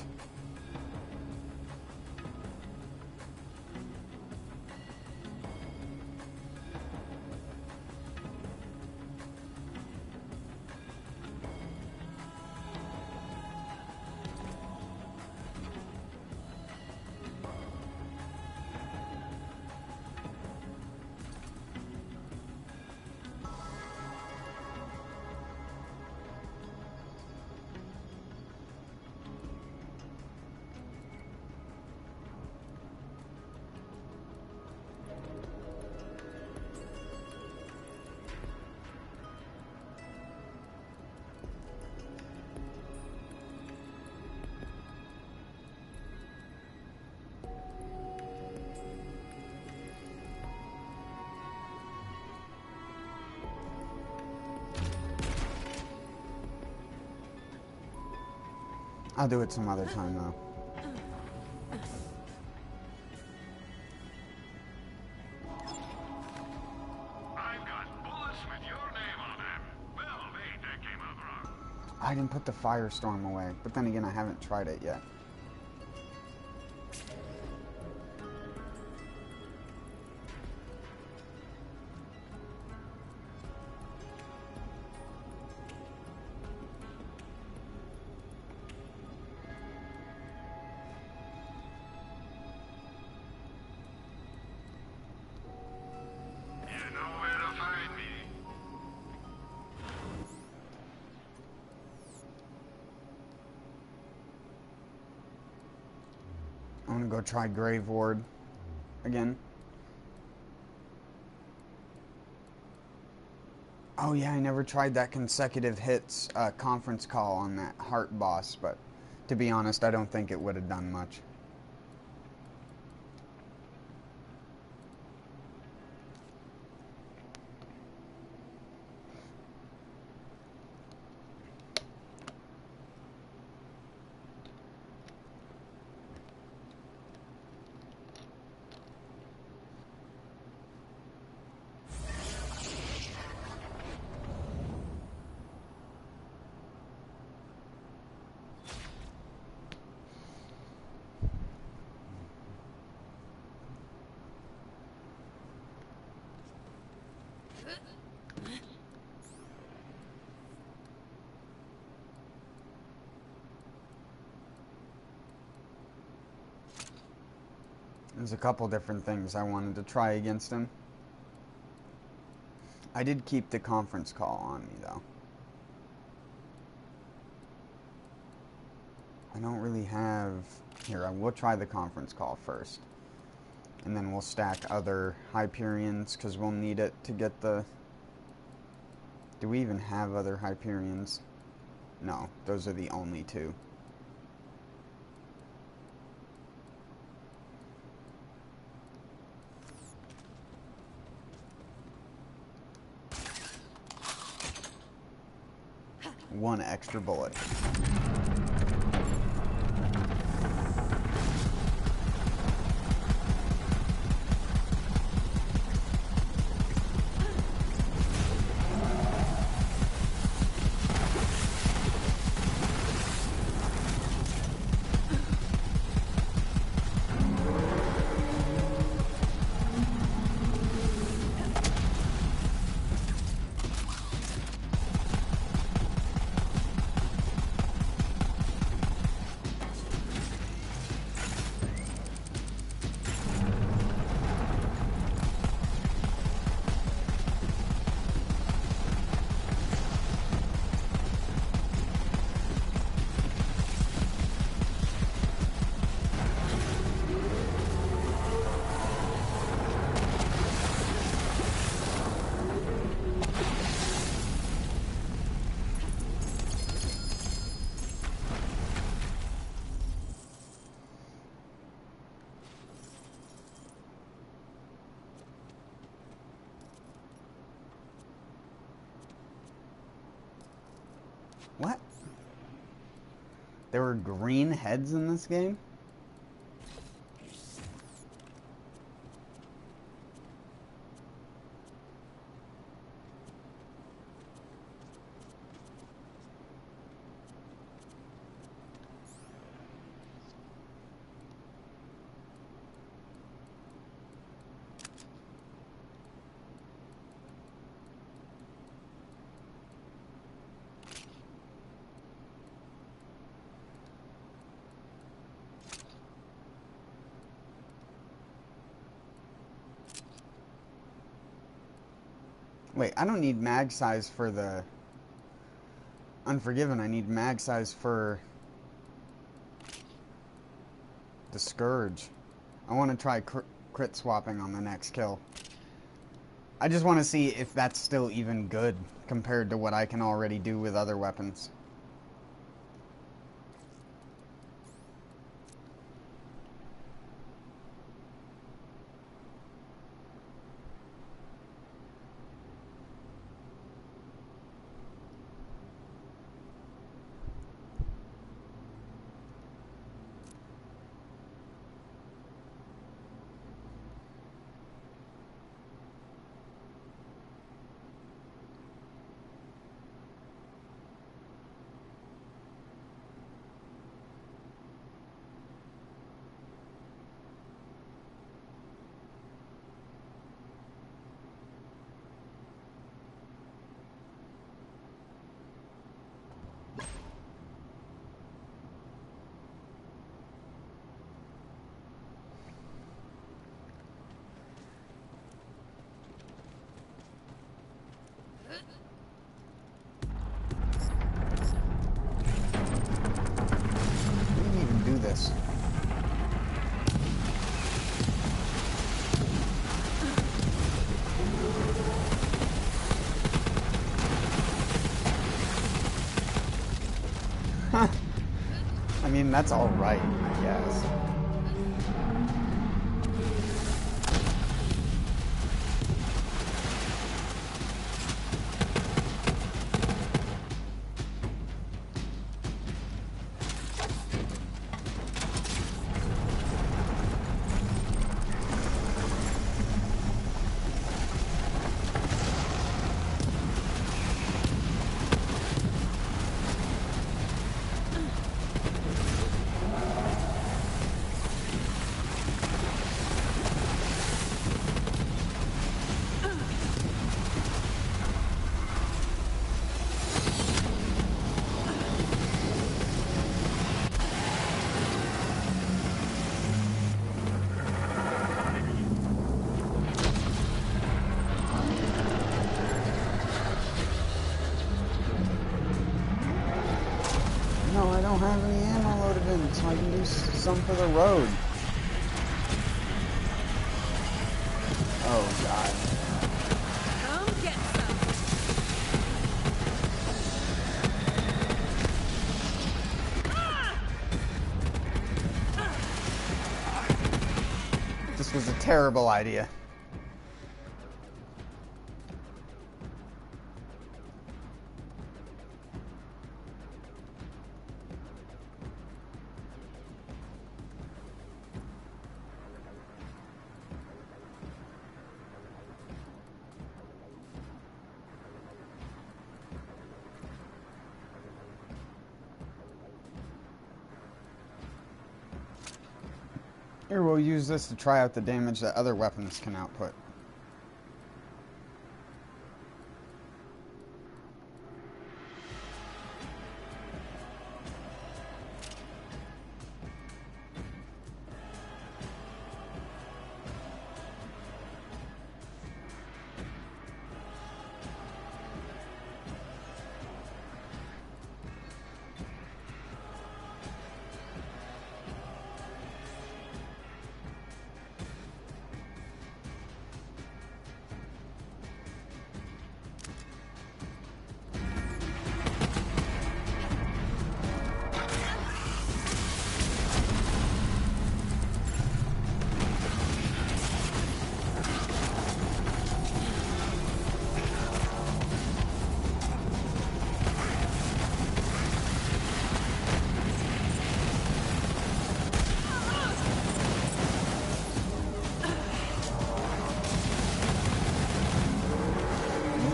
I'll do it some other time, though. I've got bullets with your name on them. Well, wait, that came out wrong. I didn't put the firestorm away, but then again, I haven't tried it yet. I'm gonna go try Grave Ward again. Oh yeah, I never tried that consecutive hits conference call on that heart boss, but to be honest, I don't think it would have done much. There's a couple different things I wanted to try against him. I did keep the conference call on me, though. I don't really have... Here, I will try the conference call first. And then we'll stack other Hyperions, because we'll need it to get the... Do we even have other Hyperions? No, those are the only two. one extra bullet. What? There were green heads in this game? Wait, I don't need mag size for the Unforgiven. I need mag size for the Scourge. I want to try crit swapping on the next kill. I just want to see if that's still even good compared to what I can already do with other weapons. I mean, that's all right, I guess. No, I don't have any ammo loaded in, so I can do some for the road. Oh, God. Come get some. This was a terrible idea. Here, we'll use this to try out the damage that other weapons can output.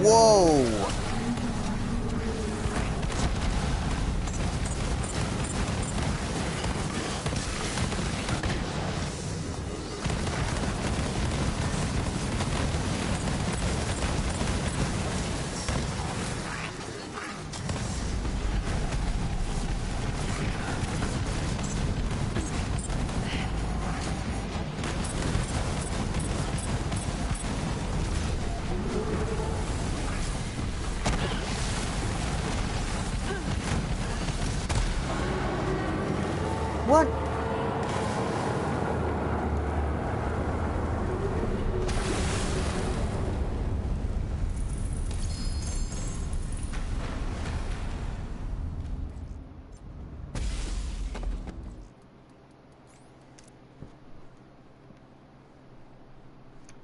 Whoa! What?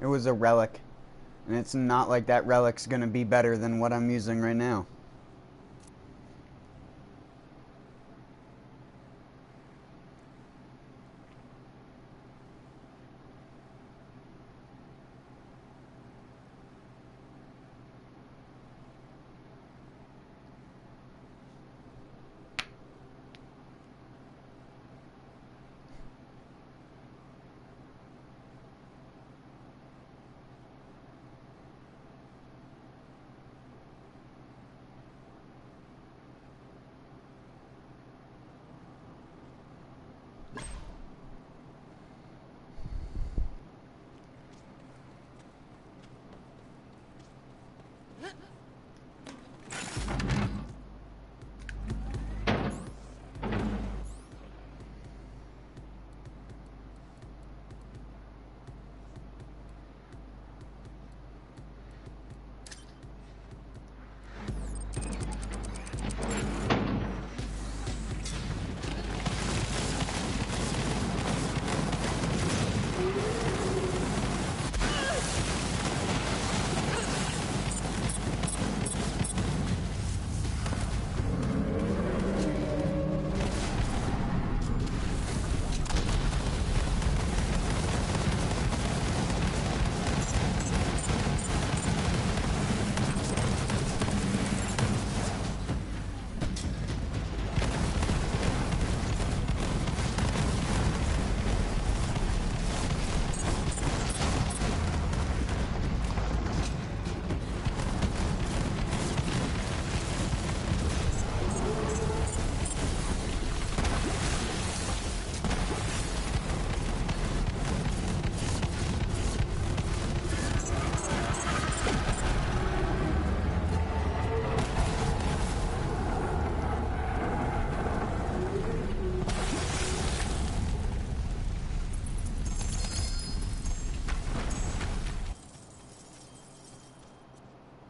It was a relic, and it's not like that relic's gonna be better than what I'm using right now.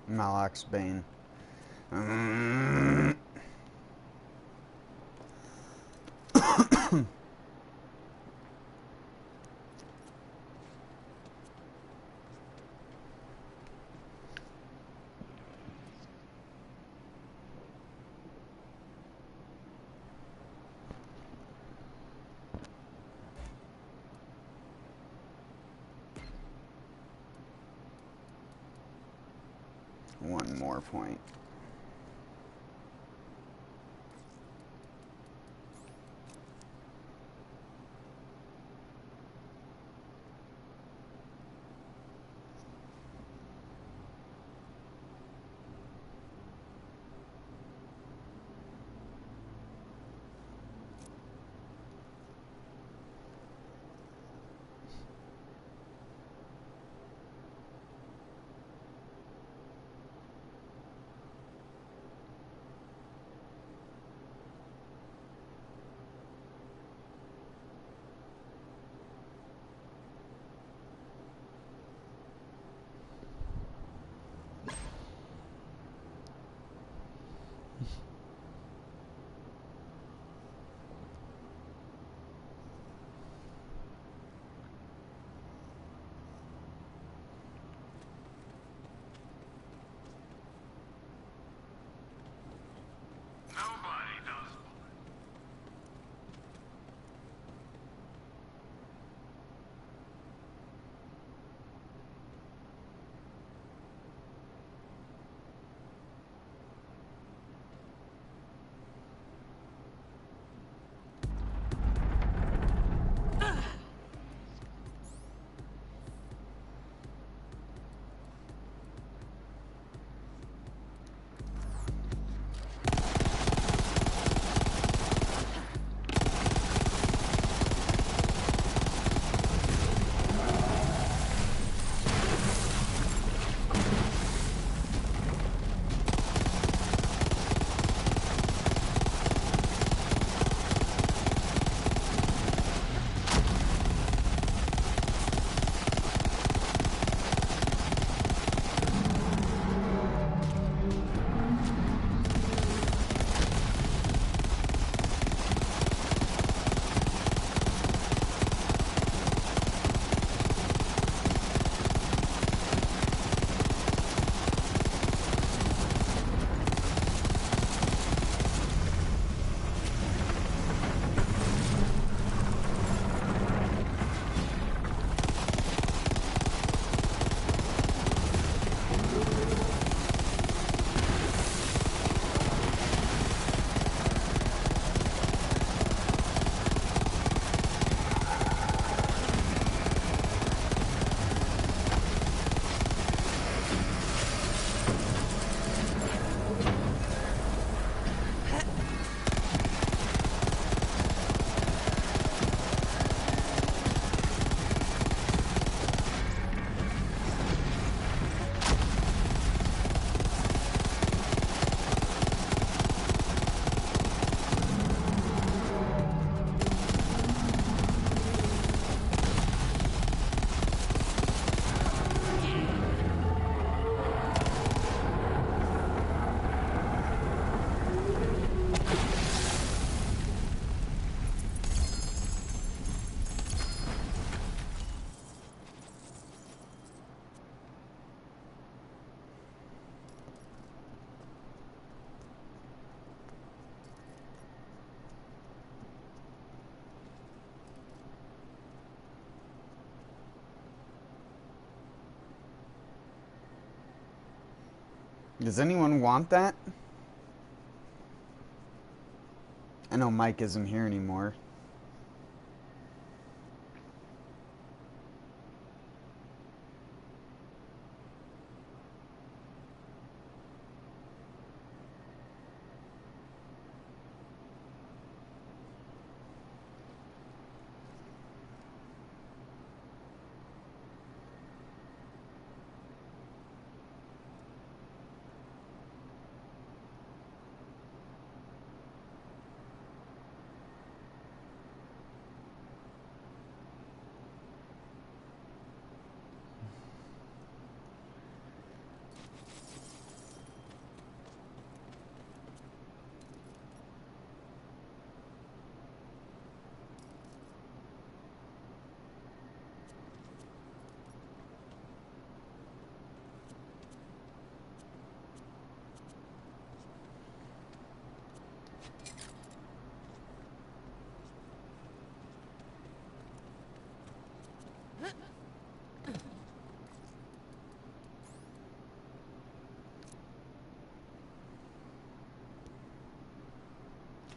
Malak's Bane. One more point. Does anyone want that? I know Mike isn't here anymore.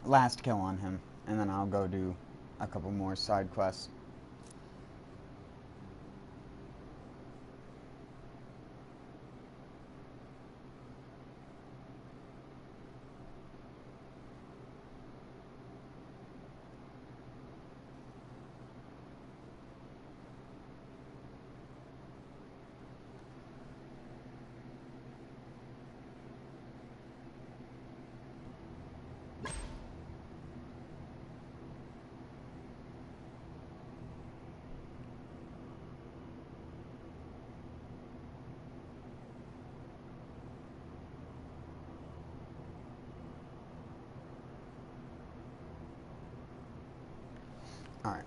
Last kill on him, and then I'll go do a couple more side quests. Alright.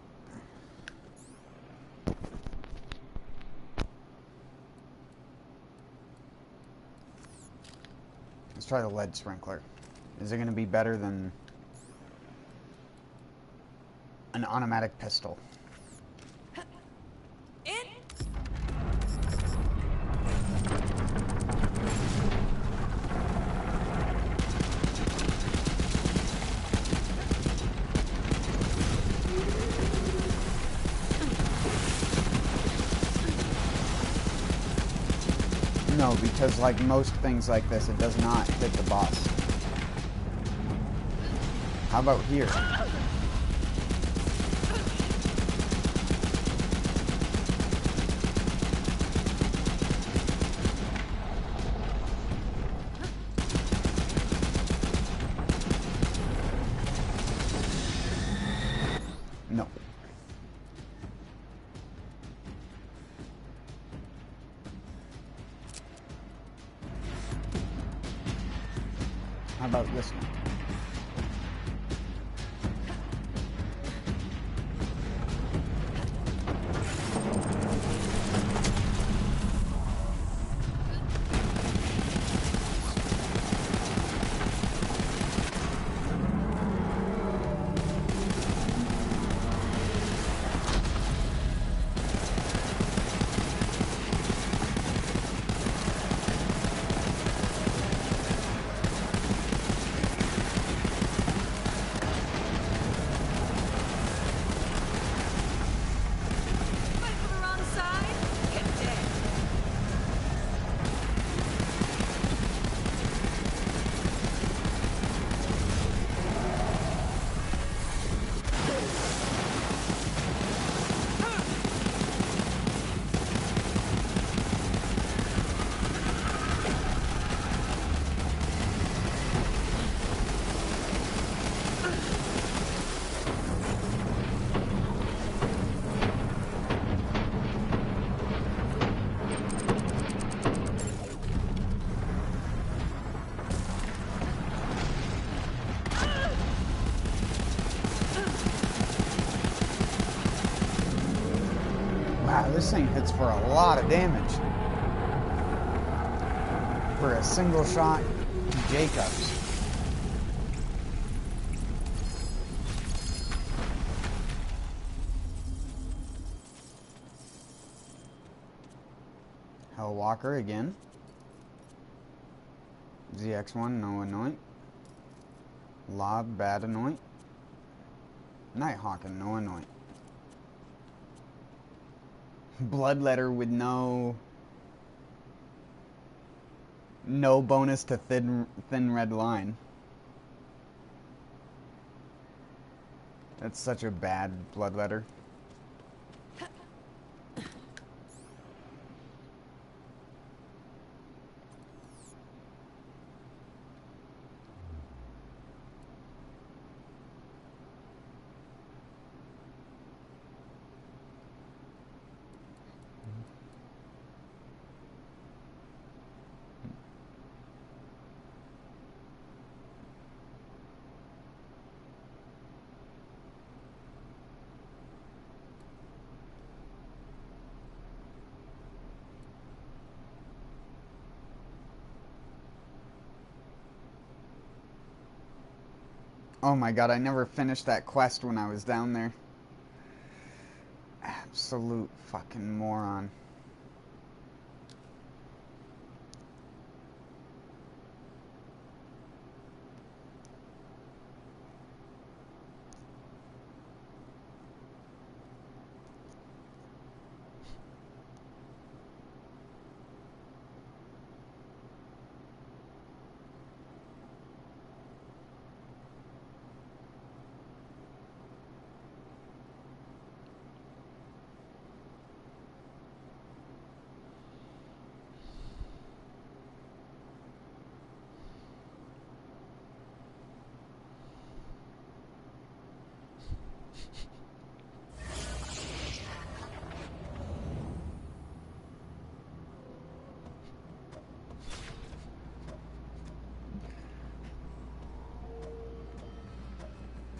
Let's try the lead sprinkler. Is it going to be better than an automatic pistol? No, because like most things like this, it does not hit the boss. How about here? No. How about this one? Wow, this thing hits for a lot of damage. For a single shot, Jacobs. Hell Walker again. ZX1, no anoint. Lob, bad anoint. Nighthawk, no anoint. Bloodletter with no bonus to thin red line. That's such a bad bloodletter. Oh my god, I never finished that quest when I was down there. Absolute fucking moron.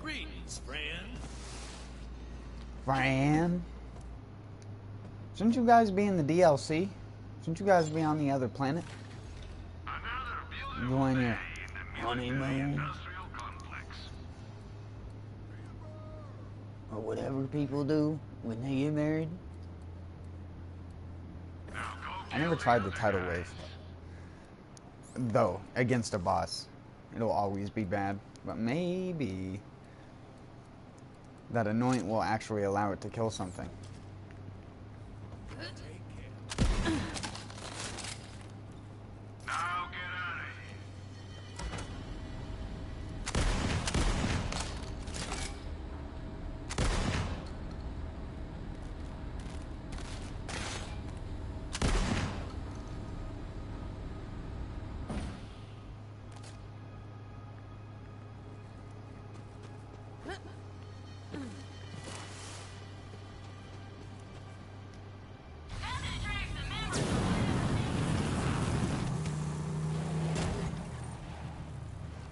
Greetings, friend. Fran? Shouldn't you guys be in the DLC? Shouldn't you guys be on the other planet? Enjoying your honeymoon? Or whatever people do when they get married? I never tried the tidal wave. Though, against a boss. It'll always be bad. But maybe that anoint will actually allow it to kill something.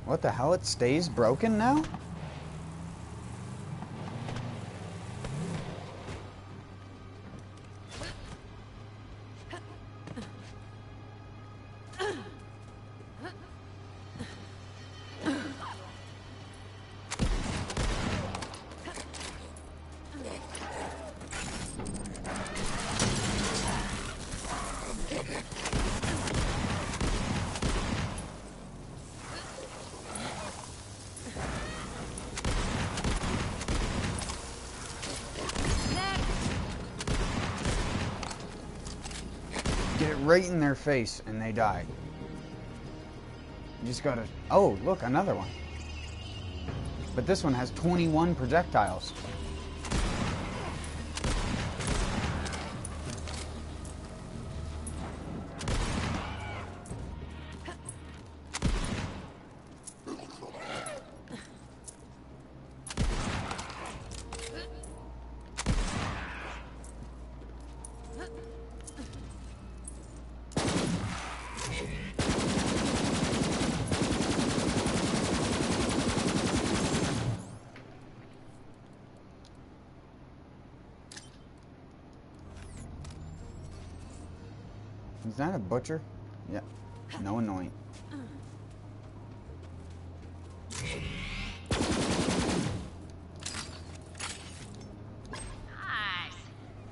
What the hell? It stays broken now? Right in their face and they die. You just gotta... Oh, look, another one. But this one has 21 projectiles. Is that a butcher? Yep. No anoint. Nice.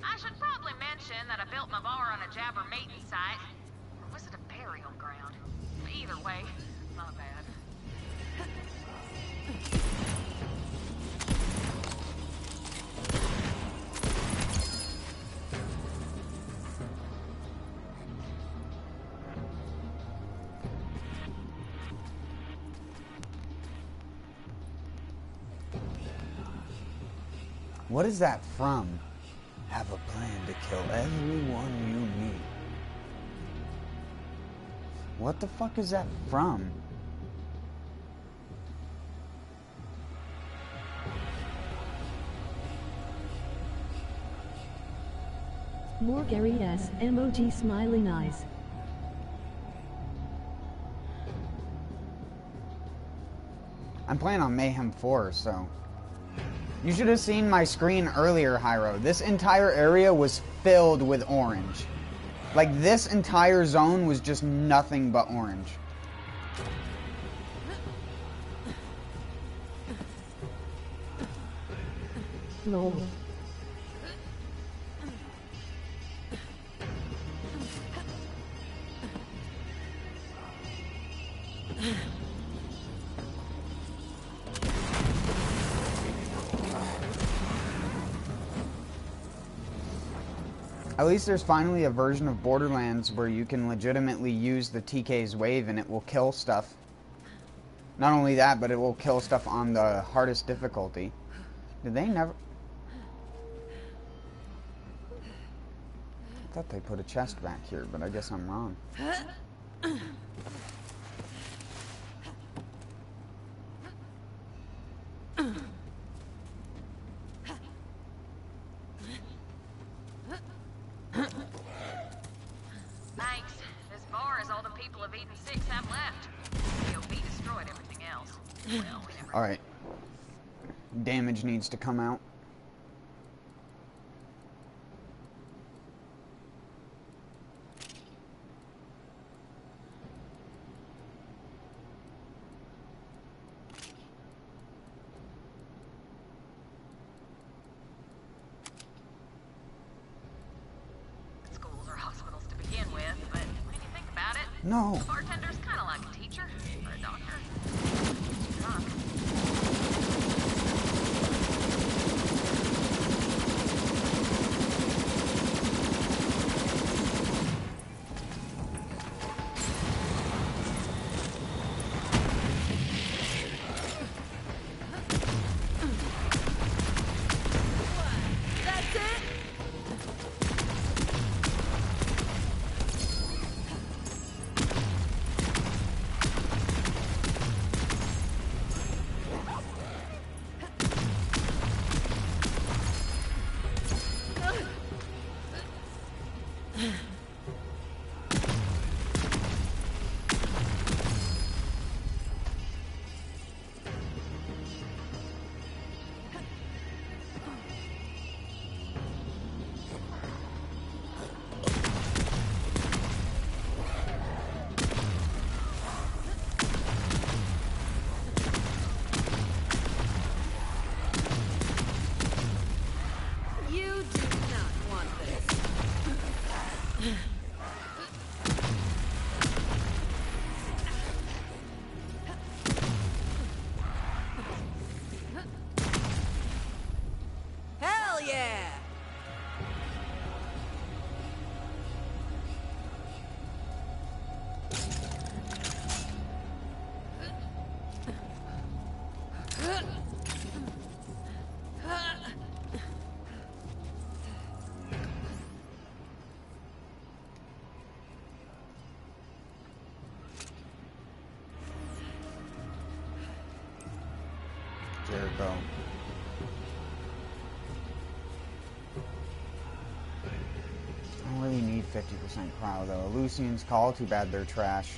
I should probably mention that I built my bar on a Jabber mating site. Or was it a burial ground? Either way, not bad. What is that from? Have a plan to kill everyone you meet. What the fuck is that from? More Gary S. emoji smiling eyes. I'm playing on Mayhem 4, so... You should have seen my screen earlier, Hyro. This entire area was filled with orange. Like, this entire zone was just nothing but orange. Lol. At least there's finally a version of Borderlands where you can legitimately use the TK's wave and it will kill stuff. Not only that, but it will kill stuff on the hardest difficulty. Did they never... I thought they put a chest back here, but I guess I'm wrong. Thanks. This bar is all the people of Eden 6 have left. COB destroyed everything else. Well, we never... Alright. Damage needs to come out. Schools or hospitals to begin with, but when you think about it, No. a bartender's kind of like a teacher or a doctor. Drunk. That's it? You do not want this. Hell yeah! Jericho. I don't really need 50% cryo though. Lucian's Call, too bad they're trash.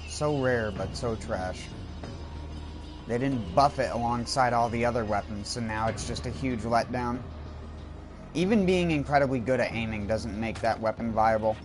So rare, but so trash. They didn't buff it alongside all the other weapons, so now it's just a huge letdown. Even being incredibly good at aiming doesn't make that weapon viable.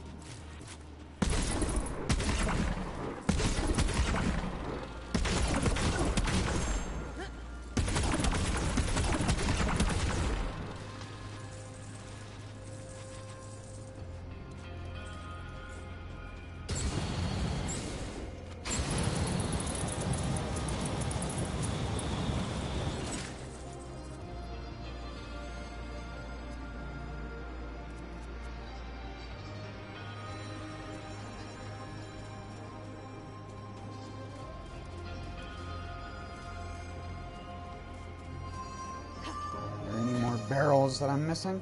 barrels that I'm missing.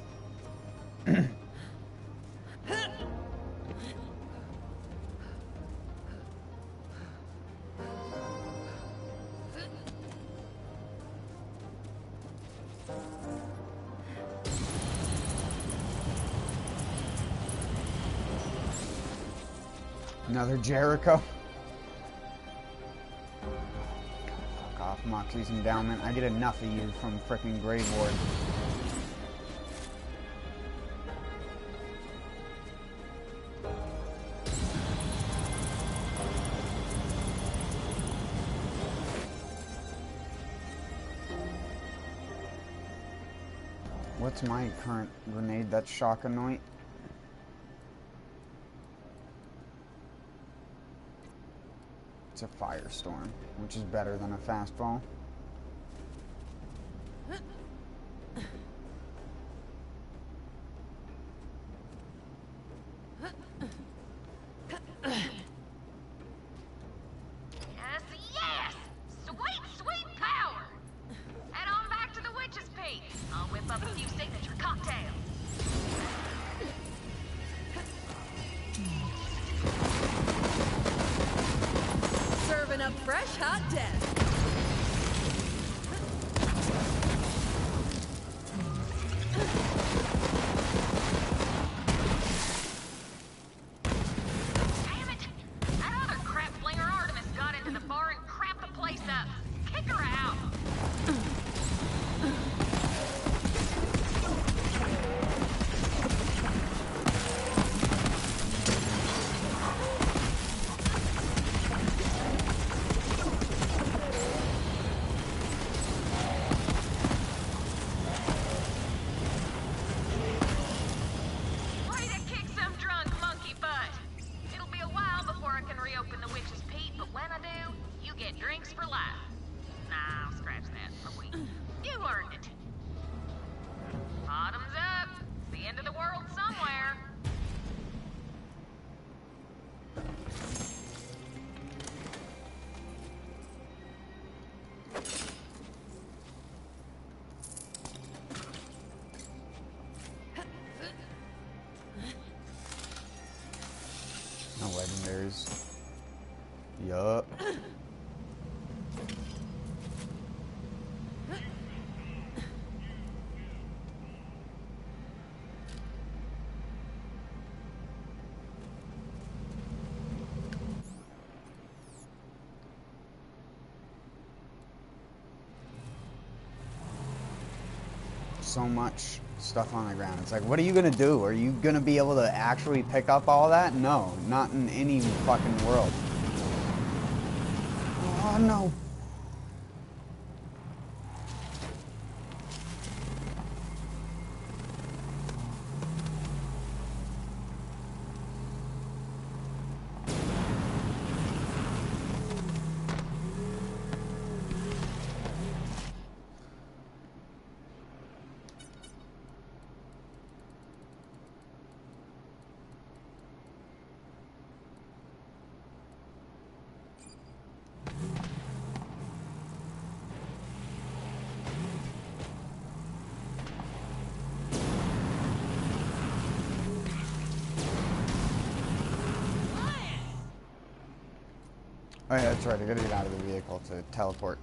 Another Jericho. Fuck off, Moxie's endowment. I get enough of you from frickin' Grave Ward. What's my current grenade? That's Shock Anoint. It's a Firestorm, which is better than a Fastball. Yes! Sweet, sweet power! Head on back to the Witch's Peak. I'll whip up a few signature cocktails. Serving up fresh hot death. Damn it! That other crap flinger Artemis got into the bar and crapped the place up. Kick her out! Way to kick some drunk monkey butt! It'll be a while before I can reopen the Witch's Peak, but when I do, you get drinks for life. Nah, I'll scratch that. But you earned it. Bottoms up. It's the end of the world somewhere. No legendaries. Yup. So much stuff on the ground. It's like, what are you gonna do? Are you gonna be able to actually pick up all that? No, not in any fucking world. Oh no. Oh yeah, that's right. I gotta get out of the vehicle to teleport.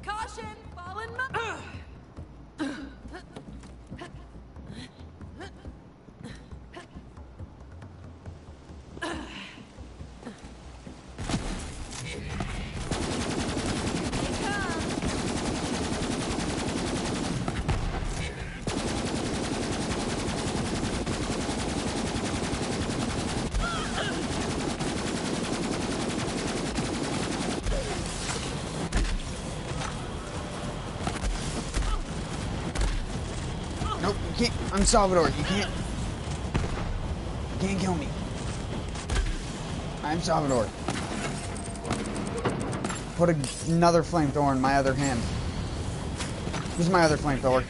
Caution! Nope, you can't. I'm Salvador. You can't. You can't kill me. I'm Salvador. Put another flamethrower in my other hand. This is my other flamethrower.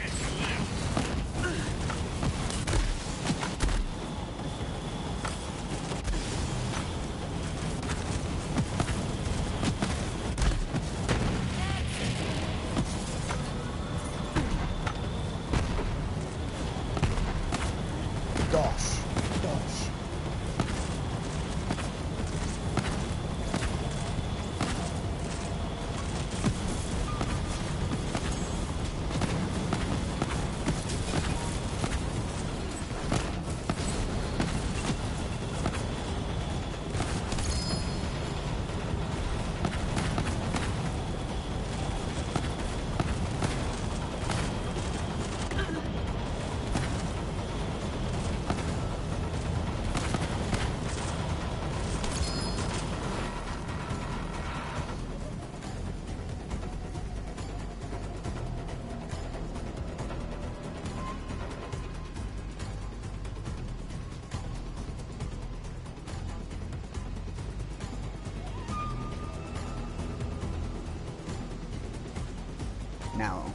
Now,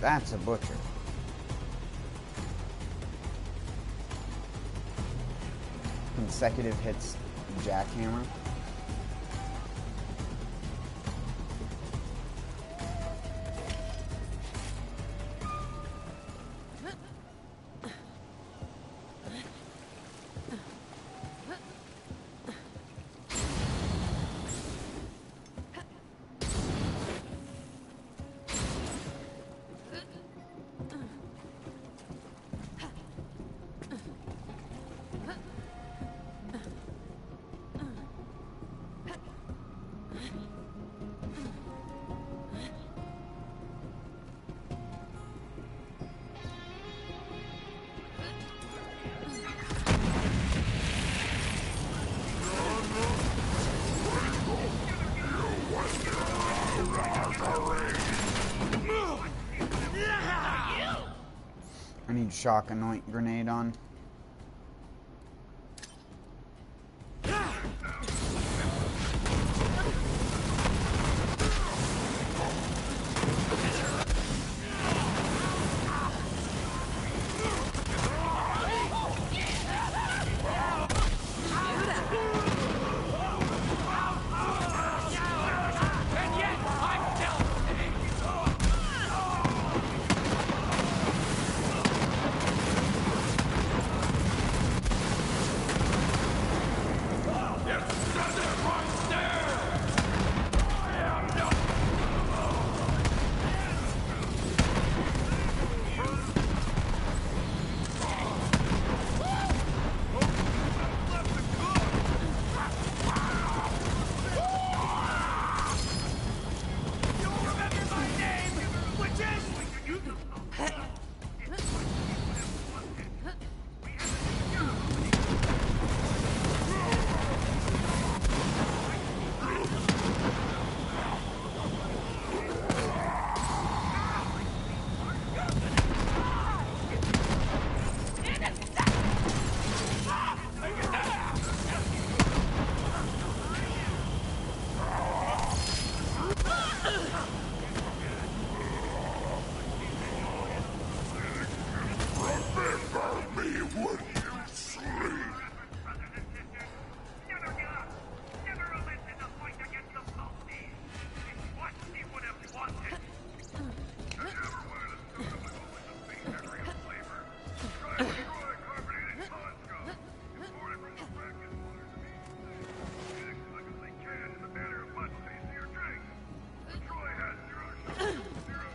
that's a butcher. Consecutive hits, jackhammer. I need shock anoint grenade on.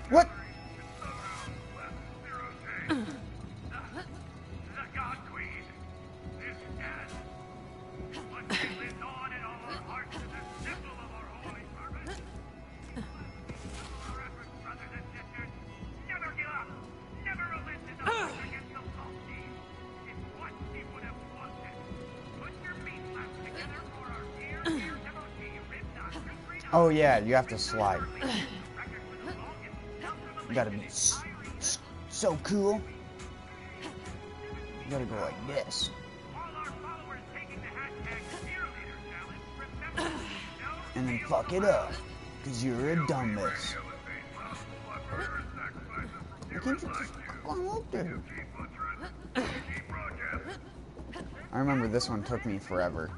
What? Oh yeah, you have to slide. You gotta be so cool. You gotta go like this. And then fuck it up. Cause you're a dumbass. Why can't you just go up there? I remember this one took me forever.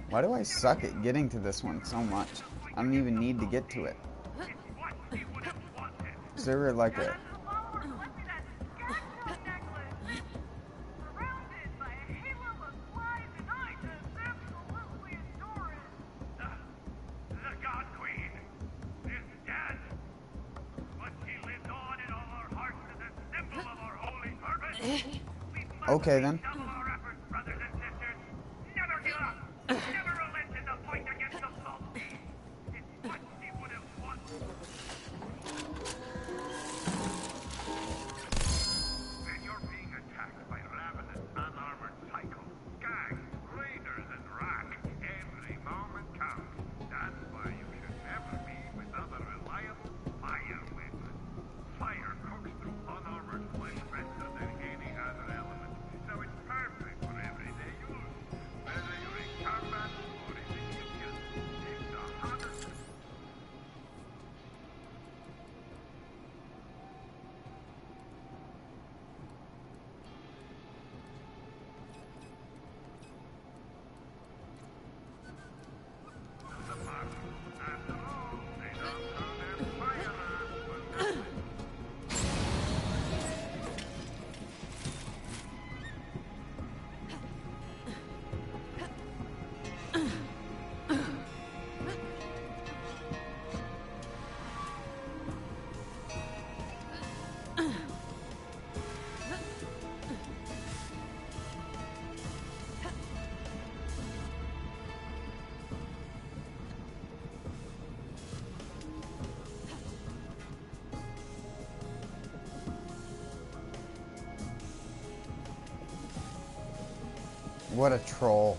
Why do I suck at getting to this one so much? I don't even need to get to it. Is there like a... Okay then. What a troll.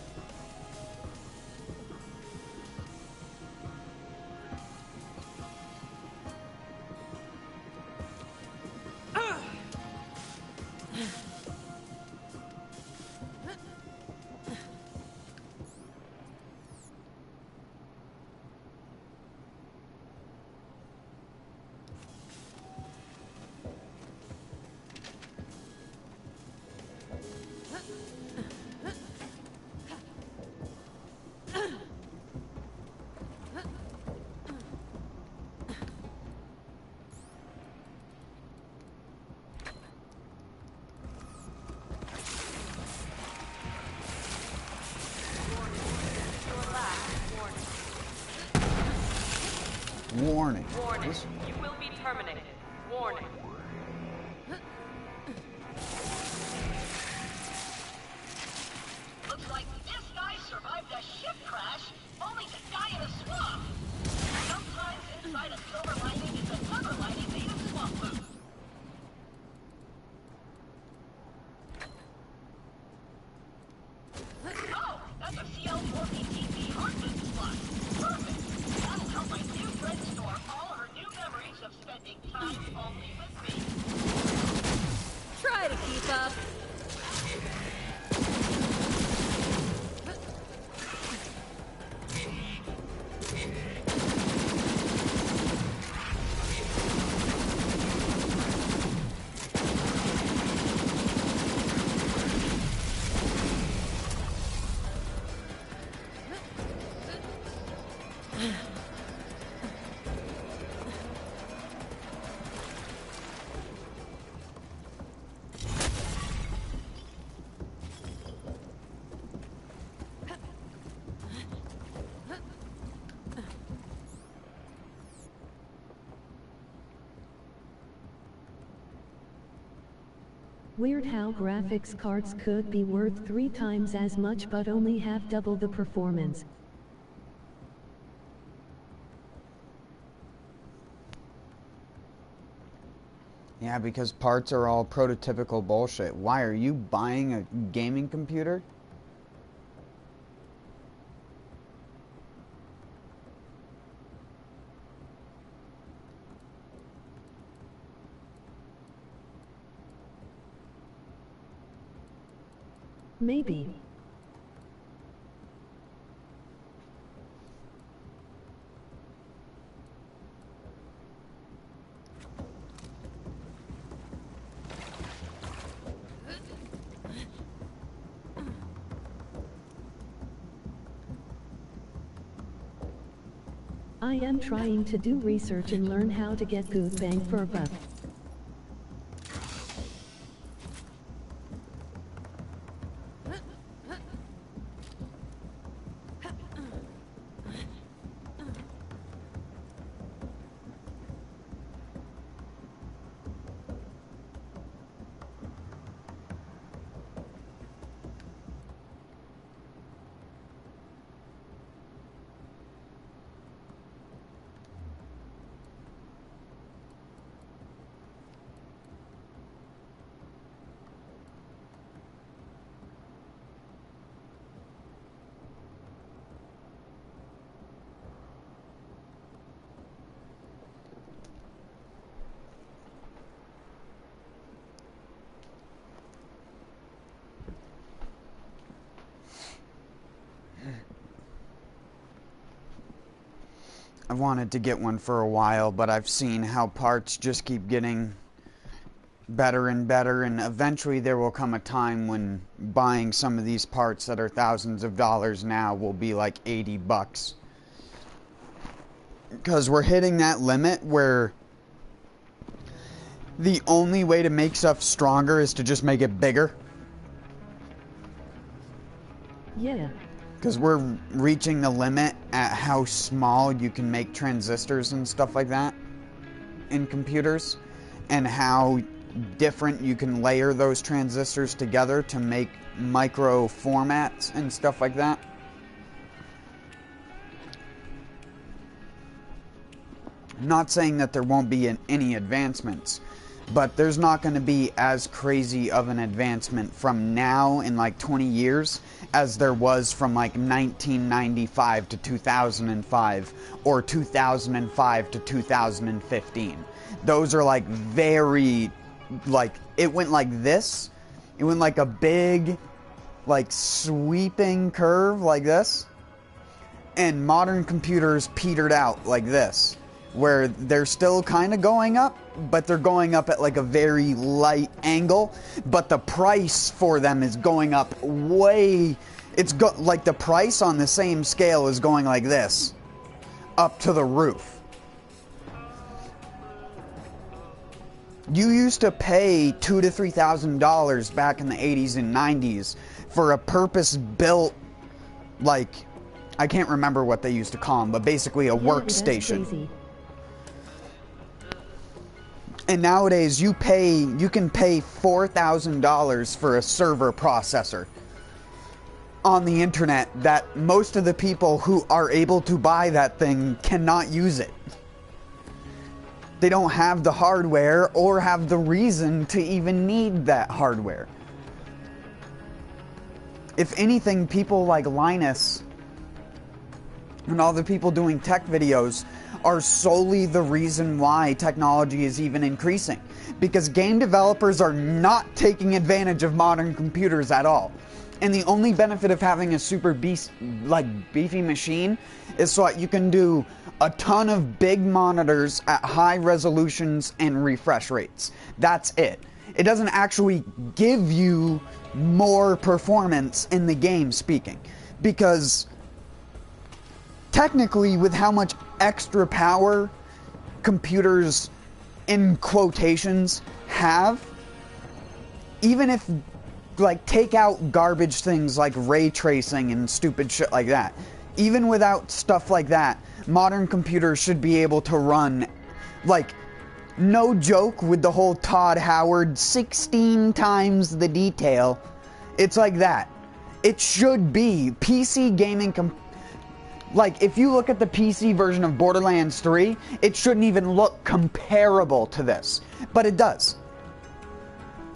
Warning. Warning. You will be terminated. Warning. Looks like this guy survived a ship crash, only to die in a swamp. Sometimes inside a silver lining is another lining made of swamp food. Oh, that's a CL-14TP Hartman slot. Perfect. That'll help my new friend store all her new memories of spending time only with me. Try to keep up. Weird how graphics cards could be worth 3 times as much but only have double the performance. Yeah, because parts are all prototypical bullshit. Why are you buying a gaming computer? Maybe. I am trying to do research and learn how to get good bang for a buck. I've wanted to get one for a while, but I've seen how parts just keep getting better and better, and eventually there will come a time when buying some of these parts that are thousands of dollars now will be like 80 bucks. Because we're hitting that limit where the only way to make stuff stronger is to just make it bigger. Yeah. Because we're reaching the limit at how small you can make transistors and stuff like that in computers, and how different you can layer those transistors together to make micro formats and stuff like that. I'm not saying that there won't be any advancements, but there's not going to be as crazy of an advancement from now in like 20 years as there was from like 1995 to 2005 or 2005 to 2015. Those are like very, like, it went like this. It went like a big, like, sweeping curve like this. And modern computers petered out like this, where they're still kind of going up, but they're going up at like a very light angle, but the price for them is going up way, like the price on the same scale is going like this, up to the roof. You used to pay $2,000 to $3,000 back in the 80s and 90s for a purpose-built, like, I can't remember what they used to call them, but basically a workstation. And nowadays you can pay $4,000 for a server processor on the internet that most of the people who are able to buy that thing cannot use it. They don't have the hardware or have the reason to even need that hardware. If anything, people like Linus and all the people doing tech videos are solely the reason why technology is even increasing. Because game developers are not taking advantage of modern computers at all. And the only benefit of having a super beefy machine is so that you can do a ton of big monitors at high resolutions and refresh rates. That's it. It doesn't actually give you more performance in the game, speaking. Because technically, with how much extra power computers, in quotations, have, even if, like, take out garbage things like ray tracing and stupid shit like that, even without stuff like that, modern computers should be able to run, like, no joke with the whole Todd Howard 16 times the detail. It's like that. It should be PC gaming Like, if you look at the PC version of Borderlands 3, it shouldn't even look comparable to this. But it does.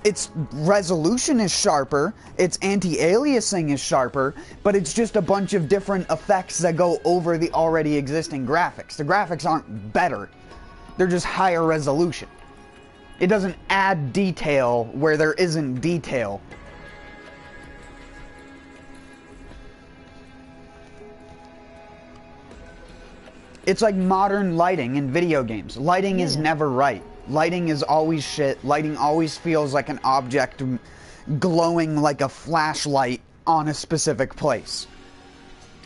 Its resolution is sharper, its anti-aliasing is sharper, but it's just a bunch of different effects that go over the already existing graphics. The graphics aren't better. They're just higher resolution. It doesn't add detail where there isn't detail. It's like modern lighting in video games. Lighting is never right. Lighting is always shit. Lighting always feels like an object glowing like a flashlight on a specific place.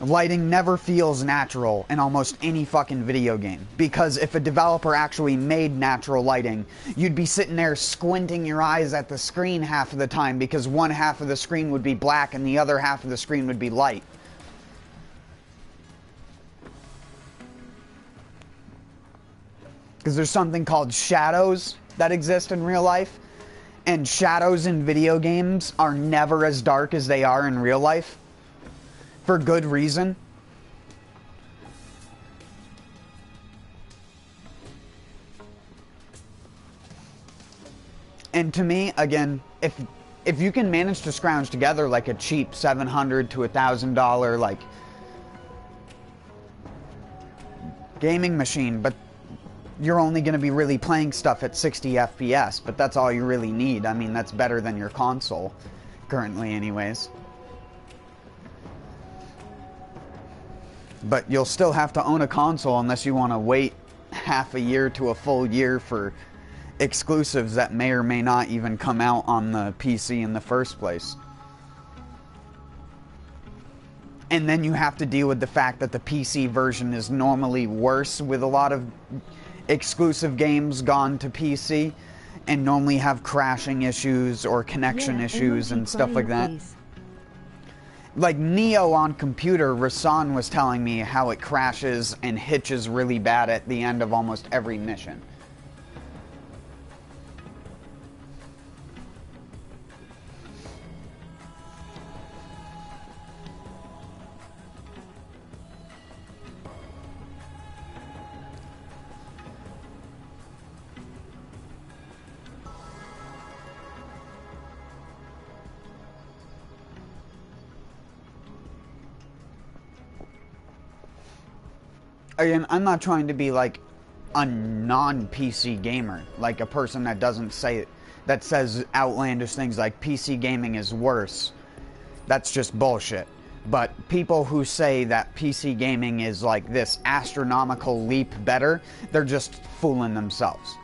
Lighting never feels natural in almost any fucking video game. Because if a developer actually made natural lighting, you'd be sitting there squinting your eyes at the screen half of the time because one half of the screen would be black and the other half of the screen would be light. Because there's something called shadows that exist in real life, and shadows in video games are never as dark as they are in real life, for good reason. And to me, again, if you can manage to scrounge together like a cheap $700 to $1,000 like gaming machine, but you're only going to be really playing stuff at 60 FPS, but that's all you really need. I mean, that's better than your console, currently anyways. But you'll still have to own a console unless you want to wait half a year to a full year for exclusives that may or may not even come out on the PC in the first place. And then you have to deal with the fact that the PC version is normally worse with a lot of exclusive games gone to PC and normally have crashing issues or connection issues and stuff like that. Like Neo on computer, Rasan was telling me how it crashes and hitches really bad at the end of almost every mission. Again, I'm not trying to be like a non-PC gamer, like a person that that says outlandish things like PC gaming is worse. That's just bullshit. But people who say that PC gaming is like this astronomical leap better, they're just fooling themselves.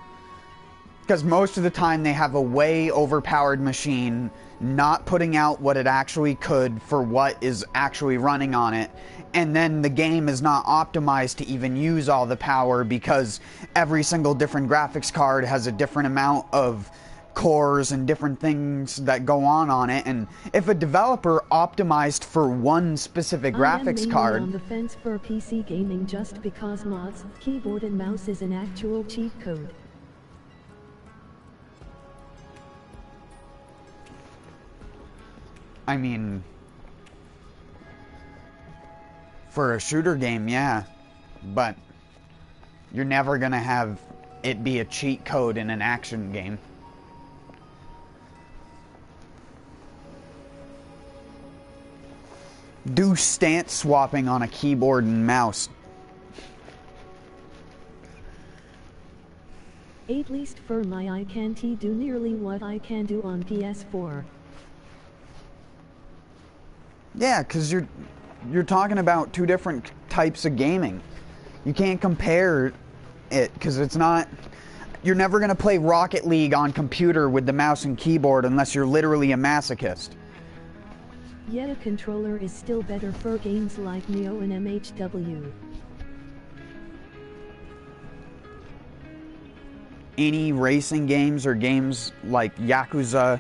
Because most of the time they have a way overpowered machine not putting out what it actually could for what is actually running on it, and then the game is not optimized to even use all the power because every single different graphics card has a different amount of cores and different things that go on it. And if a developer optimized for one specific graphics card, on the fence for PC gaming just because mods, keyboard and mouse is an actual cheat code. I mean, for a shooter game, yeah, but you're never gonna have it be a cheat code in an action game. Do stance swapping on a keyboard and mouse. At least for my I can't do nearly what I can do on PS4. Yeah, because you're talking about two different types of gaming. You can't compare it because it's not. You're never going to play Rocket League on computer with the mouse and keyboard unless you're literally a masochist. Yet a controller is still better for games like Neo and MHW. Any racing games or games like Yakuza,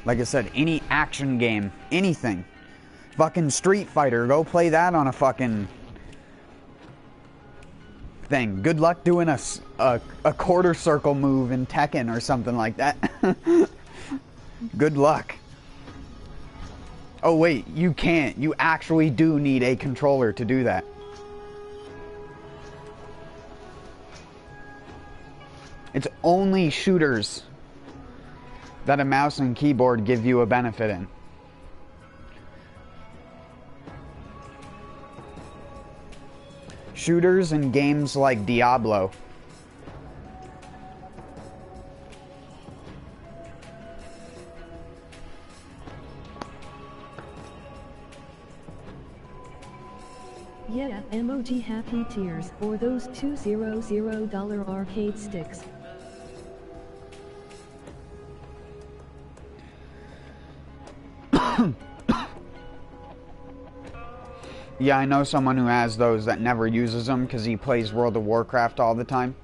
like I said, any action game, anything. Fucking Street Fighter, go play that on a fucking thing. Good luck doing a quarter circle move in Tekken or something like that. Good luck. Oh wait, you can't. You actually do need a controller to do that. It's only shooters that a mouse and keyboard give you a benefit in. Shooters and games like Diablo. Yeah, emoji happy tears, or those $200 arcade sticks. Yeah, I know someone who has those that never uses them because he plays World of Warcraft all the time.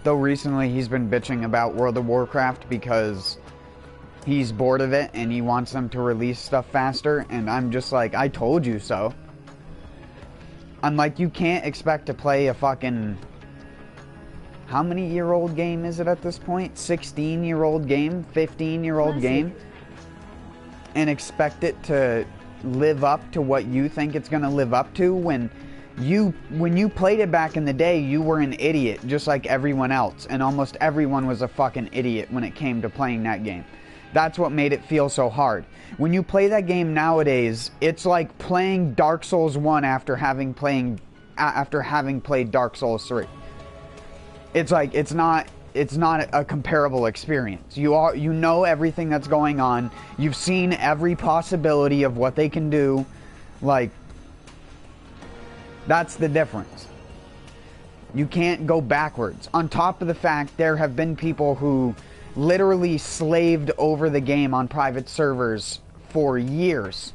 Though recently he's been bitching about World of Warcraft because he's bored of it and he wants them to release stuff faster, and I'm just like, I told you so. I'm like, you can't expect to play a fucking... How many year old game is it at this point? 16-year-old game? 15-year-old game? And expect it to live up to what you think it's going to live up to when you played it back in the day, you were an idiot just like everyone else, and almost everyone was a fucking idiot when it came to playing that game. That's what made it feel so hard. When you play that game nowadays, it's like playing Dark Souls 1 after having played Dark Souls 3. It's like it's not a comparable experience. You know everything that's going on. You've seen every possibility of what they can do. Like, that's the difference. You can't go backwards. On top of the fact, there have been people who literally slaved over the game on private servers for years,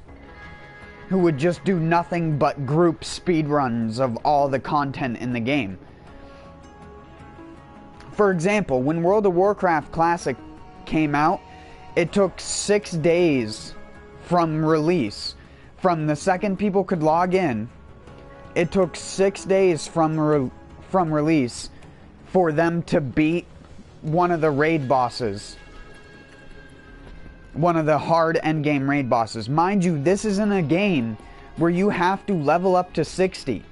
who would just do nothing but group speedruns of all the content in the game. For example, when World of Warcraft Classic came out, it took 6 days from release. From the second people could log in, it took 6 days from release for them to beat one of the raid bosses. One of the hard endgame raid bosses. Mind you, this isn't a game where you have to level up to 60.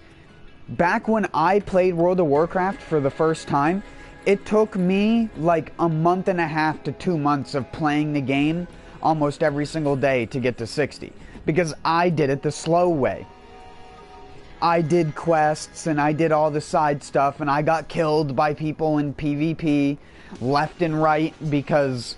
Back when I played World of Warcraft for the first time, it took me like a month and a half to 2 months of playing the game almost every single day to get to 60. Because I did it the slow way. I did quests and I did all the side stuff, and I got killed by people in PvP left and right, because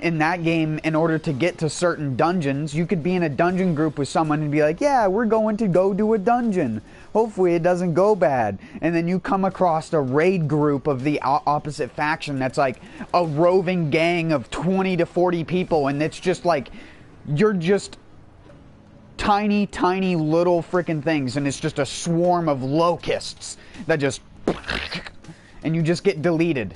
in that game, in order to get to certain dungeons, you could be in a dungeon group with someone and be like, yeah, we're going to go do a dungeon. Hopefully it doesn't go bad. And then you come across a raid group of the opposite faction that's like a roving gang of 20 to 40 people, and it's just like, you're just tiny, tiny little freaking things, and it's just a swarm of locusts that just... and you just get deleted.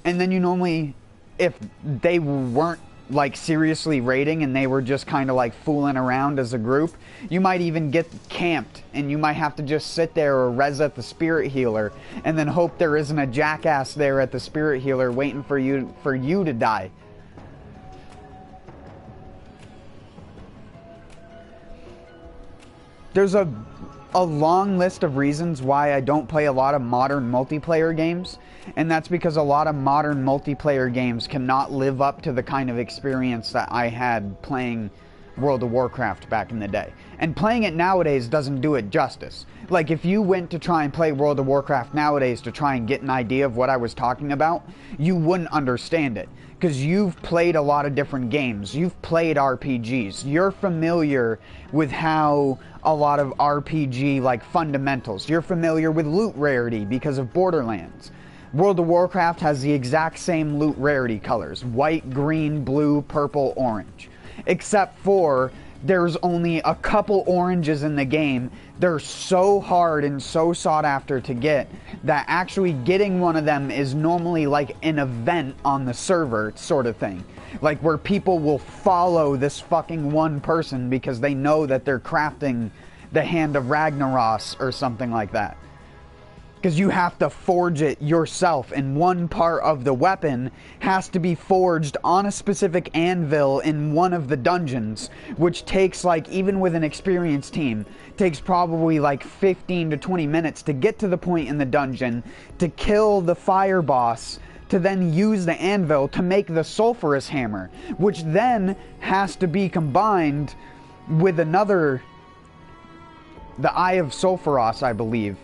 And then you normally... if they weren't like seriously raiding and they were just kind of like fooling around as a group, you might even get camped and you might have to just sit there or res at the spirit healer and then hope there isn't a jackass there at the spirit healer waiting for you to die. There's a long list of reasons why I don't play a lot of modern multiplayer games, and that's because a lot of modern multiplayer games cannot live up to the kind of experience that I had playing World of Warcraft back in the day. And playing it nowadays doesn't do it justice. Like, if you went to try and play World of Warcraft nowadays to try and get an idea of what I was talking about, you wouldn't understand it. Because you've played a lot of different games. You've played RPGs. You're familiar with how a lot of RPG, like, fundamentals. You're familiar with loot rarity because of Borderlands. World of Warcraft has the exact same loot rarity colors. White, green, blue, purple, orange. Except for there's only a couple oranges in the game. They're so hard and so sought after to get that actually getting one of them is normally like an event on the server sort of thing. Like where people will follow this fucking one person because they know that they're crafting the Hand of Ragnaros or something like that. Because you have to forge it yourself, and one part of the weapon has to be forged on a specific anvil in one of the dungeons, which takes, like, even with an experienced team, takes probably like 15 to 20 minutes to get to the point in the dungeon, to kill the fire boss, to then use the anvil to make the sulfurous hammer, which then has to be combined with another, the Eye of Sulfuros, I believe,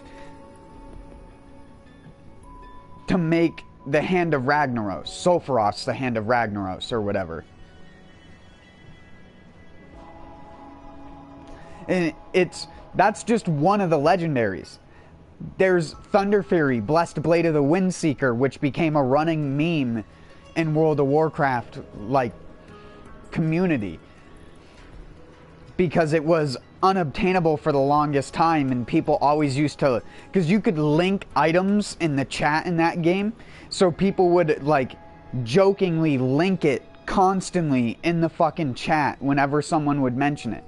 to make the Hand of Ragnaros. Sulfuros, the Hand of Ragnaros, or whatever. And that's just one of the legendaries. There's Thunder Fury, Blessed Blade of the Windseeker, which became a running meme in World of Warcraft, like, community. Because it was unobtainable for the longest time, and people always used to, because you could link items in the chat in that game, so people would, like, jokingly link it constantly in the fucking chat whenever someone would mention it.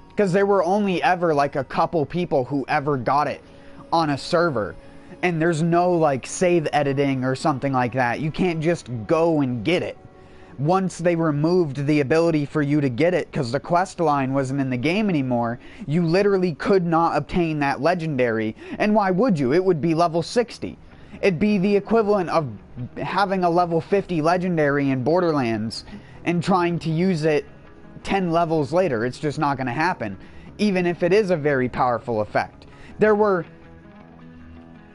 Because there were only ever, like, a couple people who ever got it on a server, and there's no, like, save editing or something like that. You can't just go and get it. Once they removed the ability for you to get it, because the quest line wasn't in the game anymore, you literally could not obtain that legendary. And why would you? It would be level 60. It'd be the equivalent of having a level 50 legendary in Borderlands and trying to use it 10 levels later. It's just not going to happen, even if it is a very powerful effect. There were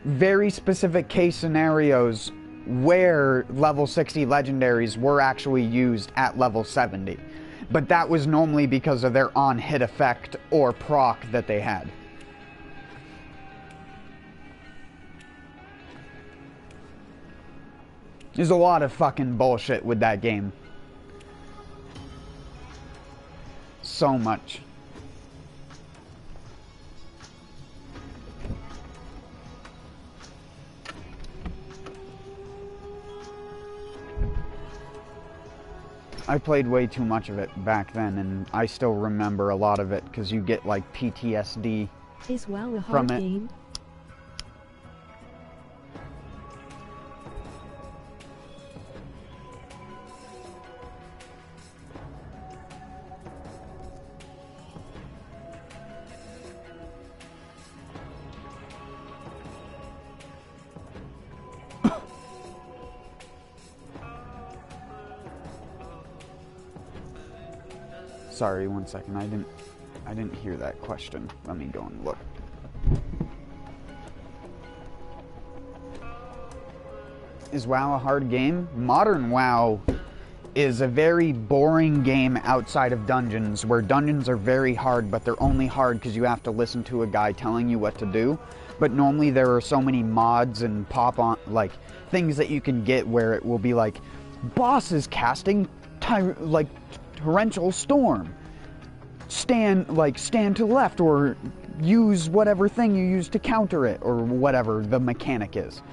very specific case scenarios where level 60 legendaries were actually used at level 70. But that was normally because of their on-hit effect or proc that they had. There's a lot of fucking bullshit with that game. So much. I played way too much of it back then, and I still remember a lot of it because you get like PTSD Is WoW a hard from it. game? Sorry, one second. I didn't hear that question. Let me go and look. Is WoW a hard game? Modern WoW is a very boring game outside of dungeons, where dungeons are very hard, but they're only hard because you have to listen to a guy telling you what to do. But normally there are so many mods and pop-on, like, things that you can get where it will be like, boss is casting torrential storm. Stand to the left, or use whatever thing you use to counter it, or whatever the mechanic is.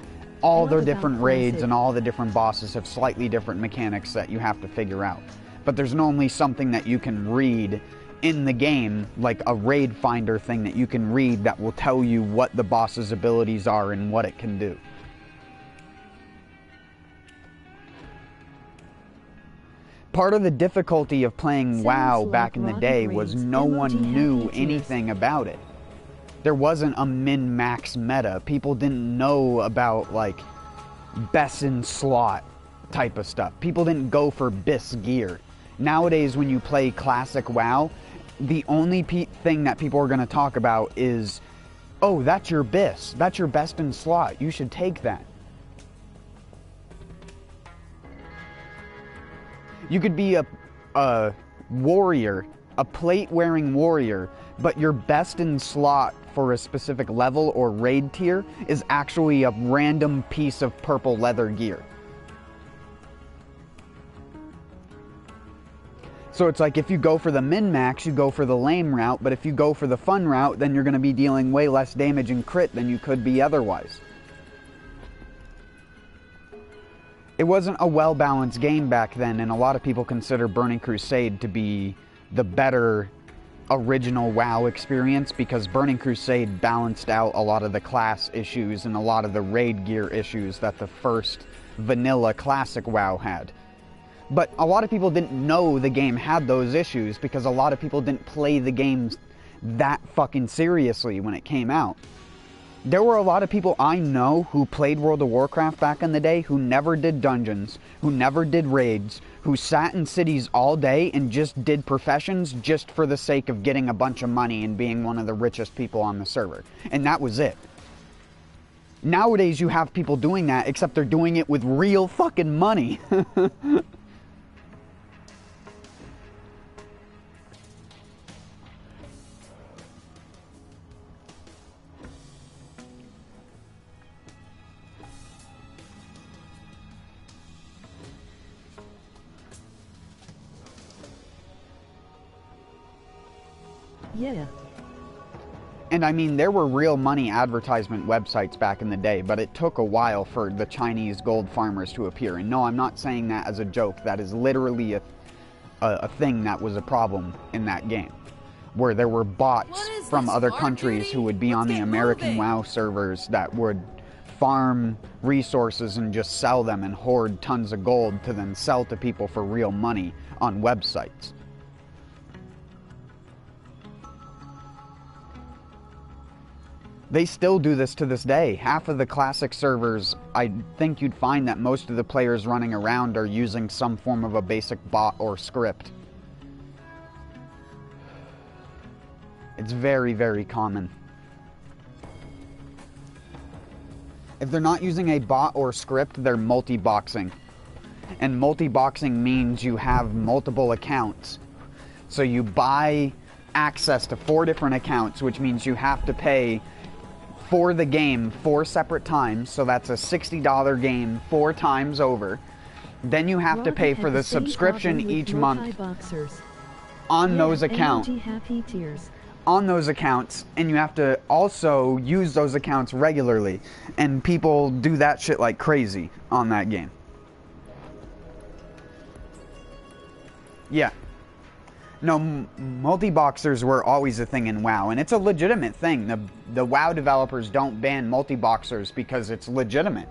All their different raids and all the different bosses have slightly different mechanics that you have to figure out. But there's normally something that you can read in the game, like a raid finder thing that you can read that will tell you what the boss's abilities are and what it can do. Part of the difficulty of playing WoW back in the day was no one knew anything about it. There wasn't a min-max meta. People didn't know about, like, best in slot type of stuff. People didn't go for BIS gear. Nowadays, when you play classic WoW, the only thing that people are going to talk about is, oh, that's your BIS. That's your best in slot. You should take that. You could be a warrior, a plate-wearing warrior, but your best in slot for a specific level or raid tier is actually a random piece of purple leather gear. So it's like if you go for the min-max, you go for the lame route, but if you go for the fun route, then you're going to be dealing way less damage and crit than you could be otherwise. It wasn't a well-balanced game back then, and a lot of people consider Burning Crusade to be the better original WoW experience, because Burning Crusade balanced out a lot of the class issues and a lot of the raid gear issues that the first vanilla classic WoW had. But a lot of people didn't know the game had those issues because a lot of people didn't play the game that fucking seriously when it came out. There were a lot of people I know who played World of Warcraft back in the day who never did dungeons, who never did raids, who sat in cities all day and just did professions just for the sake of getting a bunch of money and being one of the richest people on the server. And that was it. Nowadays you have people doing that, except they're doing it with real fucking money. Yeah. And I mean, there were real money advertisement websites back in the day, but it took a while for the Chinese gold farmers to appear. And no, I'm not saying that as a joke. That is literally a thing that was a problem in that game. Where there were bots from other countries who would be on the American WoW servers that would farm resources and just sell them and hoard tons of gold to then sell to people for real money on websites. They still do this to this day. Half of the classic servers, I think you'd find that most of the players running around are using some form of a basic bot or script. It's very, very common. If they're not using a bot or script, they're multi-boxing. And multi-boxing means you have multiple accounts. So you buy access to 4 different accounts, which means you have to pay for the game 4 separate times, so that's a $60 game 4 times over. Then you have to pay for the subscription each month on those accounts. On those accounts, and you have to also use those accounts regularly. And people do that shit like crazy on that game. Yeah. No, multi-boxers were always a thing in WoW, and it's a legitimate thing. The WoW developers don't ban multi-boxers because it's legitimate.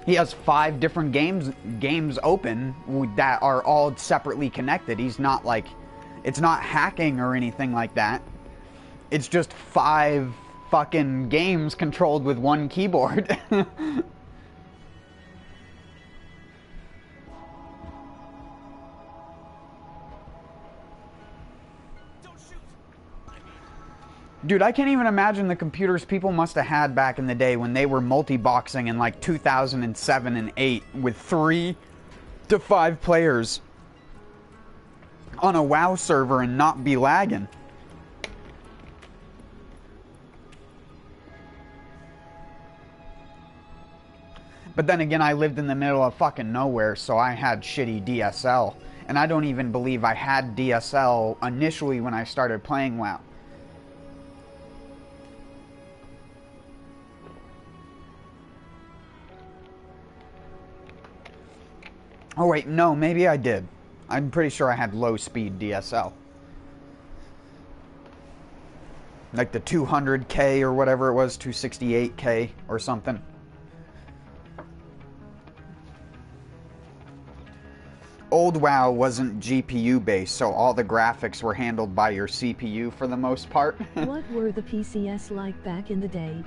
He has 5 different games open that are all separately connected. He's not like, it's not hacking or anything like that. It's just 5 fucking games controlled with 1 keyboard. Dude, I can't even imagine the computers people must have had back in the day when they were multi-boxing in like 2007 and 8 with 3 to 5 players on a WoW server and not be lagging. But then again, I lived in the middle of fucking nowhere, so I had shitty DSL. And I don't even believe I had DSL initially when I started playing WoW. Oh wait, no, maybe I did. I'm pretty sure I had low-speed DSL. Like the 200K or whatever it was, 268K or something. Old WoW wasn't GPU based, so all the graphics were handled by your CPU for the most part. What were the PCS like back in the day?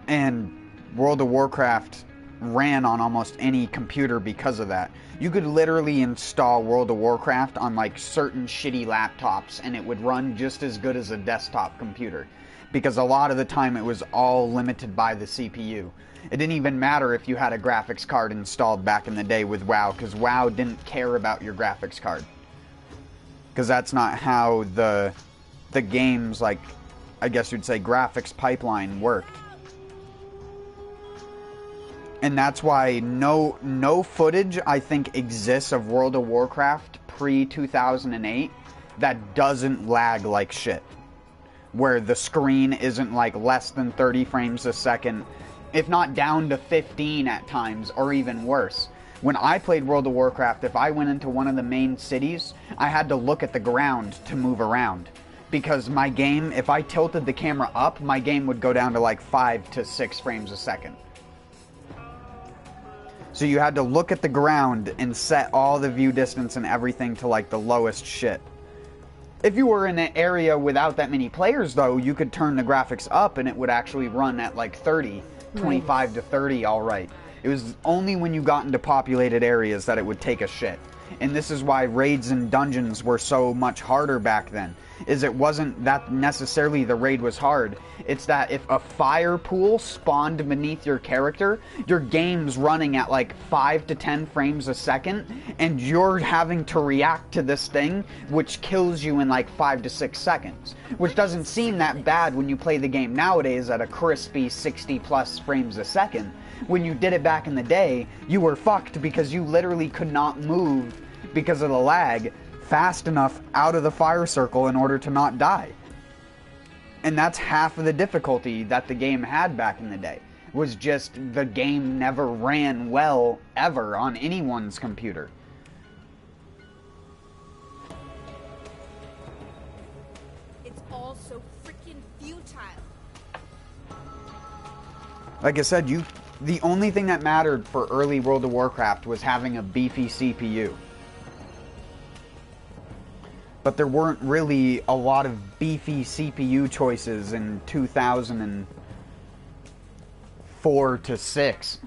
And World of Warcraft ran on almost any computer because of that. You could literally install World of Warcraft on like certain shitty laptops and it would run just as good as a desktop computer, because a lot of the time it was all limited by the CPU. It didn't even matter if you had a graphics card installed back in the day with WoW, because WoW didn't care about your graphics card, because that's not how the game's, like, I guess you'd say, graphics pipeline worked. And that's why no footage, I think, exists of World of Warcraft pre-2008 that doesn't lag like shit. Where the screen isn't like less than 30 frames a second, if not down to 15 at times, or even worse. When I played World of Warcraft, if I went into one of the main cities, I had to look at the ground to move around, because my game, if I tilted the camera up, my game would go down to like 5 to 6 frames a second. So you had to look at the ground and set all the view distance and everything to like the lowest shit. If you were in an area without that many players though, you could turn the graphics up and it would actually run at like 30, 25 to 30 alright. It was only when you got into populated areas that it would take a shit. And this is why raids and dungeons were so much harder back then. Is it wasn't that necessarily the raid was hard. It's that if a fire pool spawned beneath your character, your game's running at like 5 to 10 frames a second, and you're having to react to this thing, which kills you in like 5 to 6 seconds. Which doesn't seem that bad when you play the game nowadays at a crispy 60 plus frames a second. When you did it back in the day, you were fucked because you literally could not move because of the lag fast enough out of the fire circle in order to not die. And that's half of the difficulty that the game had back in the day. Was just the game never ran well ever on anyone's computer. It's all so freaking futile. Like I said, the only thing that mattered for early World of Warcraft was having a beefy CPU. But there weren't really a lot of beefy CPU choices in 2004 to 6.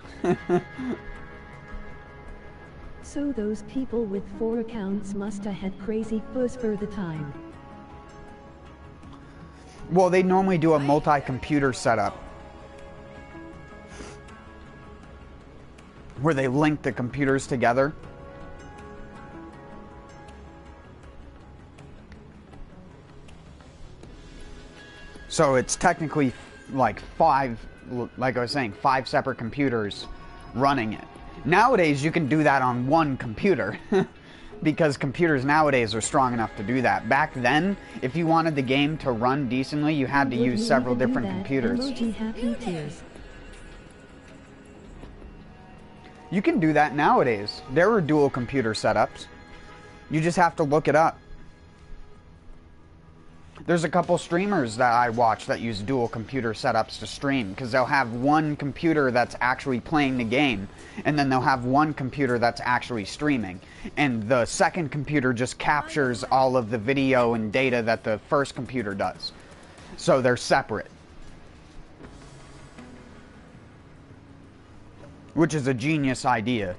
So those people with 4 accounts must have had crazy fuzz for the time. Well, they normally do a multi-computer setup where they link the computers together. So it's technically like 5, like I was saying, 5 separate computers running it. Nowadays you can do that on one computer because computers nowadays are strong enough to do that. Back then, if you wanted the game to run decently, you had to use several different computers. You can do that nowadays. There are dual computer setups. You just have to look it up. There's a couple streamers that I watch that use dual computer setups to stream, because they'll have one computer that's actually playing the game, and then they'll have one computer that's actually streaming. And the second computer just captures all of the video and data that the first computer does. So they're separate. Which is a genius idea.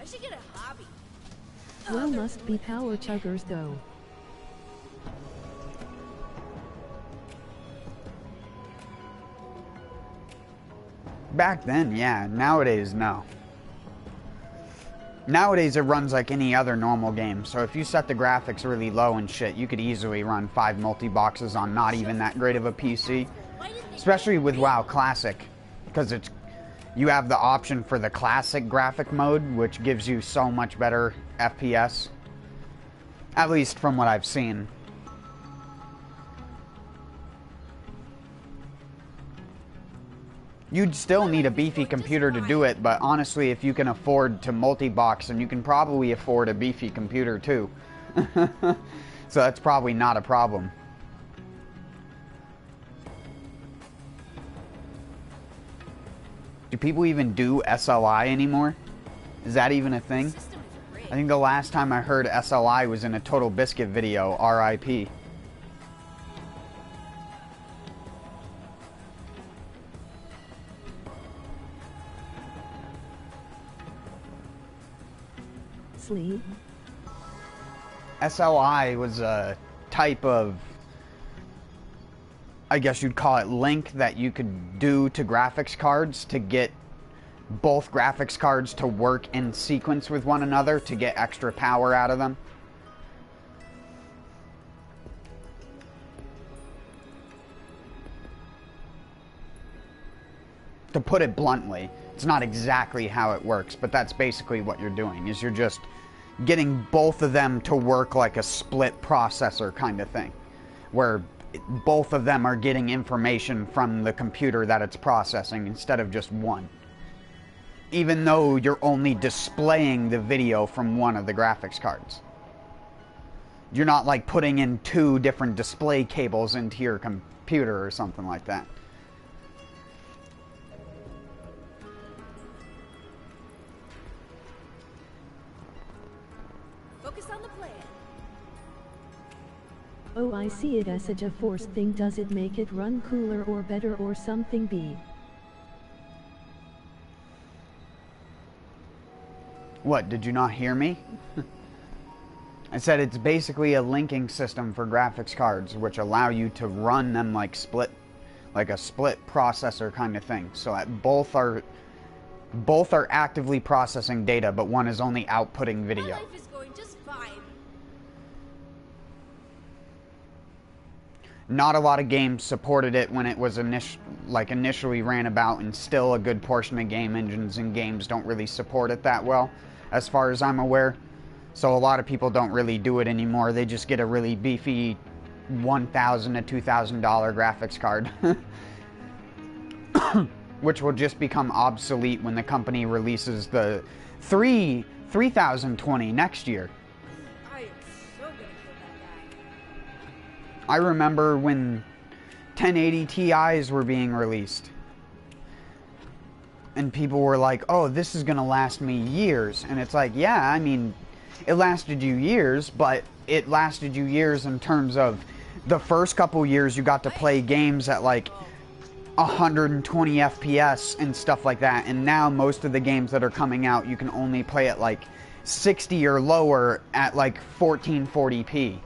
I should get a hobby. Well, must be power chuggers though. Back then, yeah. Nowadays, no. Nowadays, it runs like any other normal game. So if you set the graphics really low and shit, you could easily run 5 multi-boxes on not even that great of a PC. Especially with WoW Classic. Because it's you have the option for the classic graphic mode, which gives you so much better FPS. At least from what I've seen. You'd still need a beefy computer to do it, but honestly, if you can afford to multi-box, then you can probably afford a beefy computer too. So that's probably not a problem. Do people even do SLI anymore? Is that even a thing? I think the last time I heard SLI was in a Total Biscuit video, RIP. Sleep. SLI was a type of, I guess you'd call it, link that you could do to graphics cards to get both graphics cards to work in sequence with one another to get extra power out of them. To put it bluntly, it's not exactly how it works, but that's basically what you're doing, is you're just getting both of them to work like a split processor kind of thing, where both of them are getting information from the computer that it's processing instead of just one. Even though you're only displaying the video from one of the graphics cards. You're not like putting in 2 different display cables into your computer or something like that. Focus on the plan. Oh, I see it as a GeForce thing. Does it make it run cooler or better or something? B. What, did you not hear me? I said it's basically a linking system for graphics cards, which allow you to run them like a split processor kind of thing. So that both are actively processing data, but one is only outputting video. My life is going just fine. Not a lot of games supported it when it was initially ran about, and still a good portion of game engines and games don't really support it that well, as far as I'm aware. So a lot of people don't really do it anymore. They just get a really beefy $1,000 to $2,000 graphics card. Which will just become obsolete when the company releases the 3020 next year. I am so gonna kill that guy. I remember when 1080 Ti's were being released. And people were like, oh, this is gonna last me years. And it's like, yeah, I mean, it lasted you years, but it lasted you years in terms of the first couple years you got to play games at like 120 FPS and stuff like that, and now most of the games that are coming out you can only play at like 60 or lower at like 1440p,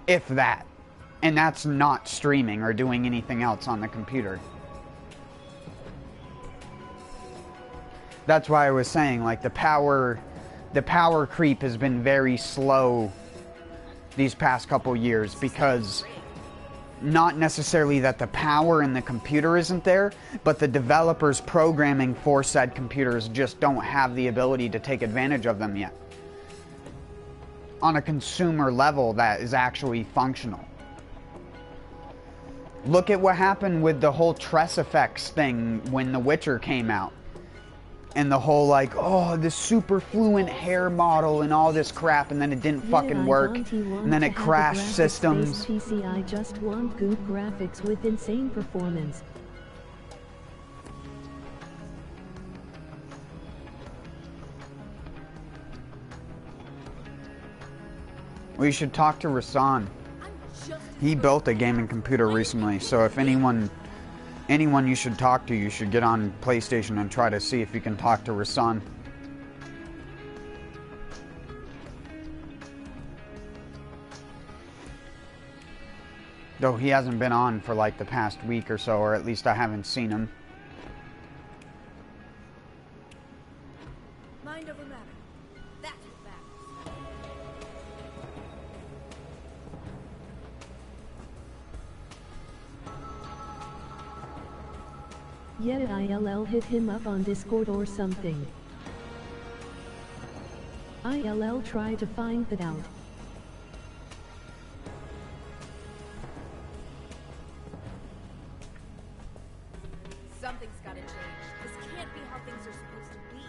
if that, and that's not streaming or doing anything else on the computer. That's why I was saying, like, the power creep has been very slow these past couple years, because not necessarily that the power in the computer isn't there, but the developers programming for said computers just don't have the ability to take advantage of them yet on a consumer level that is actually functional. Look at what happened with the whole Tress Effects thing when The Witcher came out. And the whole, like, oh, this super fluent hair model and all this crap, and then it didn't fucking work, and then it crashed systems. PC, I just want good graphics with insane performance. We should talk to Rasan. He built a gaming computer recently, so if anyone you should talk to, you should get on PlayStation and try to see if you can talk to Rasan. Though he hasn't been on for like the past week or so, or at least I haven't seen him. Mind over matter. That's what matters. Yeah, ILL hit him up on Discord or something. ILL try to find that out. Something's gotta change. This can't be how things are supposed to be.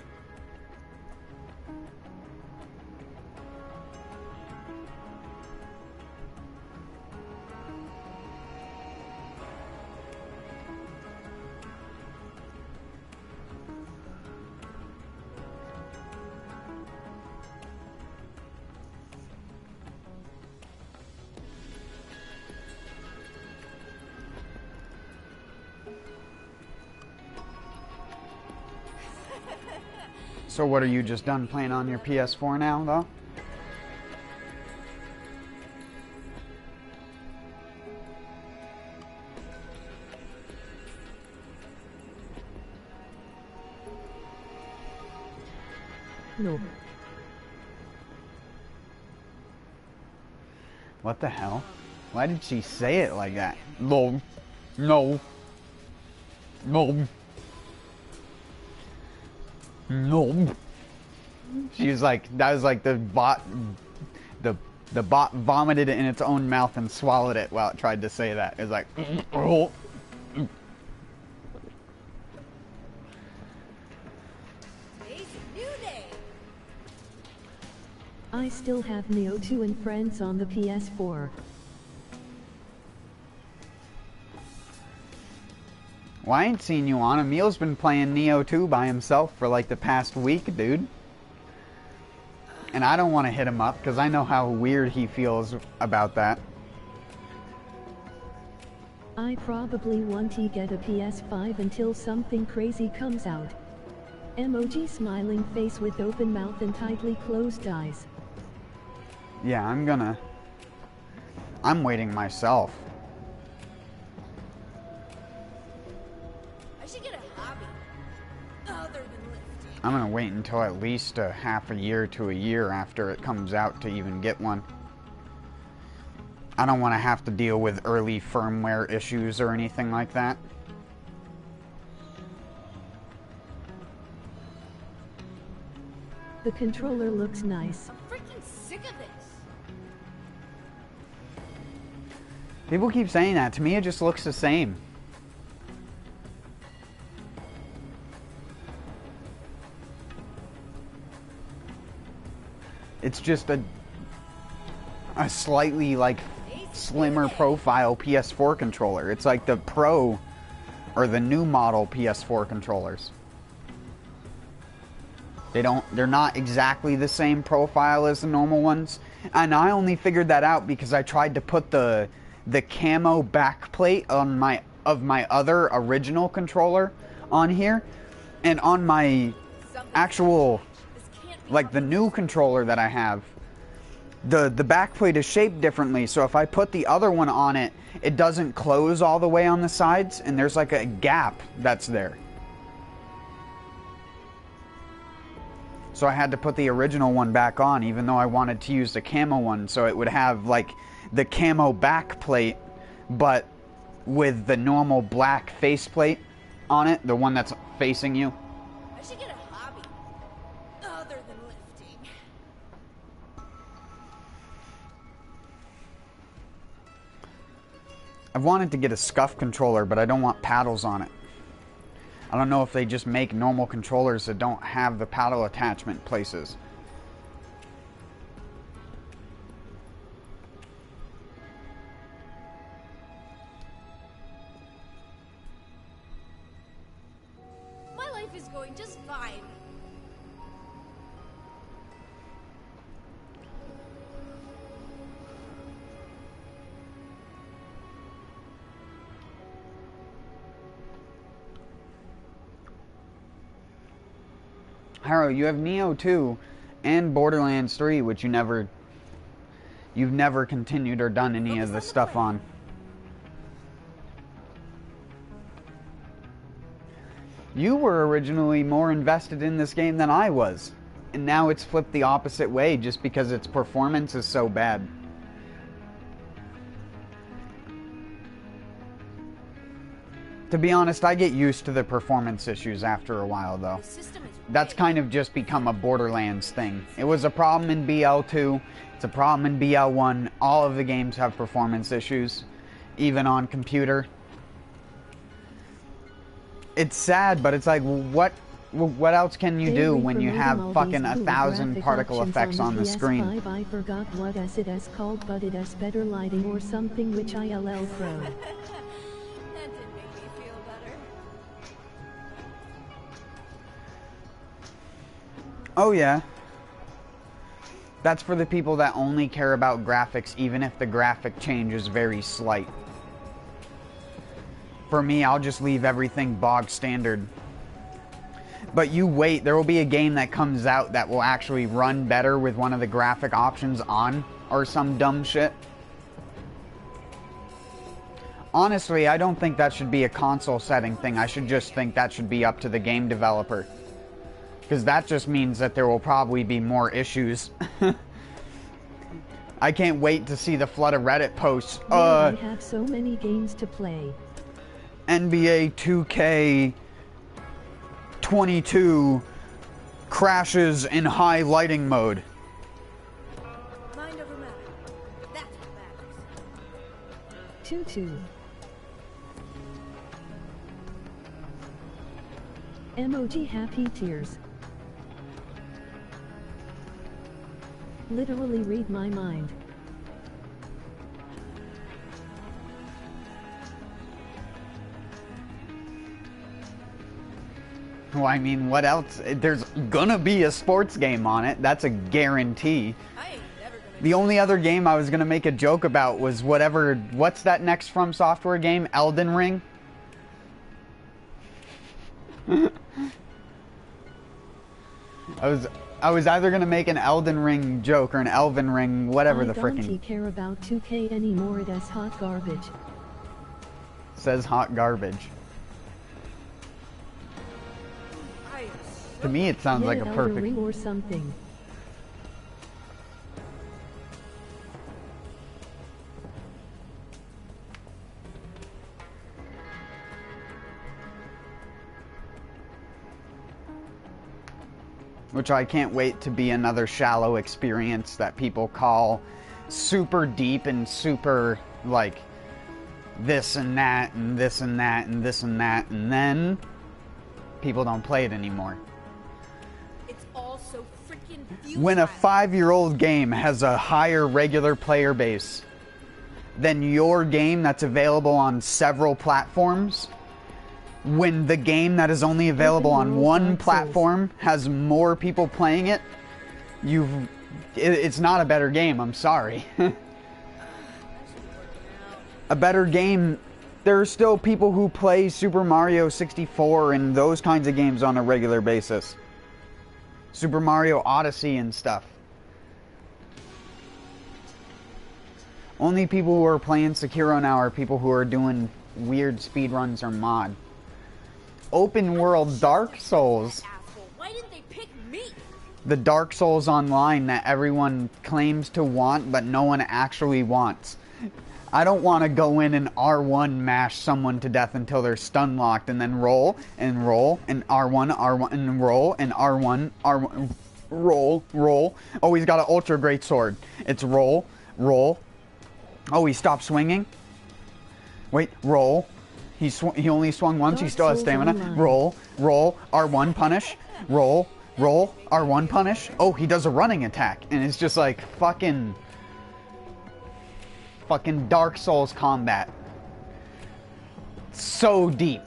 So what, are you just done playing on your PS4 now, though? No. What the hell? Why did she say it like that? No. No. No. No. She was like, that was like the The bot vomited it in its own mouth and swallowed it while it tried to say that. It was like, oh. I still have Neo 2 and Friends on the PS4. Well, I ain't seen you on. Emil's been playing Neo 2 by himself for like the past week, dude. And I don't want to hit him up because I know how weird he feels about that. I probably won't get a PS5 until something crazy comes out. Emoji smiling face with open mouth and tightly closed eyes. Yeah, I'm waiting myself. I should get a hobby other than lifting. I'm gonna wait until at least a half a year to a year after it comes out to even get one. I don't want to have to deal with early firmware issues or anything like that. The controller looks nice. I'm freaking sick of this. People keep saying that. To me, it just looks the same. It's just a slightly, like, slimmer profile PS4 controller. It's like the Pro or the new model PS4 controllers. They're not exactly the same profile as the normal ones. And I only figured that out because I tried to put the camo backplate on my other original controller on here, and on my actual, like, the new controller that I have, the backplate is shaped differently. So if I put the other one on it, it doesn't close all the way on the sides, and there's like a gap that's there. So I had to put the original one back on, even though I wanted to use the camo one, so it would have like the camo back plate, but with the normal black faceplate on it, the one that's facing you. I should get a hobby other than lifting. I've wanted to get a scuff controller, but I don't want paddles on it. I don't know if they just make normal controllers that don't have the paddle attachment places. My life is going just fine. Harrow, you have Neo 2 and Borderlands 3, which you've never continued or done any of the stuff on. You were originally more invested in this game than I was, and now it's flipped the opposite way just because its performance is so bad. To be honest, I get used to the performance issues after a while, though. That's kind of just become a Borderlands thing. It was a problem in BL2, it's a problem in BL1. All of the games have performance issues, even on computer. It's sad, but it's like, what else can you do when you have fucking 1,000 particle effects on the screen? I forgot what it is called, but it has better lighting or something, which ILL pro. Oh yeah. That's for the people that only care about graphics, even if the graphic change is very slight. For me, I'll just leave everything bog standard. But you wait, there will be a game that comes out that will actually run better with one of the graphic options on, or some dumb shit. Honestly, I don't think that should be a console setting thing. I should just think that should be up to the game developer. Because that just means that there will probably be more issues. I can't wait to see the flood of Reddit posts. I have so many games to play. NBA 2K 22 crashes in high lighting mode. Mind over matter. Tutu. Emoji happy tears. Literally read my mind. Well, I mean, what else? There's gonna be a sports game on it. That's a guarantee. The only other game I was gonna make a joke about was what's that next From Software game? Elden Ring? I was either gonna make an Elden Ring joke or an Elven Ring, whatever the frickin'. I don't care about 2K anymore. That's hot garbage. Says hot garbage. To me, it sounds like a perfect. Ring or something. Which I can't wait to be another shallow experience that people call super deep and super, like, this and that and this and that and this and that, and then people don't play it anymore. It's all so freaking When a 5-year-old game has a higher regular player base than your game that's available on several platforms, when the game that is only available on one platform has more people playing it, it's not a better game, I'm sorry. A better game, there are still people who play Super Mario 64 and those kinds of games on a regular basis. Super Mario Odyssey and stuff. Only people who are playing Sekiro now are people who are doing weird speedruns or mod. Open world Dark Souls. Why didn't they pick me? The Dark Souls Online that everyone claims to want, but no one actually wants. I don't want to go in and R1 mash someone to death until they're stun locked and then roll and roll and R1 and roll and R1 roll. Oh, he's got an ultra great sword. It's roll. Oh, he stopped swinging. Wait, roll. He only swung once. He still has stamina. Roll. R1 punish. Roll. R1 punish. Oh, he does a running attack, and it's just like fucking Dark Souls combat. So deep.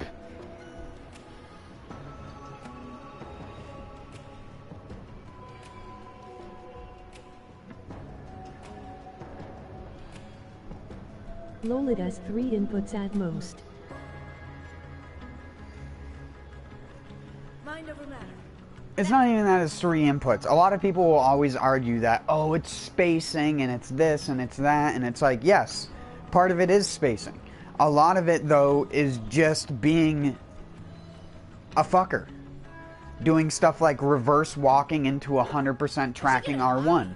LOL, it has 3 inputs at most. Mind over matter. It's not even that it's 3 inputs. A lot of people will always argue that, oh, it's spacing and it's this and it's that, and it's like, yes, part of it is spacing. A lot of it, though, is just being a fucker. Doing stuff like reverse walking into 100% tracking R1.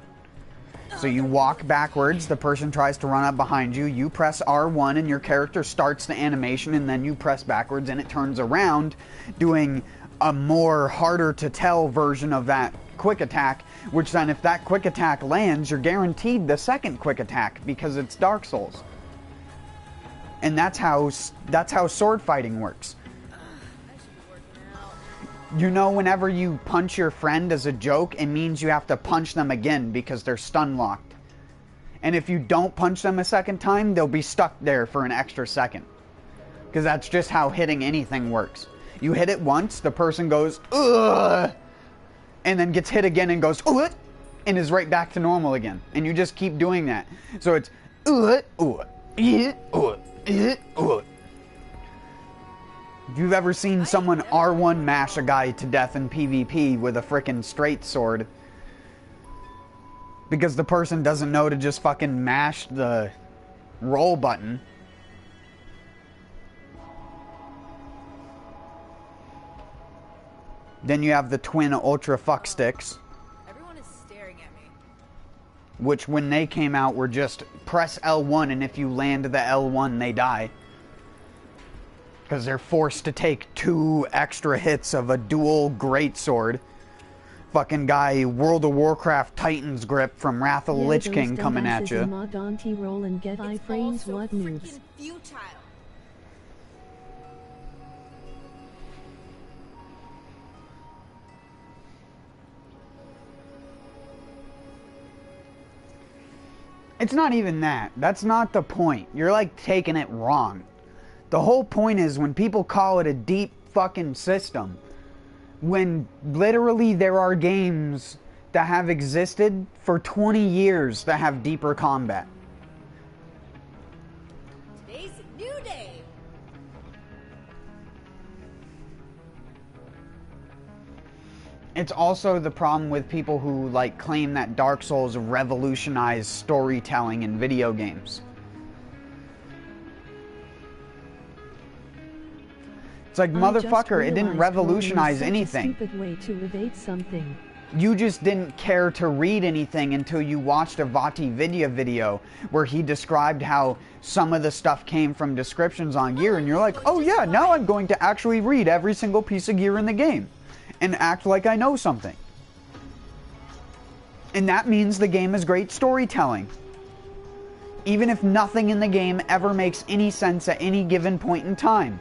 So you walk backwards, the person tries to run up behind you, you press R1 and your character starts the animation, and then you press backwards and it turns around, doing a more harder to tell version of that quick attack, which then if that quick attack lands, you're guaranteed the second quick attack because it's Dark Souls. And that's how sword fighting works. You know, whenever you punch your friend as a joke, it means you have to punch them again because they're stun locked. And if you don't punch them a second time, they'll be stuck there for an extra second. Because that's just how hitting anything works. You hit it once, the person goes, ugh, and then gets hit again and goes, ugh, and is right back to normal again. And you just keep doing that. So it's, ugh, ugh, ugh, ugh, ugh. If you've ever seen someone R1 mash a guy to death in PvP with a frickin' straight sword, because the person doesn't know to just fucking mash the roll button. Then you have the twin ultra fuck sticks. Everyone is staring at me. Which when they came out were just press L1 and if you land the L1 they die. Because they're forced to take 2 extra hits of a dual greatsword. Fucking guy, World of Warcraft Titan's grip from Wrath of the Lich King coming at you. Mod Auntie roll and get iframes. What noobs? Futile. It's not even that. That's not the point. You're like taking it wrong. The whole point is when people call it a deep fucking system, when literally there are games that have existed for 20 years that have deeper combat. Today's a new day. It's also the problem with people who like claim that Dark Souls revolutionized storytelling in video games. It's like, motherfucker, it didn't revolutionize anything. Stupid way to evade something. You just didn't care to read anything until you watched a Vati Vidya video where he described how some of the stuff came from descriptions on gear, and you're like, oh yeah, now I'm going to actually read every single piece of gear in the game and act like I know something. And that means the game is great storytelling. Even if nothing in the game ever makes any sense at any given point in time.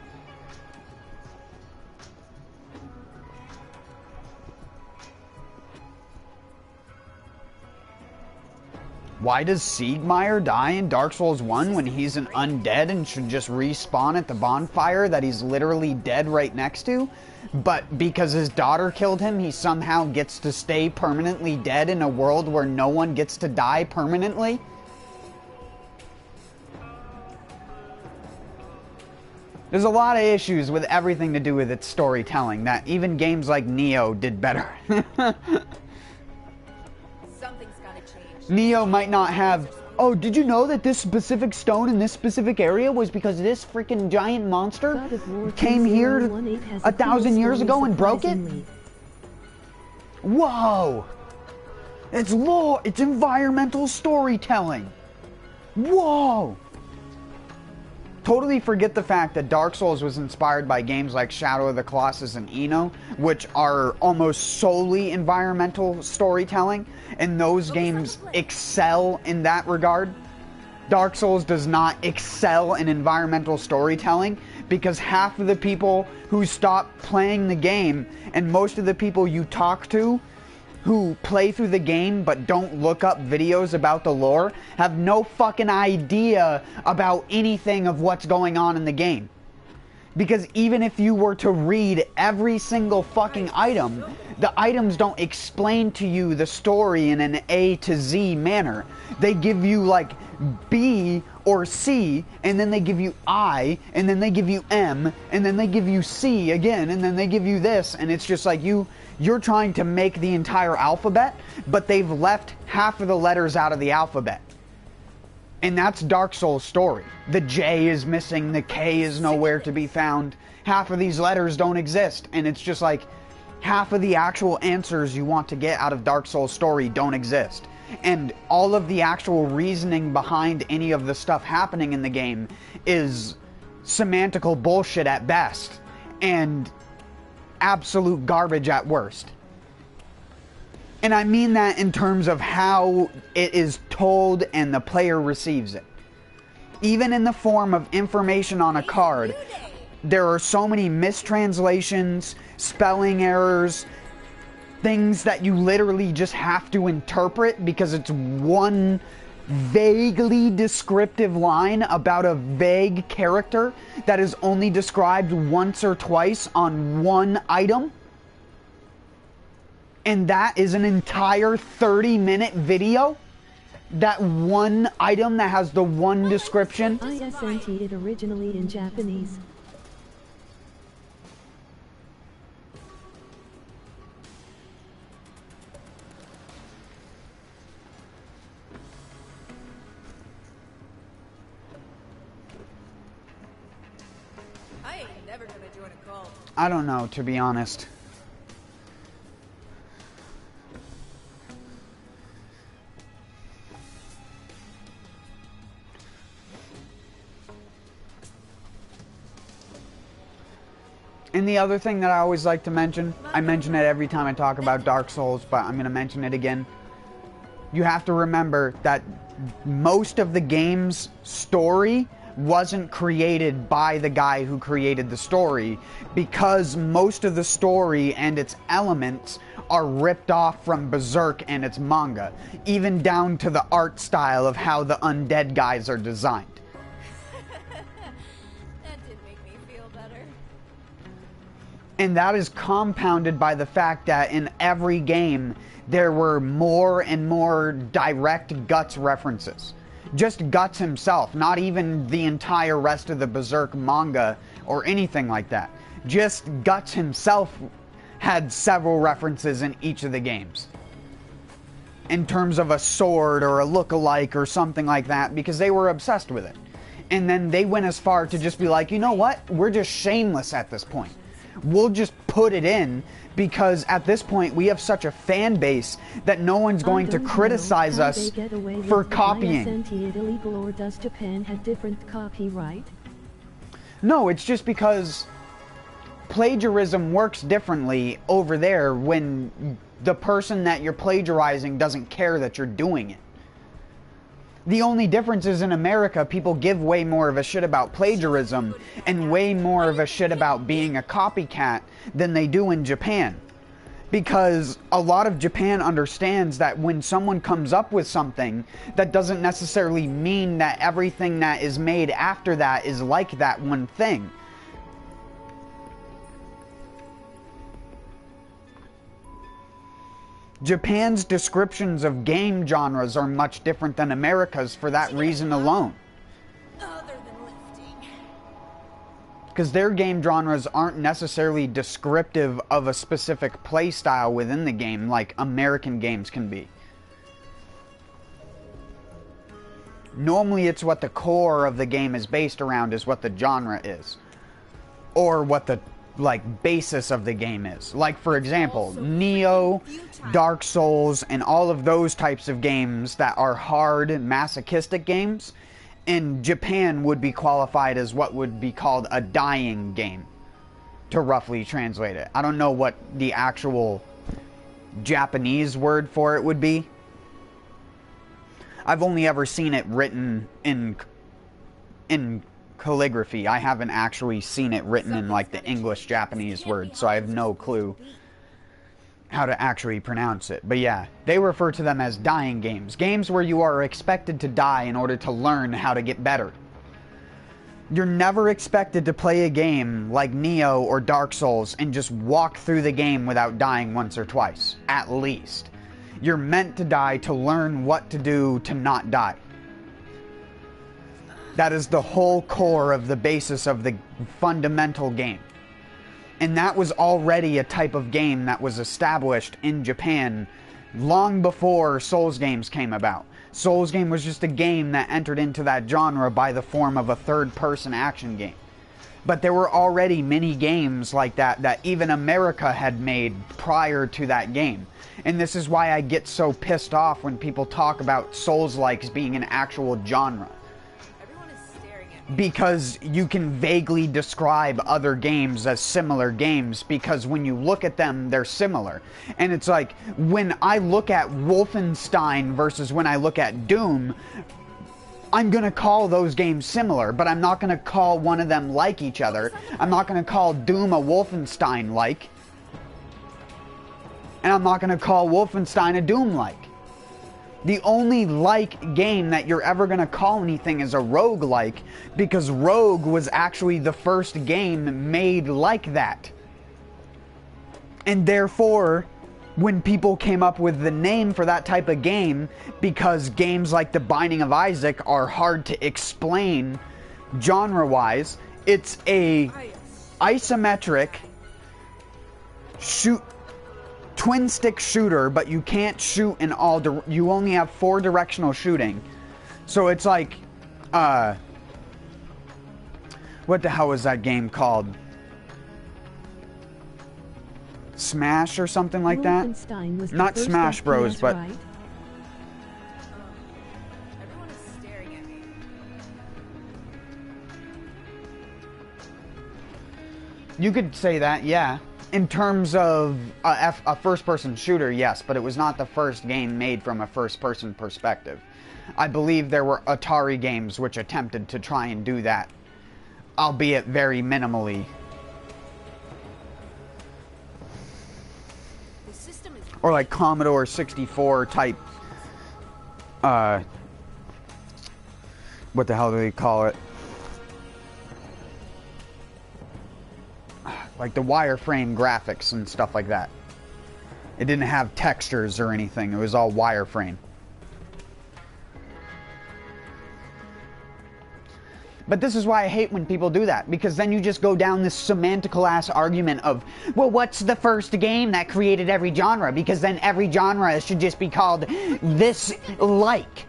Why does Siegmeyer die in Dark Souls 1 when he's an undead and should just respawn at the bonfire that he's literally dead right next to? But because his daughter killed him, he somehow gets to stay permanently dead in a world where no one gets to die permanently? There's a lot of issues with everything to do with its storytelling that even games like Nioh did better. Neo might not have, oh, did you know that this specific stone in this specific area was because this freaking giant monster came here 1,000 years ago and broke it? Whoa! It's lore, it's environmental storytelling. Whoa! Totally forget the fact that Dark Souls was inspired by games like Shadow of the Colossus and Eno, which are almost solely environmental storytelling, and those games excel in that regard. Dark Souls does not excel in environmental storytelling because half of the people who stop playing the game and most of the people you talk to who play through the game but don't look up videos about the lore have no fucking idea about anything of what's going on in the game. Because even if you were to read every single fucking item, the items don't explain to you the story in an A to Z manner. They give you like B or C, and then they give you I, and then they give you M, and then they give you C again, and then they give you this, and it's just like you're trying to make the entire alphabet, but they've left half of the letters out of the alphabet. And that's Dark Souls' story. The J is missing, the K is nowhere to be found. Half of these letters don't exist, and it's just like half of the actual answers you want to get out of Dark Souls' story don't exist. And all of the actual reasoning behind any of the stuff happening in the game is semantical bullshit at best, and absolute garbage at worst. And I mean that in terms of how it is told and the player receives it. Even in the form of information on a card, there are so many mistranslations, spelling errors, things that you literally just have to interpret because it's one vaguely descriptive line about a vague character that is only described once or twice on one item. And that is an entire 30-minute video? That one item that has the one description? I sent it originally in Japanese. I ain't never gonna join a cult. I don't know, to be honest. And the other thing that I always like to mention, I mention it every time I talk about Dark Souls, but I'm going to mention it again. You have to remember that most of the game's story wasn't created by the guy who created the story, because most of the story and its elements are ripped off from Berserk and its manga, even down to the art style of how the undead guys are designed. That did make me feel better. And that is compounded by the fact that in every game there were more and more direct Guts references. Just Guts himself, not even the entire rest of the Berserk manga or anything like that. Just Guts himself had several references in each of the games. In terms of a sword or a look-alike or something like that, because they were obsessed with it. And then they went as far to just be like, you know what? We're just shameless at this point. We'll just put it in, because at this point we have such a fan base that no one's going to criticize us for copying. It illegal, or does Japan have different copyright? No, it's just because plagiarism works differently over there when the person that you're plagiarizing doesn't care that you're doing it. The only difference is in America, people give way more of a shit about plagiarism and way more of a shit about being a copycat than they do in Japan. Because a lot of Japan understands that when someone comes up with something, that doesn't necessarily mean that everything that is made after that is like that one thing. Japan's descriptions of game genres are much different than America's for that reason alone. Because their game genres aren't necessarily descriptive of a specific play style within the game like American games can be. Normally it's what the core of the game is based around is what the genre is. Or what the basis of the game is. Like, for example, Neo, Dark Souls, and all of those types of games that are hard, masochistic games, in Japan would be qualified as what would be called a dying game, to roughly translate it. I don't know what the actual Japanese word for it would be. I've only ever seen it written in calligraphy. I haven't actually seen it written in like the English-Japanese word, so I have no clue how to actually pronounce it. But yeah, they refer to them as dying games. Games where you are expected to die in order to learn how to get better. You're never expected to play a game like Neo or Dark Souls and just walk through the game without dying once or twice, at least. You're meant to die to learn what to do to not die. That is the whole core of the basis of the fundamental game. And that was already a type of game that was established in Japan long before Souls games came about. Souls game was just a game that entered into that genre by the form of a third-person action game. But there were already many games like that that even America had made prior to that game. And this is why I get so pissed off when people talk about Souls-likes being an actual genre. Because you can vaguely describe other games as similar games, because when you look at them, they're similar. And it's like, when I look at Wolfenstein versus when I look at Doom, I'm going to call those games similar, but I'm not going to call one of them like each other. I'm not going to call Doom a Wolfenstein-like. And I'm not going to call Wolfenstein a Doom-like. The only like game that you're ever going to call anything is a roguelike, because Rogue was actually the first game made like that. And therefore, when people came up with the name for that type of game, because games like The Binding of Isaac are hard to explain genre-wise, it's a isometric twin stick shooter, but you can't shoot in all you only have 4 directional shooting. So it's like what the hell was that game called? Smash or something like that? Was not Smash Bros, but right? Everyone is staring at me. You could say that, yeah. In terms of a first-person shooter, yes, but it was not the first game made from a first-person perspective. I believe there were Atari games which attempted to try and do that, albeit very minimally. Or like Commodore 64 type, what the hell do they call it? Like the wireframe graphics and stuff like that. It didn't have textures or anything. It was all wireframe. But this is why I hate when people do that, because then you just go down this semantical ass argument of, well, what's the first game that created every genre? Because then every genre should just be called this like.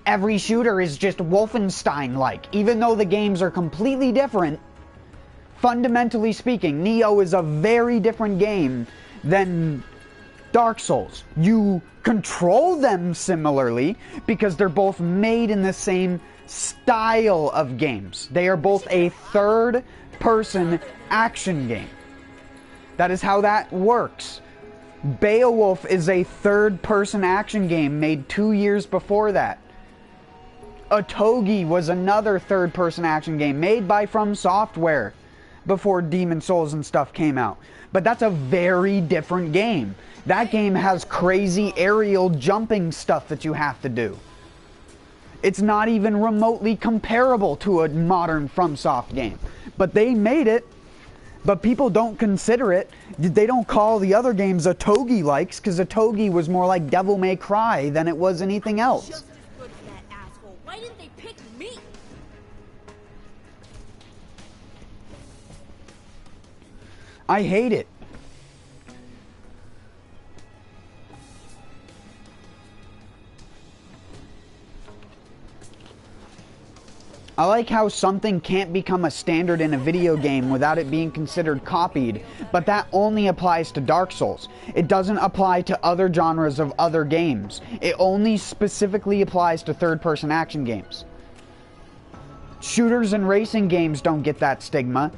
Every shooter is just Wolfenstein-like, even though the games are completely different. Fundamentally speaking, Neo is a very different game than Dark Souls. You control them similarly because they're both made in the same style of games. They are both a third-person action game. That is how that works. Beowulf is a third-person action game made 2 years before that. Otogi was another third-person action game made by From Software before Demon Souls and stuff came out. But that's a very different game. That game has crazy aerial jumping stuff that you have to do. It's not even remotely comparable to a modern FromSoft game. But they made it, but people don't consider it. They don't call the other games Otogi likes, because Otogi was more like Devil May Cry than it was anything else. Just as good as that asshole. Why didn't they pick me? I hate it. I like how something can't become a standard in a video game without it being considered copied, but that only applies to Dark Souls. It doesn't apply to other genres of other games. It only specifically applies to third-person action games. Shooters and racing games don't get that stigma.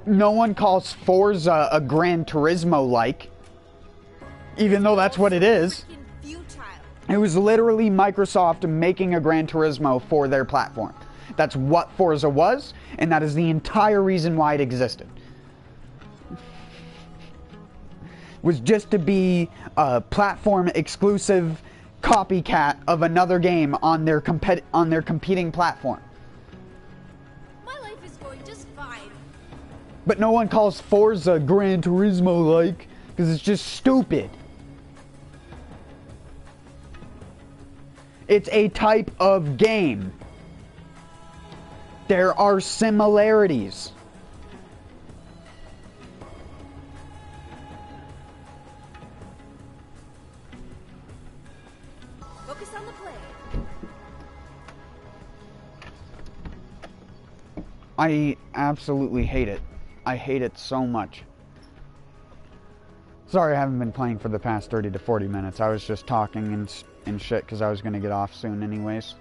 No one calls Forza a Gran Turismo-like, even though that's what it is. It was literally Microsoft making a Gran Turismo for their platform. That's what Forza was, and that is the entire reason why it existed. Was just to be a platform-exclusive copycat of another game on their competing platform. My life is going just fine. But no one calls Forza Gran Turismo-like, because it's just stupid. It's a type of game. There are similarities. Focus on the play. I absolutely hate it. I hate it so much. Sorry I haven't been playing for the past 30 to 40 minutes. I was just talking and shit because I was going to get off soon anyways.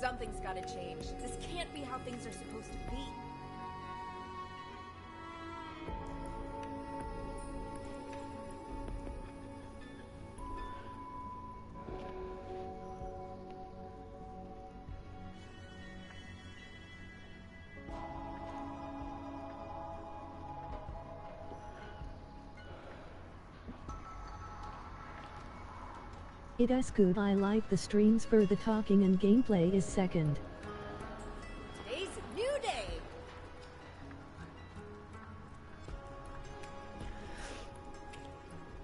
Something's gotta change. This can't be how things are supposed to be. It is good. I like the streams for the talking and gameplay is second. Today's a new day.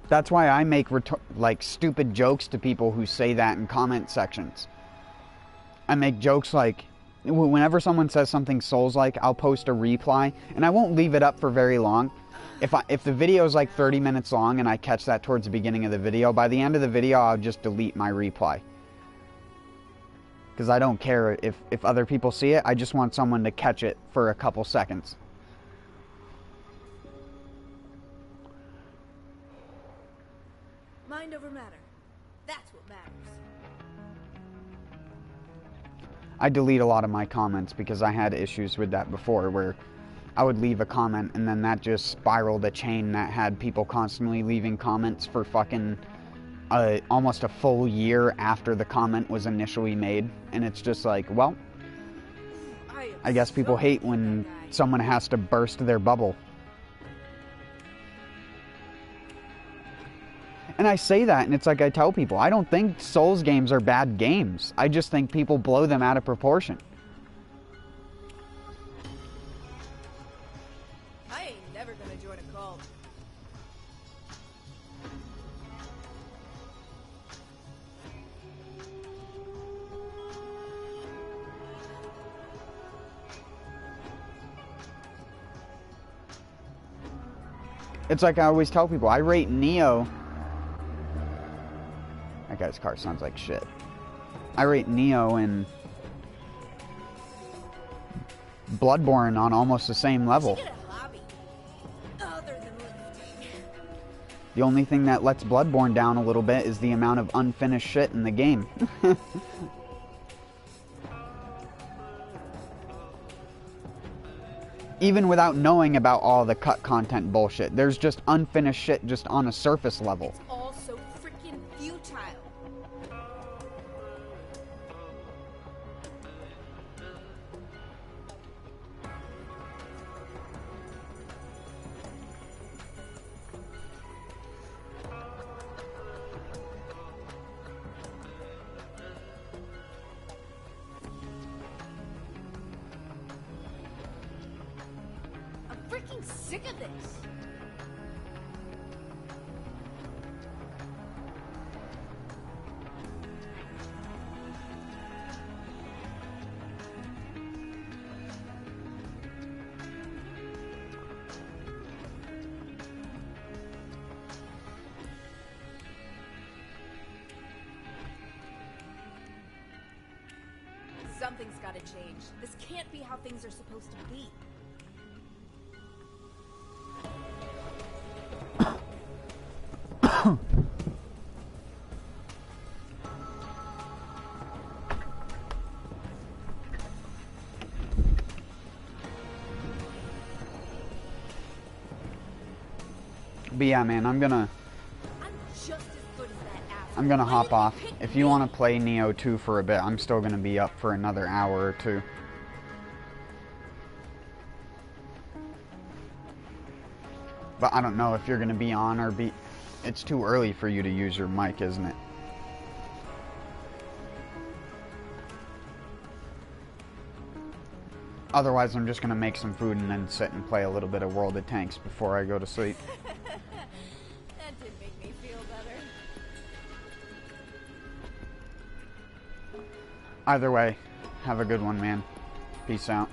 That's why I make like stupid jokes to people who say that in comment sections. I make jokes like, whenever someone says something Souls-like, I'll post a reply, and I won't leave it up for very long. If the video is like 30 minutes long and I catch that towards the beginning of the video, by the end of the video I'll just delete my reply. Because I don't care if other people see it, I just want someone to catch it for a couple seconds. Mind over matter. That's what matters. I delete a lot of my comments because I had issues with that before, where I would leave a comment and then that just spiraled a chain that had people constantly leaving comments for fucking almost a full year after the comment was initially made. And it's just like, well, I guess people hate when someone has to burst their bubble. And I say that, and it's like I tell people, I don't think Souls games are bad games. I just think people blow them out of proportion. I ain't never gonna join a cult. It's like I always tell people, I rate Neo. That guy's car sounds like shit. I rate Neo and Bloodborne on almost the same level. The only thing that lets Bloodborne down a little bit is the amount of unfinished shit in the game. Even without knowing about all the cut content bullshit, there's just unfinished shit just on a surface level. It's all so freaking futile. Freaking sick of this. Something's gotta change. This can't be how things are supposed to be. But yeah, man, I'm gonna hop off. If you want to play Neo 2 for a bit, I'm still gonna be up for another hour or two. But I don't know if you're gonna be on or be... It's too early for you to use your mic, isn't it? Otherwise, I'm just gonna make some food and then sit and play a little bit of World of Tanks before I go to sleep. That did make me feel better. Either way, have a good one, man. Peace out.